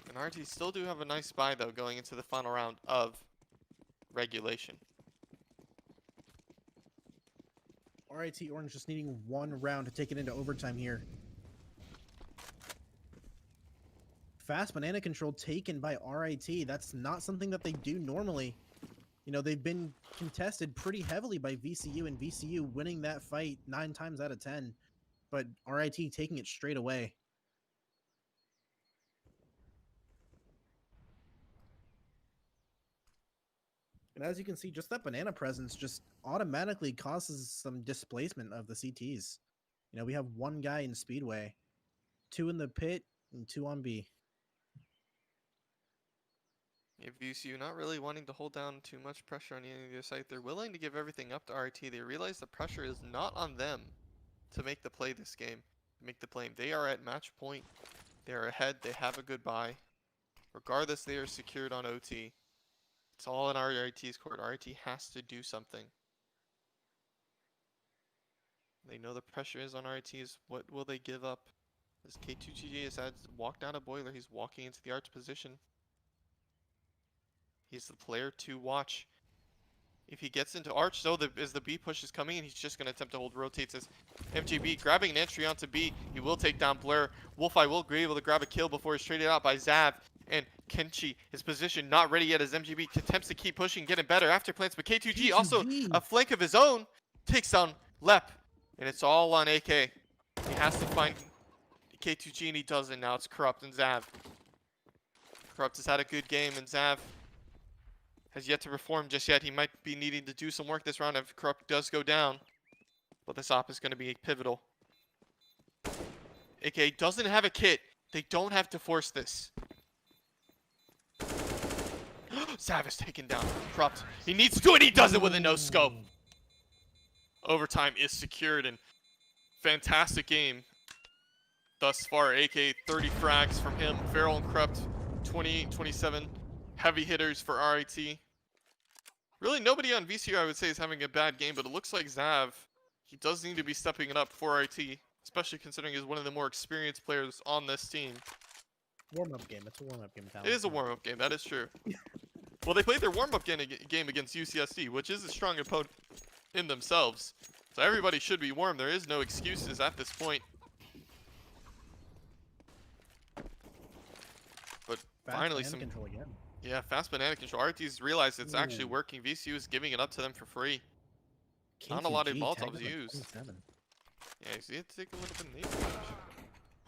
And RT still do have a nice buy though going into the final round of regulation. RIT Orange just needing one round to take it into overtime here. Fast banana control taken by RIT. That's not something that they do normally. You know, they've been contested pretty heavily by VCU, and VCU winning that fight 9 times out of 10. But RIT taking it straight away. And as you can see, just that banana presence just automatically causes some displacement of the CTs. You know, we have one guy in Speedway, 2 in the pit, and 2 on B. Yeah, VCU not really wanting to hold down too much pressure on any of their site. They're willing to give everything up to RT. They realize the pressure is not on them to make the play this game, to make the play. They are at match point. They are ahead. They have a good buy. Regardless, they are secured on OT. It's all in RIT's court. RIT has to do something. They know the pressure is on RIT's. What will they give up? As K2GJ has had to walk down a boiler. He's walking into the arch position. He's the player to watch. If he gets into arch, though, as the B push is coming in, he's just going to attempt to hold rotates as MJB grabbing an entry onto B. He will take down Blair. Wolfeye will be able to grab a kill before he's traded out by Zav. And Kenchi, his position not ready yet as MJB attempts to keep pushing, getting better after plants. But K2G also a flank of his own takes down Lep. And it's all on AK. He has to find K2G and he doesn't. Now it's Corrupt and Zav. Corrupt has had a good game and Zav has yet to perform just yet. He might be needing to do some work this round if Corrupt does go down. But this op is going to be pivotal. AK doesn't have a kit. They don't have to force this. Zav is taken down. Corrupt. He needs to do it. He does it with a no scope. Overtime is secured and fantastic game thus far. AK 30 frags from him. Feral and Corrupt 28-27. Heavy hitters for RIT. Really nobody on VCU I would say is having a bad game, but it looks like Zav, he does need to be stepping it up for RIT, especially considering he's one of the more experienced players on this team. Warm-up game. It's a warm-up game. It is a warm-up game. That is true. Well, they played their warm-up game against UCSD, which is a strong opponent in themselves. So everybody should be warm. There is no excuses at this point. But Fast finally banana some control again. Yeah, fast banana control. RT's realized it's actually working. VCU is giving it up to them for free. Not a lot of Molotovs used. Yeah, so you have to take a little bit of nade damage.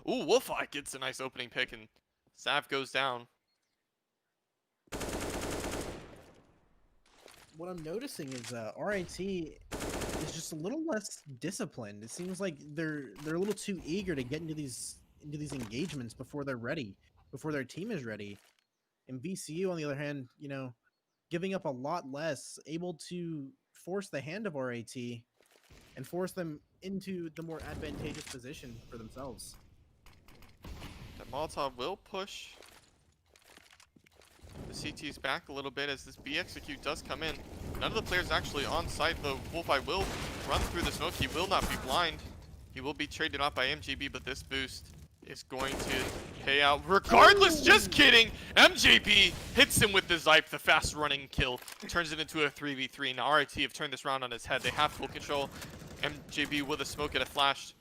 Ooh, Wolfeye gets a nice opening pick and Zav goes down. What I'm noticing is RIT is just a little less disciplined. It seems like they're a little too eager to get into these engagements before they're ready, before their team is ready. And VCU, on the other hand, you know, giving up a lot less, able to force the hand of RIT and force them into the more advantageous position for themselves. That Molotov will push the CTs back a little bit as this B execute does come in. None of the players actually on site, though. Wolfeye will run through the smoke. He will not be blind. He will be traded off by MJB, but this boost is going to pay out regardless. Just kidding. MJB hits him with the Zype, the fast running kill. Turns it into a 3v3. Now RIT have turned this round on his head. They have full control. MJB with a smoke and a flash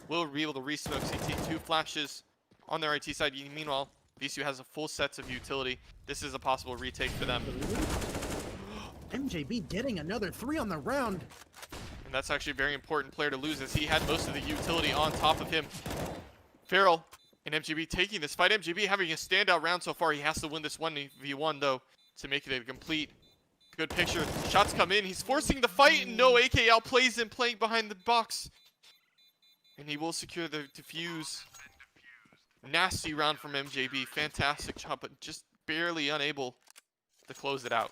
will be able to re-smoke CT. 2 flashes on the RIT side. Meanwhile, VCU has a full sets of utility. This is a possible retake for them. MJB getting another 3 on the round. And that's actually a very important player to lose as he had most of the utility on top of him. Feral and MJB taking this fight. MJB having a standout round so far. He has to win this 1v1 though to make it a complete good picture. Shots come in. He's forcing the fight. No, AK outplays him playing behind the box. And he will secure the defuse. Nasty round from MJB. Fantastic job, but just barely unable to close it out.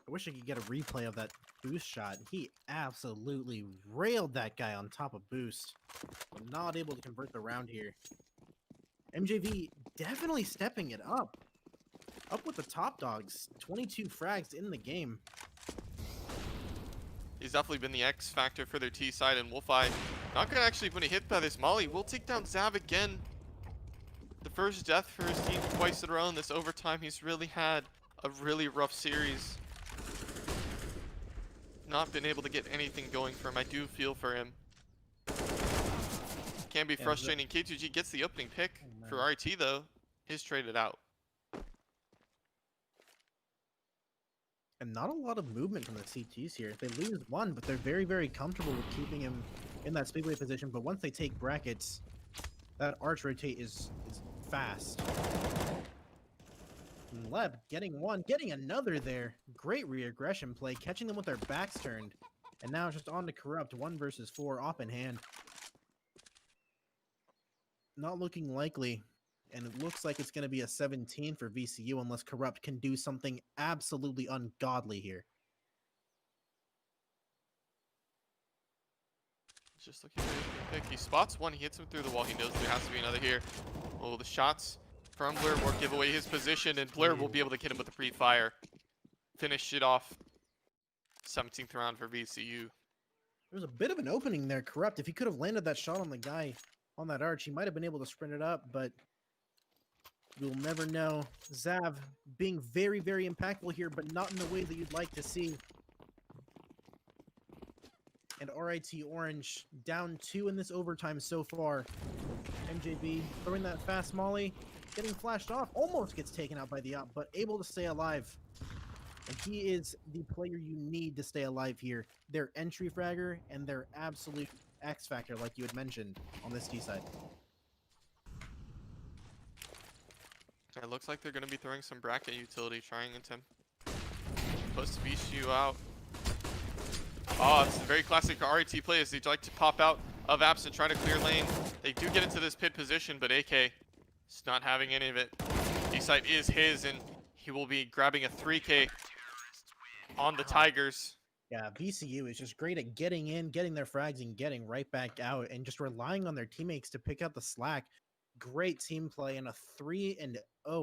I wish I could get a replay of that boost shot. He absolutely railed that guy on top of boost. Not able to convert the round here. MJV definitely stepping it up. Up with the top dogs. 22 frags in the game. He's definitely been the X factor for their T side, and Wolfeye not gonna actually be hit by this molly. Will take down Zav again. The first death for his team twice in a row in this overtime. He's really had a really rough series. Not been able to get anything going for him. I do feel for him. Can be frustrating. K2G gets the opening pick for RT though. Is traded out. And not a lot of movement from the CTs here. They lose one, but they're very, very comfortable with keeping him in that speedway position. But once they take brackets, that arch rotate is fast. And Leb getting one, getting another there. Great re-aggression play, catching them with their backs turned. And now just on to Corrupt, 1 versus 4, off in hand. Not looking likely. And it looks like it's going to be a 17 for VCU unless Corrupt can do something absolutely ungodly here. Just looking for the pick. He spots one, he hits him through the wall. He knows there has to be another here. Oh, the shots from Blur will give away his position, and Blur will be able to hit him with the pre-fire. Finish it off. 17th round for VCU. There was a bit of an opening there, Corrupt. If he could have landed that shot on the guy on that arch, he might have been able to sprint it up, but we'll never know. Zav being very, very impactful here, but not in the way that you'd like to see. And RIT Orange down 2 in this overtime so far. MJB throwing that fast molly, getting flashed off, almost gets taken out by the op, but able to stay alive. And he is the player you need to stay alive here. Their entry fragger and their absolute X factor, like you had mentioned on this T side. It looks like they're going to be throwing some bracket utility, trying to post VCU out. Oh, it's a very classic RT play as they'd like to pop out of Absent, trying to clear lane. They do get into this pit position, but AK is not having any of it. D-site is his, and he will be grabbing a 3K on the Tigers. Yeah, VCU is just great at getting in, getting their frags, and getting right back out, and just relying on their teammates to pick up the slack. Great team play and a 3-0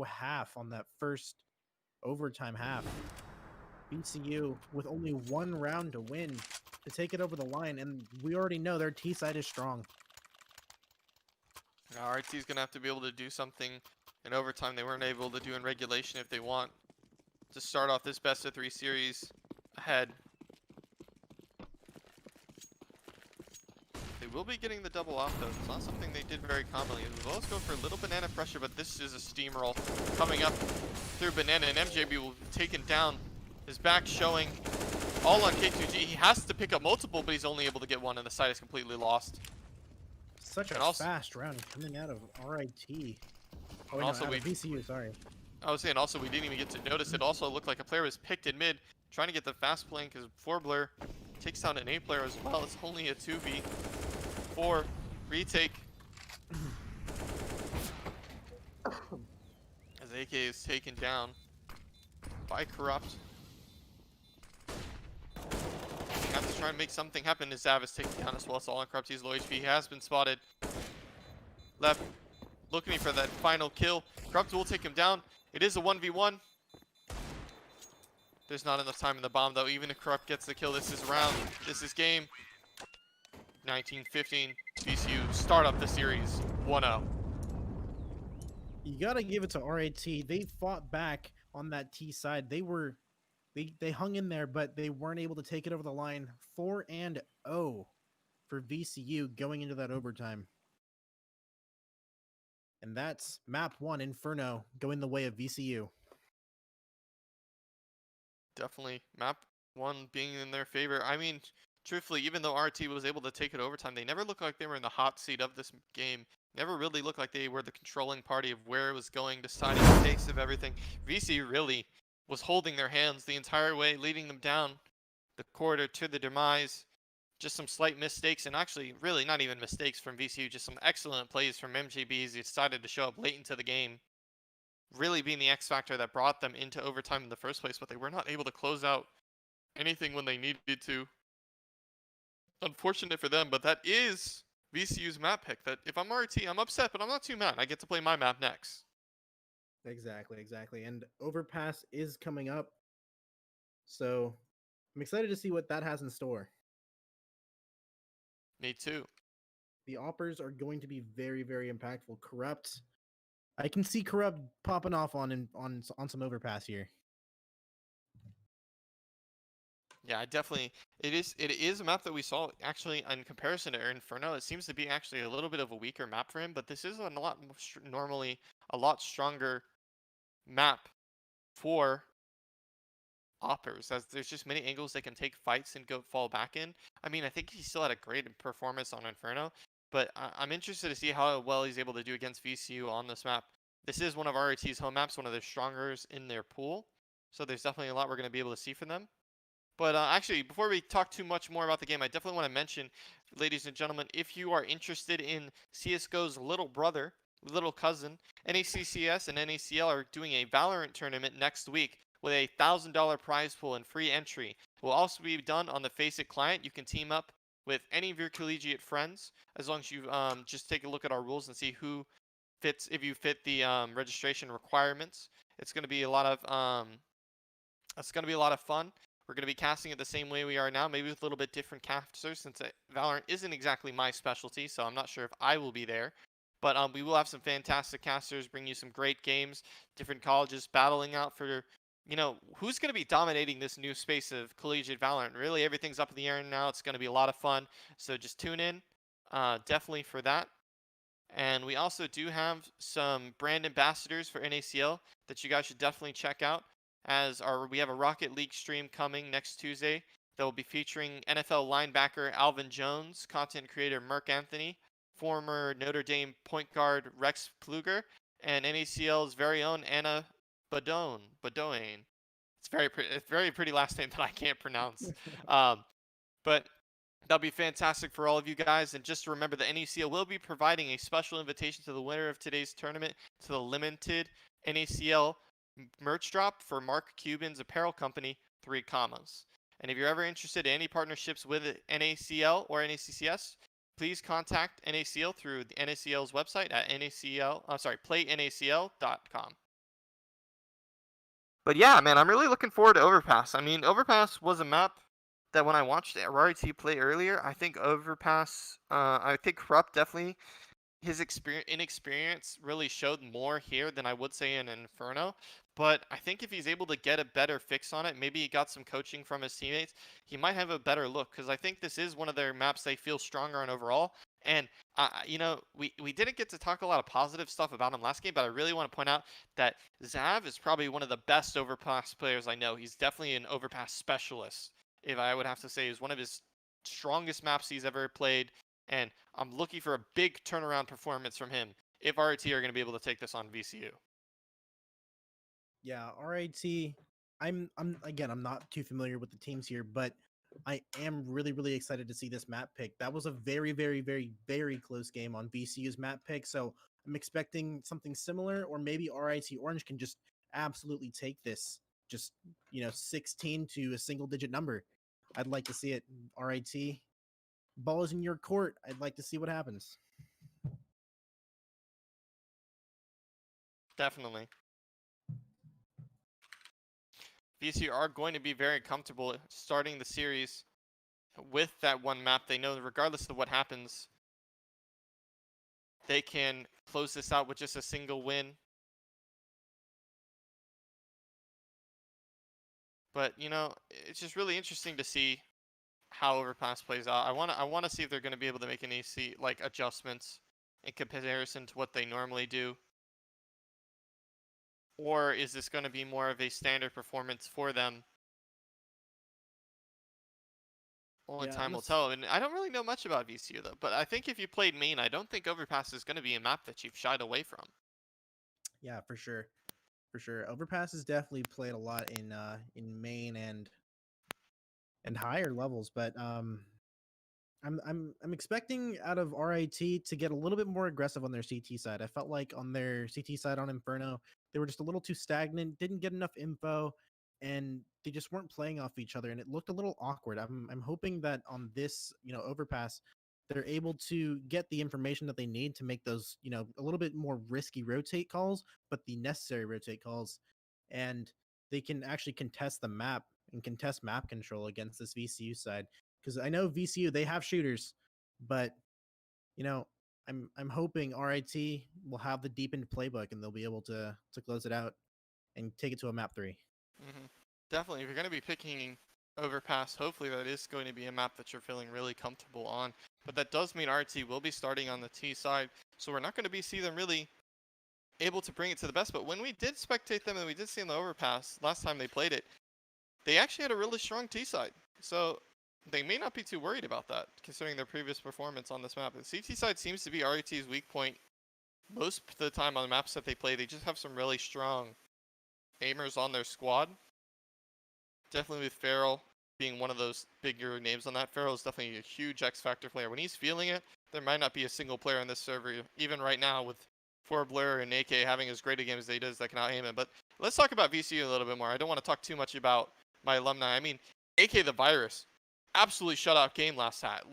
half on that first overtime half. VCU with only 1 round to win to take it over the line, and we already know their T side is strong. Now RT is going to have to be able to do something in overtime they weren't able to do in regulation if they want to start off this best of 3 series ahead. They will be getting the double off though. It's not something they did very commonly. As well as go for a little banana pressure, but this is a steamroll coming up through banana, and MJB will be taken down. His back showing all on K2G. He has to pick up multiple, but he's only able to get one, and the side is completely lost. Such a fast round coming out of RIT. Oh, also no, VCU, sorry. I was saying also we didn't even get to notice it. Also looked like a player was picked in mid, trying to get the fast plane because 4Blur takes down an A player as well. It's only a 2v4 retake. As AK is taken down by Corrupt. They have to try and make something happen as Zav is taken down as well. So all on Corrupt, he's low HP. He has been spotted. Left looking for that final kill. Corrupt will take him down. It is a 1v1. There's not enough time in the bomb though. Even if Corrupt gets the kill, this is round. This is game. 19-15. VCU start up the series 1-0. You gotta give it to RIT. They fought back on that T side. They hung in there, but they weren't able to take it over the line. 4-0 for VCU going into that overtime. And that's map 1, Inferno, going the way of VCU. Definitely map 1 being in their favor. I mean, truthfully, even though RT was able to take it overtime, they never looked like they were in the hot seat of this game. Never really looked like they were the controlling party of where it was going, deciding the pace of everything. VCU really was holding their hands the entire way, leading them down the corridor to the demise. Just some slight mistakes, and actually really not even mistakes from VCU, just some excellent plays from MJB as he decided to show up late into the game. Really being the X factor that brought them into overtime in the first place, but they were not able to close out anything when they needed to. Unfortunate for them, but that is VCU's map pick. That if I'm RT, I'm upset, but I'm not too mad. I get to play my map next. Exactly. And Overpass is coming up, so I'm excited to see what that has in store. Me too. The offers are going to be very impactful. Corrupt, I can see Corrupt popping off on some Overpass here. Yeah, I definitely. It is a map that we saw actually in comparison to Inferno. It seems to be actually a little bit of a weaker map for him, but this is a lot normally a lot stronger map for Oppers, as there's just many angles they can take fights and go fall back in. I mean, I think he still had a great performance on Inferno, but I'm interested to see how well he's able to do against VCU on this map. This is one of RIT's home maps, one of their strongers in their pool, so there's definitely a lot we're going to be able to see from them. But actually, before we talk too much more about the game, I definitely want to mention, ladies and gentlemen, if you are interested in CSGO's little brother, little cousin, NACCS and NACL are doing a Valorant tournament next week with a $1,000 prize pool and free entry. It will also be done on the Faceit client. You can team up with any of your collegiate friends, as long as you just take a look at our rules and see who fits, if you fit the registration requirements. It's going to be a lot of fun. We're going to be casting it the same way we are now, maybe with a little bit different casters, since Valorant isn't exactly my specialty, so I'm not sure if I will be there. But we will have some fantastic casters, bring you some great games, different colleges battling out for, who's going to be dominating this new space of collegiate Valorant. Really, everything's up in the air now. It's going to be a lot of fun, so just tune in, definitely for that. And we also do have some brand ambassadors for NACL that you guys should definitely check out. We have a Rocket League stream coming next Tuesday that will be featuring NFL linebacker Alvin Jones, content creator Merk Anthony, former Notre Dame point guard Rex Pluger, and NACL's very own Anna Badoin. It's very pretty last name that I can't pronounce. But that'll be fantastic for all of you guys. And just remember that NACL will be providing a special invitation to the winner of today's tournament to the limited NACL merch drop for Mark Cuban's apparel company, 3 Commas. And if you're ever interested in any partnerships with NACL or NACCS, please contact NACL through the NACL's website at playnacl.com. But yeah, man, I'm really looking forward to Overpass. I mean, Overpass was a map that when I watched RIT play earlier, I think Corrupt definitely, his inexperience really showed more here than I would say in Inferno. But I think if he's able to get a better fix on it, maybe he got some coaching from his teammates, he might have a better look, because I think this is one of their maps they feel stronger on overall. And, we didn't get to talk a lot of positive stuff about him last game, but I really want to point out that Zav is probably one of the best Overpass players I know. He's definitely an Overpass specialist, if I would have to say. Is one of his strongest maps he's ever played. And I'm looking for a big turnaround performance from him if RIT are going to be able to take this on VCU. Yeah, RIT. I'm not too familiar with the teams here, but I am really excited to see this map pick. That was a very close game on VCU's map pick, so I'm expecting something similar, or maybe RIT Orange can just absolutely take this, just 16 to a single digit number. I'd like to see it. RIT, ball is in your court. I'd like to see what happens. Definitely. VCU are going to be very comfortable starting the series with that one map. They know that regardless of what happens, they can close this out with just a single win. But, it's just really interesting to see how Overpass plays out. I want to see if they're going to be able to make any adjustments in comparison to what they normally do. Or is this going to be more of a standard performance for them? Only time will tell. And I don't really know much about VCU, though. But I think if you played main, I don't think Overpass is going to be a map that you've shied away from. Yeah, for sure. Overpass has definitely played a lot in main and higher levels, but I'm expecting out of RIT to get a little bit more aggressive on their CT side. I felt like on their CT side on Inferno, they were just a little too stagnant, didn't get enough info, and they just weren't playing off each other, and it looked a little awkward. I'm hoping that on this, overpass, they're able to get the information that they need to make those, a little bit more risky rotate calls, but the necessary rotate calls, and they can actually contest the map and contest map control against this VCU side. Because I know VCU, they have shooters, but I'm hoping RIT will have the deepened playbook and they'll be able to close it out and take it to a map 3. Definitely, if you're going to be picking overpass, hopefully that is going to be a map that you're feeling really comfortable on. But that does mean RT will be starting on the T side, so we're not going to see them really able to bring it to the best. But when we did spectate them and we did see in the overpass last time they played it, they actually had a really strong T side. So they may not be too worried about that, considering their previous performance on this map. The CT side seems to be RET's weak point most of the time on the maps that they play. They just have some really strong aimers on their squad. Definitely with Farrell being one of those bigger names on that. Farrell is definitely a huge X Factor player. When he's feeling it, there might not be a single player on this server, even right now, with Blur and AK having as great a game as they does that cannot aim it. But let's talk about VCU a little bit more. I don't want to talk too much about my alumni. I mean, AK the Virus, absolutely shutout game last time.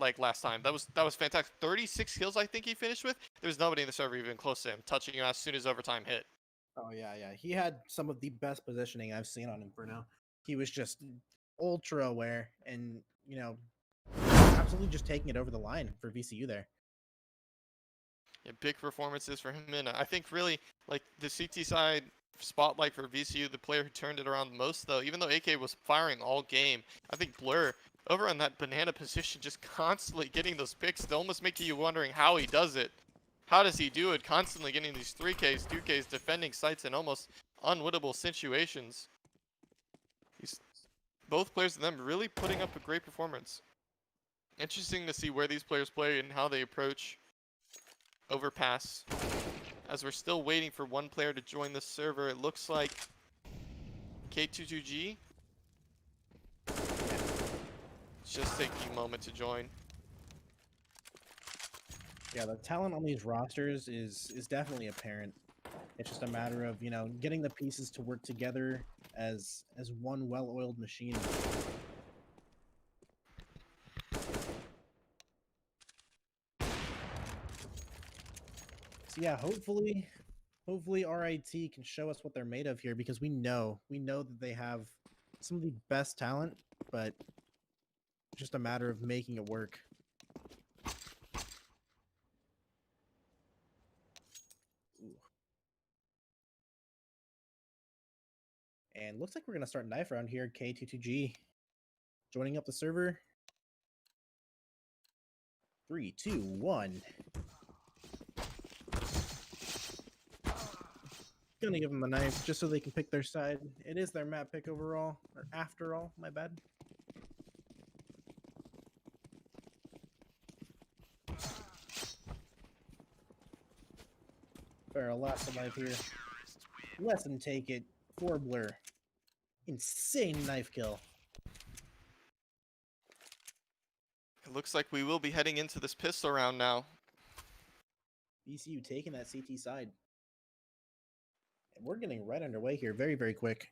That was fantastic. 36 kills I think he finished with. There's nobody in the server even close to him, touching him as soon as overtime hit. Oh yeah. He had some of the best positioning I've seen on him for now. He was just ultra aware and, absolutely just taking it over the line for VCU there. Yeah, big performances for him, and I think really like the CT side spotlight for VCU, the player who turned it around the most though, even though AK was firing all game, I think Blur over on that banana position, just constantly getting those picks, to almost making you wondering how he does it. How does he do it? Constantly getting these 3Ks, 2Ks, defending sites in almost unwinnable situations. Both players of them really putting up a great performance. Interesting to see where these players play and how they approach overpass. As we're still waiting for one player to join the server, it looks like K22G. It's just taking a moment to join. Yeah, the talent on these rosters is definitely apparent. It's just a matter of, getting the pieces to work together as one well-oiled machine. So yeah, hopefully RIT can show us what they're made of here, because we know that they have some of the best talent, but it's just a matter of making it work. And looks like we're gonna start knife round here. K22G joining up the server. 3, 2, 1. Gonna give them the knife just so they can pick their side. It is their map pick overall, or after all, my bad. Farrell, last alive here. Let them take it. 4 Blur. Insane knife kill. It looks like we will be heading into this pistol round now. VCU taking that CT side. And we're getting right underway here very, very quick.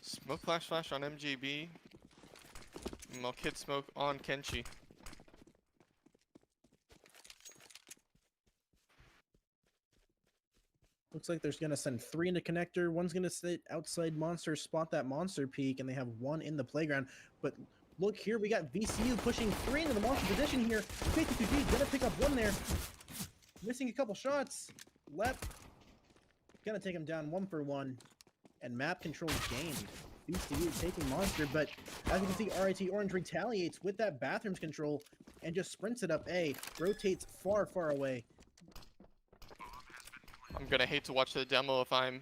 Smoke flash on MJB. Kid smoke on Kenshi. Looks like there's going to send 3 into connector. One's going to sit outside monster, spot that monster peak, and they have 1 in the playground. But look here, we got VCU pushing 3 into the monster position here. K22G going to pick up 1 there. Missing a couple shots. Lep going to take him down 1 for 1. And map control gained. VCU taking monster, but as you can see, RIT Orange retaliates with that bathrooms control and just sprints it up A. Rotates far, far away. I'm gonna hate to watch the demo if I'm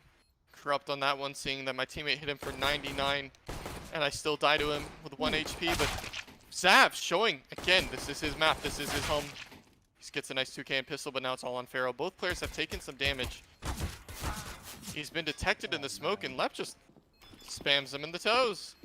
corrupt on that one, seeing that my teammate hit him for 99 and I still die to him with 1 HP, but Zav showing, again, this is his map, this is his home. He gets a nice 2K and pistol, but now it's all on Farrell. Both players have taken some damage. He's been detected in the smoke, and Lep just spams him in the toes.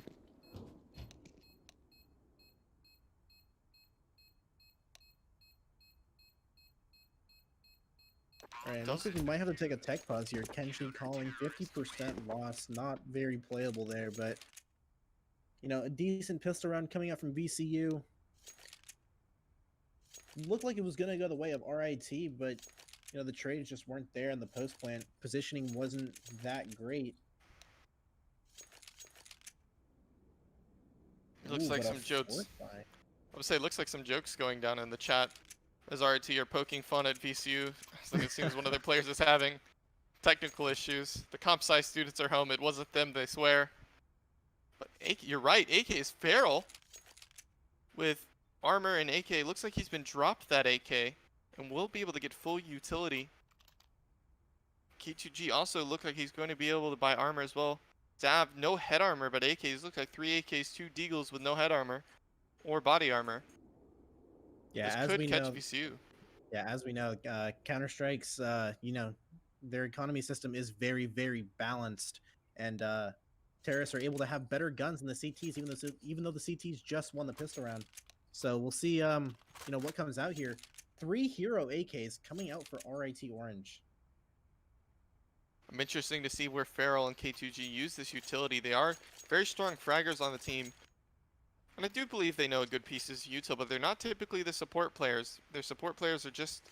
Right, looks like we might have to take a tech pause here. Kenshi calling 50% loss. Not very playable there, but you know, a decent pistol round coming out from VCU. Looked like it was gonna go the way of RIT, but you know, the trades just weren't there and the post plant positioning wasn't that great. It looks Ooh, like but a some jokes. fourth buy. I would say it looks like some jokes going down in the chat as RT are poking fun at VCU. It's like it seems one of their players is having technical issues. The comp sci students are home. It wasn't them, they swear. But you're right. AK is feral with armor and AK. Looks like he's been dropped that AK and will be able to get full utility. K2G also looked like he's going to be able to buy armor as well. Zav, no head armor, but AKs. Look like 3 AKs, 2 Deagles with no head armor or body armor. Yeah, this as could we catch know. VCU. Yeah, as we know, Counter-Strike's, you know, their economy system is very, very balanced, and terrorists are able to have better guns than the CTs, even though the CTs just won the pistol round. So we'll see, you know, what comes out here. 3 hero AKs coming out for RIT Orange. I'm interesting to see where Feral and K2G use this utility. They are very strong fraggers on the team. And I do believe they know good pieces of util, but they're not typically the support players. Their support players are just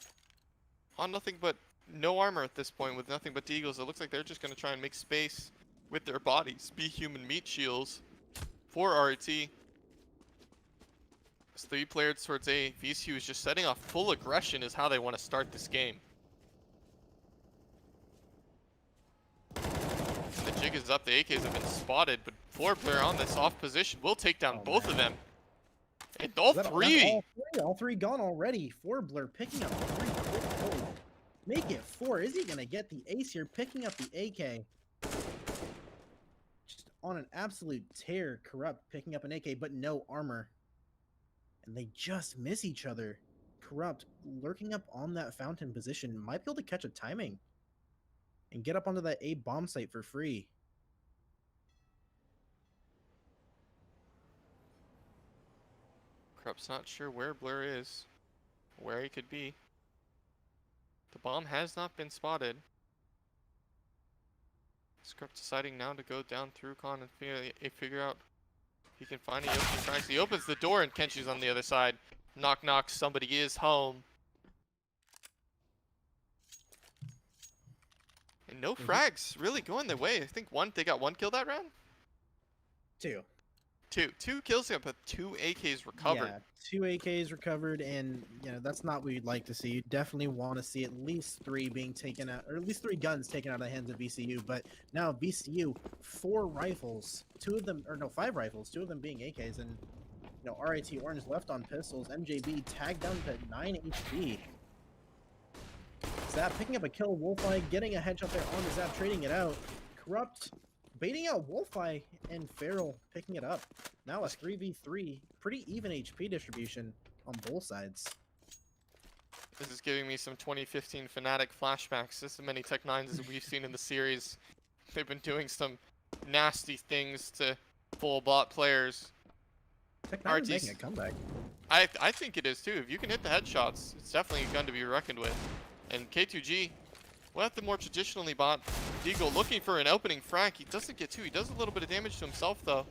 on nothing but no armor at this point with nothing but Deagles. It looks like they're just going to try and make space with their bodies, be human meat shields for RIT. It's 3 players towards A. VCU is just setting off full aggression is how they want to start this game. The jig is up. The AKs have been spotted, but 4 player on this off position will take down both of them. And all three. All three gone already. 4 Blur picking up 3. Oh, make it 4. Is he gonna get the ace here? Picking up the AK. Just on an absolute tear. Corrupt picking up an AK, but no armor. And they just miss each other. Corrupt lurking up on that fountain position. Might be able to catch a timing and get up onto that A bomb site for free. Corrupt's not sure where Blur is, where he could be. The bomb has not been spotted. Corrupt deciding now to go down through Con and figure out if he can find the opening tracks. He opens the door and Kenshi's on the other side. Knock knock, somebody is home. And no frags really going their way. I think they got 1 kill that round? 2. 2 kills, yeah, but 2 AKs recovered. Yeah, 2 AKs recovered, and you know that's not what you'd like to see. You definitely want to see at least 3 being taken out, or at least 3 guns taken out of the hands of VCU. But now VCU, 4 rifles, 2 of them, or no, 5 rifles, 2 of them being AKs, and you know RIT Orange left on pistols. MJB tagged down to 9 HP. Zap picking up a kill. Wolfeye getting a headshot there on the Zap, trading it out. Corrupt baiting out Wolfeye, and Feral picking it up. Now a 3v3. Pretty even HP distribution on both sides. This is giving me some 2015 Fnatic flashbacks. As many Tech 9s as we've seen in the series. They've been doing some nasty things to full bot players. Tech 9 is making a comeback. I think it is too. If you can hit the headshots, it's definitely a gun to be reckoned with. And K2G, well, the more traditionally bought Deagle looking for an opening frag. He doesn't get 2. He does a little bit of damage to himself though.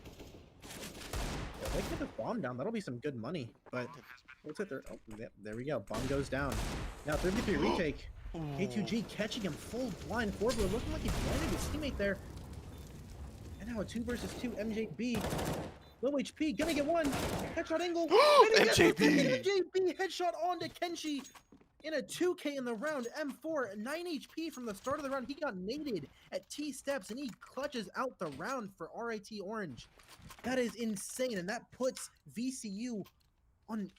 Yeah, they get this bomb down. That'll be some good money. But what's it there? Oh, there we go. Bomb goes down. Now 33 retake. K2G catching him full blind. Forbler looking like he blinded his teammate there. And now a 2 versus 2 MJB. Low HP, gonna get 1. Headshot angle. MJB headshot onto Kenshi. In a 2K in the round, M4, 9 HP from the start of the round. He got naded at T steps, and he clutches out the round for RIT Orange. That is insane, and that puts VCU on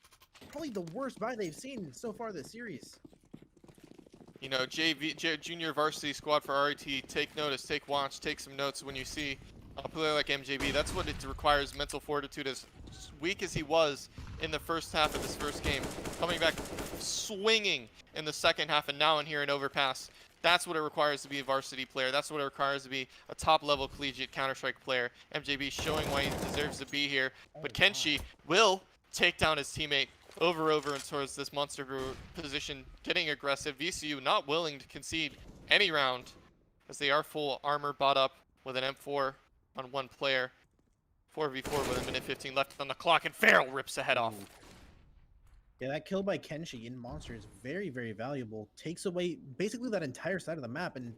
probably the worst buy they've seen so far this series. You know, junior varsity squad for RIT, take notice, take watch, take some notes when you see a player like MJB. That's what it requires, mental fortitude. As weak as he was in the first half of this first game, coming back swinging in the second half, and now in here in overpass. That's what it requires to be a varsity player. That's what it requires to be a top-level collegiate Counter-Strike player. MJB showing why he deserves to be here. But Kenshi will take down his teammate over and towards this monster position, getting aggressive. VCU not willing to concede any round, as they are full armor bought up with an M4 on one player. 4v4 with a minute 15 left on the clock, and Farrell rips the head off. Yeah, that kill by Kenshi in Monster is very, very valuable. Takes away basically that entire side of the map, and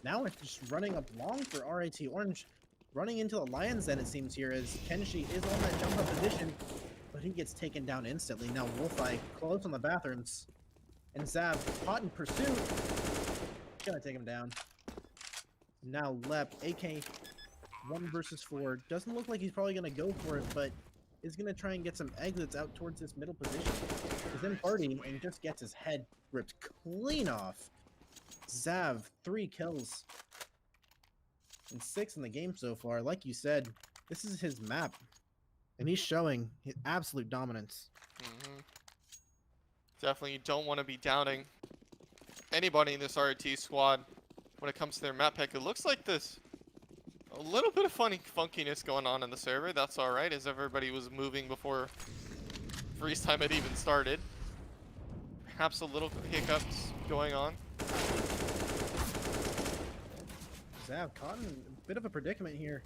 now it's just running up long for RIT Orange. Running into the Lion's Den, it seems here, as Kenshi is on that jump up position, but he gets taken down instantly. Now Wolfeye close on the bathrooms, and Zav caught in pursuit. Gonna take him down. Now Lep, AK 1 versus 4. Doesn't look like he's probably gonna go for it, but is gonna try and get some exits out towards this middle position. He's in party and just gets his head ripped clean off. Zav, 3 kills. And 6 in the game so far. Like you said, this is his map. And he's showing his absolute dominance. Definitely, you don't want to be doubting anybody in this RT squad when it comes to their map pick. It looks like this a little bit of funkiness going on in the server. That's all right, as everybody was moving before freeze time had even started. Perhaps a little hiccups going on. Zav caught in a bit of a predicament here.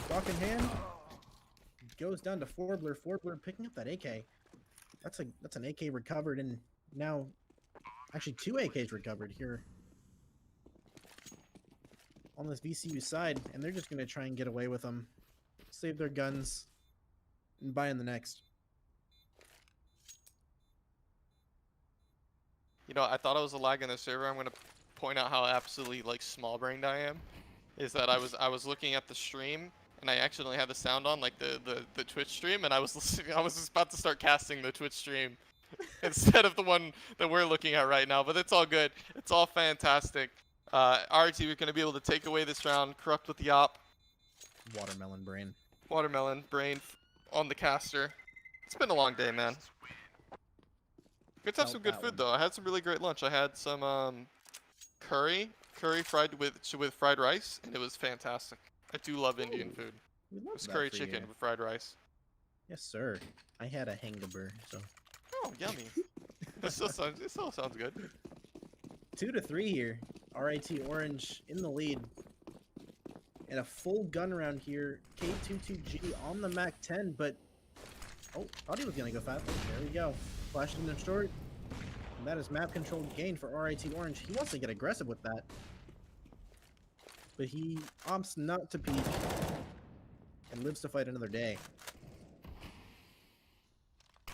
Rock in hand. Goes down to Forbler. Forbler picking up that AK. That's an AK recovered, and now actually 2 AKs recovered here on this VCU side, and they're just gonna try and get away with them, save their guns, and buy in the next. You know, I thought I was a lag in the server. I'm gonna point out how absolutely like small-brained I am. Is that I was looking at the stream and I accidentally had the sound on, like the Twitch stream, and I was listening. I was just about to start casting the Twitch stream instead of the one that we're looking at right now. But it's all good. It's all fantastic. RT, we're gonna be able to take away this round. Corrupt with the op. Watermelon brain. Watermelon brain on the caster. It's been a long day, man. Good to have some good food though. I had some really great lunch. I had some curry fried with fried rice, and it was fantastic. I do love Indian food. It was curry chicken with fried rice. Yes, sir. I had a hangover, so. Oh, yummy. It still sounds good. 2-3 here. RIT Orange in the lead. And a full gun round here. K22G on the Mac 10, but oh, thought he was gonna go fast. There we go. Flashed in the short. And that is map controlled gain for RIT Orange. He wants to get aggressive with that, but he opts not to peek and lives to fight another day.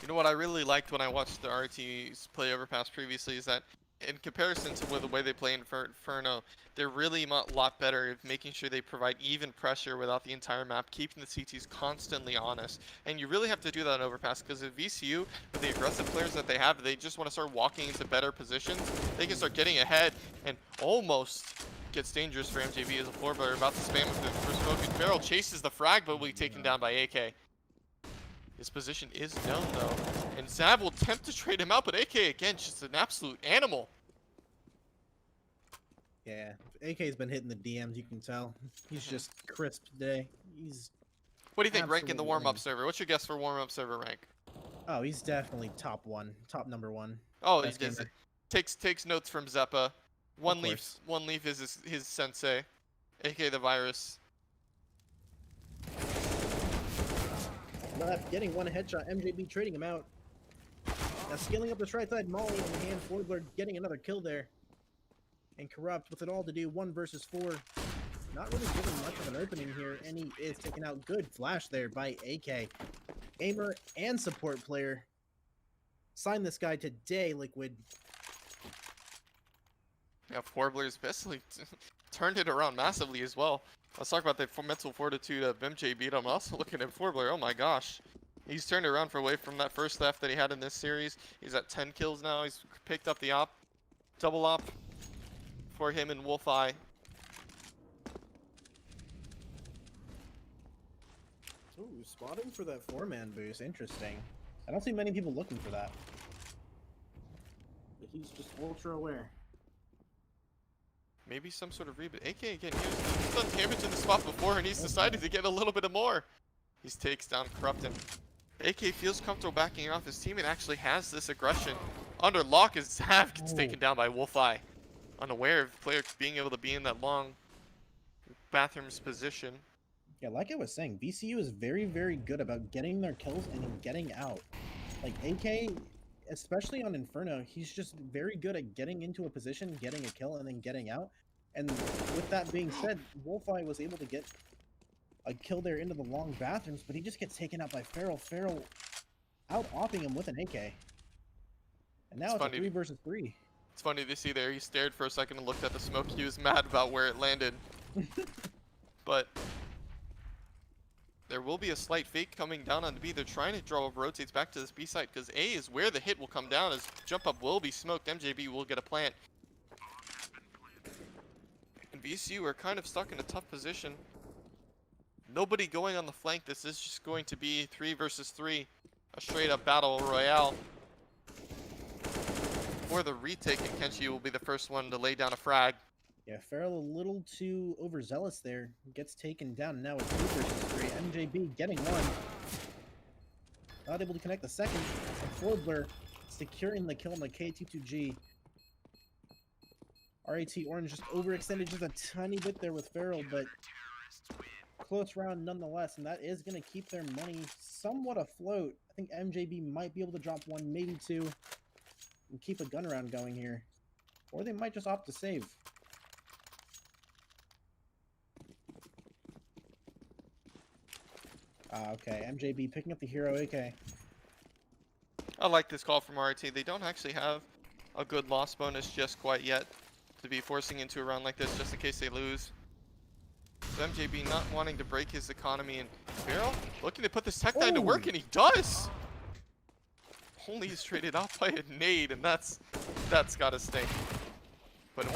You know what I really liked when I watched the RTs play Overpass previously is that in comparison to the way they play in Inferno, they're really a lot better at making sure they provide even pressure without the entire map, keeping the CTs constantly honest. And you really have to do that in Overpass, because at VCU, with the aggressive players that they have, they just want to start walking into better positions. They can start getting ahead, and almost gets dangerous for MJB as a floor player, about to spam with the first smoking. Farrell chases the frag, but will be taken down by AK. His position is known though, and Zav will attempt to trade him out, but AK again, just an absolute animal. Yeah, AK's been hitting the DMs, you can tell. He's just crisp today. He's. What do you think rank in the absolutely warm-up winning. server? What's your guess for warm-up server rank? Oh, he's definitely top number one. Oh, he Best does gamer. it. Takes notes from Zeppa. One course. leaf is his sensei, AK the virus. Left, getting one headshot. MJB trading him out. Now scaling up this right side. Molly in the hand. Fordler getting another kill there. And Corrupt with it all to do. 1 versus 4. Not really given much of an opening here. And he is taken out. Good flash there by AK. Aimer and support player. Sign this guy today, Liquid. Yeah, Forbler's basically turned it around massively as well. Let's talk about the mental fortitude of MJB. I'm also looking at Forbler. Oh my gosh. He's turned around away from that first theft that he had in this series. He's at 10 kills now. He's picked up the op. Double op for him and Wolfeye. Ooh, spotting for that 4-man boost. Interesting. I don't see many people looking for that. But he's just ultra aware. Maybe some sort of reboot. AK again, he's done damage in the spot before, and he's decided to get a little bit of more. He takes down Corrupt and AK feels comfortable backing off his team and actually has this aggression. Under lock as Zav gets taken down by Wolfeye. Unaware of the player being able to be in that long bathroom's position. Yeah, like I was saying, VCU is very, very good about getting their kills and then getting out. Like AK, especially on Inferno, he's just very good at getting into a position, getting a kill, and then getting out. And with that being said, Wolfeye was able to get a kill there into the long bathrooms, but he just gets taken out by Feral. Feral out-offing him with an AK. And now it's a 3 versus 3. It's funny to see there. He stared for a second and looked at the smoke. He was mad about where it landed. But there will be a slight fake coming down on B. They're trying to draw rotates back to this B site because A is where the hit will come down as jump up will be smoked. MJB will get a plant. And VCU are kind of stuck in a tough position. Nobody going on the flank. This is just going to be 3 versus 3. A straight up battle royale. For the retake, and Kenshi will be the first one to lay down a frag. Yeah, Feral a little too overzealous there. Gets taken down. Now it's 2 versus 3. MJB getting one. Not able to connect the second. And Forbler securing the kill on the KT2G. RAT Orange just overextended just a tiny bit there with Feral, but close round nonetheless, and that is going to keep their money somewhat afloat. I think MJB might be able to drop 1, maybe 2, and keep a gun round going here. Or they might just opt to save. Okay, MJB picking up the hero AK. I like this call from RT. They don't actually have a good loss bonus just quite yet to be forcing into a round like this just in case they lose. So MJB not wanting to break his economy, and Feral looking to put this Tech 9 to work, and he does! Only is traded out by a nade, and that's gotta stink. But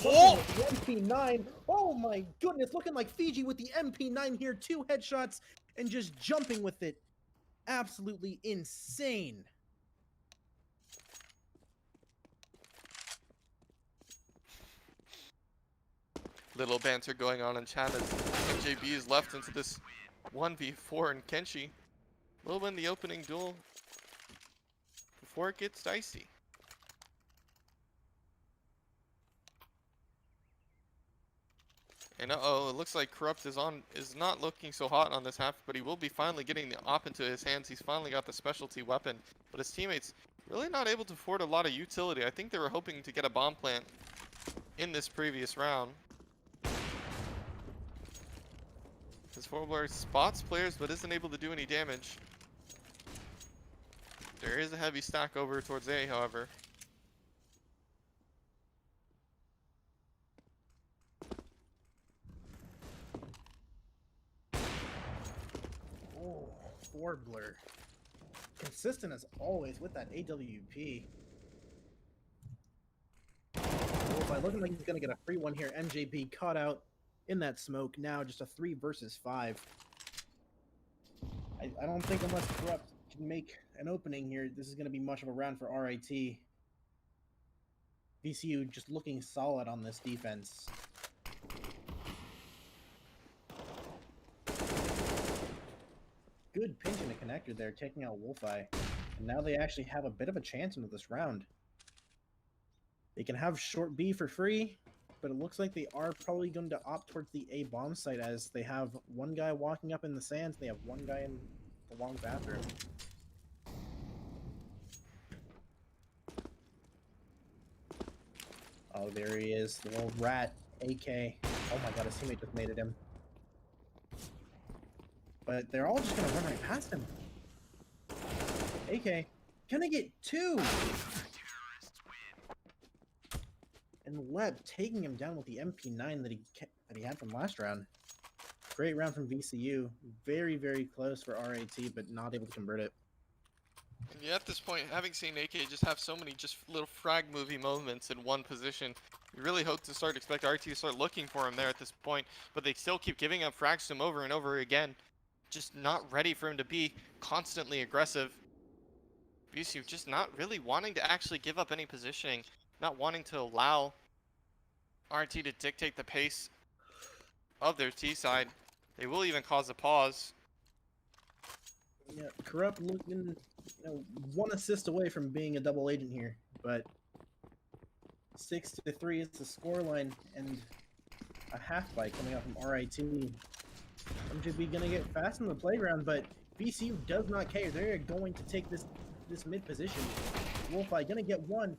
Oh, the MP9. Oh my goodness, looking like Fiji with the MP9 here. 2 headshots and just jumping with it. Absolutely insane. little banter going on in chat as MJB is left into this 1v4 and Kenshi will win the opening duel before it gets dicey. And uh-oh, it looks like Corrupt is not looking so hot on this half, but he will be finally getting the op into his hands. He's finally got the specialty weapon, but his teammates really not able to afford a lot of utility. I think they were hoping to get a bomb plant in this previous round. His forward spots players, but isn't able to do any damage. There is a heavy stack over towards A, however. Oh, Warbler. Consistent as always with that AWP. Oh, by looking like he's going to get a free one here. MJB caught out in that smoke. Now just a 3 versus 5. I don't think unless Corrupt can make an opening here, this is going to be much of a round for RIT. VCU just looking solid on this defense. Good pinch in the connector there, taking out Wolfeye. And now they actually have a bit of a chance into this round. They can have short B for free, but it looks like they are probably going to opt towards the A bomb site as they have one guy walking up in the sands, they have one guy in the long bathroom. Oh, there he is, the little rat, AK. Oh my god, his teammate just made it him. But they're all just gonna run right past him. AK, gonna get 2! And Leb taking him down with the MP9 that he had from last round. Great round from VCU. Very, very close for RAT, but not able to convert it. And yeah, at this point, having seen AK just have so many just little frag movie moments in one position, you really hope to expect RT to start looking for him there at this point, but they still keep giving up frags to him over and over again. Just not ready for him to be constantly aggressive. VCU just not really wanting to actually give up any positioning, not wanting to allow RT to dictate the pace of their T side. They will even cause a pause. Yeah, Corrupt looking, one assist away from being a double agent here, but 6-3 is the scoreline, and a half bite coming out from RIT. MJB gonna get fast in the playground, but VCU does not care. They're going to take this mid position. Wolfeye gonna get one.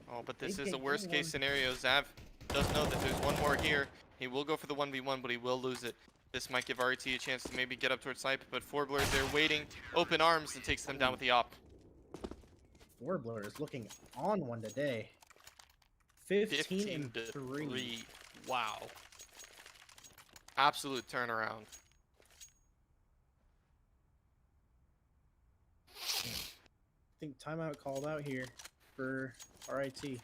Oh, but this Big is a game worst going case scenario. Zav does know that there's one more here. He will go for the 1v1, but he will lose it. This might give RT a chance to maybe get up towards Snipe, but Forbler is there waiting, open arms, and takes them down with the op. Forbler is looking on one today. 15-3. Wow. Absolute turnaround. I think timeout called out here for RIT.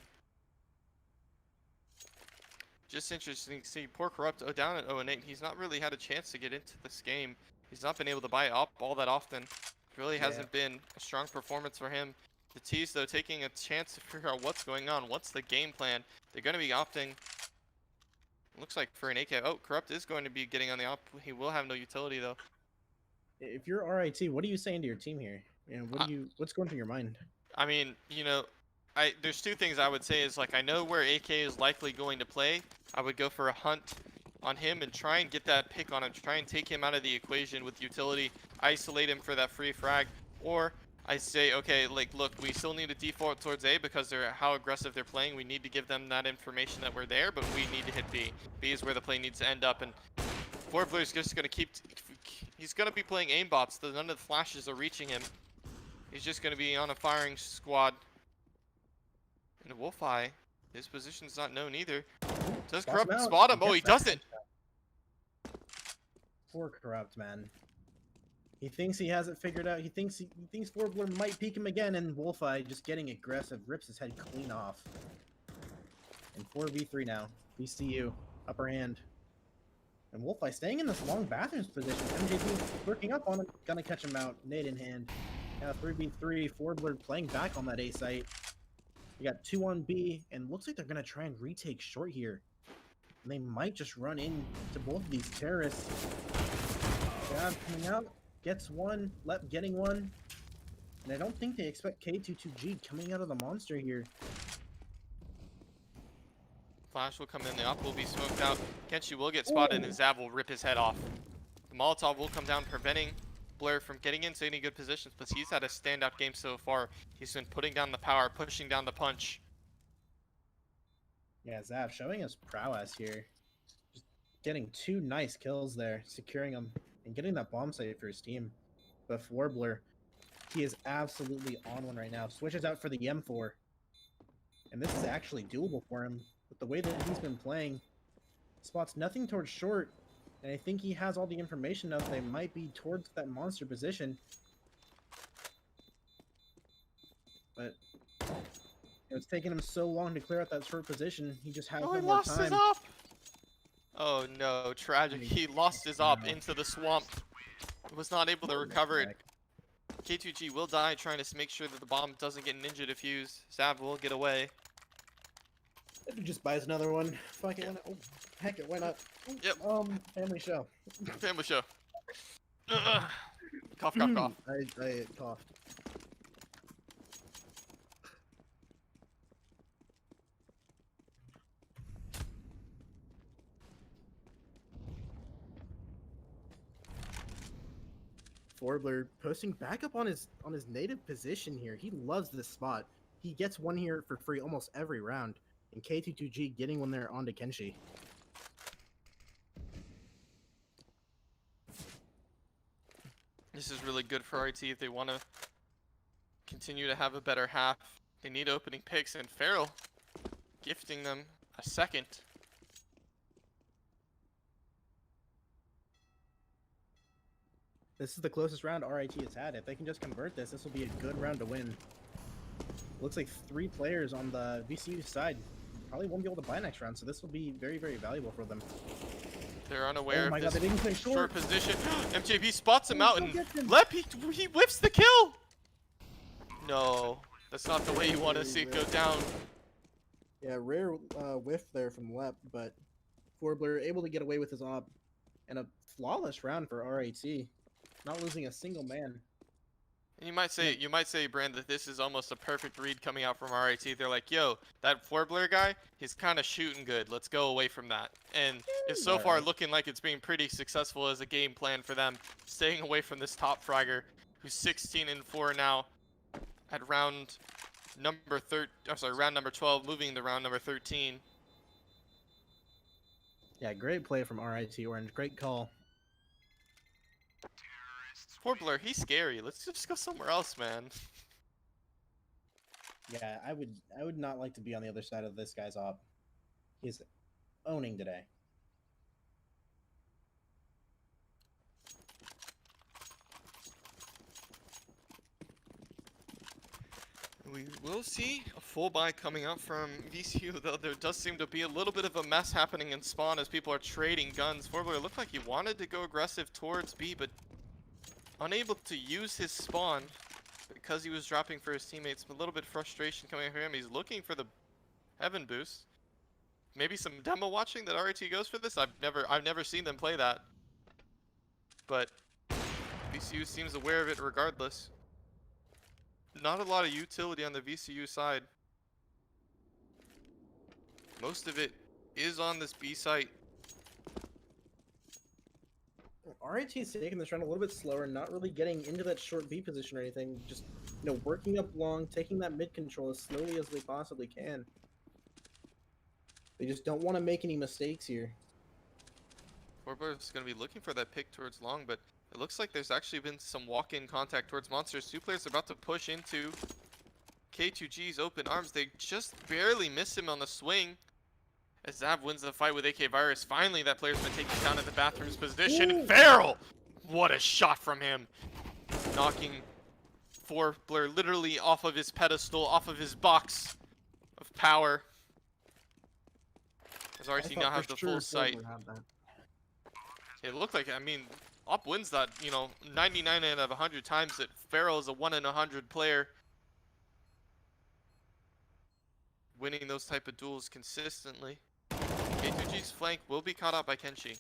Just interesting to see poor Corrupt down at 0-8. He's not really had a chance to get into this game. He's not been able to buy up all that often. Really hasn't been a strong performance for him. The T's, though, taking a chance to figure out what's going on. What's the game plan? They're going to be opting. Looks like for an AK. Oh, Corrupt is going to be getting on the op. He will have no utility, though. If you're RIT, what are you saying to your team here? And what's going through your mind? I mean, there's two things I would say is, like, I know where AK is likely going to play. I would go for a hunt on him and try and get that pick on him. Try and take him out of the equation with utility. Isolate him for that free frag. Or I say, okay, like, look, we still need to default towards A because they're how aggressive they're playing. We need to give them that information that we're there, but we need to hit B. B is where the play needs to end up. And Forbler's just going to keep... he's going to be playing aimbots. None of the flashes are reaching him. He's just going to be on a firing squad. And Wolfeye, his position's not known either. Does Corrupt spot him? Oh, he doesn't! Poor Corrupt, man. He thinks he has it figured out. He thinks Forbler might peek him again, and Wolfeye just getting aggressive, rips his head clean off. And 4v3 now. VCU, upper hand. And Wolfeye staying in this long bathrooms position. MJP working up on him, gonna catch him out, nade in hand. Now 3v3, Forbler playing back on that A site. We got 2 on B, and looks like they're gonna try and retake short here. And they might just run in to both of these terrorists. Jab coming out, gets one, Lep getting one. And I don't think they expect K22G coming out of the monster here. Flash will come in, the op will be smoked out. Kenshi will get spotted, and Zav will rip his head off. The Molotov will come down, preventing Blur from getting into any good positions, but he's had a standout game so far. He's been putting down the power, pushing down the punch. Yeah, Zav showing his prowess here. Just getting 2 nice kills there, securing them, and getting that bomb save for his team. But Forbler, he is absolutely on one right now. Switches out for the M4. And this is actually doable for him. With the way that he's been playing, spots nothing towards short. And I think he has all the information of they might be towards that monster position. But it's taken him so long to clear out that short position. He just has no he more lost time. his op! Oh no, tragic. He lost his op into the swamp. Was not able to recover it. K2G will die trying to make sure that the bomb doesn't get ninja diffused. Zav will get away. If he just buys another one, fucking heck it, why not? Yep. Family show. Family show. Cough, cough, cough. I coughed. Forbler posting back up on his native position here. He loves this spot. He gets one here for free almost every round. And K22G getting one there onto Kenshi. This is really good for RT if they want to continue to have a better half. They need opening picks, and Farrell gifting them a second. This is the closest round RIT has had. If they can just convert this, this will be a good round to win. Looks like 3 players on the VCU side probably won't be able to buy next round, so this will be very, very valuable for them. They're unaware Oh my of God, this they didn't play short short. position. MJB spots him out, and gets him. Lep, he whiffs the kill! No, that's not the way you want to see it go down. Yeah, rare whiff there from Lep, but Forbler able to get away with his op, and a flawless round for RIT. not losing a single man. And you might say, Brand, that this is almost a perfect read coming out from RIT. They're like, yo, that Forbler guy, he's kind of shooting good. Let's go away from that. And it's so far alright. looking like it's being pretty successful as a game plan for them, staying away from this top fragger, who's 16-4 now at round number round number 12, moving to round number 13. Yeah, great play from RIT Orange. Great call. Forbler, he's scary. Let's just go somewhere else, man. Yeah, I would not like to be on the other side of this guy's op. He's owning today. We will see a full buy coming out from VCU, though there does seem to be a little bit of a mess happening in spawn as people are trading guns. Forbler looked like he wanted to go aggressive towards B, but unable to use his spawn because he was dropping for his teammates. A little bit of frustration coming from him. He's looking for the heaven boost. Maybe some demo watching that RIT goes for this. I've never seen them play that. But VCU seems aware of it regardless. Not a lot of utility on the VCU side. Most of it is on this B site. RIT is taking this round a little bit slower, not really getting into that short B position or anything. Just, working up long, taking that mid control as slowly as they possibly can. They just don't want to make any mistakes here. Forbler's going to be looking for that pick towards long, but it looks like there's actually been some walk-in contact towards monsters. Two players are about to push into K2G's open arms. They just barely miss him on the swing. As Zav wins the fight with ECUWerks. Finally, that player's been taken down at the bathroom's position. Ooh. Farrell! What a shot from him. Knocking Forbler literally off of his pedestal, off of his box of power. As RT now has the full sight. It looked like, Op wins that, 99 out of 100 times that Farrell is a 1 in 100 player. Winning those type of duels consistently. K2G's flank will be caught out by Kenshi.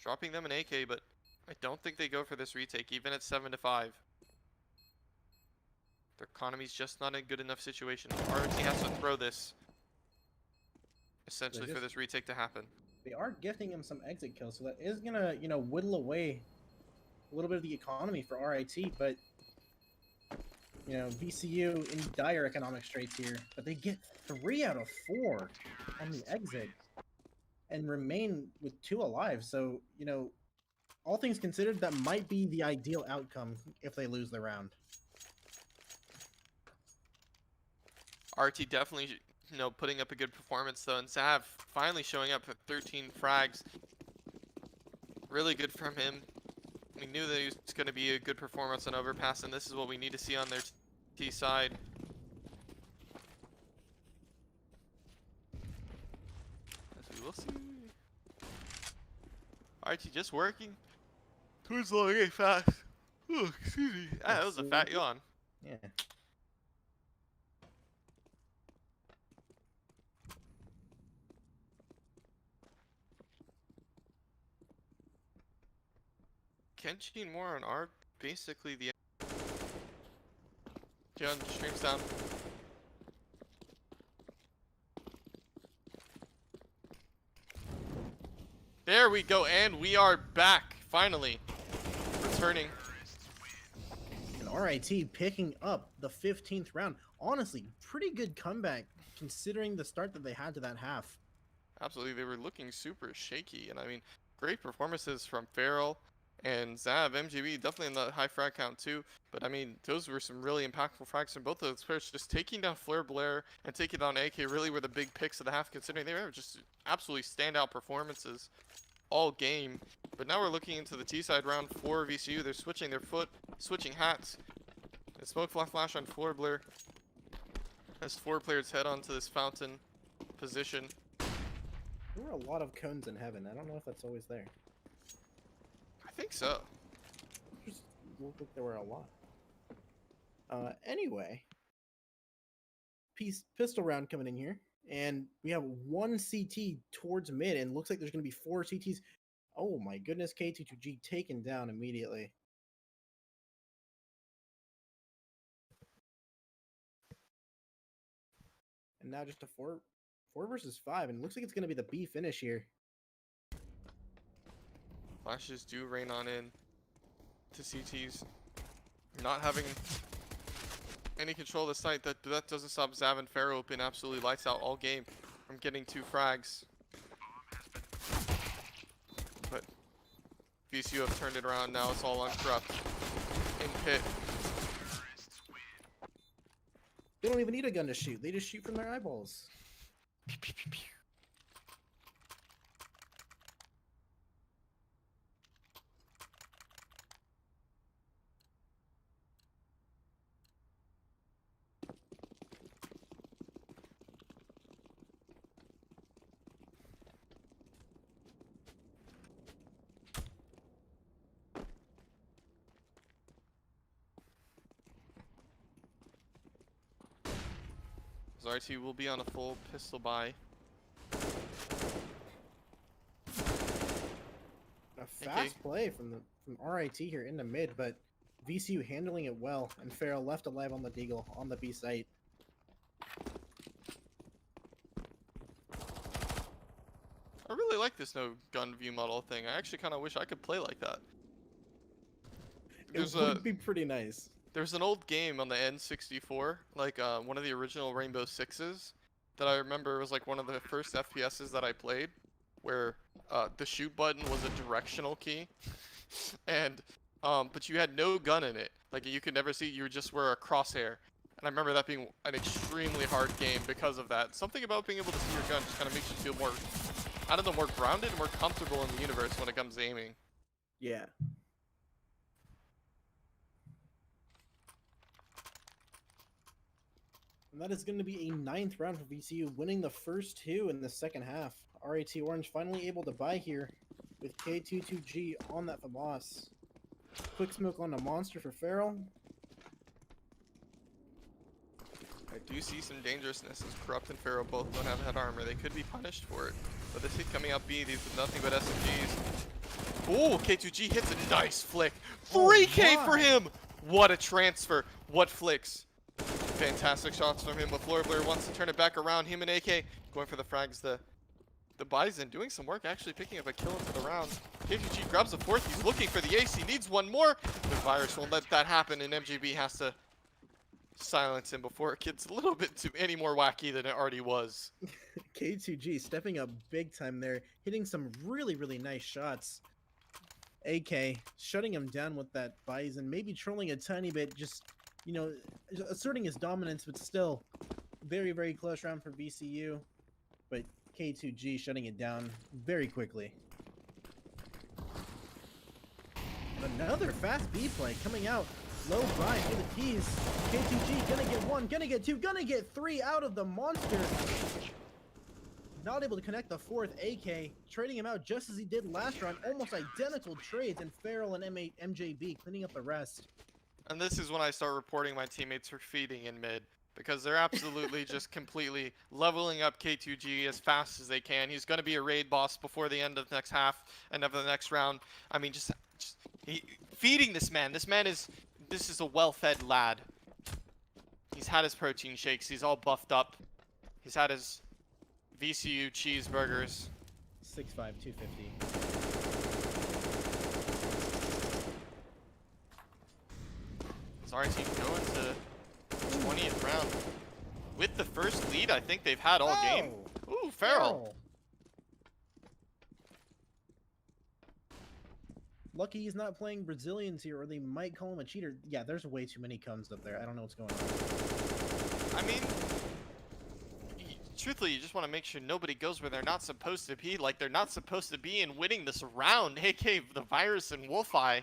Dropping them an AK, but I don't think they go for this retake, even at 7-5. Their economy's just not in a good enough situation. RT has to throw this, essentially, for this retake to happen. They are gifting him some exit kills, so that is gonna, whittle away a little bit of the economy for RIT, but VCU in dire economic straits here, but they get 3 out of 4 on the exit and remain with 2 alive. So, all things considered, that might be the ideal outcome if they lose the round. RT definitely, putting up a good performance though, and Zav finally showing up for 13 frags. Really good from him. We knew that he was going to be a good performance on Overpass, and this is what we need to see on their T side. As we will see. RT just working towards long A fast. Oh, excuse me. Ah, that was a fat yawn. Yeah. Kenshi and more on are basically the John streams down. There we go, and we are back finally returning. And RIT picking up the 15th round. Honestly, pretty good comeback considering the start that they had to that half. Absolutely, they were looking super shaky, and great performances from Farrell and Zav. MGB definitely in the high frag count too, but those were some really impactful frags from both of those players. Just taking down Flare Blair and taking down AK really were the big picks of the half, considering they were just absolutely standout performances all game. But now we're looking into the T side round for VCU. They're switching their foot, switching hats. And smoke flash on Flare Blair as 4 players head onto this fountain position. There were a lot of cones in heaven. I don't know if that's always there. I think so. Just looked like there were a lot. Anyway, pistol round coming in here, and we have 1 CT towards mid, and looks like there's going to be 4 CTs. Oh my goodness, K2G taken down immediately. And now just a 4 versus 5, and it looks like it's going to be the B finish here. Flashes do rain on in to CTs. Not having any control of the site, that doesn't stop Zav and Pharaoh being absolutely lights out all game from getting 2 frags. But VCU have turned it around now. It's all uncorrupt in pit. They don't even need a gun to shoot. They just shoot from their eyeballs. RT will be on a full pistol buy. A fast play from RIT here in the mid, but VCU handling it well, and Farrell left alive on the Deagle on the B site. I really like this no gun view model thing. I actually kind of wish I could play like that. It would be pretty nice. There's an old game on the N64, like one of the original Rainbow Sixes, that I remember was like one of the first FPSs that I played, where the shoot button was a directional key, and but you had no gun in it. Like you could never see. You just were a crosshair, and I remember that being an extremely hard game because of that. Something about being able to see your gun just kind of makes you feel more, I don't know, more grounded, more comfortable in the universe when it comes to aiming. Yeah. And that is going to be a 9th round for VCU, winning the first 2 in the second half. RAT Orange finally able to buy here with K22G on that for boss. Quick smoke on the monster for Farrell. I do see some dangerousness as Corrupt and Pharaoh both don't have head armor. They could be punished for it. But this hit coming out B, these with nothing but SMGs. Oh, K2G hits a nice flick. 3K for him! What a transfer. What flicks. Fantastic shots from him, but Floor wants to turn it back around. Him and AK going for the frags. The Bison doing some work, actually picking up a kill into the round. K2G grabs the 4th. He's looking for the ace. He needs one more. The Virus won't let that happen, and MJB has to silence him before it gets a little bit too any more wacky than it already was. K2G stepping up big time there, hitting some really, really nice shots. AK shutting him down with that Bison, maybe trolling a tiny bit, just, you know, asserting his dominance, but still very, very close round for VCU. But K2G shutting it down very quickly. Another fast B play coming out. Low buy for the keys. K2G gonna get 1, gonna get 2, gonna get 3 out of the monster. Not able to connect the 4th. AK trading him out just as he did last round. Almost identical trades, and Farrell and MJB cleaning up the rest. And this is when I start reporting my teammates for feeding in mid, because they're absolutely just completely leveling up K2G as fast as they can. He's going to be a raid boss before the end of the next half and of the next round. I mean, just feeding this man. This is a well-fed lad. He's had his protein shakes. He's all buffed up. He's had his VCU cheeseburgers. 6'5", 250. Is our team going to 20th round with the first lead I think they've had all game. Ooh, Farrell. Lucky he's not playing Brazilians here, or they might call him a cheater. Yeah, there's way too many cones up there. I don't know what's going on. I mean, truthfully, you just want to make sure nobody goes where they're not supposed to be, like they're not supposed to be, in winning this round. AK, the Virus, and Wolfeye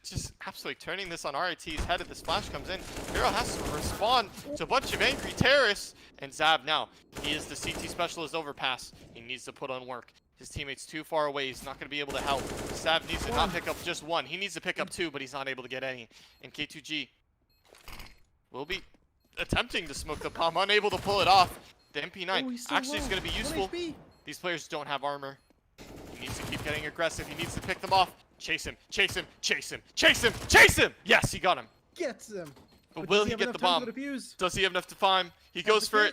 just absolutely turning this on RIT's head if this flash comes in. Hero has to respond to a bunch of angry terrorists. And Zab now, he is the CT specialist overpass. He needs to put on work. His teammate's too far away. He's not going to be able to help. Zab needs to not pick up just 1. He needs to pick up 2, but he's not able to get any. And K2G will be attempting to smoke the bomb, unable to pull it off. The MP9 actually is going to be useful. These players don't have armor. He needs to keep getting aggressive. He needs to pick them off. Chase him, chase him, chase him, chase him, chase him! Yes, he got him. Gets him. But will he get the bomb? Does he have enough to find? He goes for it.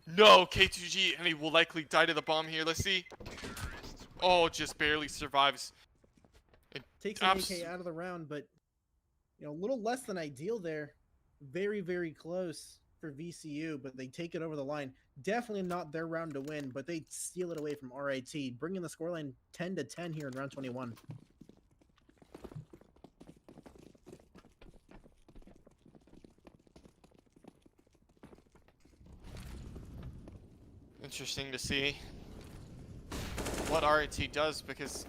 No, K2G, and he will likely die to the bomb here. Let's see. Oh, just barely survives. It Takes an AK out of the round, but a little less than ideal there. Very, very close for VCU, but they take it over the line. Definitely not their round to win, but they steal it away from RIT, bringing the scoreline 10-10 here in round 21. Interesting to see what RIT does, because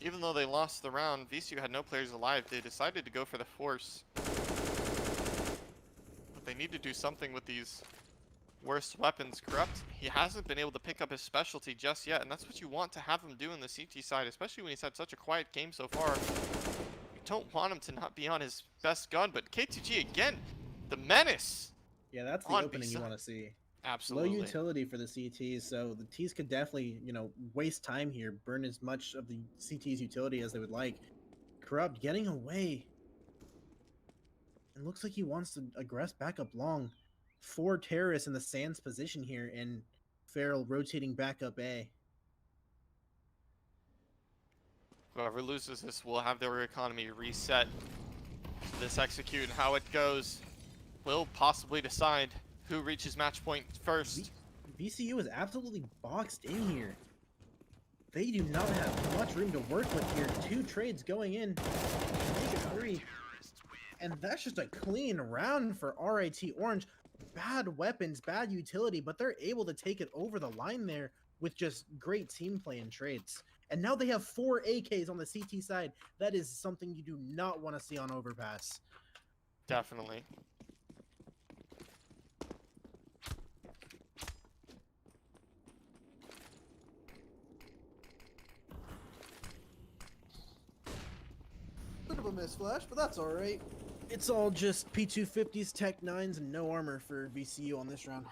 even though they lost the round, VCU had no players alive. They decided to go for the force. But they need to do something with these worst weapons. Corrupt, he hasn't been able to pick up his specialty just yet, and that's what you want to have him do in the CT side, especially when he's had such a quiet game so far. You don't want him to not be on his best gun, but K2G again, the menace. Yeah, that's the opening you want to see. Absolutely. Low utility for the CTs, so the Ts could definitely, waste time here, burn as much of the CT's utility as they would like. Corrupt getting away. It looks like he wants to aggress back up long. 4 terrorists in the Sands position here, and Farrell rotating back up A. Whoever loses this will have their economy reset. This execute and how it goes will possibly decide who reaches match point first. VCU is absolutely boxed in here. They do not have much room to work with here. 2 trades going in. Make it 3. And that's just a clean round for RIT Orange. Bad weapons, bad utility, but they're able to take it over the line there with just great team play and trades. And now they have 4 AKs on the CT side. That is something you do not want to see on Overpass. Definitely. Bit of a misflash, but that's all right. It's all just P250s, Tech 9s, and no armor for VCU on this round.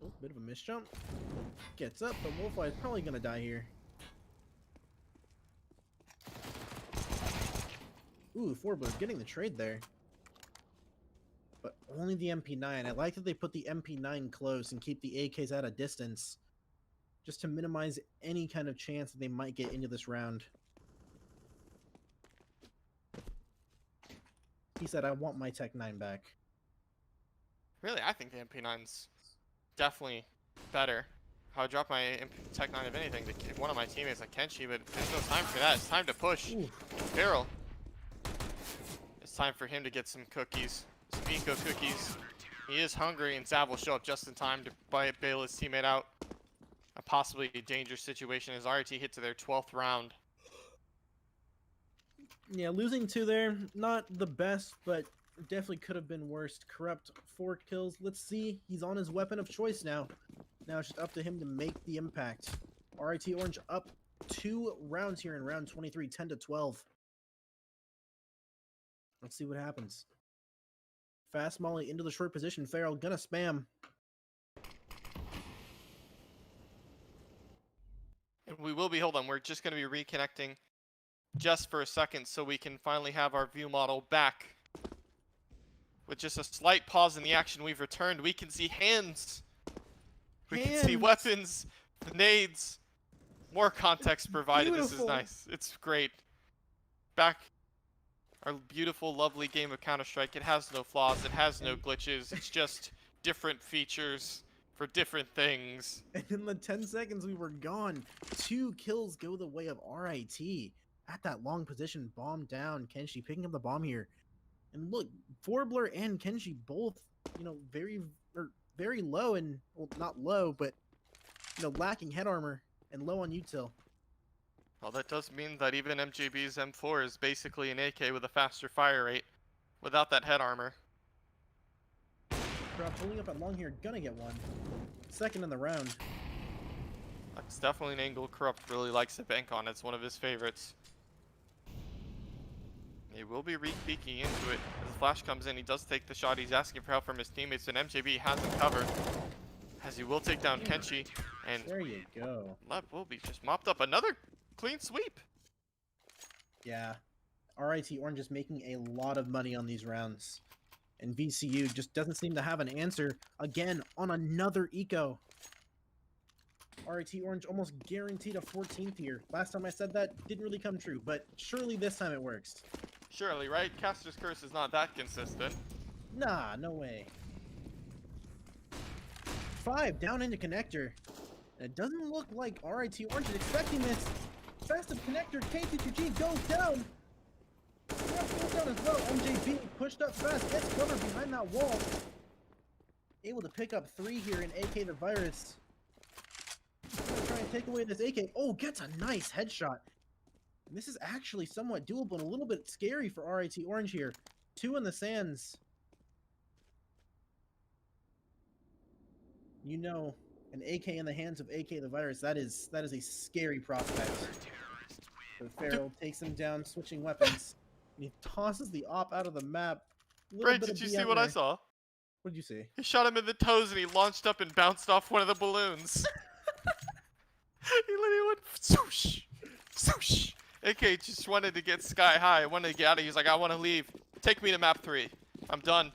Oh, bit of a misjump. Gets up, but Wolfeye is probably going to die here. Ooh, Forbler getting the trade there. But only the MP9. I like that they put the MP9 close and keep the AKs at a distance, just to minimize any kind of chance that they might get into this round. He said, I want my Tech 9 back. Really, I think the MP9's definitely better. I would drop my Tech 9 if anything to one of my teammates like Kenshi, but there's no time for that. It's time to push. Barrel. It's time for him to get some cookies. Some eco cookies. He is hungry, and Zav will show up just in time to bail his teammate out. A possibly dangerous situation as RIT hit to their 12th round. Yeah, losing 2 there, not the best, but definitely could have been worse. Corrupt 4 kills. Let's see. He's on his weapon of choice now. Now it's just up to him to make the impact. RIT Orange up 2 rounds here in round 23, 10-12. Let's see what happens. Fast Molly into the short position. Farrell gonna spam. And we will be, hold on, we're just going to be reconnecting just for a second so we can finally have our view model back. With just a slight pause in the action, we've returned. We can see hands. We can see weapons, nades, more context provided. Beautiful. This is nice. It's great. Back. Our beautiful, lovely game of Counter-Strike. It has no flaws. It has no glitches. It's just different features for different things. And in the 10 seconds we were gone, 2 kills go the way of RIT. At that long position, bomb down. Kenshi picking up the bomb here. And look, Forbler and Kenshi both, very low and, well, not low, but, lacking head armor and low on util. Well, that does mean that even MJB's M4 is basically an AK with a faster fire rate without that head armor. Corrupt holding up at long here, gonna get one. Second in the round. That's definitely an angle Corrupt really likes to bank on. It's one of his favorites. He will be re-peeking into it. As the flash comes in, he does take the shot. He's asking for help from his teammates, and MJB has him covered. as he will take down Kenshi, and There you go. Lep will be just mopped up. Another clean sweep. Yeah. RIT Orange is making a lot of money on these rounds. And VCU just doesn't seem to have an answer again on another eco. RIT Orange almost guaranteed a 14th here. Last time I said that, didn't really come true, but surely this time it works. Surely, right? Caster's Curse is not that consistent. Nah, no way. 5 down into connector. And it doesn't look like RIT Orange is expecting this. Festive connector, K2G goes down. Yep, goes down as well. MJB pushed up fast, gets covered behind that wall. Able to pick up 3 here in AK the Virus. Gonna try and take away this AK. Oh, gets a nice headshot. And this is actually somewhat doable and a little bit scary for RIT Orange here. 2 in the sands. You know, an AK in the hands of AK the Virus, that is a scary prospect. So Farrell takes him down, switching weapons. And he tosses the op out of the map. Brent, did you see what I saw? What did you see? He shot him in the toes and he launched up and bounced off one of the balloons. He literally went swoosh, swoosh. AK just wanted to get sky high. Wanted to get out of here. He's like, I want to leave. Take me to map 3. I'm done.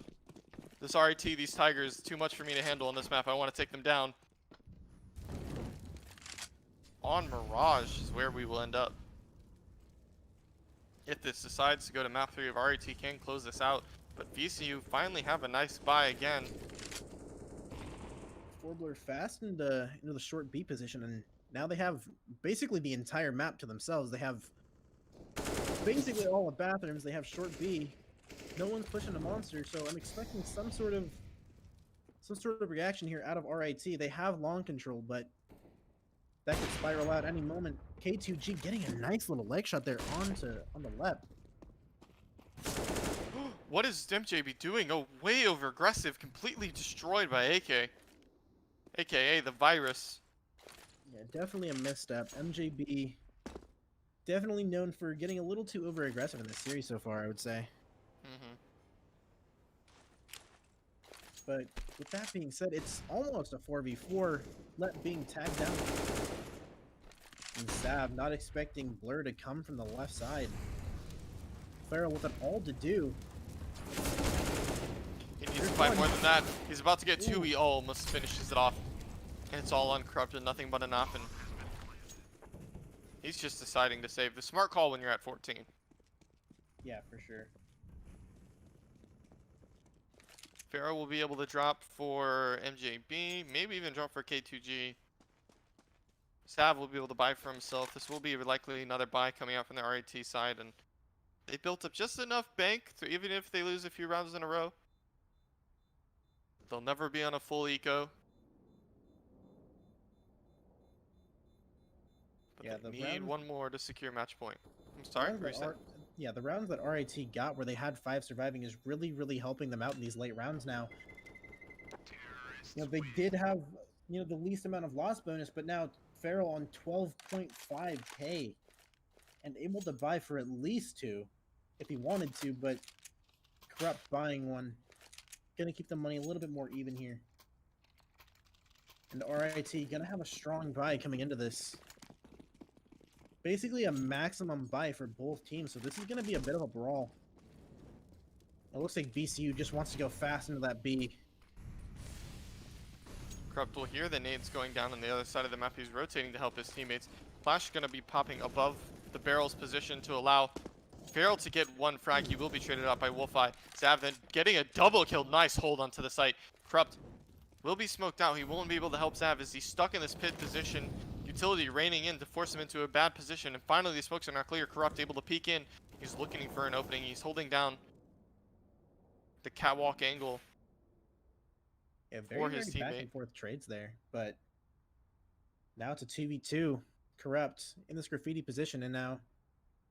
This RET, these Tigers, too much for me to handle on this map. I want to take them down. On Mirage is where we will end up. If this decides to go to map 3 of RET, can close this out. But VCU finally have a nice buy again. Warbler fast into the short B position, and now they have basically the entire map to themselves. They have basically all the bathrooms. They have short B. No one's pushing a monster, so I'm expecting some sort of reaction here out of RIT. They have long control, but that could spiral out any moment. K2G getting a nice little leg shot there on the left. What is MJB doing? Oh, way over aggressive, completely destroyed by AK. AKA the Virus. Yeah, definitely a misstep. MJB definitely known for getting a little too over aggressive in this series so far, I would say. But with that being said, it's almost a 4v4. Let being tagged down. And Sav not expecting Blur to come from the left side. Farrell with it all to do. He needs to fight more than that. He's about to get 2. He almost finishes it off. And it's all uncorrupted, nothing but an op. And he's just deciding to save. The smart call when you're at 14. Yeah, for sure. Farrell will be able to drop for MJB, maybe even drop for K2G. Sav will be able to buy for himself. This will be likely another buy coming out from the RAT side, and they built up just enough bank to, even if they lose a few rounds in a row, they'll never be on a full eco. But Yeah, they the need rounds, one more to secure match point. I'm sorry, yeah, the rounds that RAT got where they had 5 surviving is really, really helping them out in these late rounds now. You know, they did have, you know, the least amount of loss bonus, but now Farrell on 12.5k and able to buy for at least 2 if he wanted to, but Corrupt buying 1. Gonna keep the money a little bit more even here. And RIT gonna have a strong buy coming into this. Basically a maximum buy for both teams, so this is gonna be a bit of a brawl. It looks like VCU just wants to go fast into that B. Corrupt will hear the nades going down on the other side of the map. He's rotating to help his teammates. Flash is going to be popping above the barrel's position to allow Farrell to get 1 frag. He will be traded out by Wolfeye. Zav then getting a double kill. Nice hold onto the site. Corrupt will be smoked out. He won't be able to help Zav as he's stuck in this pit position. Utility raining in to force him into a bad position. And finally, the smokes are not clear. Corrupt able to peek in. He's looking for an opening. He's holding down the catwalk angle. Yeah, very back and forth trades there, but now it's a 2v2. Corrupt in this graffiti position, and now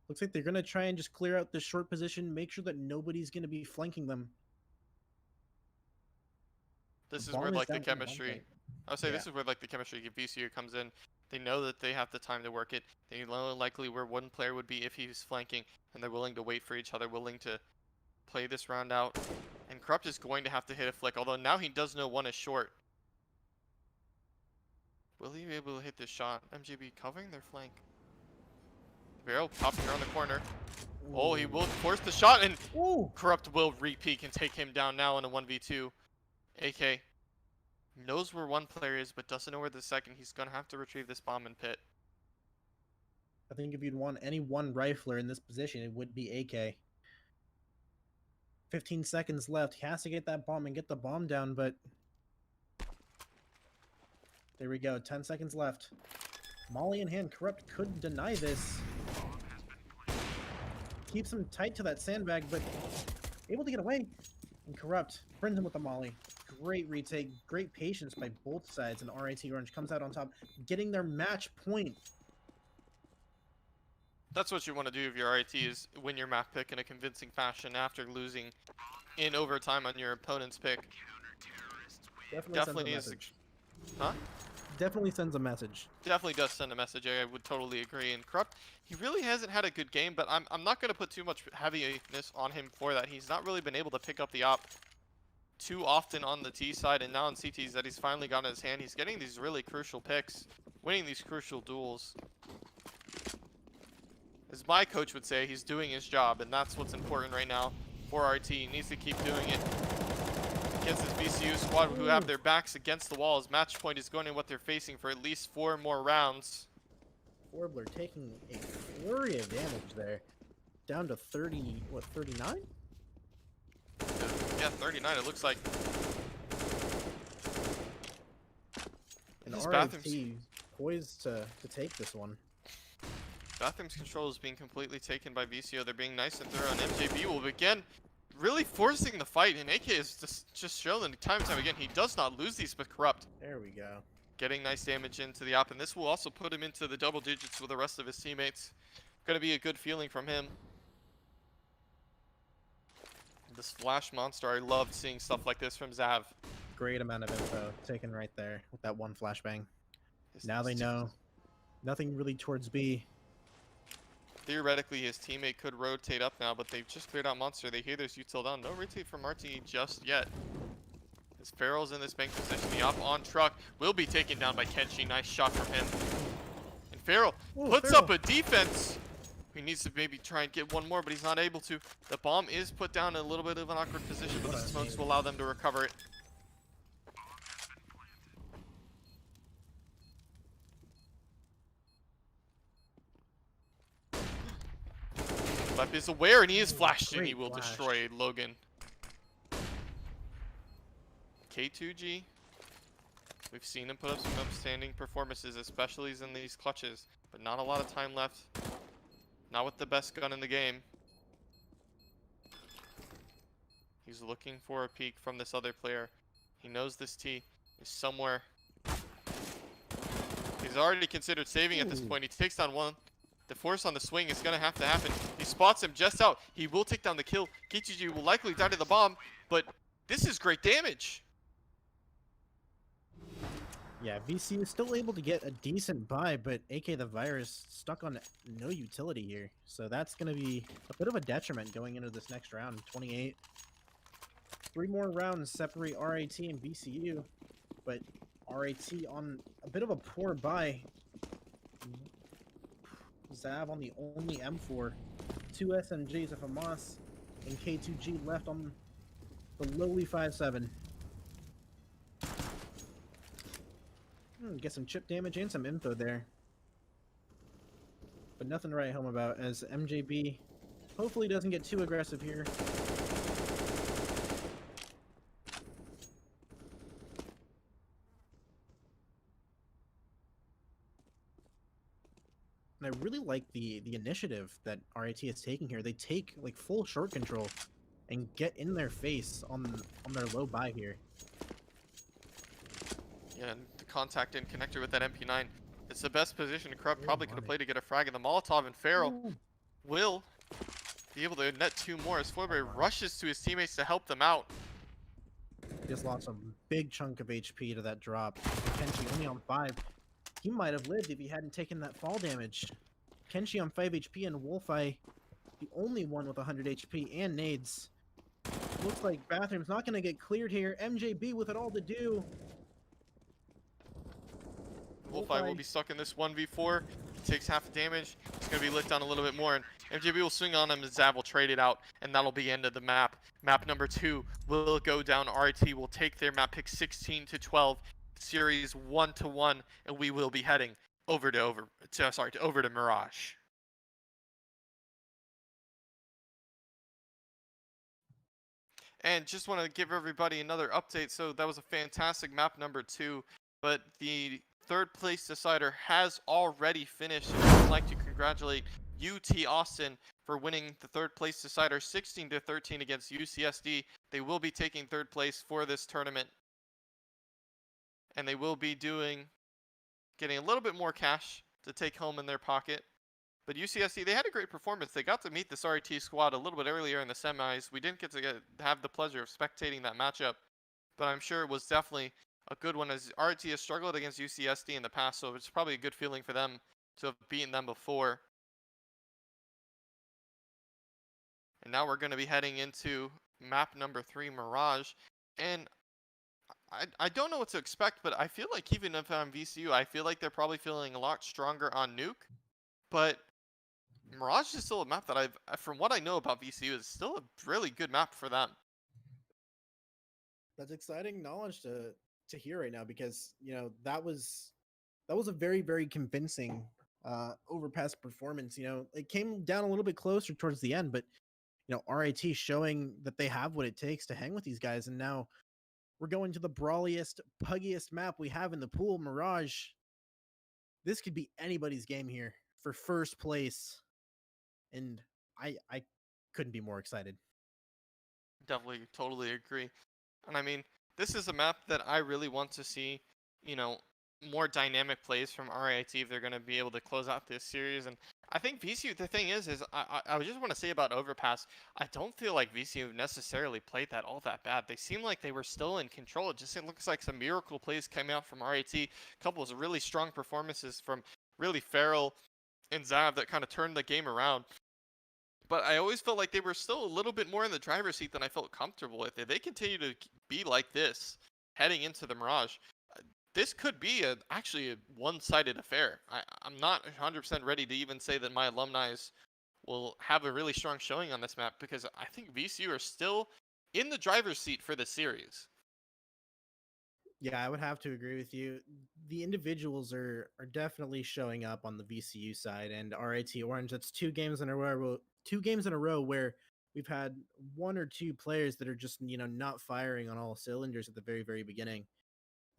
looks like they're going to try and just clear out this short position, make sure that nobody's going to be flanking them. This is where, like, the chemistry, I would say this is where, like, the chemistry of VCU comes in. They know that they have the time to work it. They know likely where one player would be if he's flanking, and they're willing to wait for each other, willing to play this round out. And Corrupt is going to have to hit a flick, although now he does know 1 is short. Will he be able to hit this shot? MJB covering their flank. Barrel popping around the corner. Oh, he will force the shot, and Corrupt will re-peek and take him down now in a 1v2. AK knows where one player is, but doesn't know where the second. He's going to have to retrieve this bomb and pit. I think if you'd want any one rifler in this position, it would be AK. 15 seconds left. He has to get that bomb and get the bomb down, but... There we go. 10 seconds left. Molly in hand. Corrupt could deny this. Keeps him tight to that sandbag, but able to get away. And Corrupt brings him with the Molly. Great retake. Great patience by both sides. And RIT Orange comes out on top, getting their match point. That's what you want to do if your RIT is win your map pick in a convincing fashion after losing in overtime on your opponent's pick. Definitely is. Huh? Definitely sends a message. Definitely does send a message. I would totally agree. And Corrupt, he really hasn't had a good game, but I'm not going to put too much heaviness on him for that. He's not really been able to pick up the op too often on the T side, and now on CTs that he's finally got in his hand. He's getting these really crucial picks, winning these crucial duels. As my coach would say, he's doing his job, and that's what's important right now for RT. He needs to keep doing it against this VCU squad who have their backs against the walls. Match point is going to what they're facing for at least 4 more rounds. Forbler taking a flurry of damage there. Down to 30, what, 39? Yeah, 39 it looks like. And His RIT bathrooms poised to take this one. Bathrooms control is being completely taken by VCO. They're being nice and thorough, and MJB will begin really forcing the fight, and AK is just shown time and time again he does not lose these but Corrupt. There we go. Getting nice damage into the op, and this will also put him into the double digits with the rest of his teammates. Gonna be a good feeling from him. This flash monster, I loved seeing stuff like this from Zav. Great amount of info taken right there with that one flashbang. Now they know nothing really towards B. Theoretically, his teammate could rotate up now, but they've just cleared out Monster. They hear there's util down. No rotate from RT just yet. As Farrell's in this bank position, the op on truck will be taken down by Kenshi. Nice shot from him. And Farrell puts up a defense. He needs to maybe try and get one more, but he's not able to. The bomb is put down in a little bit of an awkward position, but the smokes will allow them to recover it. Lep is aware, and he is flashed, and he will destroy Logan. K2G, we've seen him put up some outstanding performances, especially in these clutches, but not a lot of time left. Not with the best gun in the game. He's looking for a peek from this other player. He knows this T is somewhere. He's already considered saving at this point. He takes down one. The force on the swing is going to happen. He spots him just out. He will take down the kill. K2G will likely die to the bomb, but this is great damage. Yeah, VC is still able to get a decent buy, but AK the Virus stuck on no utility here. So that's going to be a bit of a detriment going into this next round, 28. 3 more rounds separate RIT and VCU, but RIT on a bit of a poor buy. Zav on the only M4, 2 SMGs, a FAMAS, and K2G left on the lowly 5.7. Get some chip damage and some info there. But nothing to write home about, as MJB hopefully doesn't get too aggressive here. And I really like the initiative that RIT is taking here. They take like full short control and get in their face on their low buy here. Yeah, and the contact and connector with that MP9. It's the best position Corrupt probably could have played to get a frag in the Molotov, and Farrell will be able to net 2 more as Forbury rushes to his teammates to help them out. Just lost a big chunk of HP to that drop. Kenshi only on 5. He might have lived if he hadn't taken that fall damage. Kenshi on 5 HP and Wolfeye, the only one with 100 HP and nades. Looks like Bathroom's not going to get cleared here. MJB with it all to do. Bullfly will be stuck in this 1v4. He takes half the damage. He's going to be lit down a little bit more. And MJB will swing on him, and Zav will trade it out. And that'll be the end of the map. Map number 2 will go down. RIT will take their map pick 16-12. Series 1-1. And we will be heading over to Mirage. And just want to give everybody another update. So that was a fantastic map number 2, but the third place decider has already finished. And I'd like to congratulate UT Austin for winning the third place decider 16-13 against UCSD. They will be taking third place for this tournament. And they will be getting a little bit more cash to take home in their pocket. But UCSD, they had a great performance. They got to meet this RT squad a little bit earlier in the semis. We didn't get to have the pleasure of spectating that matchup, but I'm sure it was definitely a good one, as RT has struggled against UCSD in the past, so it's probably a good feeling for them to have beaten them before. And now we're going to be heading into map number 3, Mirage. And I don't know what to expect, but I feel like even if I'm VCU, I feel like they're probably feeling a lot stronger on Nuke. But Mirage is still a map that from what I know about VCU, is still a really good map for them. That's exciting knowledge to hear right now, because that was a very, very convincing overpass performance. It came down a little bit closer towards the end, but RIT showing that they have what it takes to hang with these guys. And now we're going to the brawliest, puggiest map we have in the pool, Mirage. This could be anybody's game here for first place, and I couldn't be more excited. Definitely, totally agree. And I mean, this is a map that I really want to see, more dynamic plays from RIT if they're going to be able to close out this series. And I think VCU, the thing is I just want to say about Overpass, I don't feel like VCU necessarily played that all that bad. They seem like they were still in control. It looks like some miracle plays came out from RIT. A couple of really strong performances from really Farrell and Zav that kind of turned the game around. But I always felt like they were still a little bit more in the driver's seat than I felt comfortable with. If they continue to be like this heading into the Mirage, this could be actually a one-sided affair. I'm not 100% ready to even say that my alumni will have a really strong showing on this map, because I think VCU are still in the driver's seat for the series. Yeah, I would have to agree with you. The individuals are definitely showing up on the VCU side, and RIT Orange. That's 2 games in a row where we've had 1 or 2 players that are just not firing on all cylinders at the very, very beginning.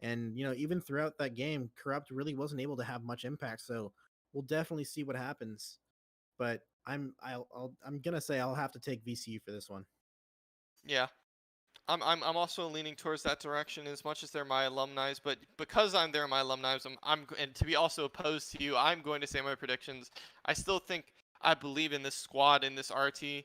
And even throughout that game, Corrupt really wasn't able to have much impact. So we'll definitely see what happens. But I'm gonna say I'll have to take VCU for this one. Yeah, I'm also leaning towards that direction, as much as they're my alumni. But because they're my alumni, and to be also opposed to you, I'm going to say my predictions. I believe in this squad, in this RT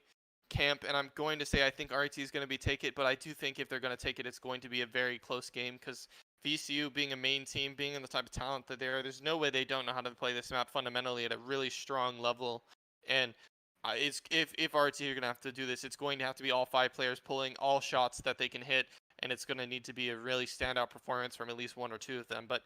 camp, and I'm going to say I think RT is going to take it. But I do think if they're going to take it, it's going to be a very close game, because VCU being a main team, being in the type of talent that there's no way they don't know how to play this map fundamentally at a really strong level. And if RT are going to have to do this, it's going to have to be all 5 players pulling all shots that they can hit, and it's going to need to be a really standout performance from at least 1 or 2 of them. But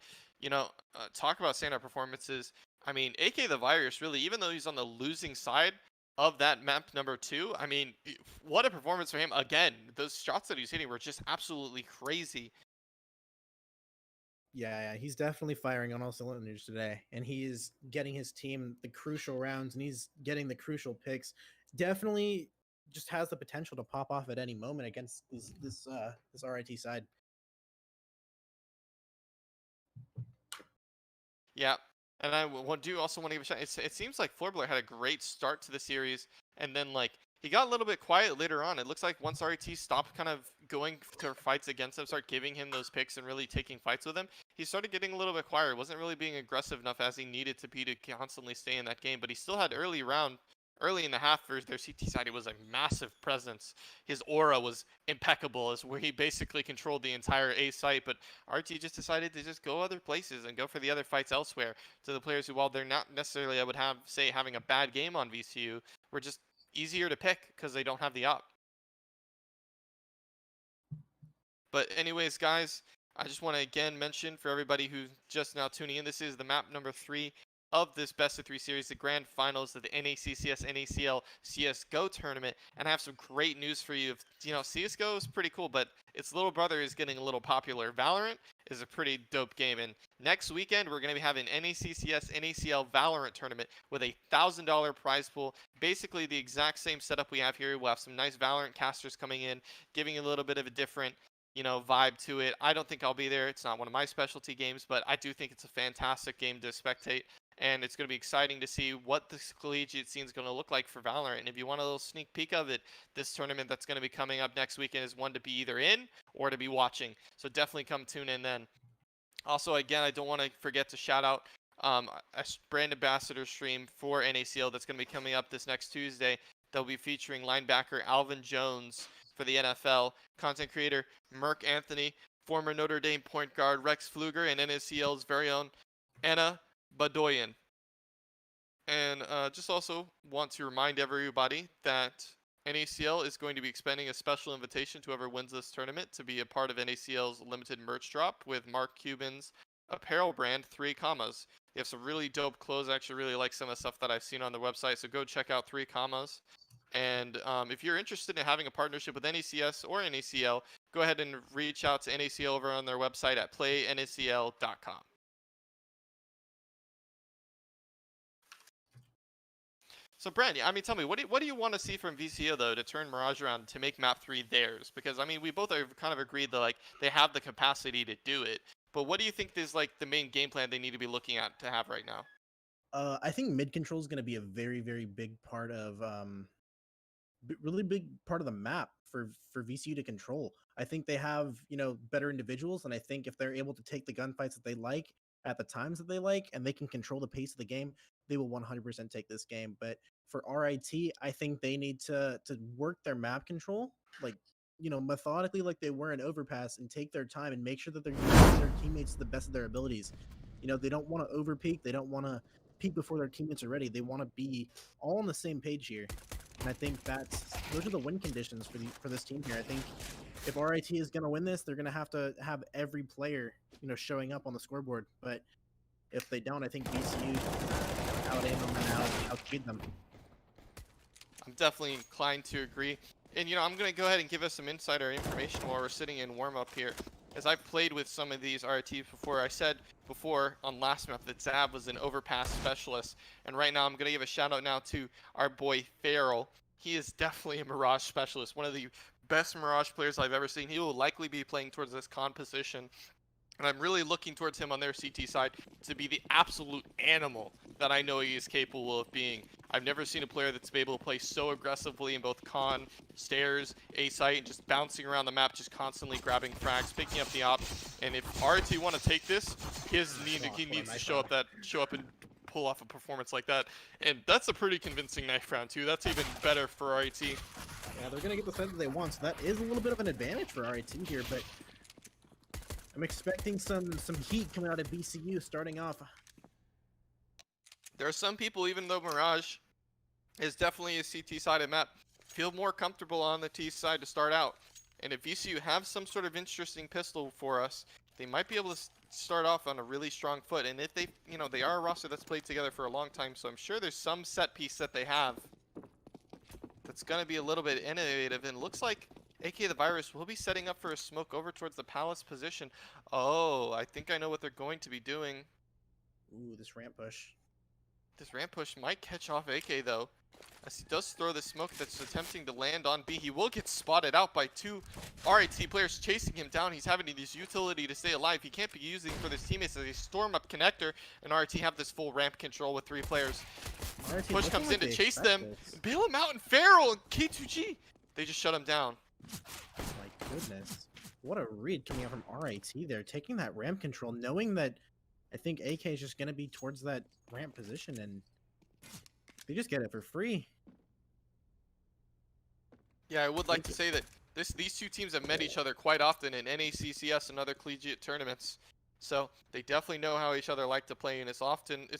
talk about standout performances. I mean, AK the Virus, really, even though he's on the losing side of that map number 2, I mean, what a performance for him. Again, those shots that he's hitting were just absolutely crazy. Yeah, he's definitely firing on all cylinders today, and he's getting his team the crucial rounds, and he's getting the crucial picks. Definitely just has the potential to pop off at any moment against this RIT side. Yeah, and I do also want to give a shout. It seems like Florbler had a great start to the series, and then he got a little bit quiet later on. It looks like once RT stopped kind of going to fights against him, start giving him those picks and really taking fights with him, he started getting a little bit quieter. Wasn't really being aggressive enough as he needed to be to constantly stay in that game. But he still had early in the half for their CT side. It was a massive presence. His aura was impeccable, as where he basically controlled the entire A site. But RT just decided to just go other places and go for the other fights elsewhere. To the players who, while they're not necessarily, I would say having a bad game on VCU, were just easier to pick because they don't have the op. But anyways, guys, I just want to again mention for everybody who's just now tuning in, this is the map number 3 of this best of 3 series, the grand finals of the NACCS NACL CSGO tournament. And I have some great news for you. CSGO is pretty cool, but its little brother is getting a little popular. Valorant is a pretty dope game. And next weekend, we're going to be having NACCS NACL Valorant tournament with a $1,000 prize pool. Basically the exact same setup we have here. We'll have some nice Valorant casters coming in, giving a little bit of a different vibe to it. I don't think I'll be there. It's not one of my specialty games, but I do think it's a fantastic game to spectate. And it's going to be exciting to see what this collegiate scene is going to look like for Valorant. And if you want a little sneak peek of it, this tournament that's going to be coming up next weekend is one to be either in or to be watching. So definitely come tune in then. Also, again, I don't want to forget to shout out a brand ambassador stream for NACL that's going to be coming up this next Tuesday. They'll be featuring linebacker Alvin Jones for the NFL, content creator Merk Anthony, former Notre Dame point guard Rex Pfluger, and NACL's very own Anna Badoyan. And just also want to remind everybody that NACL is going to be expanding a special invitation to whoever wins this tournament to be a part of NACL's limited merch drop with Mark Cuban's apparel brand 3 Commas. They have some really dope clothes. I actually really like some of the stuff that I've seen on the website, so go check out 3 Commas. And if you're interested in having a partnership with NACS or NACL, go ahead and reach out to NACL over on their website at playnacl.com. So, Brand, I mean, tell me, what do you want to see from VCO, though, to turn Mirage around to make Map 3 theirs? Because, I mean, we both have kind of agreed that, like, they have the capacity to do it. But what do you think is, like, the main game plan they need to be looking at to have right now? I think mid control is going to be a very, very big part of really big part of the map for VCU to control. I think they have, better individuals, and I think if they're able to take the gunfights that they like at the times that they like, and they can control the pace of the game, they will 100% take this game. But for RIT, I think they need to work their map control, like, methodically, like they were in Overpass, and take their time and make sure that they're using their teammates to the best of their abilities. They don't want to overpeak. They don't want to peak before their teammates are ready. They want to be all on the same page here. And I think those are the win conditions for this team here. I think if RIT is going to win this, they're going to have every player, showing up on the scoreboard. But if they don't, I think VCU out aim them and outbeat them. I'm definitely inclined to agree. And, I'm going to go ahead and give us some insider information while we're sitting in warm-up here. As I've played with some of these RITs before, I said before on last map that Zab was an overpass specialist. And right now I'm going to give a shout out now to our boy Farrell. He is definitely a Mirage specialist, one of the best Mirage players I've ever seen. He will likely be playing towards this con position. And I'm really looking towards him on their CT side to be the absolute animal that I know he is capable of being. I've never seen a player that's been able to play so aggressively in both con, stairs, A site, and just bouncing around the map, just constantly grabbing frags, picking up the op. And if RT want to take this, he needs to show up and pull off a performance like that. And that's a pretty convincing knife round too. That's even better for RT. Yeah, they're gonna get the set that they want, so that is a little bit of an advantage for RT here, but I'm expecting some heat coming out of BCU starting off. There are some people, even though Mirage is definitely a CT-sided map, feel more comfortable on the T side to start out. And if VCU have some sort of interesting pistol for us, they might be able to start off on a really strong foot. And if they, they are a roster that's played together for a long time, so I'm sure there's some set piece that they have that's going to be a little bit innovative. And looks like AK the Virus will be setting up for a smoke over towards the Palace position. Oh, I think I know what they're going to be doing. Ooh, this ramp push. This ramp push might catch off AK though, as he does throw the smoke that's attempting to land on B. He will get spotted out by 2 RIT players chasing him down. He's having this utility to stay alive. He can't be using for his teammates as they storm up connector, and RIT have this full ramp control with 3 players. Push comes in to chase them, bail him out, and Farrell and K2G, they just shut him down. My goodness. What a read coming out from RIT there, taking that ramp control, knowing that I think AK is just going to be towards that ramp position, and they just get it for free. Yeah, I would like to say that these two teams have met each other quite often in NACCS and other collegiate tournaments. So they definitely know how each other like to play, and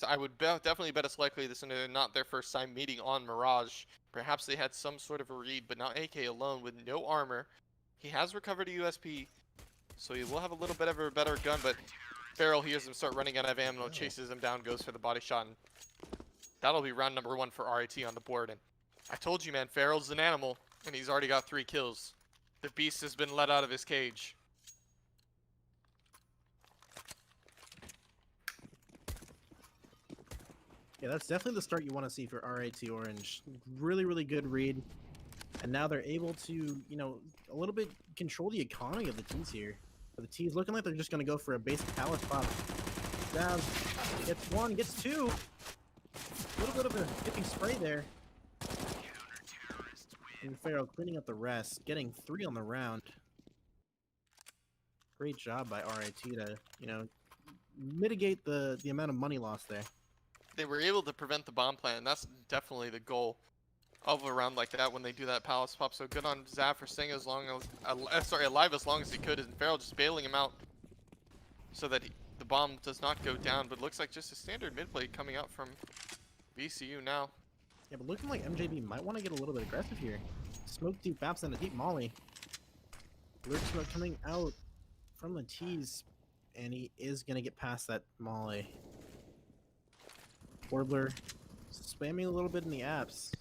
I would definitely bet it's likely this is not their first time meeting on Mirage. Perhaps they had some sort of a read, but now AK alone with no armor. He has recovered a USP, So he will have a little bit of a better gun, but Feral hears him start running out of ammo, chases him down, goes for the body shot, and that'll be round number 1 for RIT on the board. And I told you, man, Feral's an animal, and he's already got 3 kills. The beast has been let out of his cage. Yeah, that's definitely the start you want to see for RIT Orange. Really, really good read. And now they're able to, you know, a little bit control the economy of the T's here. But the T's looking like they're just going to go for a basic palace pop. Down, gets 1, gets 2. A little bit of a dipping spray there. And Pharaoh cleaning up the rest, getting 3 on the round. Great job by RIT to, you know, mitigate the amount of money lost there. They were able to prevent the bomb plant, and that's definitely the goal of a round like that when they do that palace pop. So good on Zav for staying as long as, alive as long as he could, and Feral just bailing him out so that the bomb does not go down. But looks like just a standard mid play coming out from VCU now. Yeah, but looking like MJB might want to get a little bit aggressive here. Smoke deep Baps and a deep molly. Lurk smoke coming out from the T's, and he is going to get past that molly. Warbler spamming a little bit in the apps,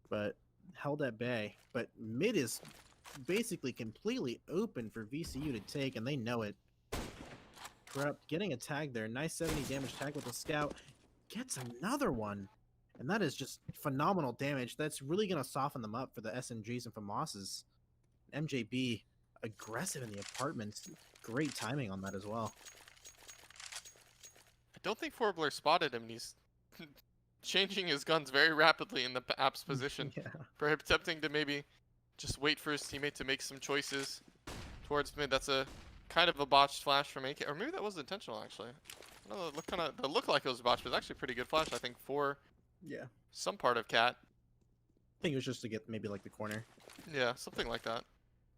but held at bay. But mid is basically completely open for VCU to take, and they know it. Corrupt getting a tag there. Nice 70 damage tag with a scout. Gets another one. And that is just phenomenal damage. That's really going to soften them up for the SMGs and FAMASs. MJB aggressive in the apartments. Great timing on that as well. I don't think Forbler spotted him, and he's changing his guns very rapidly in the app's position. Yeah. For attempting to maybe just wait for his teammate to make some choices towards mid. That's a kind of a botched flash from AK, or maybe that was intentional actually. No, it looked like it was botched, but it's actually a pretty good flash, I think, for some part of Cat. I think it was just to get maybe like the corner. Yeah, something like that.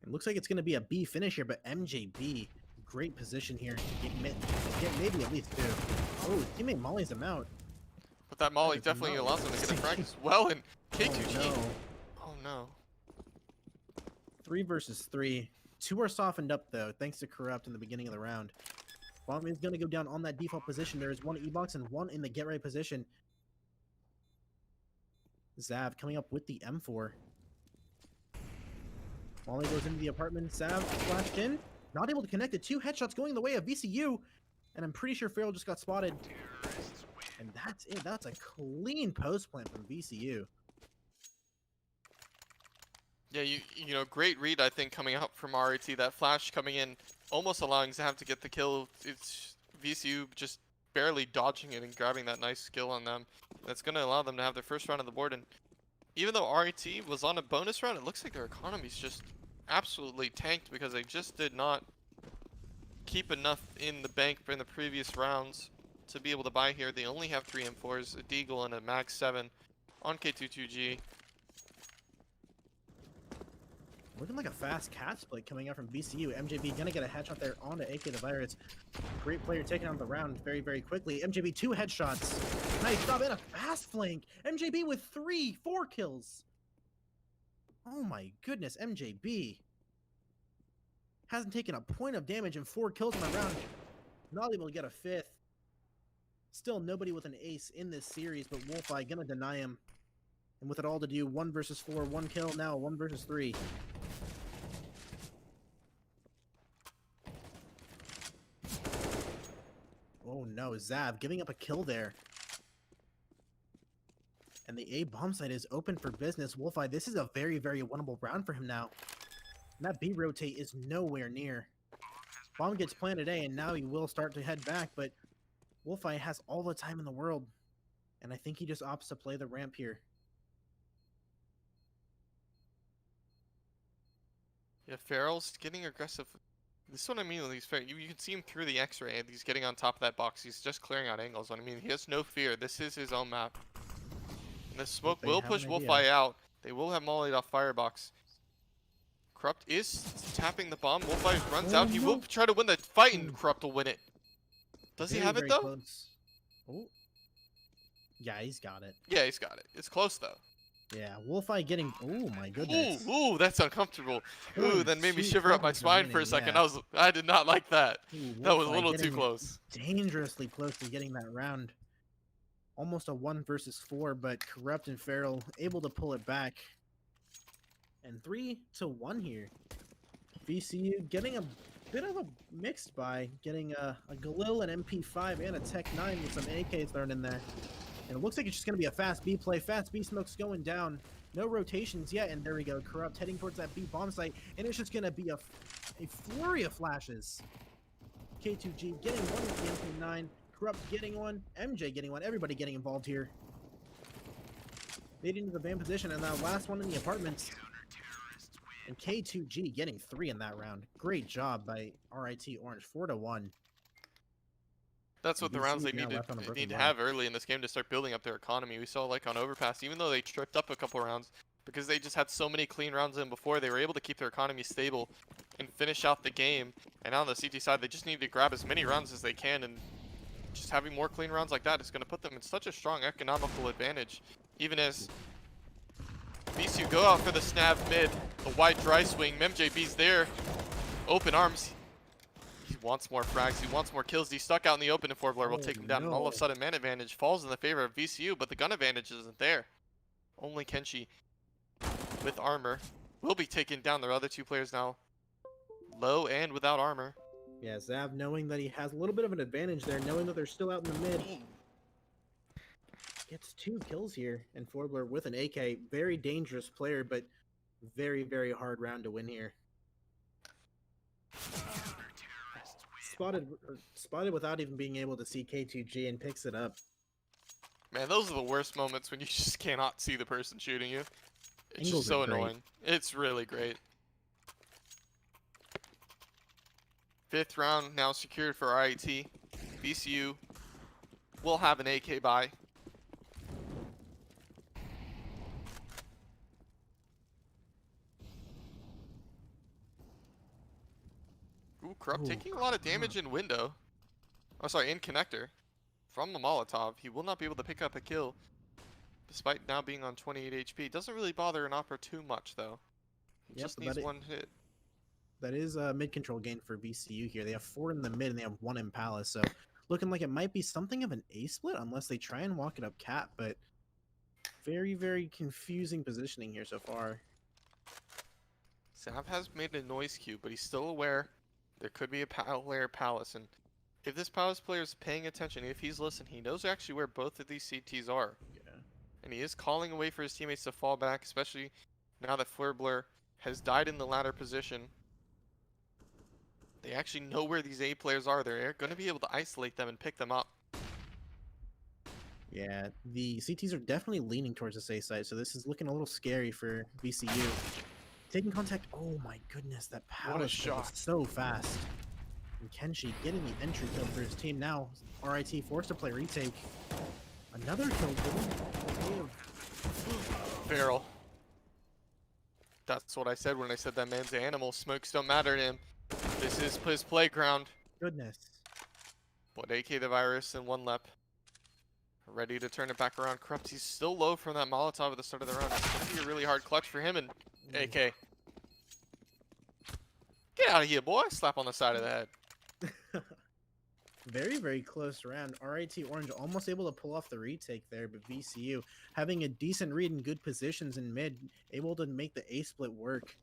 It looks like it's going to be a B finish here, but MJB, great position here to get maybe at least 2. Oh, teammate mollies him out. But that molly definitely allows him to get a frag as well, and K2G. Oh no. Oh no. 3 versus 3. 2 are softened up though, thanks to Corrupt in the beginning of the round. Bomb is going to go down on that default position. There is 1 E-box and 1 in the get right position. Zav coming up with the M4. Molly goes into the apartment. Zav flashed in. Not able to connect it. 2 headshots going the way of VCU. And I'm pretty sure Feral just got spotted. And that's it. That's a clean post plant from VCU. Yeah, you know, great read, I think, coming out from RAT. That flash coming in, almost allowing Zav to get the kill. It's VCU just barely dodging it and grabbing that nice kill on them. That's going to allow them to have their first round of the board. And even though RAT was on a bonus round, it looks like their economy's just absolutely tanked because they just did not keep enough in the bank in the previous rounds to be able to buy here. They only have 3 M4s, a Deagle, and a Mag 7 on K22G. Looking like a fast cat split coming out from VCU. MJB gonna get a headshot there onto AK the Virus. Great player taking on the round very, very quickly. MJB 2 headshots. Nice job and a fast flank. MJB with 4 kills. Oh my goodness, MJB hasn't taken a point of damage and 4 kills in the round. Not able to get a 5th. Still nobody with an ace in this series, but Wolfeye gonna deny him. And with it all to do, 1 versus 4, 1 kill now, 1 versus 3. Oh no, Zav giving up a kill there. And the A bomb site is open for business. Wolfeye, this is a very, very winnable round for him now. And that B rotate is nowhere near. Bomb gets planted A, and now he will start to head back, but Wolfeye has all the time in the world. And I think he just opts to play the ramp here. Yeah, Feral's getting aggressive. This is what I mean with these Feral. You can see him through the X-ray, and he's getting on top of that box. He's just clearing out angles. I mean, he has no fear. This is his own map. And the smoke will push Wolfeye out. They will have mollied off Firebox. Corrupt is tapping the bomb. Wolfeye runs out. He will try to win the fight, and Corrupt will win it. Does he have it, though? Oh. Yeah, he's got it. Yeah, he's got it. It's close, though. Yeah, Wolfeye getting. Oh my Ooh, goodness. ooh, that's uncomfortable. Ooh, Killing that made me 2 shiver up my Pugs spine for a remaining, second. yeah. I did not like that. Ooh, That was a Wolfeye little too getting close. dangerously close to getting that round. Almost a 1 versus 4, but Corrupt and Feral able to pull it back. And 3-1 here. VCU getting a bit of a mixed buy, getting a Galil, an MP5, and a Tech 9 with some AKs thrown in there. And it looks like it's just going to be a fast B play. Fast B smoke's going down. No rotations yet, and there we go. Corrupt heading towards that B bomb site, and it's just going to be a flurry of flashes. K2G getting one with the MP9. Corrupt getting one. MJ getting one. Everybody getting involved here. Leading to the van position, and that last one in the apartments. And K2G getting 3 in that round. Great job by RIT Orange. 4-1. That's what the rounds they need to have early in this game to start building up their economy. We saw like on Overpass, even though they tripped up a couple rounds, because they just had so many clean rounds in before, they were able to keep their economy stable and finish out the game. And on the CT side, they just need to grab as many rounds as they can, and just having more clean rounds like that is going to put them in such a strong economical advantage. Even as VCU go out for the snap mid, a wide dry swing, MJB's there, open arms. He wants more frags, he wants more kills. He's stuck out in the open, and Forbler will take him down. And all of a sudden, man advantage falls in the favor of VCU, but the gun advantage isn't there. Only Kenshi with armor will be taking down their other 2 players now, low and without armor. Yeah, Zav knowing that he has a little bit of an advantage there, knowing that they're still out in the mid. Gets 2 kills here, and Forbler with an AK. Very dangerous player, but very, very hard round to win here. Spotted without even being able to see K2G and picks it up. Man, those are the worst moments when you just cannot see the person shooting you. It's Angles just so are great. annoying. It's really great. 5th round now secured for RIT. VCU will have an AK buy. Ooh, Corrupt taking a lot of damage in window. Oh, sorry, in connector. From the Molotov. He will not be able to pick up a kill, despite now being on 28 HP. Doesn't really bother an Opera too much, though. He just needs 1 hit. That is a mid control gain for VCU here. They have 4 in the mid, and they have 1 in Palace, so looking like it might be something of an A split, unless they try and walk it up cap, but very, very confusing positioning here so far. Sav has made a noise cue, but he's still aware there could be a player Palace, and if this Palace player is paying attention, if he's listening, he knows actually where both of these CTs are. Yeah. And he is calling away for his teammates to fall back, especially now that Forbler has died in the ladder position. They actually know where these A players are. They're going to be able to isolate them and pick them up. Yeah, the CTs are definitely leaning towards the safe side, so this is looking a little scary for VCU. Taking contact. Oh my goodness, that Palace shot was so fast. And Kenshi getting the entry kill for his team now. RIT forced to play retake. Another kill. Feral. That's what I said when I said that man's an animal. Smokes don't matter to him. This is his playground. Goodness. What AK the virus and 1 lep. Ready to turn it back around. Corrupt, he's still low from that Molotov at the start of the round. It's going to be a really hard clutch for him, and AK. Get out of here, boy. Slap on the side of the head. Very, very close round. RIT Orange almost able to pull off the retake there, but VCU having a decent read in good positions in mid, able to make the A split work.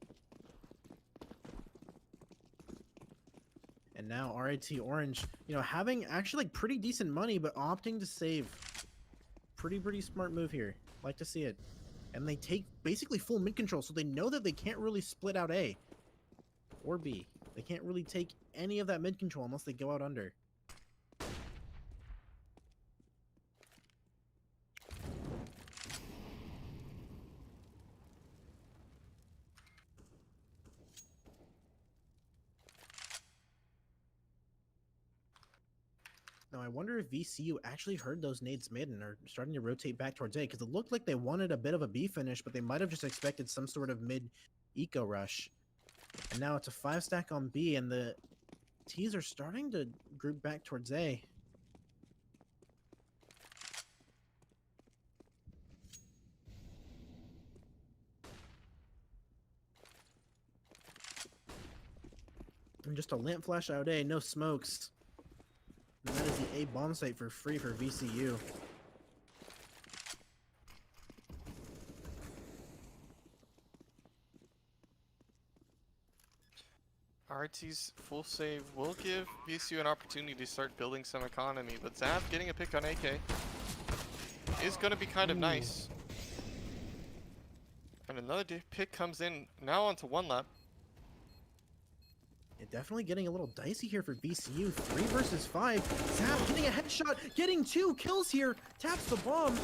And now RIT Orange, you know, having actually like pretty decent money, but opting to save. Pretty smart move here. Like to see it. And they take basically full mid control, so they know that they can't really split out A or B. They can't really take any of that mid control unless they go out under. Now, I wonder if VCU actually heard those nades mid and are starting to rotate back towards A, because it looked like they wanted a bit of a B finish, but they might have just expected some sort of mid eco rush. And now it's a 5-stack on B, and the T's are starting to group back towards A. just a lamp flash out A, no smokes. And that is the A bomb site for free for VCU. RT's full save will give VCU an opportunity to start building some economy, but Zav getting a pick on AK is going to be kind of nice. And another pick comes in now onto 1 lap. Yeah, definitely getting a little dicey here for VCU. 3 versus 5. Zav getting a headshot, getting 2 kills here. Taps the bomb.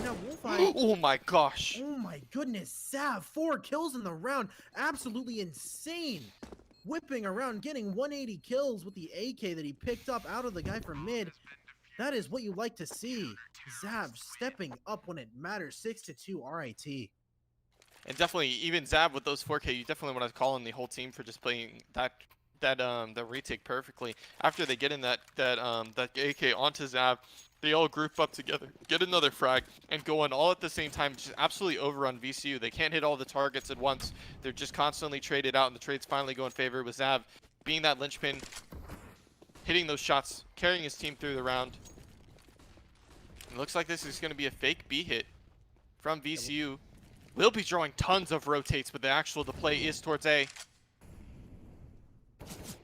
Now Wolfeye. Oh my gosh. Oh my goodness. Zav, 4 kills in the round. Absolutely insane. Whipping around, getting 180 kills with the AK that he picked up out of the guy from mid. That is what you like to see. Zav stepping up when it matters. 6-2 RIT. And definitely, even Zav with those 4K, you definitely want to call in the whole team for just playing the retake perfectly. After they get in that AK onto Zav, they all group up together, get another frag, and go in all at the same time, just absolutely overrun VCU. They can't hit all the targets at once. They're just constantly traded out, and the trades finally go in favor with Zav being that linchpin, hitting those shots, carrying his team through the round. It looks like this is going to be a fake B hit from VCU. We'll be drawing tons of rotates, but the actual play is towards A.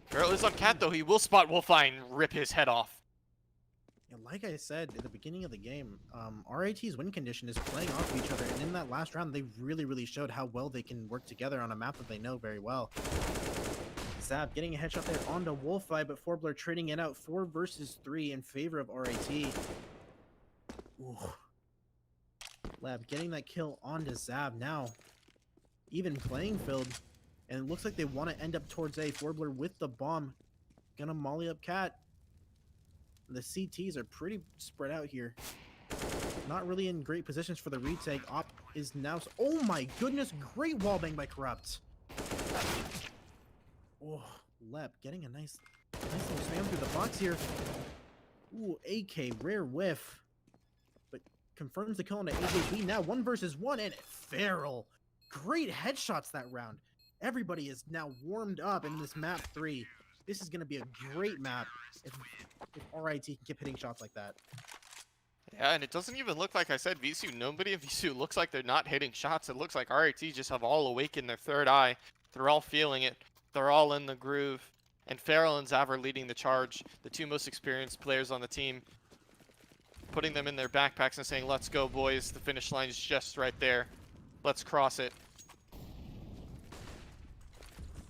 Feral is on Cat, though. He will spot Wolfeye and rip his head off. Yeah, like I said at the beginning of the game, RIT's win condition is playing off of each other, and in that last round, they really showed how well they can work together on a map that they know very well. Zav getting a headshot there onto Wolfeye, but Forbler trading it out 4 versus 3 in favor of RIT. Ooh. Lab getting that kill onto Zav now. Even playing field. And it looks like they want to end up towards A. Forbler with the bomb. Gonna molly up Cat. The CTs are pretty spread out here. Not really in great positions for the retake. Op is now... Oh my goodness! Great wallbang by Corrupt. Oh, Lep getting a nice little spam through the box here. Ooh, AK, rare whiff. Confirms the kill on the AJB. Now 1 versus 1, and Feral. Great headshots that round. Everybody is now warmed up in this map 3. This is going to be a great map if RIT can keep hitting shots like that. Yeah, and it doesn't even look like I said VCU. Nobody in VCU looks like they're not hitting shots. It looks like RIT just have all awakened their third eye. They're all feeling it. They're all in the groove. And Feral and Zav are leading the charge. The 2 most experienced players on the team. Putting them in their backpacks and saying, let's go, boys. The finish line is just right there. Let's cross it.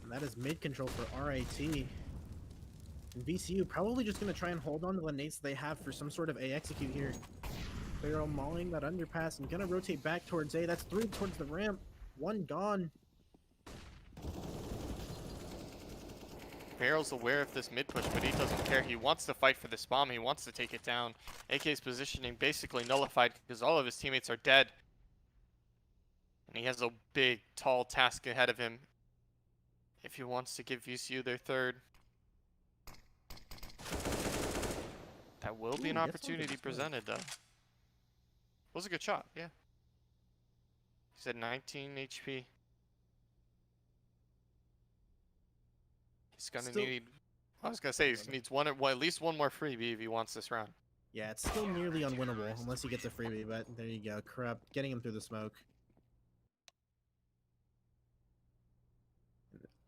And that is mid control for RIT. And VCU probably just going to try and hold on to the nades they have for some sort of A execute here. Feral mauling that underpass and going to rotate back towards A. That's 3 towards the ramp. 1 gone. Feral's aware of this mid push, but he doesn't care. He wants to fight for this bomb. He wants to take it down. AK's positioning basically nullified because all of his teammates are dead. And he has a big, tall task ahead of him if he wants to give VCU their third. That will be an opportunity presented, though. Was a good shot, yeah. He said 19 HP. He's gonna need. I was gonna say he needs at least one more freebie if he wants this round. Yeah, it's still nearly unwinnable unless he gets a freebie, but there you go. Corrupt getting him through the smoke.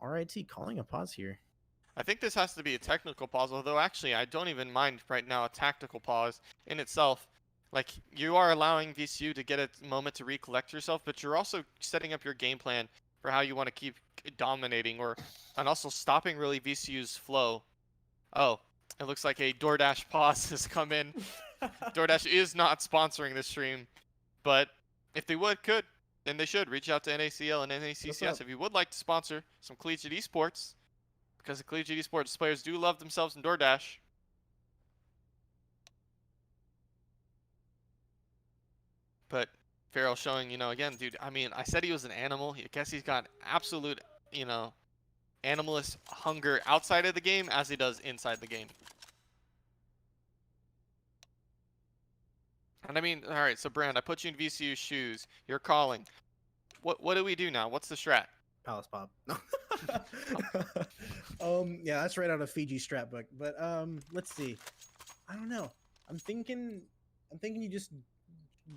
RIT calling a pause here. I think this has to be a technical pause, although actually I don't even mind right now a tactical pause in itself. Like, you are allowing VCU to get a moment to recollect yourself, but you're also setting up your game plan for how you want to keep dominating, and also stopping really VCU's flow. Oh, it looks like a DoorDash pause has come in. DoorDash is not sponsoring this stream, but if they could, then they should reach out to NACL and NACCS if you would like to sponsor some collegiate esports, because the collegiate esports players do love themselves in DoorDash. But Feral showing, again, dude, I mean, I said he was an animal. I guess he's got absolute, animalist hunger outside of the game as he does inside the game. And I mean, all right, so Brand, I put you in VCU's shoes. You're calling. What do we do now? What's the strat? Palace pop. Yeah, that's right out of Fiji Strap Book. But let's see. I don't know. I'm thinking you just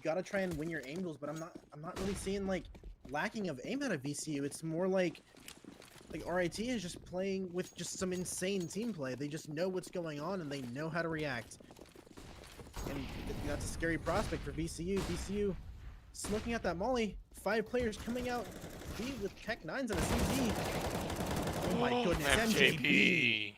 gotta try and win your angles, but I'm not really seeing like lacking of aim out of VCU. It's more like RIT is just playing with just some insane team play. They just know what's going on and they know how to react. And that's a scary prospect for VCU. VCU smoking out that molly. 5 players coming out B with Tech 9s and a CZ. Oh my goodness, MJB.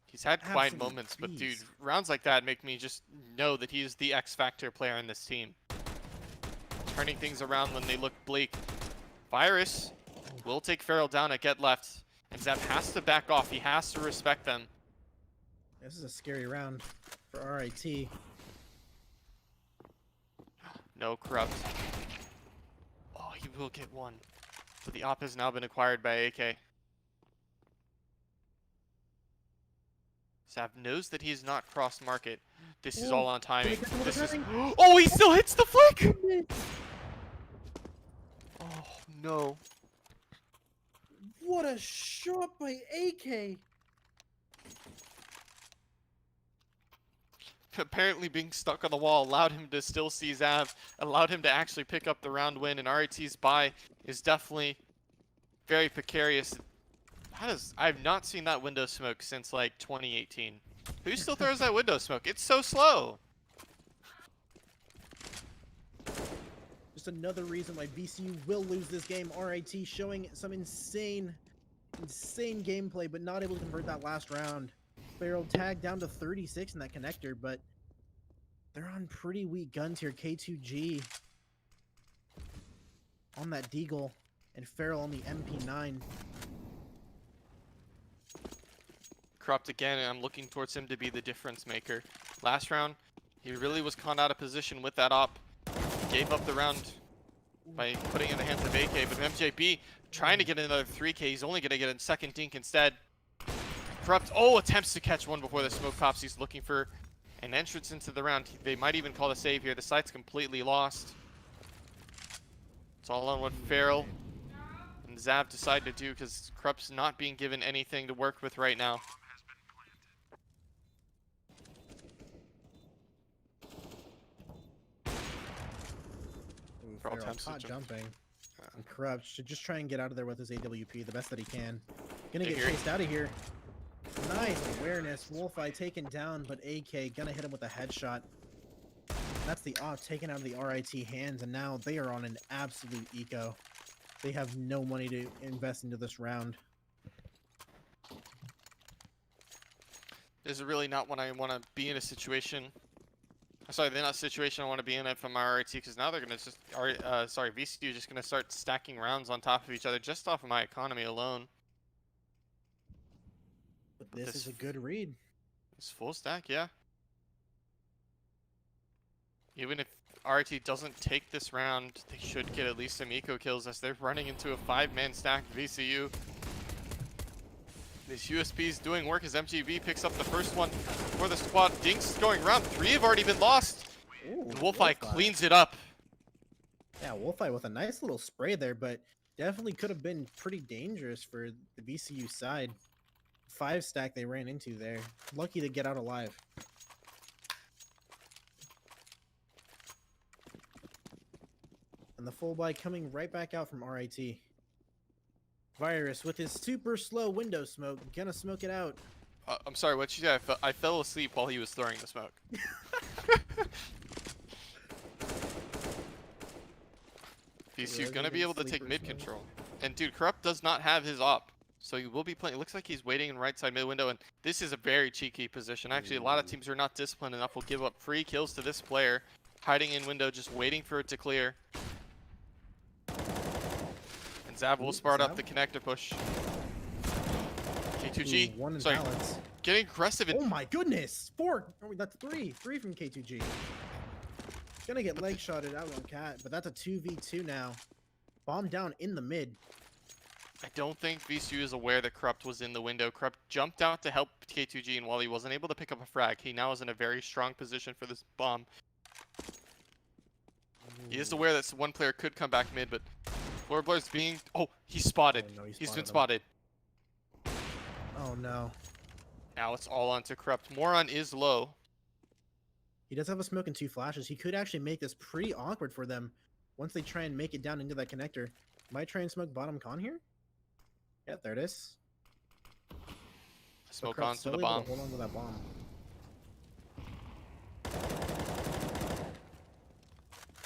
He's had quiet Absolute moments, but dude, beast. rounds like that make me just know that he's the X Factor player in this team. Turning things around when they look bleak. Virus will take Feral down at get left, and Zap has to back off. He has to respect them. This is a scary round for RIT. No Corrupt. Oh, he will get one. But the op has now been acquired by AK. Zap knows that he's not cross market. This is all on timing. This is... Oh, he still hits the flick! Oh, no. What a shot by AK! Apparently being stuck on the wall allowed him to still see Zav, allowed him to actually pick up the round win, and RIT's buy is definitely very precarious. I've not seen that window smoke since like 2018. Who still throws that window smoke? It's so slow. Just another reason why VCU will lose this game. RIT showing some insane gameplay, but not able to convert that last round. Feral tagged down to 36 in that connector, but they're on pretty weak guns here. K2G on that Deagle, and Feral on the MP9. Corrupt again, and I'm looking towards him to be the difference maker. Last round, he really was caught out of position with that op. He gave up the round by putting it in the hands of AK, but MJB trying to get another 3K. He's only going to get a second dink instead. Corrupt, attempts to catch one before the smoke pops. He's looking for an entrance into the round. They might even call the save here. The site's completely lost. It's all on what Feral and Zav decide to do, because Corrupt's not being given anything to work with right now. Feral caught jumping. And Corrupt should just try and get out of there with his AWP the best that he can. Gonna get chased out of here. Nice awareness. Wolfeye taken down, but AK gonna hit him with a headshot. That's the op taken out of the RIT hands, and now they are on an absolute eco. They have no money to invest into this round. This is really not when I want to be in a situation. Sorry, they're not a situation I want to be in it from my RIT, because now they're going to just... VCU is just going to start stacking rounds on top of each other just off of my economy alone. But this is a good read. It's full stack, yeah. Even if RIT doesn't take this round, they should get at least some eco kills as they're running into a 5-man stack VCU. This USP is doing work as MGB picks up the first one for the squad. Dinks going around. 3 have already been lost. Ooh, and Wolfeye cleans it up. Yeah, Wolfeye with a nice little spray there, but definitely could have been pretty dangerous for the VCU side. 5 stack they ran into there. Lucky to get out alive. And the full buy coming right back out from RIT. Virus with his super slow window smoke, gonna smoke it out. I'm sorry, what you said? I fell asleep while he was throwing the smoke. VCU's gonna be able to take mid control. And dude, Corrupt does not have his op. So he will be playing. It looks like he's waiting in right side mid window, and this is a very cheeky position. Actually, a lot of teams who are not disciplined enough will give up free kills to this player, hiding in window, just waiting for it to clear. And Zav will start up the connector push. K2G, One in sorry, balance. getting aggressive. Oh my goodness! 4! Oh, that's 3. 3 from K2G. Gonna get leg shotted out on Cat, but that's a 2v2 now. Bomb down in the mid. I don't think VCU is aware that Corrupt was in the window. Corrupt jumped out to help K2G, and while he wasn't able to pick up a frag, he now is in a very strong position for this bomb. He is aware that one player could come back mid, but Floor Blur's being... Oh, he's spotted. Oh, no, he's been spotted. Oh no. Now it's all onto Corrupt. Moron is low. He does have a smoke and 2 flashes. He could actually make this pretty awkward for them once they try and make it down into that connector. Might try and smoke bottom con here? Yeah, there it is. Smoke Corrupt onto still the able to bomb. Hold on to that bomb.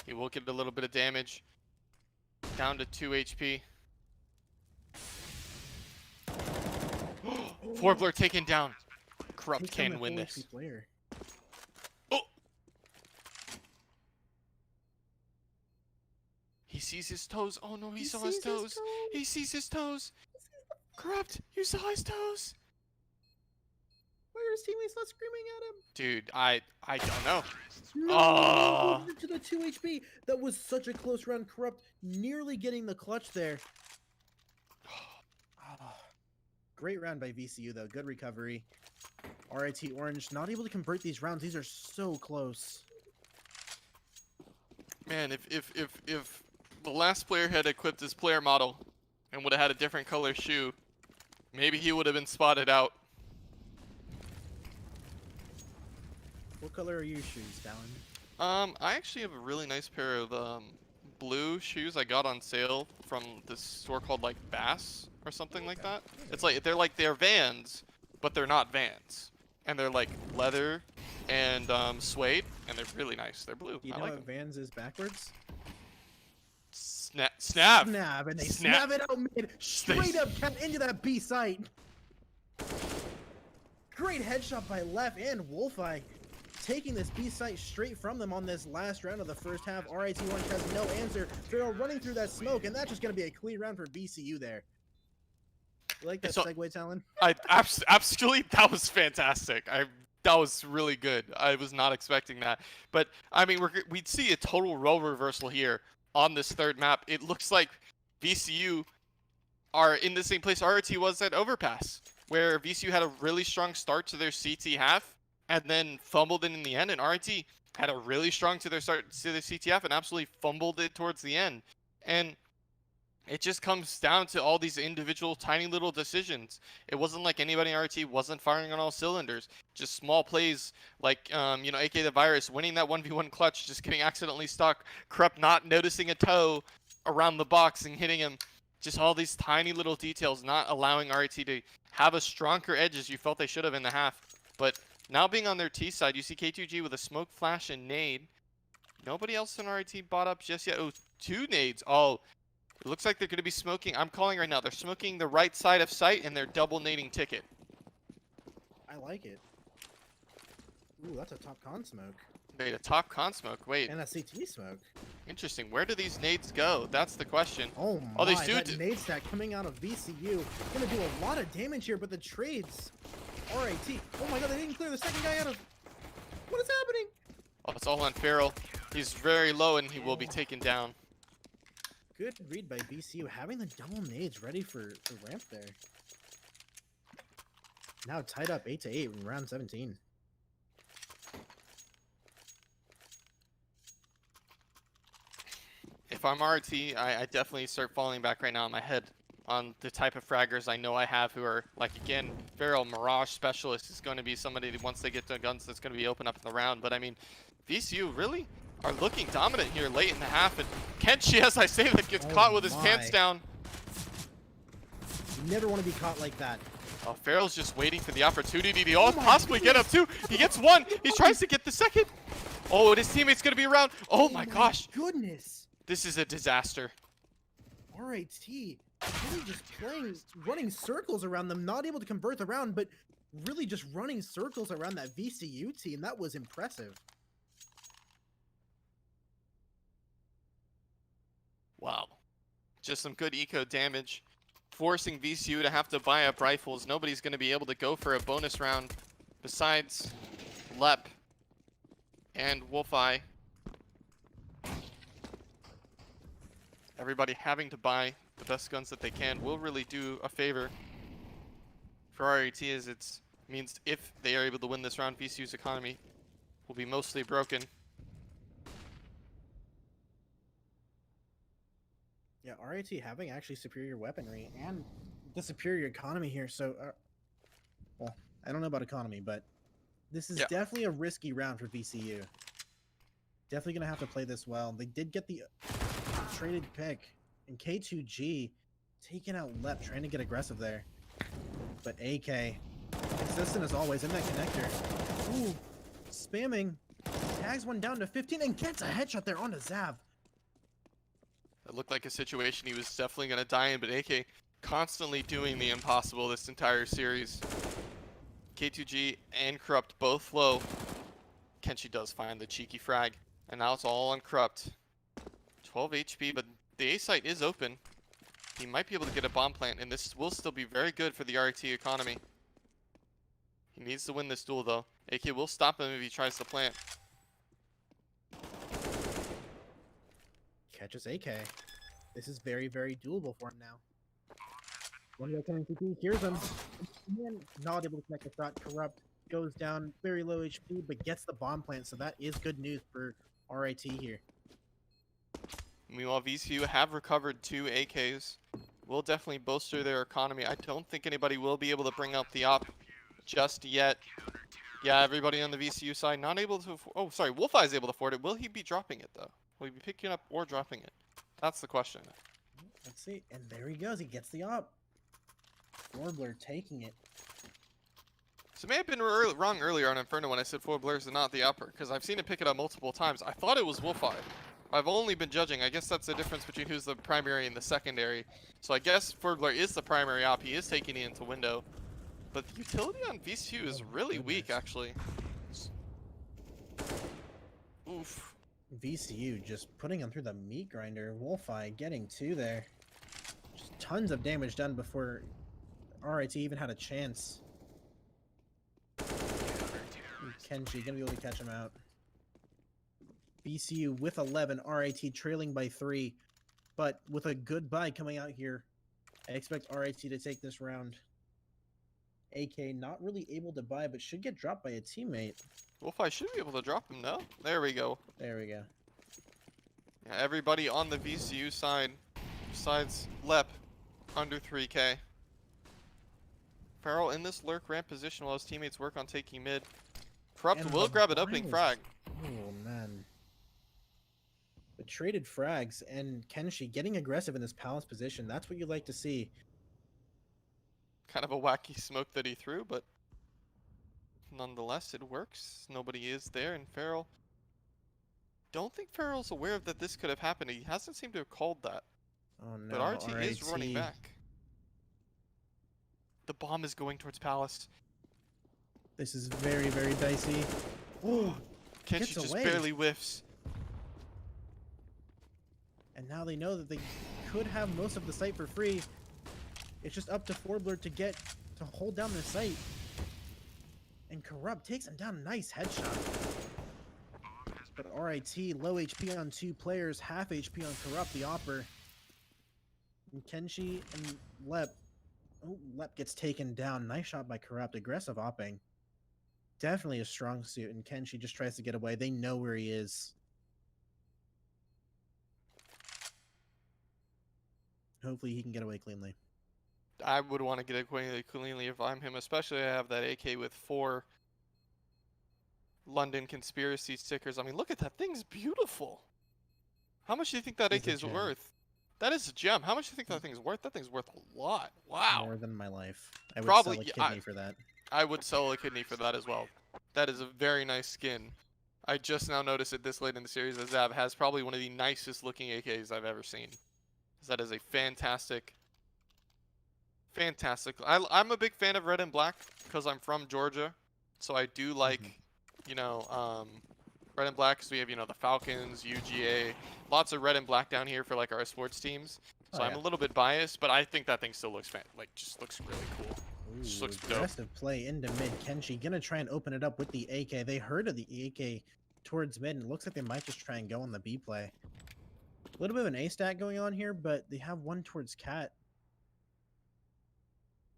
He will get a little bit of damage. Down to 2 HP. Forbler taken down. Corrupt Takes down can that win full this. HP player. Oh! He sees his toes. Oh no, he saw his toes. He sees his toes. Corrupt, you saw his toes. Why are his teammates not screaming at him? Dude, I don't know. No, Oh. to the 2 HP. That was such a close round. Corrupt nearly getting the clutch there. Great round by VCU though. Good recovery. RIT Orange not able to convert these rounds. These are so close. Man, if the last player had equipped his player model and would have had a different color shoe, maybe he would have been spotted out. What color are your shoes, Dallin? I actually have a really nice pair of blue shoes I got on sale from this store called like Bass or something like that. It's like they're Vans, but they're not Vans, and they're like leather and suede, and they're really nice. They're blue. Do you I know like what them. Vans is backwards? Snap. Snap, and they Snap. snap it out mid, straight up cat into that B site. Great headshot by Left and Wolfeye, taking this B site straight from them on this last round of the first half. RIT Orange has no answer. They're running through that smoke, and that's just going to be a clean round for VCU there. You like that segue, Talon? Absolutely, that was fantastic. That was really good. I was not expecting that. But I mean, we'd see a total role reversal here on this third map. It looks like VCU are in the same place RT was at Overpass, where VCU had a really strong start to their CT half and then fumbled it in the end, and RT had a really strong to their start to their CTF and absolutely fumbled it towards the end. And it just comes down to all these individual tiny little decisions. It wasn't like anybody in RT wasn't firing on all cylinders. Just small plays like, AK the Virus winning that 1v1 clutch, just getting accidentally stuck. Corrupt not noticing a toe around the box and hitting him. Just all these tiny little details not allowing RT to have a stronger edge as you felt they should have in the half. But now being on their T side, you see K2G with a smoke flash and nade. Nobody else in RT bought up just yet. Oh, 2 nades. Oh. It looks like they're going to be smoking. I'm calling right now. They're smoking the right side of site, and they're double nading ticket. I like it. Ooh, that's a top con smoke. Wait, a top con smoke. Wait. And a CT smoke. Interesting. Where do these nades go? That's the question. Oh my, they do that nade stack coming out of VCU. Gonna do a lot of damage here, but the trades. RIT. Oh my god, they didn't clear the second guy out of... What is happening? Oh, it's all on Farrell. He's very low, and he will be taken down. Good read by VCU, having the double nades ready for ramp there. Now tied up 8-8 in round 17. If I'm RT, I definitely start falling back right now in my head on the type of fraggers I know I have who are, like, again, Farrell, Mirage Specialist is going to be somebody that once they get to guns that's going to be open up in the round. But, I mean, VCU really are looking dominant here late in the half, and Kenshi, as I say that, gets caught with his pants down. You never want to be caught like that. Oh, Farrell's just waiting for the opportunity to possibly get up too. He gets one. He tries to get the second. Oh, and his teammate's going to be around. Oh my gosh. Goodness. This is a disaster. RIT really just running circles around them, not able to convert the round, but really just running circles around that VCU team. That was impressive. Wow. Just some good eco damage. Forcing VCU to have to buy up rifles. Nobody's going to be able to go for a bonus round besides Lep and Wolfeye. Everybody having to buy the best guns that they can will really do a favor for RET, as it means if they are able to win this round, VCU's economy will be mostly broken. Yeah, RIT having actually superior weaponry and the superior economy here, so Well, I don't know about economy, but this is Yeah. definitely a risky round for VCU. Definitely going to have to play this well. They did get the traded pick, and K2G taking out Lep, trying to get aggressive there. But AK, consistent as always in that connector. Ooh, spamming. Tags one down to 15 and gets a headshot there onto Zav. It looked like a situation he was definitely going to die in, but AK constantly doing the impossible this entire series. K2G and Corrupt both low. Kenshi does find the cheeky frag, and now it's all on Corrupt. 12 HP, but the A site is open. He might be able to get a bomb plant, and this will still be very good for the RT economy. He needs to win this duel, though. AK will stop him if he tries to plant. Catches AK. This is very, very doable for him now. One guy coming to hears him. And not able to connect the shot. Corrupt goes down very low HP, but gets the bomb plant, so that is good news for RIT here. Meanwhile, VCU have recovered 2 AKs. Will definitely bolster their economy. I don't think anybody will be able to bring up the op just yet. Yeah, everybody on the VCU side not able to. Oh, sorry, Wolfeye is able to afford it. Will he be dropping it though? Will he be picking up or dropping it? That's the question. Let's see, and there he goes. He gets the op. Warbler taking it. So it may have been wrong earlier on Inferno when I said Forbler's and not the upper, because I've seen it pick it up multiple times. I thought it was Wolfeye. I've only been judging. I guess that's the difference between who's the primary and the secondary. So I guess Forbler is the primary op. He is taking it into window. But the utility on VCU is really weak, actually. Oof. VCU just putting him through the meat grinder. Wolfeye getting 2 there. Just tons of damage done before RIT even had a chance. Kenshi gonna be able to catch him out. VCU with 11, RIT trailing by 3, but with a good buy coming out here, I expect RIT to take this round. AK not really able to buy, but should get dropped by a teammate. Wolfeye should be able to drop him, no? There we go. There we go. Yeah, everybody on the VCU side, besides Lep, under 3K. Farrell in this lurk ramp position while his teammates work on taking mid. Corrupt And will the grab an opening bias. frag. Oh, man. The traded frags and Kenshi getting aggressive in this palace position. That's what you like to see. Kind of a wacky smoke that he threw, but nonetheless, it works. Nobody is there, and Farrell... Don't think Farrell's aware of that this could have happened. He hasn't seemed to have called that. Oh, no. But RT is running back. The bomb is going towards Palace. This is very, very dicey. Oh, Kenshi gets just away. barely whiffs. And now they know that they could have most of the site for free. It's just up to Forbler to hold down the site. And Corrupt takes him down. Nice headshot. But RIT, low HP on 2 players, half HP on Corrupt, the opper. And Kenshi and Lep. Oh, Lep gets taken down. Nice shot by Corrupt. Aggressive opping. Definitely a strong suit, and Kenshi just tries to get away. They know where he is. Hopefully he can get away cleanly. I would want to get away cleanly if I'm him, especially I have that AK with 4 London conspiracy stickers. I mean, look at that. Thing's beautiful. How much do you think that It's AK a is gem. worth? That is a gem. How much do you think that thing's worth? That thing's worth a lot. Wow. More than my life. I would Probably, sell a yeah, kidney for that. I would sell a kidney for that as well. That is a very nice skin. I just now noticed it this late in the series that Zav has probably one of the nicest looking AKs I've ever seen. That is a fantastic. I'm a big fan of red and black because I'm from Georgia. So I do like, you know, red and black because we have, you know, the Falcons, UGA, lots of red and black down here for like our sports teams. So Oh, I'm yeah. a little bit biased, but I think that thing still looks just looks really cool. Just Ooh, looks dope. aggressive play into mid. Kenshi gonna try and open it up with the AK. They heard of the AK towards mid, and it looks like they might just try and go on the B play. A little bit of an A stat going on here, but they have one towards Cat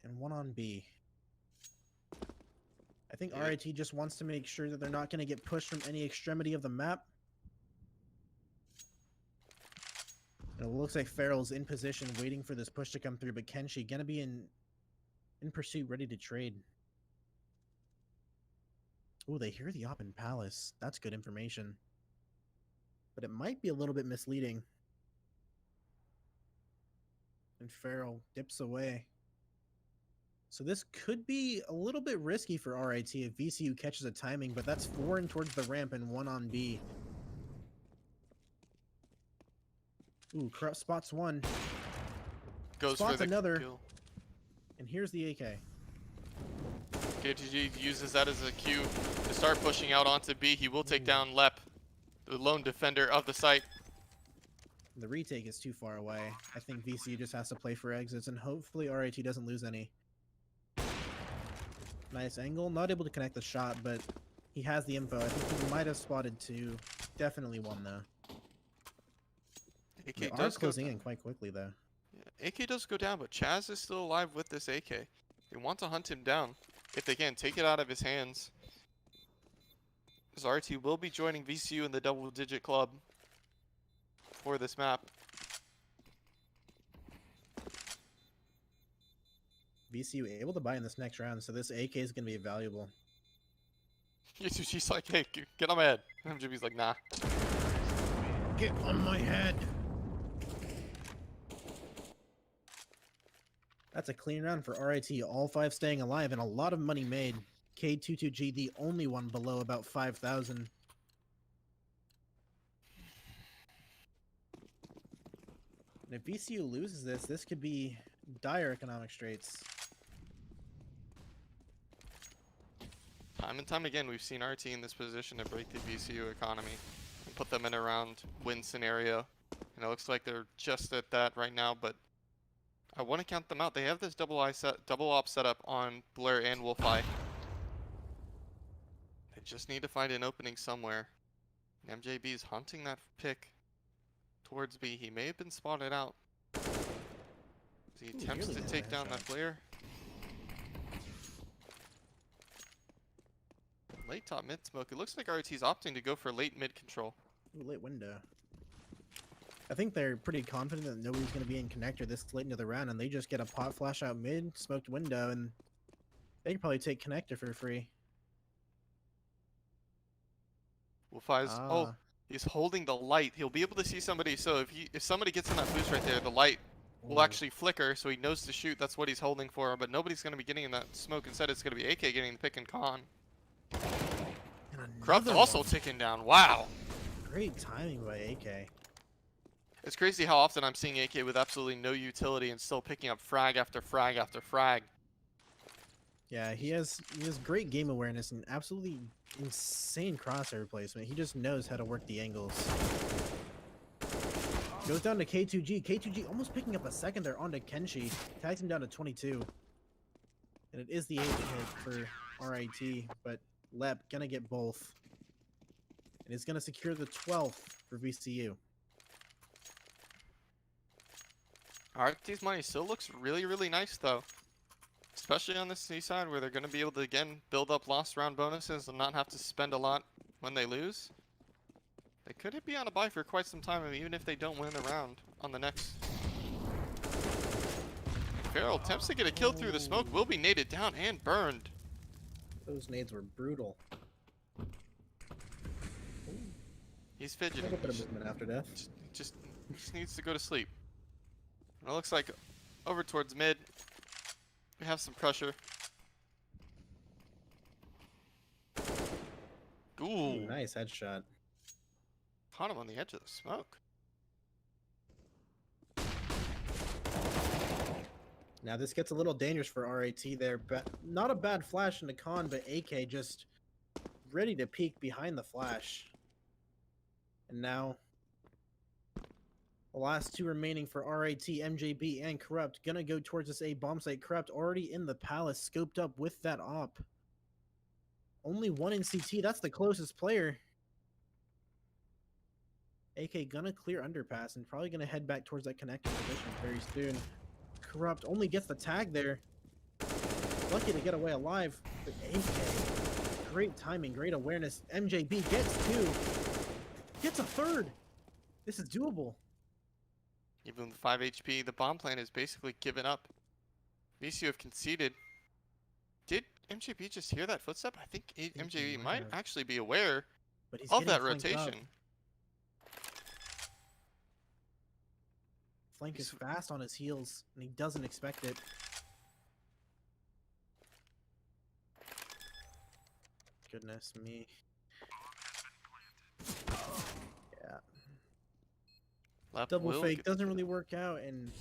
and one on B. I think Yeah. RIT just wants to make sure that they're not going to get pushed from any extremity of the map. And it looks like Farrell's in position waiting for this push to come through, but Kenshi gonna be in pursuit, ready to trade. Ooh, they hear the op in Palace. That's good information. But it might be a little bit misleading. And Farrell dips away. So this could be a little bit risky for RIT if VCU catches a timing, but that's 4 in towards the ramp and 1 on B. Ooh, Corrupt spots 1. Goes spots for the another. kill. And here's the AK. KTG uses that as a cue to start pushing out onto B. He will take down Lep, the lone defender of the site. The retake is too far away. I think VCU just has to play for exits, and hopefully RIT doesn't lose any. Nice angle. Not able to connect the shot, but he has the info. I think he might have spotted 2. Definitely 1, though. AK They are does go closing down. in quite quickly, though. Yeah, AK does go down, but Chaz is still alive with this AK. They want to hunt him down if they can. Take it out of his hands. As RT will be joining VCU in the double-digit club for this map. VCU able to buy in this next round, so this AK is going to be valuable. She's like, hey, get on my head. MGB's like, nah. Get on my head! That's a clean round for RIT, all 5 staying alive and a lot of money made. K22G, the only one below about 5,000. And if VCU loses this, this could be dire economic straits. Time and time again, we've seen RT in this position to break the VCU economy and put them in a round win scenario. And it looks like they're just at that right now, but I want to count them out. They have this double op setup on Blur and Wolfeye. They just need to find an opening somewhere. And MJB is hunting that pick towards B. He may have been spotted out. As he attempts to take down that player. Late top mid smoke. It looks like RT's opting to go for late mid control. Ooh, late window. I think they're pretty confident that nobody's going to be in connector this late into the round, and they just get a pot flash out mid, smoked window, and they could probably take connector for free. Wolfeye's oh, he's holding the light. He'll be able to see somebody. So if somebody gets in that boost right there, the light will actually flicker, so he knows to shoot. That's what he's holding for. But nobody's going to be getting in that smoke. Instead, it's going to be AK getting the pick and con. Corrupt also taken down. Wow. Great timing by AK. It's crazy how often I'm seeing AK with absolutely no utility and still picking up frag after frag after frag. Yeah, he has great game awareness and absolutely insane crosshair placement. He just knows how to work the angles. Goes down to K2G. K2G almost picking up a second there onto Kenshi. Tags him down to 22. And it is the 8th hit for RIT, but Lep gonna get both. And it's gonna secure the 12th for VCU. RT's money still looks really, really nice though. Especially on the C side where they're going to be able to again build up lost round bonuses and not have to spend a lot when they lose. They could be on a bye for quite some time, even if they don't win the round on the next. Farrell attempts to get a kill through the smoke, will be naded down and burned. Those nades were brutal. He's fidgeting. A bit of movement after death. Just needs to go to sleep. And it looks like over towards mid. We have some pressure. Ooh. Nice headshot. Caught him on the edge of the smoke. Now this gets a little dangerous for RAT there, but not a bad flash into con, but AK just ready to peek behind the flash. And now the last 2 remaining for RAT, MJB, and Corrupt. Gonna go towards this A bomb site. Corrupt already in the palace, scoped up with that op. Only 1 in CT. That's the closest player. AK gonna clear underpass and probably gonna head back towards that connector position very soon. Corrupt only gets the tag there. Lucky to get away alive. But AK, great timing, great awareness. MJB gets 2. Gets a 3rd. This is doable. Even with 5 HP, the bomb plan is basically given up. VCU have conceded. Did MJB just hear that footstep? I think MJB might might have. actually be aware But he's of getting that flanked up. rotation. Flank is fast on his heels, and he doesn't expect it. Goodness me. Yeah. Lep Double will fake get- doesn't really work out, and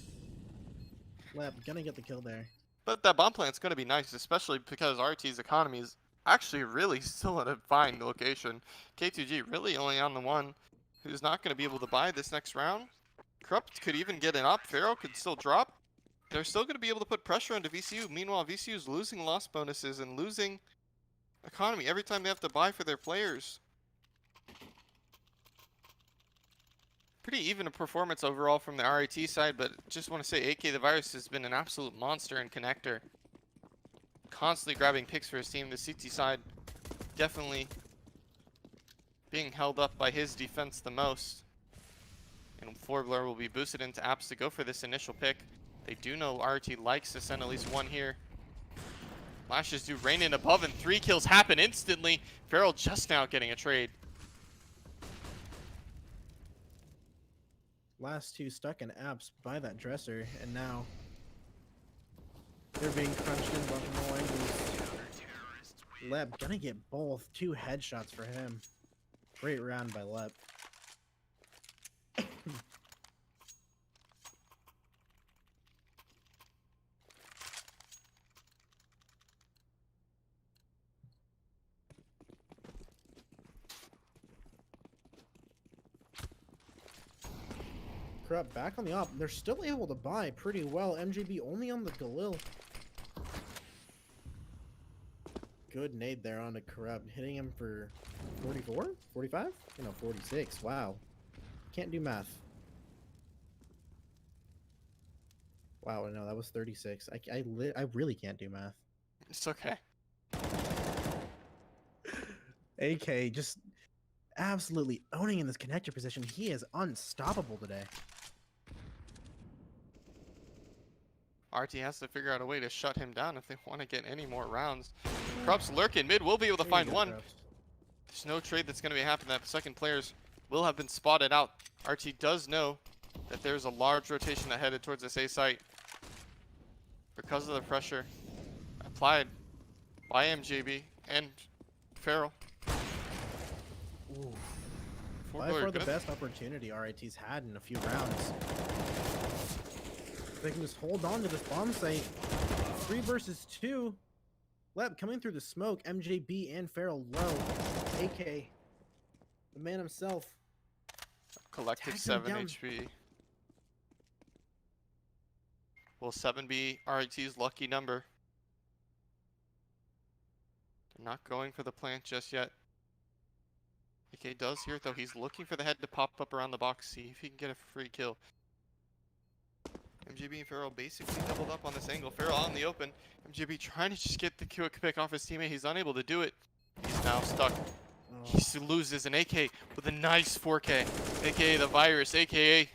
Lep gonna get the kill there. But that bomb plant's going to be nice, especially because RT's economy is actually really still at a fine location. K2G really only on the one who's not going to be able to buy this next round. Corrupt could even get an up. Pharaoh could still drop. They're still going to be able to put pressure onto VCU. Meanwhile, VCU is losing loss bonuses and losing economy every time they have to buy for their players. Pretty even a performance overall from the RIT side, but just want to say AK the Virus has been an absolute monster in connector. Constantly grabbing picks for his team. The CT side definitely being held up by his defense the most. And Forbler will be boosted into apps to go for this initial pick. They do know RT likes to send at least one here. Lashes do rain in above, and 3 kills happen instantly. Farrell just now getting a trade. Last 2 stuck in apps by that dresser, and now they're being crunched in from all angles. Lep gonna get both. 2 headshots for him. Great round by Lep. Corrupt back on the op. They're still able to buy pretty well. MJB only on the Galil. Good nade there on the Corrupt, hitting him for 44? 45? No, 46. Wow. Can't do math. Wow, no, that was 36. I really can't do math. It's okay. AK just absolutely owning in this connector position. He is unstoppable today. RT has to figure out a way to shut him down if they want to get any more rounds. Corrupt's lurking mid, will be able to There you find go, one. Corrupt. There's no trade that's going to be happening. That second players will have been spotted out. RT does know that there's a large rotation that headed towards this A site because of the pressure applied by MJB and Farrell. Ooh. Four By player far the good. best opportunity RIT's had in a few rounds. If they can just hold on to this bomb site. 3 versus 2. Lep coming through the smoke. MJB and Farrell low. AK, the man himself. Collective Tagged him 7 down. HP. Will 7 be RIT's lucky number? They're not going for the plant just yet. AK does hear it though. He's looking for the head to pop up around the box, see if he can get a free kill. MJB and Farrell basically doubled up on this angle. Farrell out in the open. MJB trying to just get the quick pick off his teammate. He's unable to do it. He's now stuck. Oh. He loses an AK with a nice 4K. AKA the Virus, AKA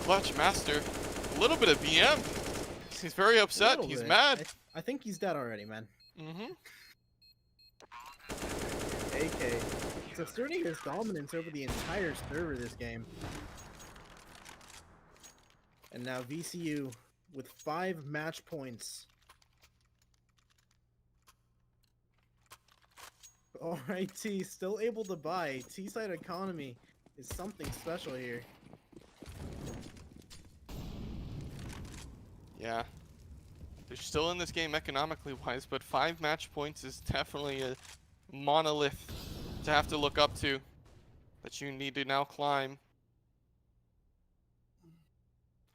Clutch Master. A little bit of BM. He's very upset. Little He's bit. mad. I think he's dead already, man. Mm-hmm. AK. It's asserting his dominance over the entire server this game. And now VCU with 5 match points. Alright, T still able to buy. T-side economy is something special here. Yeah. They're still in this game economically wise, but 5 match points is definitely a monolith to have to look up to that you need to now climb.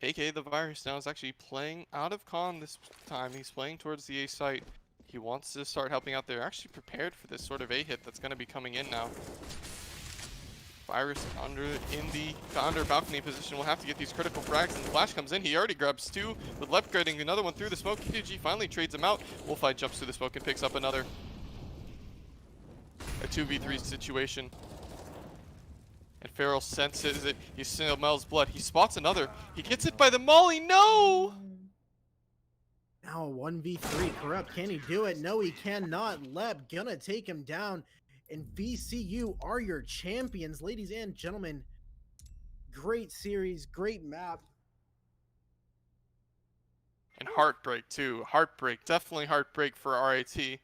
AK the Virus now is actually playing out of con this time. He's playing towards the A site. He wants to start helping out. They're actually prepared for this sort of A hit that's going to be coming in now. Virus under balcony position will have to get these critical frags, and the flash comes in. He already grabs 2 with left getting another one through the smoke. KG finally trades him out. Wolfeye jumps through the smoke and picks up another. A 2v3 situation. And Farrell senses it. He smells blood. He spots another. He gets it by the molly. No! Now 1v3. Corrupt, can he do it? No, he cannot. Lep gonna take him down. And VCU are your champions, ladies and gentlemen. Great series, great map. And heartbreak too. Heartbreak, definitely heartbreak for RIT.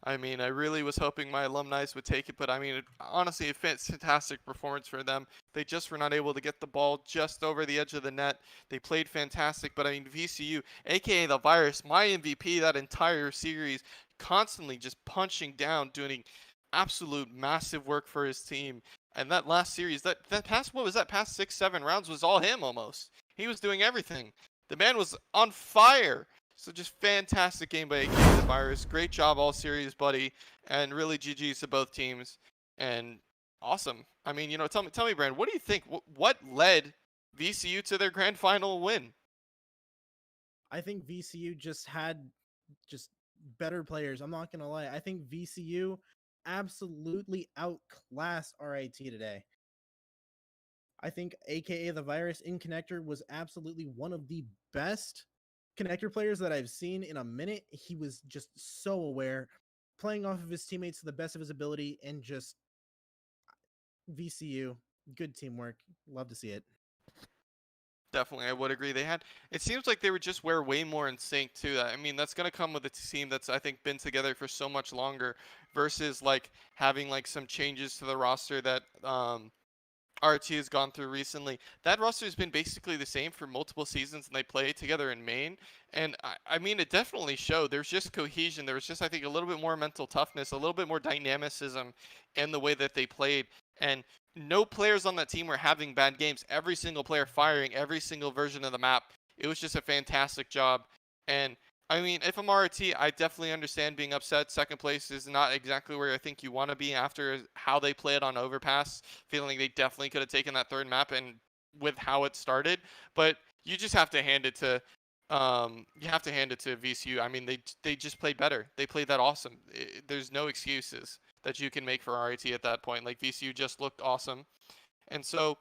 I mean, I really was hoping my alumni would take it, but I mean, honestly, a fantastic performance for them. They just were not able to get the ball just over the edge of the net. They played fantastic, but I mean, VCU, aka the Virus, my MVP that entire series, constantly just punching down, doing absolute massive work for his team. And that last series, that past, what was that, past 6-7 rounds was all him almost. He was doing everything. The man was on fire. So just fantastic game by AK the Virus. Great job all series, buddy. And really GG's to both teams. And awesome. I mean, tell me, Brand, what do you think? What led VCU to their grand final win? I think VCU just had better players. I'm not gonna lie. I think VCU absolutely outclassed RIT today. I think AKA the Virus in connector was absolutely one of the best connector players that I've seen in a minute. He was just so aware, playing off of his teammates to the best of his ability, and just VCU, good teamwork. Love to see it. Definitely, I would agree. It seems like they would just wear way more in sync too. I mean, that's going to come with a team that's, I think, been together for so much longer versus like having like some changes to the roster that RT has gone through recently. That roster has been basically the same for multiple seasons, and they play together in Maine. And I mean, it definitely showed. There's just cohesion. There was just, I think, a little bit more mental toughness, a little bit more dynamicism in the way that they played. And no players on that team were having bad games. Every single player firing every single version of the map. It was just a fantastic job. And I mean, if I'm RT, I definitely understand being upset. Second place is not exactly where I think you want to be after how they played on Overpass. Feeling like they definitely could have taken that third map and with how it started. But you just have to hand it to VCU. I mean, they just played better. They played that awesome. There's no excuses that you can make for RIT at that point. Like, VCU just looked awesome. And so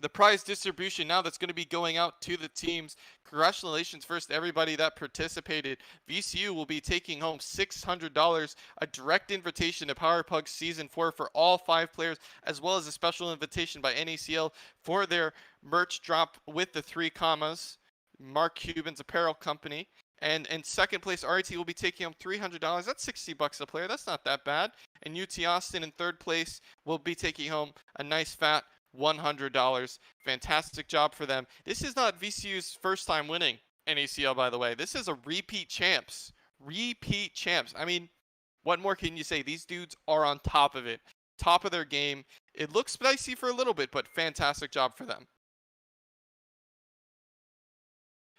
the prize distribution now that's going to be going out to the teams. Congratulations first to everybody that participated. VCU will be taking home $600, a direct invitation to Power Pugs Season 4 for all 5 players, as well as a special invitation by NACL for their merch drop with the 3 commas, Mark Cuban's apparel company. And in second place, RIT will be taking home $300. That's $60 a player. That's not that bad. And UT Austin in third place will be taking home a nice fat $100. Fantastic job for them. This is not VCU's first time winning NACL, by the way. This is a repeat champs. Repeat champs. I mean, what more can you say? These dudes are on top of it. Top of their game. It looks spicy for a little bit, but fantastic job for them.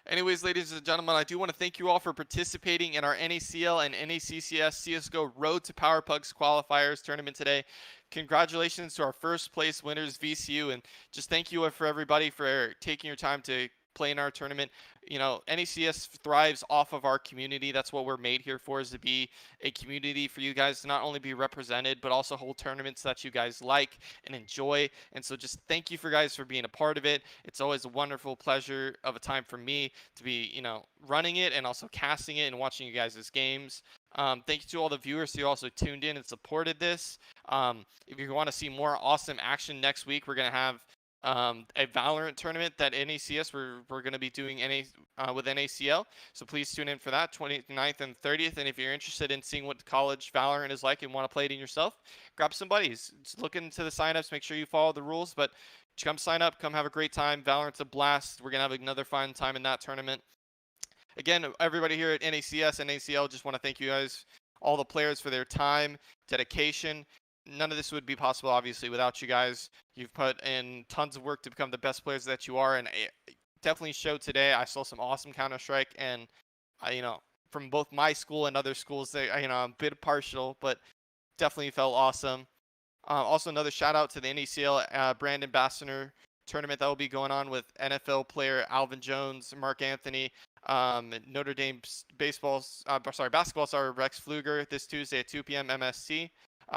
Anyways, ladies and gentlemen, I do want to thank you all for participating in our NACL and NACCS CSGO Road to Power Pugs qualifiers tournament today. Congratulations to our first place winners, VCU, and just thank you for everybody for taking your time to play in our tournament. NACS thrives off of our community. That's what we're made here for, is to be a community for you guys to not only be represented, but also hold tournaments that you guys like and enjoy. And so just thank you for guys for being a part of it. It's always a wonderful pleasure of a time for me to be, running it and also casting it and watching you guys' games. Thank you to all the viewers who also tuned in and supported this. If you want to see more awesome action next week, we're going to have a Valorant tournament that NACS we're going to be doing with NACL. So please tune in for that, 29th and 30th. And if you're interested in seeing what college Valorant is like and want to play it in yourself, grab some buddies. Just look into the signups. Make sure you follow the rules. But come sign up. Come have a great time. Valorant's a blast. We're going to have another fun time in that tournament. Again, everybody here at NACS and NACL, just want to thank you guys, all the players, for their time, dedication. None of this would be possible, obviously, without you guys. You've put in tons of work to become the best players that you are, and it definitely showed today. I saw some awesome Counter-Strike, and from both my school and other schools, I'm a bit partial, but definitely felt awesome. Also, another shout out to the NACL brand ambassador tournament that will be going on with NFL player Alvin Jones, Mark Anthony, Notre Dame basketball star Rex Pfluger this Tuesday at 2 p.m. MST.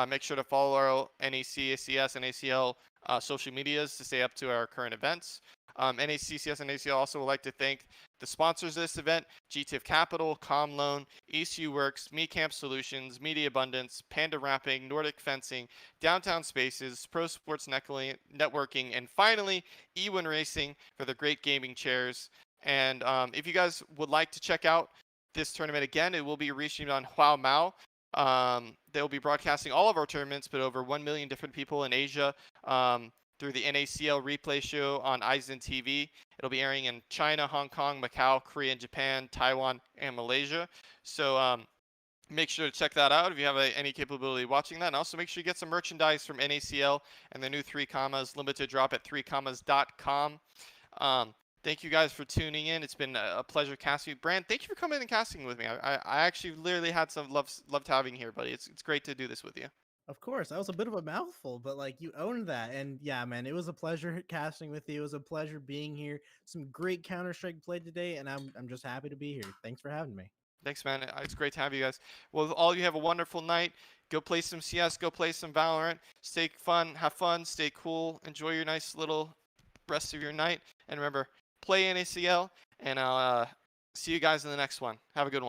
Make sure to follow our NACCS and ACL social medias to stay up to our current events. NACCS and NACL also would like to thank the sponsors of this event: GTIF Capital, CommLoan, ECUWerks, MiCamp Solutions, Media Abundance, Panda Wrapping, Nordic Fencing, DwtnSpaces, Pro Sports Networking, and finally, E1 Racing for the great gaming chairs. And if you guys would like to check out this tournament again, it will be reaching on Huao Mao. They will be broadcasting all of our tournaments, but over 1 million different people in Asia through the NACL replay show on Aizen TV. It'll be airing in China, Hong Kong, Macau, Korea, Japan, Taiwan, and Malaysia. So make sure to check that out if you have any capability of watching that. And also make sure you get some merchandise from NACL and their new 3 commas limited drop at 3commas.com. Thank you guys for tuning in. It's been a pleasure casting. Brand, thank you for coming and casting with me. I actually literally had some loved having you here, buddy. It's great to do this with you. Of course, that was a bit of a mouthful, but like you owned that. And yeah, man, it was a pleasure casting with you. It was a pleasure being here. Some great Counter-Strike play today, and I'm just happy to be here. Thanks for having me. Thanks, man. It's great to have you guys. Well, all you have a wonderful night. Go play some CS. Go play some Valorant. Stay fun. Have fun. Stay cool. Enjoy your nice little rest of your night. And remember, play NACL, and I'll see you guys in the next one. Have a good one.